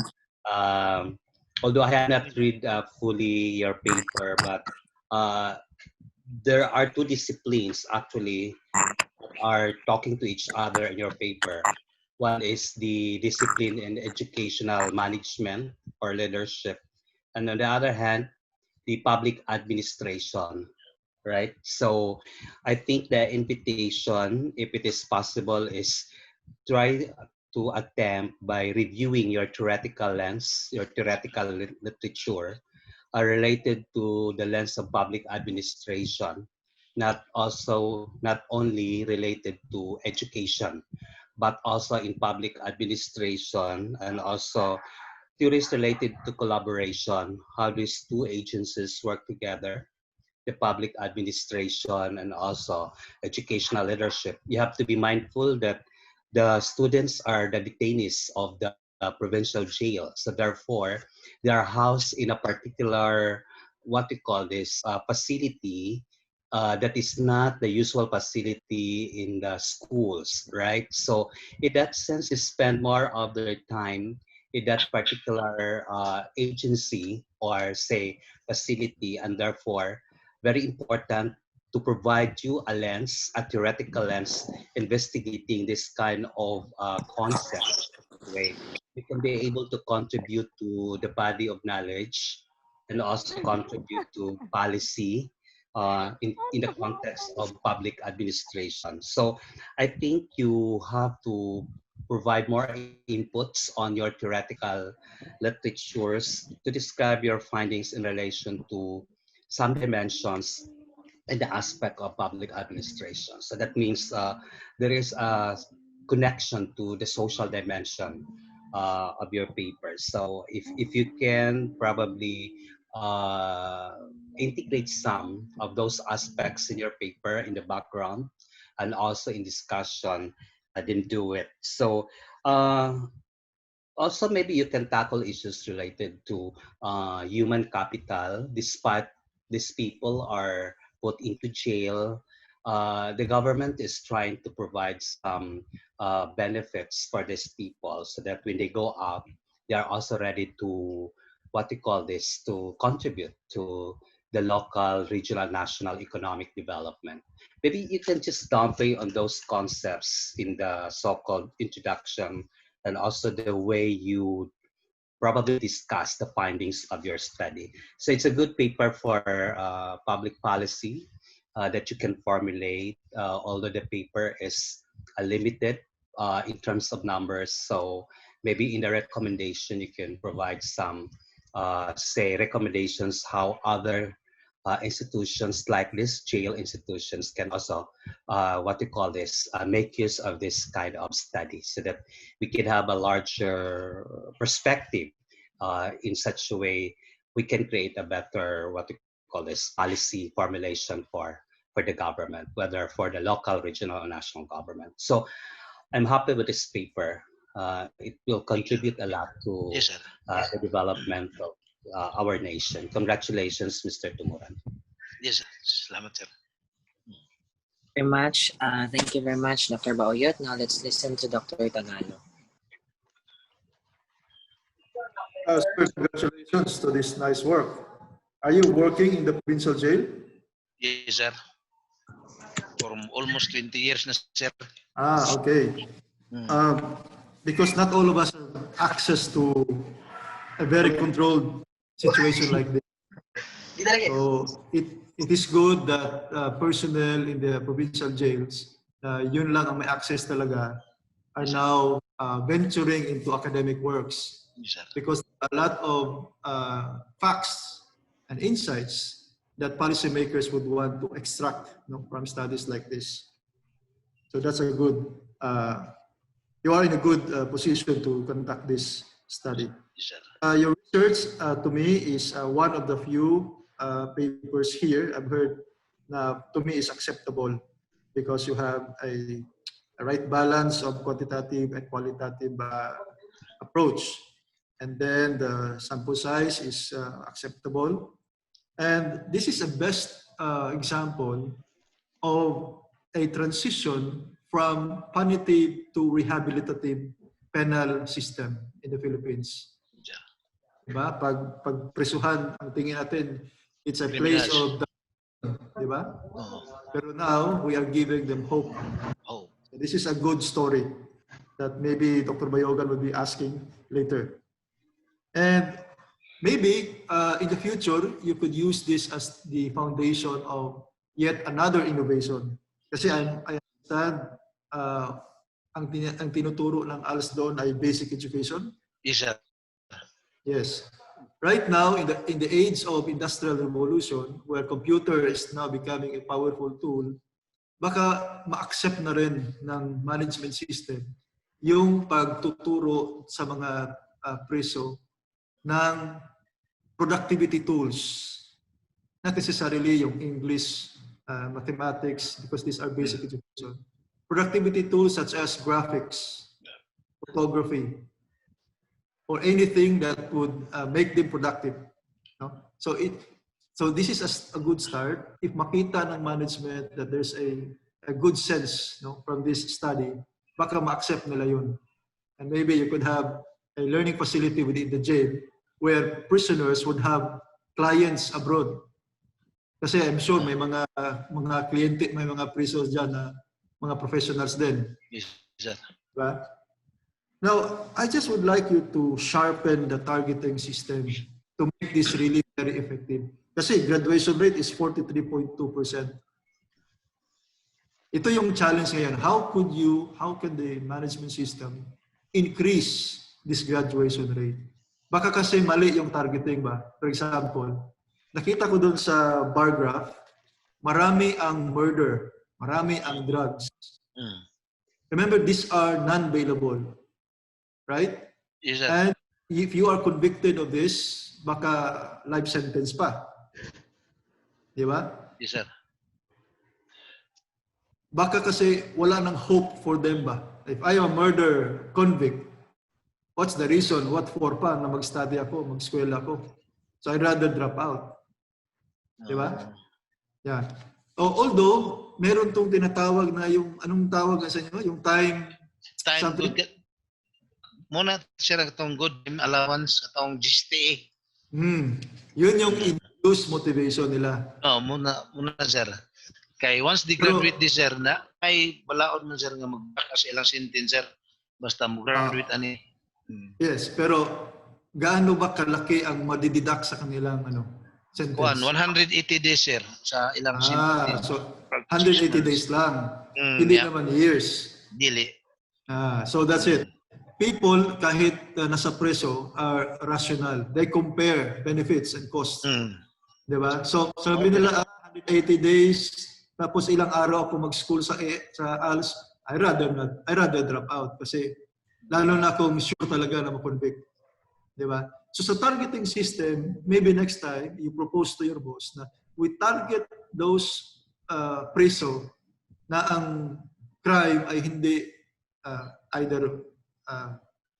although I have not read fully your paper, but there are two disciplines actually that are talking to each other in your paper. One is the discipline in educational management or leadership, and on the other hand, the public administration, right? So I think the invitation, if it is possible, is try to attempt by reviewing your theoretical lens, your theoretical literature related to the lens of public administration, not only related to education, but also in public administration, and also theories related to collaboration, how these two agencies work together, the public administration and also educational leadership. You have to be mindful that the students are the detainees of the provincial jail. So therefore, they are housed in a particular, what we call this, facility that is not the usual facility in the schools, right? So in that sense, they spend more of their time in that particular agency or say facility, and therefore very important to provide you a lens, a theoretical lens, investigating this kind of concept way. We can be able to contribute to the body of knowledge and also contribute to policy in the context of public administration. So I think you have to provide more inputs on your theoretical literatures to describe your findings in relation to some dimensions in the aspect of public administration. So that means there is a connection to the social dimension of your paper. So if you can probably integrate some of those aspects in your paper in the background and also in discussion, then do it. So also maybe you can tackle issues related to human capital. Despite these people are put into jail, the government is trying to provide some benefits for these people so that when they go out, they are also ready to, what we call this, to contribute to the local, regional, national economic development. Maybe you can just downplay on those concepts in the so-called introduction and also the way you probably discuss the findings of your study. So it's a good paper for public policy that you can formulate, although the paper is limited in terms of numbers. So maybe in the recommendation, you can provide some, say, recommendations how other institutions like this jail institutions can also what we call this make use of this kind of study so that we can have a larger perspective in such a way we can create a better what we call this policy formulation for the government, whether for the local, regional, or national government. So I'm happy with this paper. It will contribute a lot to Yes, sir. the development of our nation. Congratulations, Mr. Tumuran. Yes, sir. Salamat, sir. Very much. Thank you very much, Dr. Baoyot. Now let's listen to Dr. Tagalo. Sir, congratulations to this nice work. Are you working in the provincial jail? Yes, sir. For almost 20 years na, sir. Ah, okay. Because not all of us have access to a very controlled situation like this. So it is good that personnel in the provincial jails, yun lang ang may access talaga, are now venturing into academic works. Because a lot of facts and insights that policymakers would want to extract from studies like this. So that's a good, you are in a good position to conduct this study. Your research to me is one of the few papers here I've heard to me is acceptable because you have a right balance of quantitative and qualitative approach. And then the sample size is acceptable. And this is a best example of a transition from punitive to rehabilitative penal system in the Philippines. Diba? Pag presuhan, ang tingin natin, it's a place Criminals. of, diba? Oo. Pero now, we are giving them hope. Oh. So this is a good story that maybe Dr. Bayogan will be asking later. And maybe in the future, you could use this as the foundation of yet another innovation. Kasi I understand ang tinuturo ng ALS doon ay basic education. Yes, sir. Yes. Right now, in the age of industrial revolution, where computer is now becoming a powerful tool, baka ma-accept na rin ng management system yung pagtuturo sa mga preso ng productivity tools. Not necessarily yung English, mathematics, because these are basic education. Productivity tools such as graphics, photography, or anything that would make them productive. No? So this is a good start. If makita ng management that there's a good sense, no, from this study, baka ma-accept nila yun. And maybe you could have a learning facility within the jail where prisoners would have clients abroad. Kasi I'm sure may mga kliyente, may mga prisoners dyan na mga professionals din. Yes, sir. Diba? Now, I just would like you to sharpen the targeting system to make this really very effective. Kasi graduation rate is 43.2%. Ito yung challenge ngayon. How can the management system increase this graduation rate? Baka kasi mali yung targeting ba? For example, nakita ko dun sa bar graph, marami ang murder, marami ang drugs. Remember, these are non-bailable. Right? Yes, sir. And if you are convicted of this, baka life sentence pa. Di ba? Yes, sir. Baka kasi wala nang hope for them ba? If I am a murder convict, what's the reason? What for pa na mag-study ako, mag-eskwela ako? So I'd rather drop out. Di ba? Yeah. Although, meron tong tinatawag na yung, anong tawag sa inyo? Yung time something. Good. Muna sir itong good allowance atong GSTA. Yun yung induced motivation nila. Muna sir. Kay once they graduate this sir na ay balaod na sir nga mag-back sa ilang sentence sir. Basta mo-graduate ani. Yes, pero gaano ba kalaki ang madididak sa kanilang sentence? 180 days sir sa ilang sentence. So 180 days lang. Hindi naman years. Dili. So that's it. People, kahit nasa preso, are rational. They compare benefits and costs. Diba? So, sabi nila, 180 days, tapos ilang araw ako mag-school sa ALS, I rather drop out. Kasi, lalo na akong sure talaga na ma-convict. Diba? So, sa targeting system, maybe next time, you propose to your boss na we target those preso na ang crime ay hindi either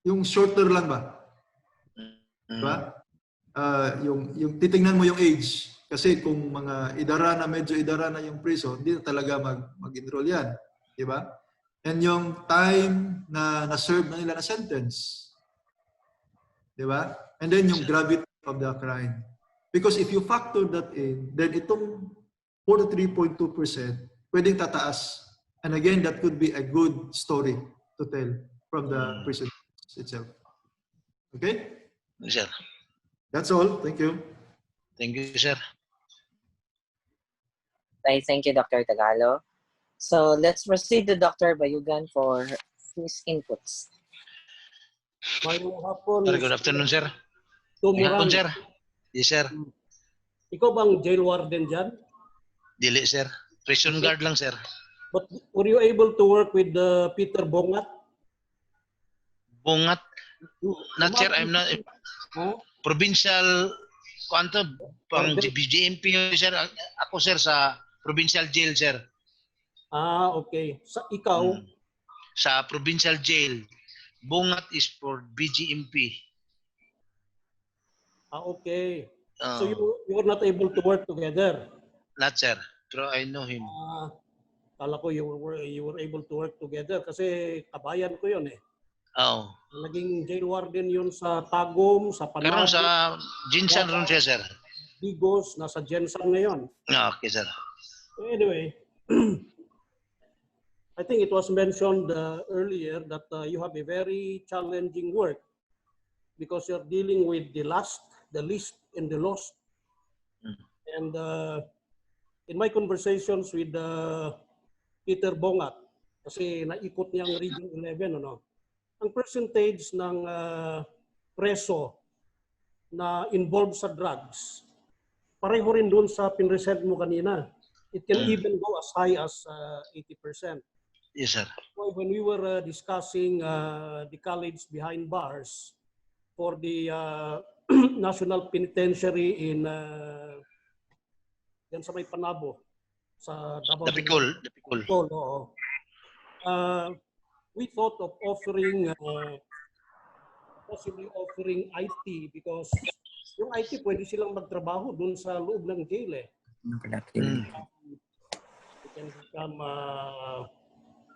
yung shorter lang ba? Diba? Yung titingnan mo yung age. Kasi kung mga medyo idara na yung prison, hindi na talaga mag-enroll yan. Diba? And yung time na na-serve na nila na sentence. Diba? And then yung gravity of the crime. Because if you factor that in, then itong 43.2% pwedeng tataas. And again, that could be a good story to tell from the prison itself. Okay? Yes, sir. That's all. Thank you. Thank you, sir. Thank you, Dr. Tagalo. So let's proceed to Dr. Bayugan for his inputs. Good afternoon, sir. Good afternoon, sir. Yes, sir. Ikaw bang jail warden dyan? Dili, sir. Prison guard lang, sir. But were you able to work with Peter Bongat? Bongat? Not, sir. I'm not. Provincial, pang BGMP, sir. Ako, sir, sa provincial jail, sir. Okay. Ikaw? Sa provincial jail. Bongat is for BGMP. Okay. So you were not able to work together? Not, sir. Pero I know him. Kala ko you were able to work together kasi kabayan ko yun eh. Oh. Naging jail warden yun sa Tagum, sa Karon Panabo, sa Jinsan ron siya, sir. Bigos, nasa Jensen ngayon. Okay, sir. So anyway, I think it was mentioned earlier that you have a very challenging work because you're dealing with the last, the least, and the lost. And in my conversations with Peter Bongat, kasi naikot niya ang Region 11, ano, ang percentage ng preso na involved sa drugs, pareho rin doon sa pinresent mo kanina. It can even go as high as 80%. Yes, sir. So when we were discussing the college behind bars for the National Penitentiary in yan sa may Panabo, sa Davao. Dapicol. Oo. We thought of offering, possibly offering IT because yung IT pwede silang magtrabaho dun sa loob ng jail eh. They can become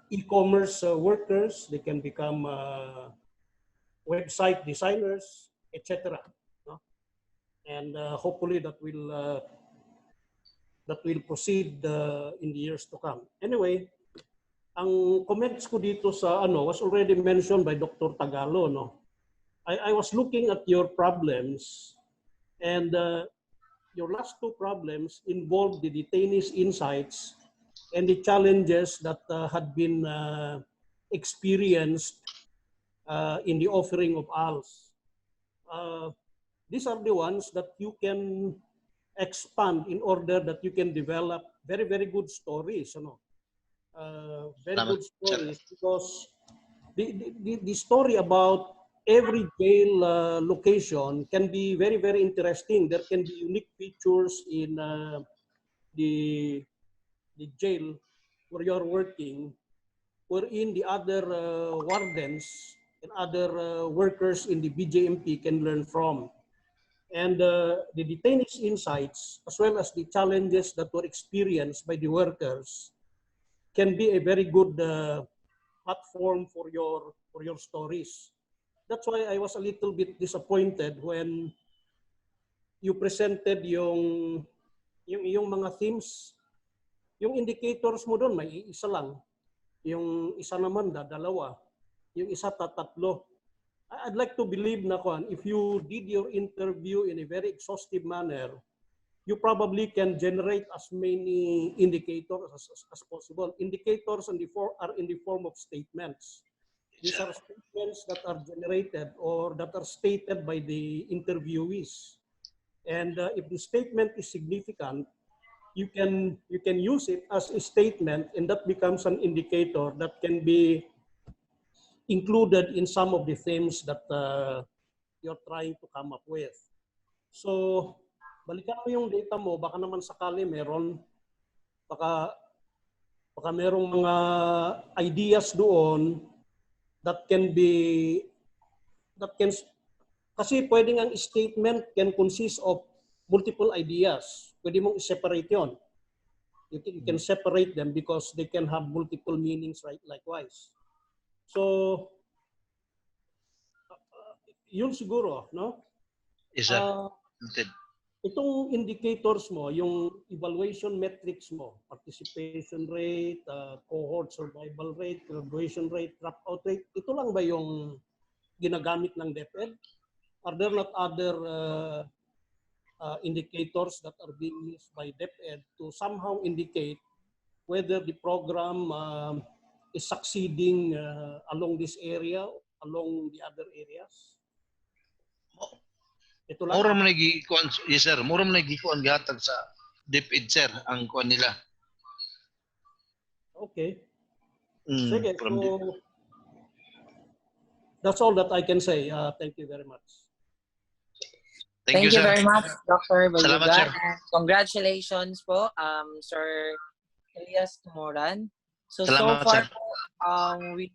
e-commerce workers, they can become website designers, etc. No? And hopefully that will proceed in the years to come. Anyway, ang comments ko dito sa was already mentioned by Dr. Tagalo. No? I was looking at your problems, and your last two problems involved the detainees' insights and the challenges that had been experienced in the offering of ALS. These are the ones that you can expand in order that you can develop very, very good stories. Very good stories because the story about every jail location can be very, very interesting. There can be unique features in the jail where you're working, wherein the other wardens and other workers in the BJMP can learn from. And the detainees' insights, as well as the challenges that were experienced by the workers, can be a very good platform for your stories. That's why I was a little bit disappointed when you presented yung mga themes. Yung indicators mo doon, may isa lang. Yung isa naman, dalawa. Yung isa, tatlo. I'd like to believe na if you did your interview in a very exhaustive manner, you probably can generate as many indicators as possible. Indicators are in the form of statements. These are statements that are generated or that are stated by the interviewees. And if the statement is significant, you can use it as a statement, and that becomes an indicator that can be included in some of the themes that you're trying to come up with. So, balikan mo yung data mo, baka naman sakali meron, baka merong mga ideas doon that can be, kasi pwedeng ang statement can consist of multiple ideas. Pwede mong i-separate yun. You can separate them because they can have multiple meanings, right? Likewise. So, yun siguro, no? Yes, sir. Itong indicators mo, yung evaluation metrics mo, participation rate, cohort survival rate, graduation rate, dropout rate, ito lang ba yung ginagamit ng DepEd? Are there not other indicators that are being used by DepEd to somehow indicate whether the program is succeeding along this area, along the other areas? Ito lang. Mura man nagikuan, yes sir, mura man nagikuan gihatag sa DepEd sir ang kuan nila. Okay. Sige, so that's all that I can say. Thank you very much. Thank you very much, Dr. Salamat, Baluga. sir. Congratulations po, Sir Elias Tumoran. Salamat, so far, sir. we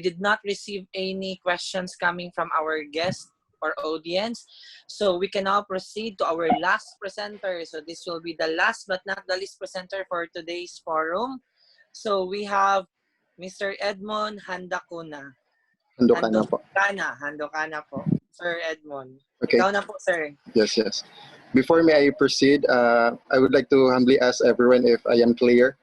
did not receive any questions coming from our guests or audience. So we can now proceed to our last presenter. So this will be the last but not the least presenter for today's forum. So we have Mr. Edmond Handacuna. Hando ka na po. Hando ka na po. Sir Edmond. Okay. Ikaw na po, sir. Yes, yes. Before may I proceed, I would like to humbly ask everyone if I am clear.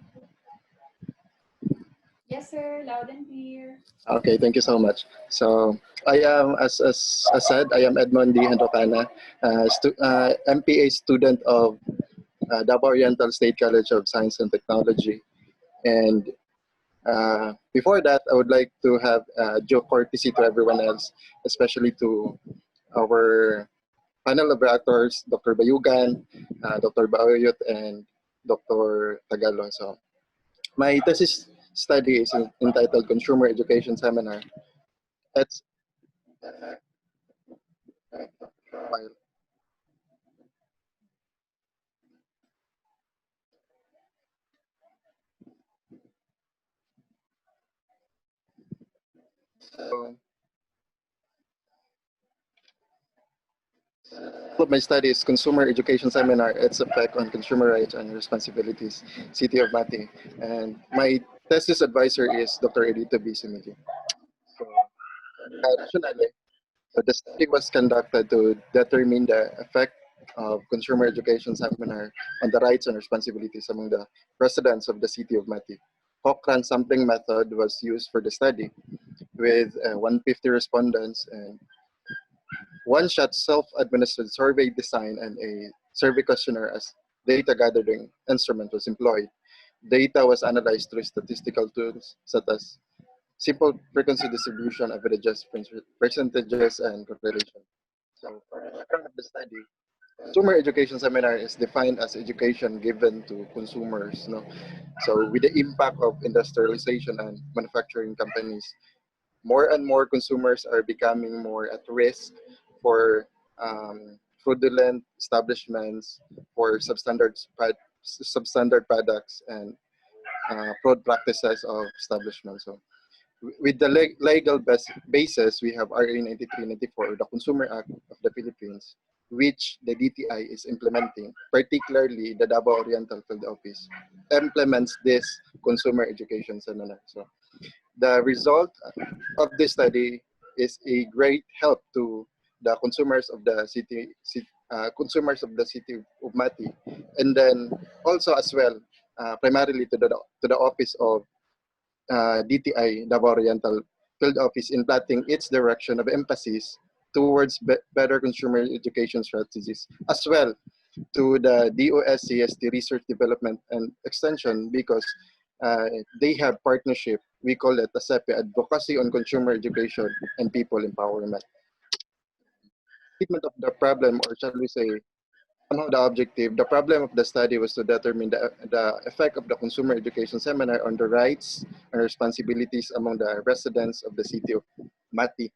Yes, sir. Loud and clear. Okay, thank you so much. So I am, as said, I am Edmond D. Handokana, MPA student of Davao Oriental State College of Science and Technology. And before that, I would like to have due courtesy to everyone else, especially to our panel of reactors, Dr. Bayugan, Dr. Baoyot, and Dr. Tagalo. So my thesis study is entitled Consumer Education Seminar. It's so, of my study is Consumer Education Seminar, its effect on consumer rights and responsibilities, City of Mati. And my thesis advisor is Dr. Edito B. Simili. So, additionally, so the study was conducted to determine the effect of consumer education seminar on the rights and responsibilities among the residents of the City of Mati. Cochrane sampling method was used for the study with 150 respondents, and one-shot self-administered survey design and a survey questionnaire as data gathering instrument was employed. Data was analyzed through statistical tools such as simple frequency distribution, averages, percentages, and correlation. So for the background of the study, consumer education seminar is defined as education given to consumers. No? So with the impact of industrialization and manufacturing companies, more and more consumers are becoming more at risk for fraudulent establishments, for substandard products, and fraud practices of establishments. So with the legal basis, we have RA 9394, the Consumer Act of the Philippines, which the DTI is implementing, particularly the Davao Oriental Field Office, implements this consumer education seminar. So the result of this study is a great help to the consumers of the city of Mati, and then also as well, primarily to the office of DTI, Davao Oriental Field Office, in plotting its direction of emphasis towards better consumer education strategies, as well to the DOSCST Research Development and Extension, because they have partnership. We call it ASEPE, Advocacy on Consumer Education and People Empowerment. Treatment of the problem, or shall we say, somehow the objective, the problem of the study was to determine the effect of the consumer education seminar on the rights and responsibilities among the residents of the city of Mati.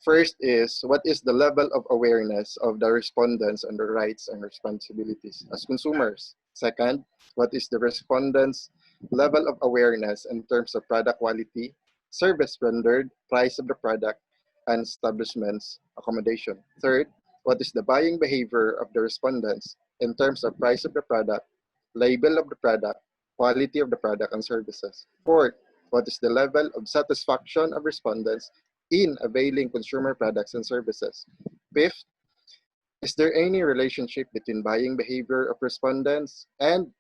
First is, what is the level of awareness of the respondents on their rights and responsibilities as consumers? Second, what is the respondents' level of awareness in terms of product quality, service rendered, price of the product, and establishment's accommodation? Third, what is the buying behavior of the respondents in terms of price of the product, label of the product, quality of the product and services? Fourth, what is the level of satisfaction of respondents in availing consumer products and services? Fifth, is there any relationship between buying behavior of respondents and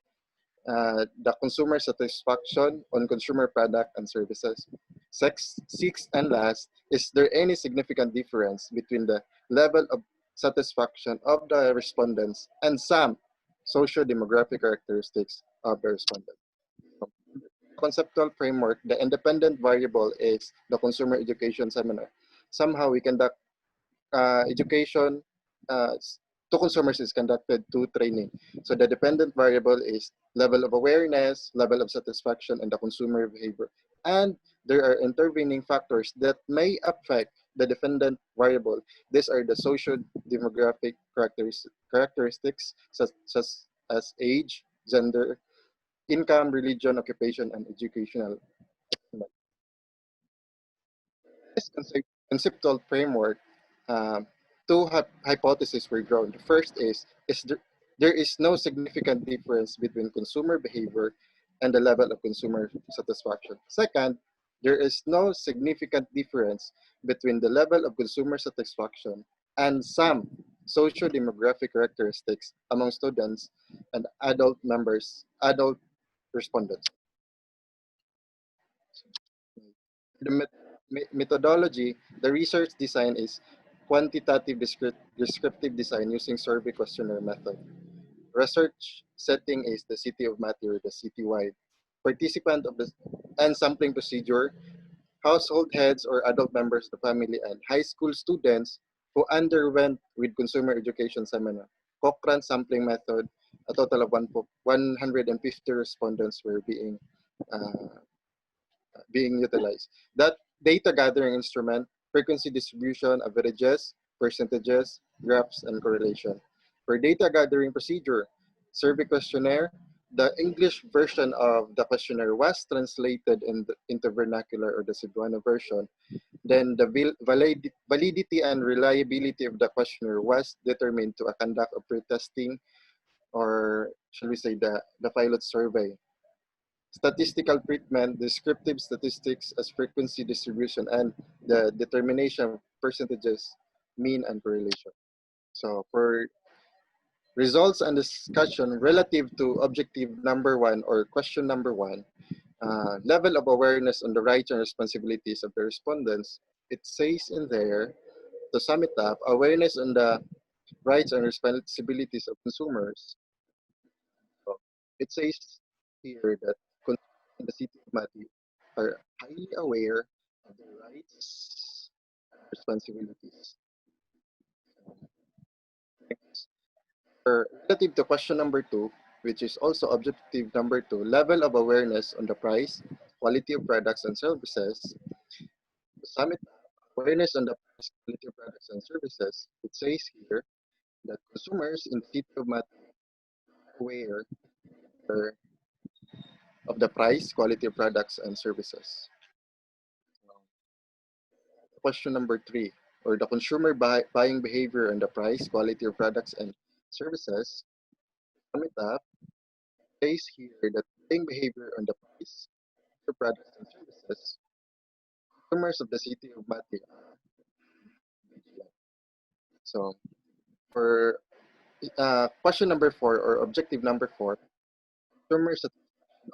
the consumer satisfaction on consumer product and services? Sixth and last, is there any significant difference between the level of satisfaction of the respondents and some socio-demographic characteristics of the respondents? Conceptual framework, the independent variable is the consumer education seminar. Somehow we conduct education to consumers is conducted to training. So the dependent variable is level of awareness, level of satisfaction, and the consumer behavior. And there are intervening factors that may affect the dependent variable. These are the social demographic characteristics such as age, gender, income, religion, occupation, and educational. This conceptual framework, two hypotheses were drawn. The first is there is no significant difference between consumer behavior and the level of consumer satisfaction. Second, there is no significant difference between the level of consumer satisfaction and some socio-demographic characteristics among students and adult respondents. The methodology, the research design is quantitative descriptive design using survey questionnaire method. Research setting is the city of Matthew, the citywide. Participant of the and sampling procedure, household heads or adult members of the family, and high school students who underwent with consumer education seminar. Cochrane sampling method, a total of 150 respondents were being utilized. That data gathering instrument, frequency distribution, averages, percentages, graphs, and correlation. For data gathering procedure, survey questionnaire, the English version of the questionnaire was translated into vernacular or the Cebuano version. Then the validity and reliability of the questionnaire was determined to a conduct of pre-testing, or shall we say the pilot survey. Statistical treatment, descriptive statistics as frequency distribution, and the determination of percentages, mean, and correlation. So for results and discussion relative to objective number one or question number one, level of awareness on the rights and responsibilities of the respondents, it says in there, to sum it up, awareness on the rights and responsibilities of consumers. So it says here that consumers in the city of Mati are highly aware of their rights and responsibilities. Relative to question number two, which is also objective number two, level of awareness on the price, quality of products and services. To sum it up, awareness on the price, quality of products and services, it says here that consumers in the city of Mati are aware of the price, quality of products and services. Question number three, or the consumer buying behavior on the price, quality of products and services. To sum it up, says here that buying behavior on the price, the products and services, consumers of the city of Mati are vigilant. So for question number four or objective number four, consumer satisfaction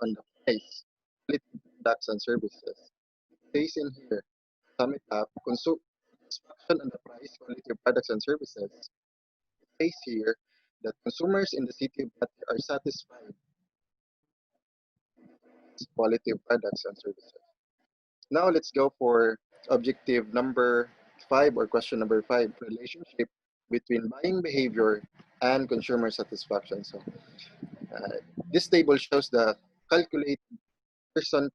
on the price, quality of products and services. Says in here, sum it up, consumer satisfaction on the price, quality of products and services. Says here that consumers in the city of Mati are satisfied with quality of products and services. Now let's go for objective number five or question number five, relationship between buying behavior and consumer satisfaction. So this table shows the calculated person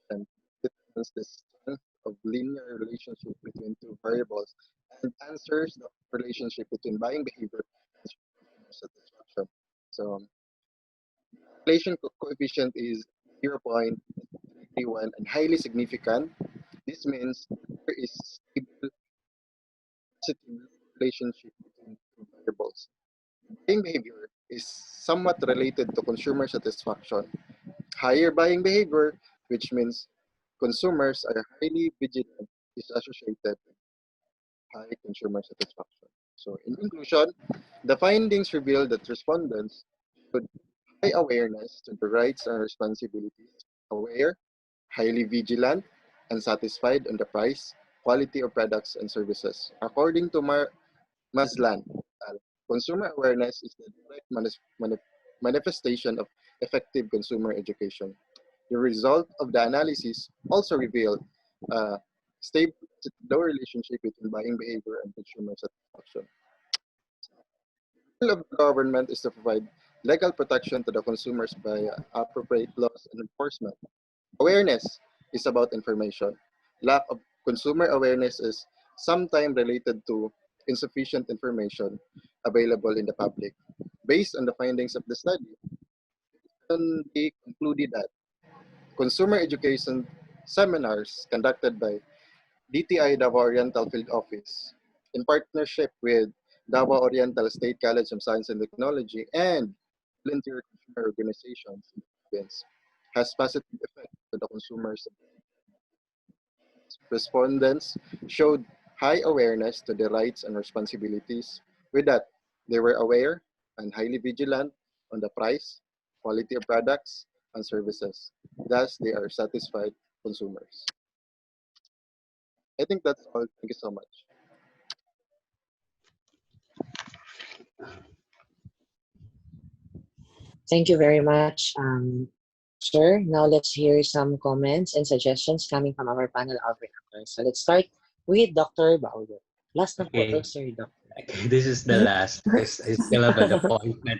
and determines the strength of linear relationship between two variables and answers the relationship between buying behavior and consumer satisfaction. So relation coefficient is 0.31 and highly significant. This means there is stable positive relationship between two variables. Buying behavior is somewhat related to consumer satisfaction. Higher buying behavior, which means consumers are highly vigilant, is associated with high consumer satisfaction. So in conclusion, the findings reveal that respondents should high awareness to the rights and responsibilities, aware, highly vigilant, and satisfied on the price, quality of products and services. According to Maslan, consumer awareness is the direct manifestation of effective consumer education. The result of the analysis also revealed a stable low relationship between buying behavior and consumer satisfaction. The goal of the government is to provide legal protection to the consumers by appropriate laws and enforcement. Awareness is about information. Lack of consumer awareness is sometimes related to insufficient information available in the public. Based on the findings of the study, it can be concluded that consumer education seminars conducted by DTI Davao Oriental Field Office in partnership with Davao Oriental State College of Science and Technology and volunteer consumer organizations in the province has positive effect to the consumers. Respondents showed high awareness to their rights and responsibilities. With that, they were aware and highly vigilant on the price, quality of products, and services. Thus, they are satisfied consumers. I think that's all. Thank you so much. Thank you very much, sir. Now let's hear some comments and suggestions coming from our panel of reactors. So let's start with Dr. Baudo. Last na po to, Okay. sir, Doctor. Okay, this is the last because I still have an appointment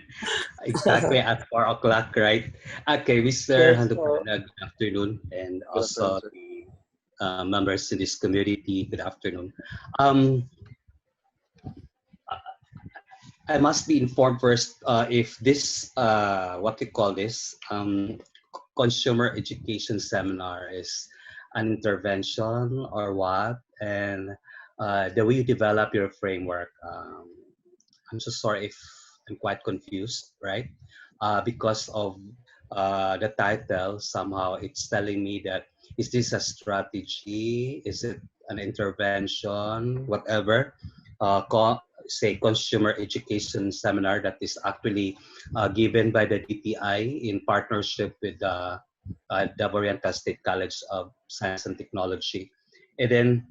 exactly at 4 o'clock, right? Okay, Mr. Yes po. Handukana, good afternoon, and Good afternoon, also sir. the members in this community, good afternoon. Um, I must be informed first if this, what we call this, consumer education seminar is an intervention or what, and the way you develop your framework. I'm so sorry if I'm quite confused, right? Because of the title, somehow it's telling me that is this a strategy? Is it an intervention? Whatever. Say consumer education seminar that is actually given by the DTI in partnership with the Davao State College of Science and Technology. And then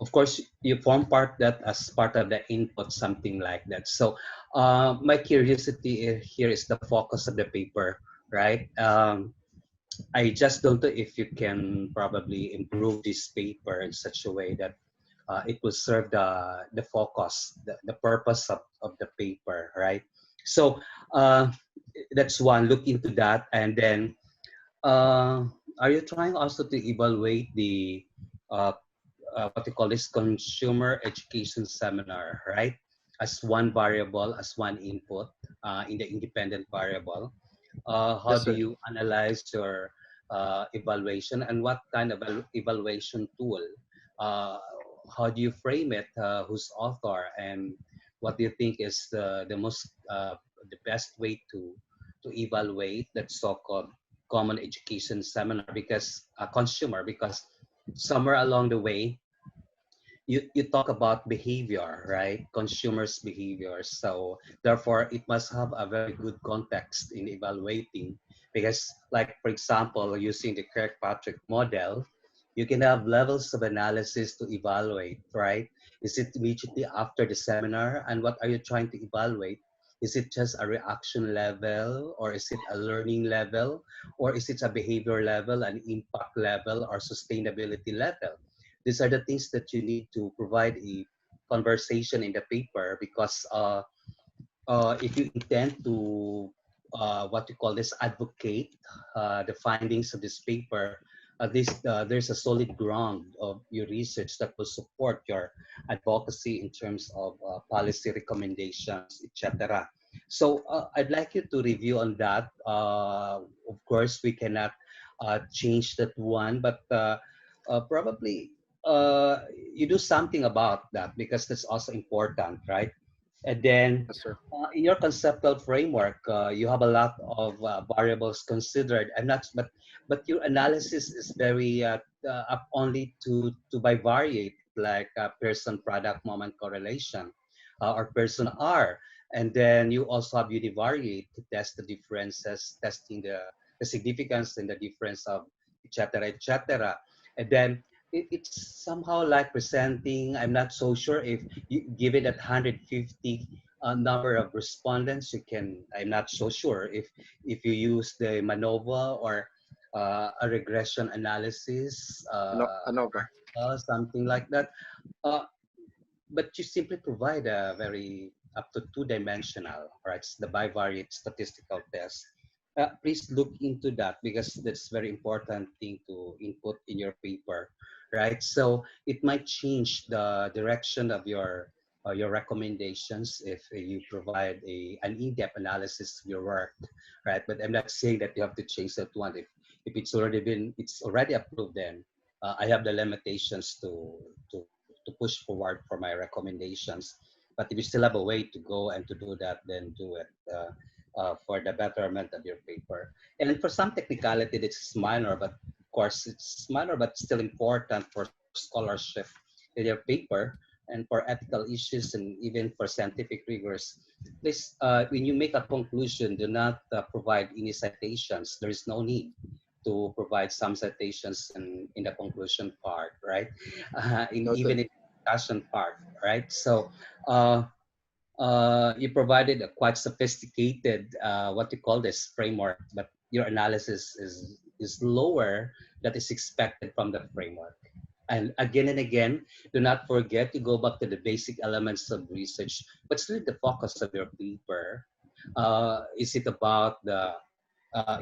of course you form part that as part of the input, something like that. So my curiosity here is the focus of the paper, right? I just don't know if you can probably improve this paper in such a way that it will serve the focus, the purpose of the paper, right? So that's one, look into that. And then are you trying also to evaluate the uh, what you call this consumer education seminar, right? As one variable, as one input in the independent variable. How Yes, do sir. you analyze your evaluation and what kind of evaluation tool? Uh, how do you frame it? Who's author and what do you think is the most the best way to evaluate that so-called common education seminar because consumer because somewhere along the way you talk about behavior, right? Consumers' behavior. So therefore, it must have a very good context in evaluating because, like for example, using the Kirkpatrick model, you can have levels of analysis to evaluate, right? Is it immediately after the seminar, and what are you trying to evaluate? Is it just a reaction level, or is it a learning level, or is it a behavior level, an impact level, or sustainability level? These are the things that you need to provide a conversation in the paper because if you intend to what you call this advocate the findings of this paper, at least there's a solid ground of your research that will support your advocacy in terms of policy recommendations, etc. So I'd like you to review on that. Of course, we cannot change that one, but probably you do something about that because that's also important, right? And then Yes, sir. in your conceptual framework, you have a lot of variables considered. I'm not, but your analysis is very up only to bivariate like person product moment correlation or person R, and then you also have univariate to test the differences, testing the significance and the difference of etc. etc. And then it's somehow like presenting. I'm not so sure if you give it at 150 number of respondents, you can. I'm not so sure if you use the MANOVA or a regression analysis, ANOVA. something like that. Uh, but you simply provide a very up to two-dimensional, right? It's the bivariate statistical test. Please look into that because that's very important thing to input in your paper, right? So it might change the direction of your recommendations if you provide an in-depth analysis of your work, right? But I'm not saying that you have to change that one. If it's already approved, then I have the limitations to push forward for my recommendations. But if you still have a way to go and to do that, then do it for the betterment of your paper. And for some technicality, it's minor, but of course it's minor, but still important for scholarship in your paper and for ethical issues and even for scientific rigors, please, when you make a conclusion, do not provide any citations. There is no need to provide some citations in the conclusion part, right? Even in the discussion part, right? So you provided a quite sophisticated, what you call this, framework, but your analysis is lower that is expected from the framework. And again, do not forget to go back to the basic elements of research. What's really the focus of your paper? Is it about the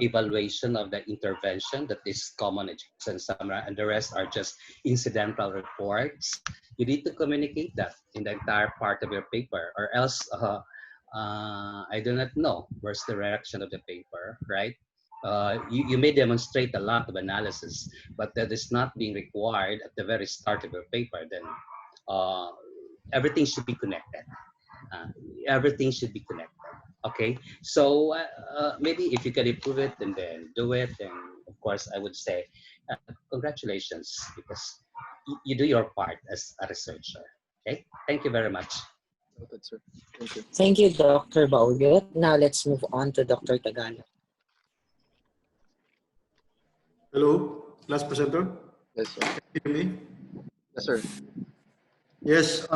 evaluation of the intervention that is common education summary, and the rest are just incidental reports? You need to communicate that in the entire part of your paper, or else I do not know where's the direction of the paper, right? You may demonstrate a lot of analysis, but that is not being required at the very start of your paper. Then everything should be connected. Everything should be connected. Okay, so maybe if you can improve it and then do it, and of course I would say congratulations, because you do your part as a researcher. Okay, thank you very much. Noted, sir. Thank you. Thank you, Dr. Bauyot. Now let's move on to Dr. Tagalog. Hello, last presenter. Yes, sir. Can you hear me? Yes, sir. Yes,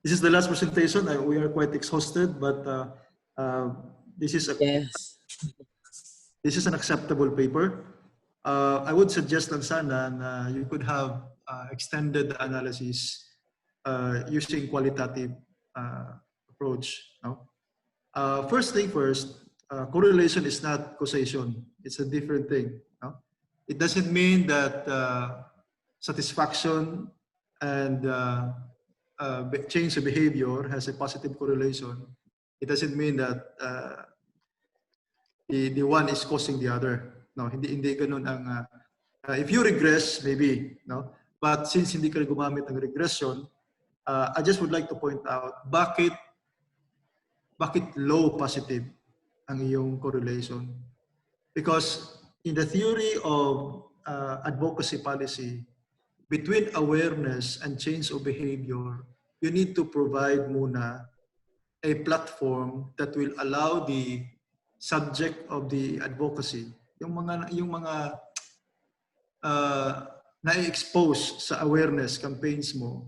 this is the last presentation. We are quite exhausted, but this is this is an acceptable paper. I would suggest lang sana na you could have extended the analysis using qualitative approach. No? First thing first, correlation is not causation. It's a different thing. No? It doesn't mean that satisfaction and change of behavior has a positive correlation. It doesn't mean that the one is causing the other. No, hindi ganun ang if you regress, maybe, no? But since hindi ka gumamit ng regression, I just would like to point out bakit low positive ang iyong correlation. Because in the theory of advocacy policy, between awareness and change of behavior, you need to provide muna a platform that will allow the subject of the advocacy, yung mga na-expose sa awareness campaigns mo,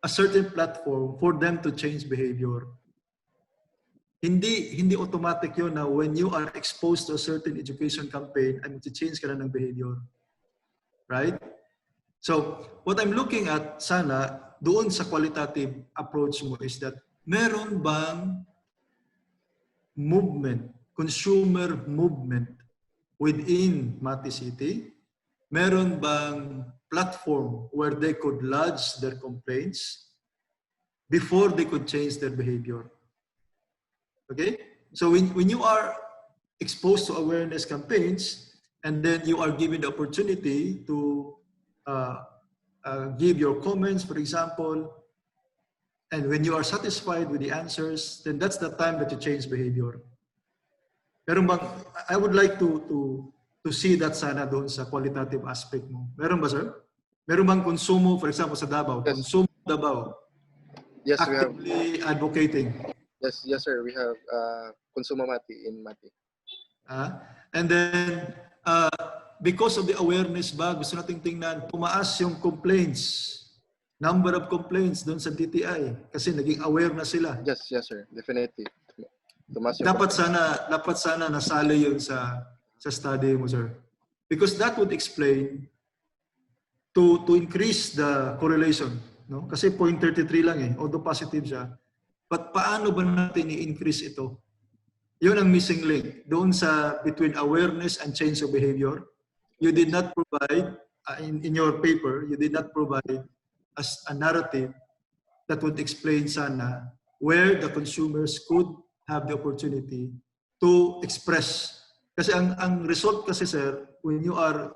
a certain platform for them to change behavior. Hindi automatic yun na when you are exposed to a certain education campaign, ay mag-change ka na ng behavior. Right? So, what I'm looking at sana, doon sa qualitative approach mo is that meron bang movement, consumer movement within Mati City? Meron bang platform where they could lodge their complaints before they could change their behavior? Okay? So when you are exposed to awareness campaigns and then you are given the opportunity to give your comments, for example, and when you are satisfied with the answers, then that's the time that you change behavior. Meron bang, I would like to see that sana doon sa qualitative aspect mo. Meron ba, sir? Meron bang konsumo, for example, sa Davao? Yes. Konsumo Davao. Yes, actively advocating. Yes, sir. We have Consumo Mati in Mati. And then, because of the awareness ba, gusto nating tingnan, tumaas yung complaints, number of complaints doon sa DTI kasi naging aware na sila. Yes, sir. Definitely. Dapat sana nasali yun sa study mo, sir. Because that would explain to increase the correlation, no? Kasi 0.33 lang eh, although positive siya. But paano ba natin i-increase ito? Yun ang missing link. Doon sa between awareness and change of behavior, you did not provide, in your paper, you did not provide as a narrative that would explain sana where the consumers could have the opportunity to express. Kasi ang result kasi, sir, when you are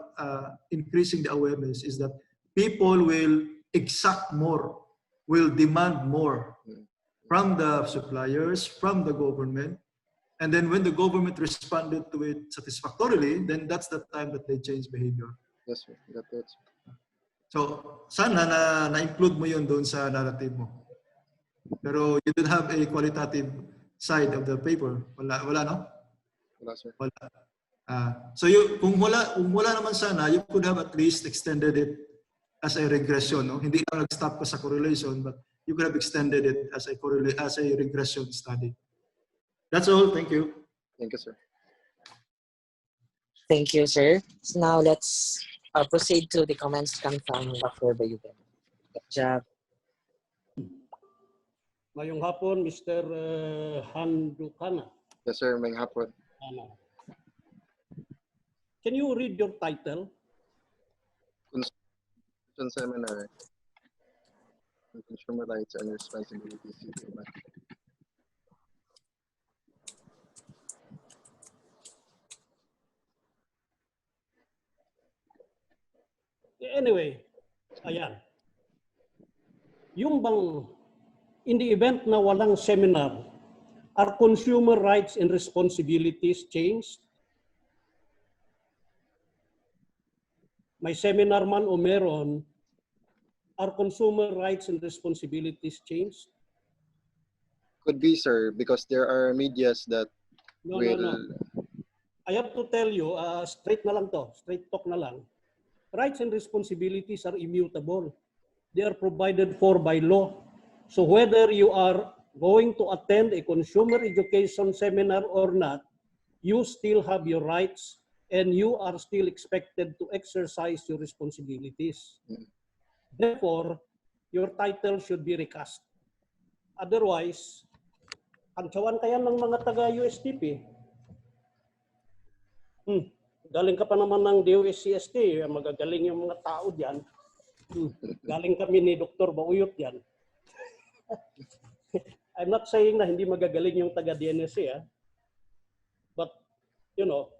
increasing the awareness is that people will exact more, will demand more from the suppliers, from the government. And then when the government responded to it satisfactorily, then that's the time that they change behavior. Yes, sir. That's So, sana na-include mo yun doon sa narrative mo. Pero you don't have a qualitative side of the paper. Wala no? Wala, sir. Wala. So kung wala naman sana, you could have at least extended it as a regression. No? Hindi lang nag-stop ka sa correlation, but you could have extended it as a regression study. That's all. Thank you. Thank you, sir. Thank you, sir. So now let's proceed to the comments coming from Dr. Bayugan. Good job. Ngayong hapon, Mr. Handukana. Yes, sir. May hapon. Can you read your title? Construction Seminar on Consumer Rights and Responsibilities. Anyway, ayan. Yung bang, in the event na walang seminar, are consumer rights and responsibilities changed? May seminar man o meron, are consumer rights and responsibilities changed? Could be, sir, because there are medias that No. I have to tell you, straight na lang to, straight talk na lang. Rights and responsibilities are immutable. They are provided for by law. So whether you are going to attend a consumer education seminar or not, you still have your rights and you are still expected to exercise your responsibilities. Therefore, your title should be recast. Otherwise, kantsawan kaya ng mga taga-USTP. Galing ka pa naman ng DOSCST, magagaling yung mga tao diyan. Galing kami ni Dr. Bauyot diyan. I'm not saying na hindi magagaling yung taga-DNSC, but you know,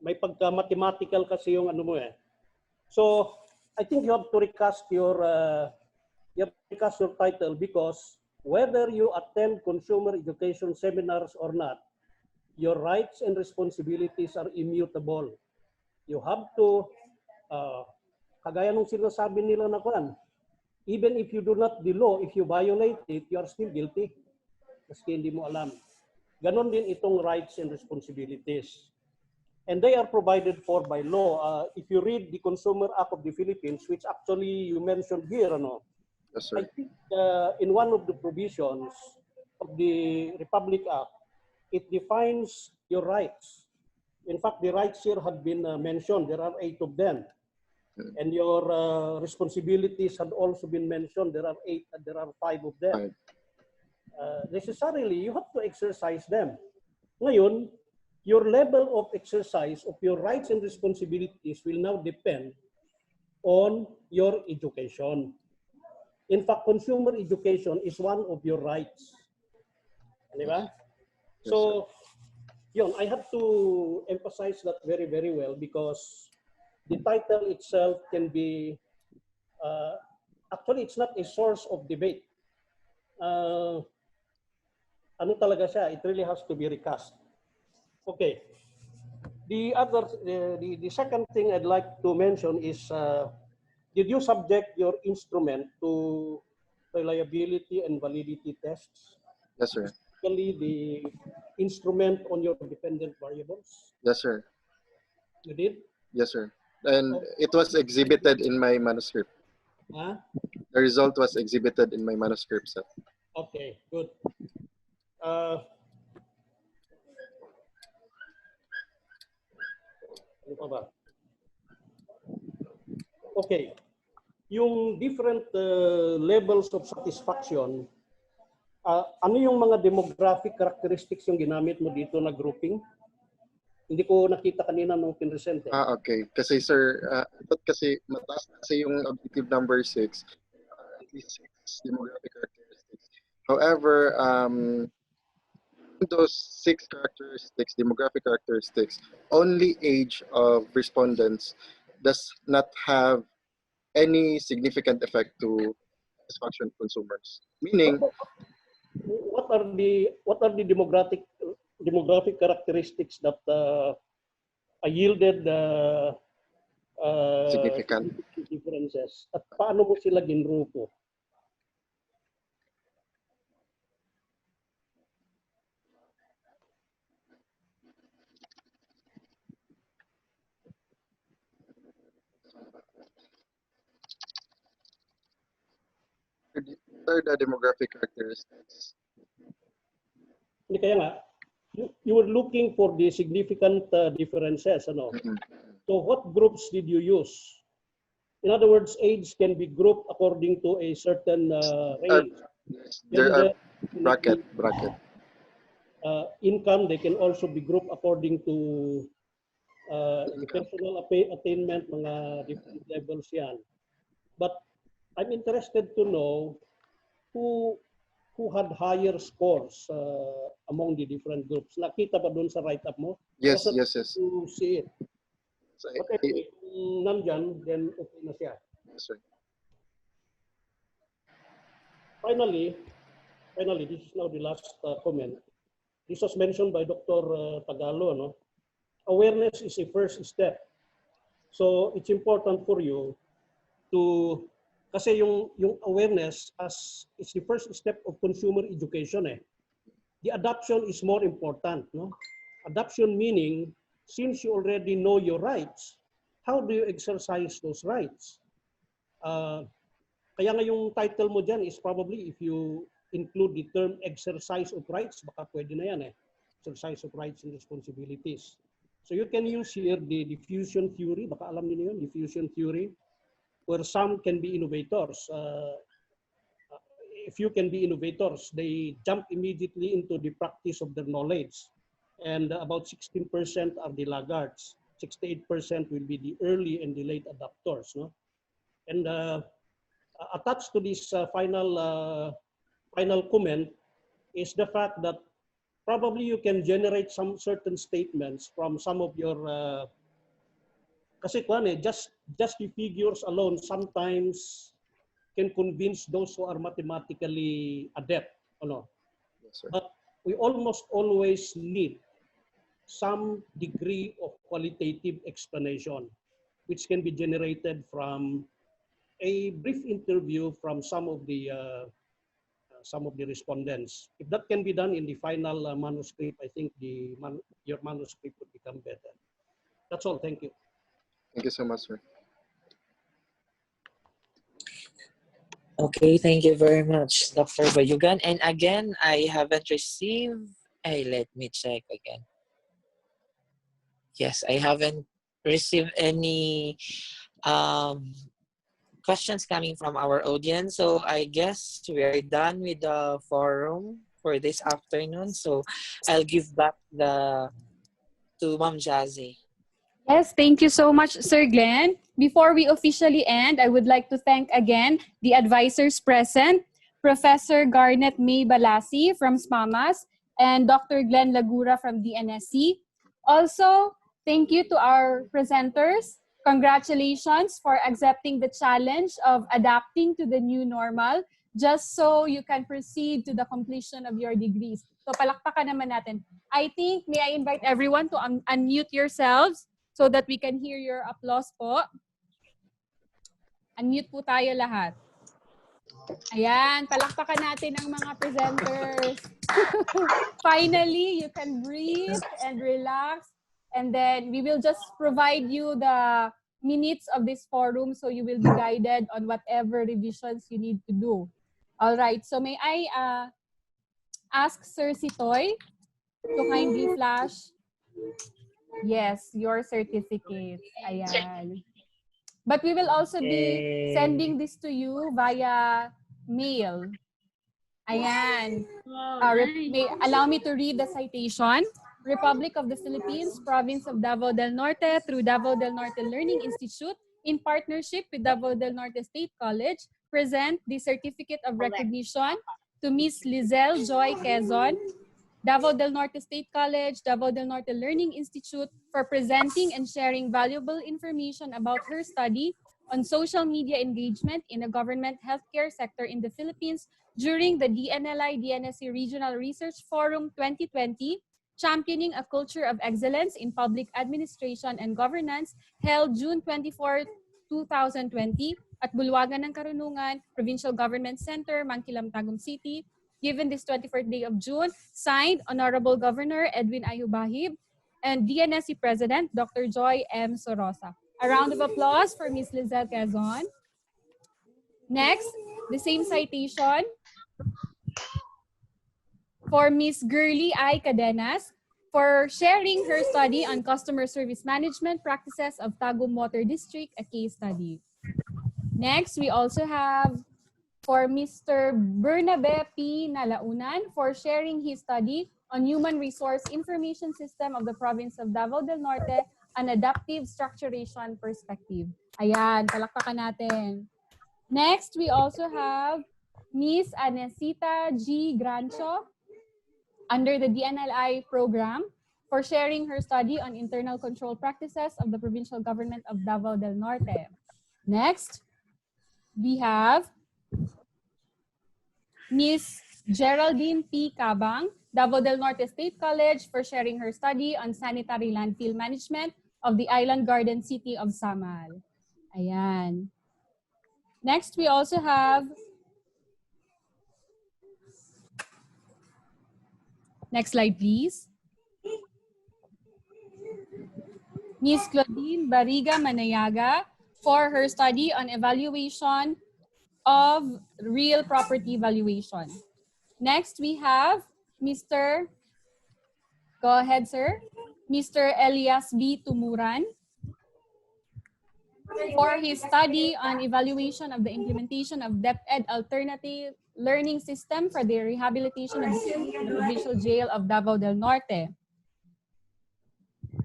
may pagka-mathematical kasi yung ano mo eh. So, I think you have to recast your title because whether you attend consumer education seminars or not, your rights and responsibilities are immutable. You have to, kagaya nung sinasabi nila na kuan, even if you do not the law, if you violate it, you are still guilty. Maski hindi mo alam. Ganon din itong rights and responsibilities. And they are provided for by law. If you read the Consumer Act of the Philippines, which actually you mentioned here, yes, sir. I think in one of the provisions of the Republic Act, it defines your rights. In fact, the rights here have been mentioned. There are 8 of them. And your responsibilities had also been mentioned. There are 8, there are 5 of them. Necessarily, you have to exercise them. Ngayon, your level of exercise of your rights and responsibilities will now depend on your education. In fact, consumer education is one of your rights. Di ba? So, yun, I have to emphasize that very, very well because the title itself can be, actually, it's not a source of debate. Ano talaga siya? It really has to be recast. Okay. The second thing I'd like to mention is, did you subject your instrument to reliability and validity tests? Yes, sir. Especially the instrument on your dependent variables? Yes, sir. You did? Yes, sir. And it was exhibited in my manuscript. Huh? The result was exhibited in my manuscript, sir. Okay, good. Ano pa ba? Okay. Yung different levels of satisfaction, ano yung mga demographic characteristics yung ginamit mo dito na grouping? Hindi ko nakita kanina nung pinresent. Okay. Kasi sir, kasi mataas kasi yung objective number 6, at least 6 demographic characteristics. However, those 6 characteristics, demographic characteristics, only age of respondents does not have any significant effect to satisfaction of consumers. Meaning, what are the demographic characteristics that yielded Significant. differences at paano mo sila ginrupo? Third, demographic characteristics. Hindi kaya nga, you were looking for the significant differences. Ano? So what groups did you use? In other words, age can be grouped according to a certain range. There are bracket. Income, they can also be grouped according to personal attainment, mga different levels yan. But I'm interested to know who had higher scores among the different groups. Nakita ba doon sa write-up mo? Yes. To see it. So, but anyway, kung nandyan, then okay na siya. Yes, sir. Finally, this is now the last comment. This was mentioned by Dr. Tagalo. No? Awareness is a first step. So it's important for you to, kasi yung awareness is the first step of consumer education. The adoption is more important. No? Adoption meaning, since you already know your rights, how do you exercise those rights? Kaya nga yung title mo dyan is probably if you include the term exercise of rights, baka pwede na yan exercise of rights and responsibilities. So you can use here the diffusion theory, baka alam niyo yun, diffusion theory, where some can be innovators. If you can be innovators, they jump immediately into the practice of their knowledge. And about 16% are the laggards. 68% will be the early and the late adopters. No? And attached to this final comment is the fact that probably you can generate some certain statements from some of your kasi just the figures alone sometimes can convince those who are mathematically adept. Yes, but we almost always need some degree of qualitative explanation, which can be generated from a brief interview from some of the respondents. If that can be done in the final manuscript, I think your manuscript would become better. That's all. Thank you. Thank you so much, sir. Okay, thank you very much, Dr. Bayugan. And again, I haven't received, let me check again. Yes, I haven't received any questions coming from our audience. So I guess we are done with the forum for this afternoon. So I'll give back to Ma'am Jazzy. Yes, thank you so much, Sir Glenn. Before we officially end, I would like to thank again the advisors present, Professor Garnet May Balasi from SMAMAS and Dr. Glenn Lagura from DNSC. Also, thank you to our presenters. Congratulations for accepting the challenge of adapting to the new normal just so you can proceed to the completion of your degrees. So palakpakan naman natin. I think, may I invite everyone to unmute yourselves so that we can hear your applause po. Unmute po tayo lahat. Ayan, palakpakan natin ang mga presenters. Finally, you can breathe and relax. And then we will just provide you the minutes of this forum so you will be guided on whatever revisions you need to do. All right, so may I ask Sir Sitoy to kindly flash? Yes, your certificate. Ayan. But we will also be sending this to you via mail. Ayan. Allow me to read the citation. Republic of the Philippines, Province of Davao del Norte, through Davao del Norte Learning Institute, in partnership with Davao del Norte State College, present the Certificate of Recognition to Ms. Liezl Joy Quezon, Davao del Norte State College, Davao del Norte Learning Institute, for presenting and sharing valuable information about her study on social media engagement in the government healthcare sector in the Philippines during the DNLI-DNSC Regional Research Forum 2020 Championing a Culture of Excellence in Public Administration and Governance, held June 24, 2020 at Bulwagan ng Karunungan, Provincial Government Center, Mangkilam, Tagum City, given this 24th day of June, signed Honorable Governor Edwin Ayubahib and DNSC President Dr. Joy M. Sorosa. A round of applause for Ms. Liezl Quezon. Next, the same citation for Ms. Girlie I. Cadenas for sharing her study on customer service management practices of Tagum Water District, a case study. Next, we also have for Mr. Bernabe P. Nalaunan for sharing his study on Human Resource Information System of the Province of Davao del Norte, an adaptive structuration perspective. Ayan, palakpakan natin. Next, we also have Ms. Anesita G. Grancho under the DNLI program for sharing her study on internal control practices of the Provincial Government of Davao del Norte. Next, we have Ms. Geraldine P. Cabang, Davao del Norte State College, for sharing her study on sanitary landfill management of the island garden city of Samal. Ayan. Next, we also have next slide, please. Ms. Claudine Bariga Manayaga for her study on evaluation of real property valuation. Next, we have Mr. Go ahead, sir. Mr. Elias B. Tumuran for his study on evaluation of the implementation of DepEd alternative learning system for the rehabilitation of the Provincial Jail of Davao del Norte.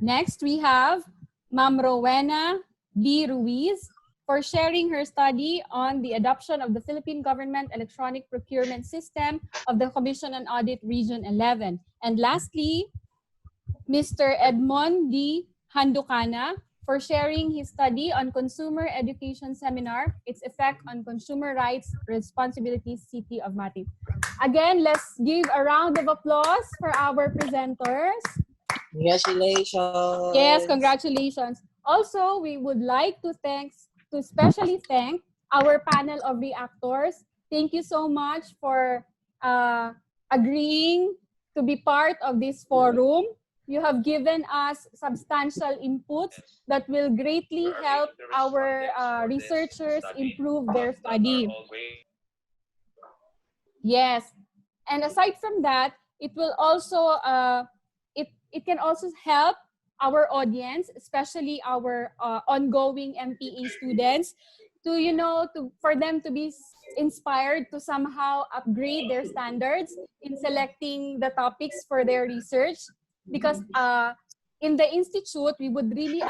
Next, we have Ma'am Rowena B. Ruiz for sharing her study on the adoption of the Philippine Government Electronic Procurement System of the Commission on Audit Region 11. And lastly, Mr. Edmond D. Handukana for sharing his study on Consumer Education Seminar, its effect on consumer rights, responsibilities, City of Mati. Again, let's give a round of applause for our presenters. Congratulations. Yes, congratulations. Also, we would like to especially thank our panel of reactors. Thank you so much for agreeing to be part of this forum. You have given us substantial inputs that will greatly help our researchers improve their study. Yes, and aside from that, it will also it can also help our audience, especially our ongoing MPA students, to for them to be inspired to somehow upgrade their standards in selecting the topics for their research. Because in the institute, we would really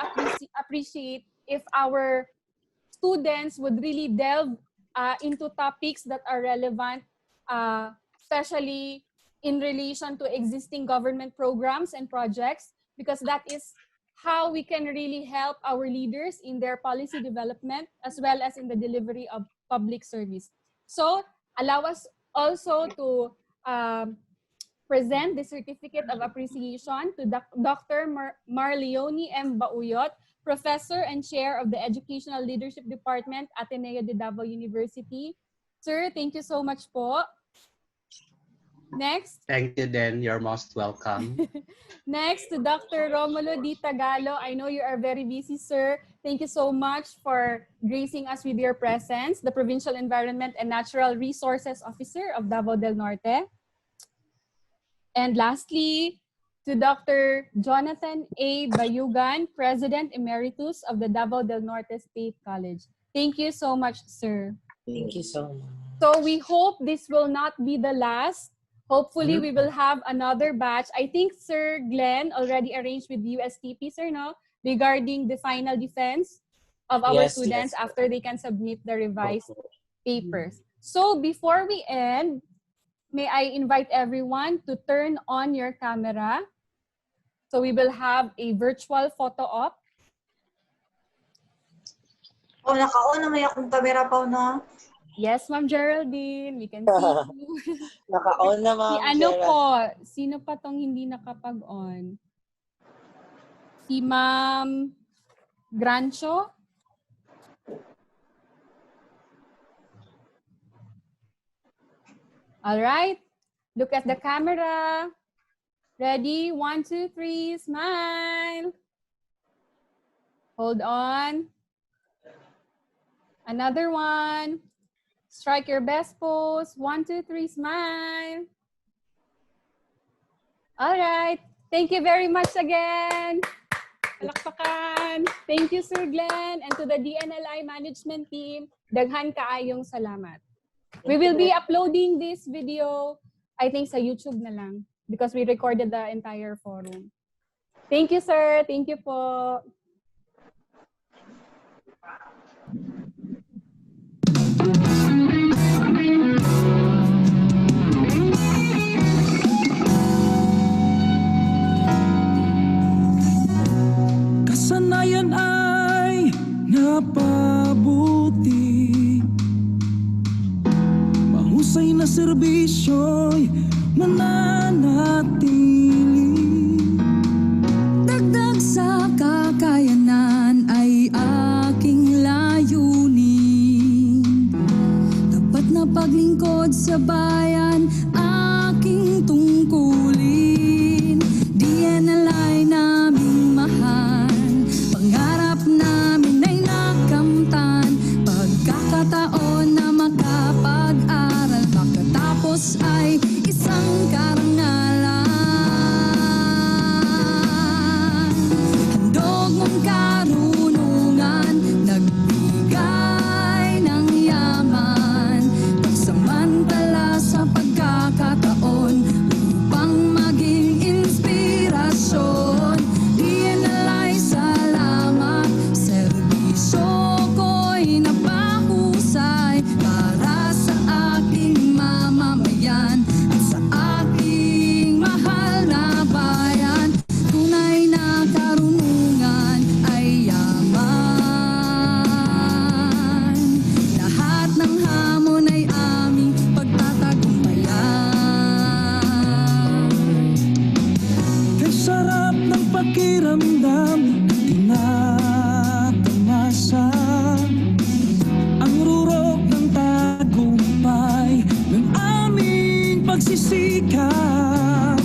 appreciate if our students would really delve into topics that are relevant, especially in relation to existing government programs and projects, because that is how we can really help our leaders in their policy development as well as in the delivery of public service. So allow us also to present the Certificate of Appreciation to Dr. Marleone M. Bauyot, Professor and Chair of the Educational Leadership Department, Ateneo de Davao University. Sir, thank you so much po. Next. Thank you, Den. You're most welcome. Next, to Dr. Romulo D. Tagalo. I know you are very busy, sir. Thank you so much for gracing us with your presence, the Provincial Environment and Natural Resources Officer of Davao del Norte. And lastly, to Dr. Jonathan A. Bayugan, President Emeritus of the Davao del Norte State College. Thank you so much, sir. Thank you so much. So we hope this will not be the last. Hopefully, we will have another batch. I think Sir Glenne already arranged with USTP, sir, no? Regarding the final defense of our students after they can submit the revised papers. So before we end, may I invite everyone to turn on your camera. So we will have a virtual photo op. Oh, naka-on na may akong camera pa, no? Yes, Ma'am Geraldine. We can see you. Naka-on na, Si Ma'am ano Gerald. po? Sino pa tong hindi nakapag-on? Si Ma'am Grancho? All right. Look at the camera. Ready? 1, 2, 3. Smile. Hold on. Another one. Strike your best pose. 1, 2, 3. Smile. All right. Thank you very much again. Palakpakan. Thank you, Sir Glenn, and to the DNLI management team. Daghan kaayong salamat. We will be uploading this video, I think, sa YouTube na lang because we recorded the entire forum. Thank you, sir. Thank you po. Kasanayan ay napabuti, mahusay na serbisyo'y mananatili. Dagdag sa kakayanan ay aking layunin. Dapat na paglingkod sa bayan aking tungkulin. DNLI naming mahal, pangarap namin ay nakamtan. Pagkakataon na makapag-aral, pagkatapos ay isang karangalan. Handog mong karunungan, nagbigay ng yaman, pagsamantala sa pagkakataon upang maging inspirasyon. DNLI, salamat, serbisyo ko'y napahusay para sa aking mamamayan at sa aking mahal na bayan. Tunay na karunungan ay yaman. Lahat ng hamon ay aming pagtatagumpayan. Kay sarap ng pakiramdam na tinatamasa ang rurok ng tagumpay ng aming pagsisikap.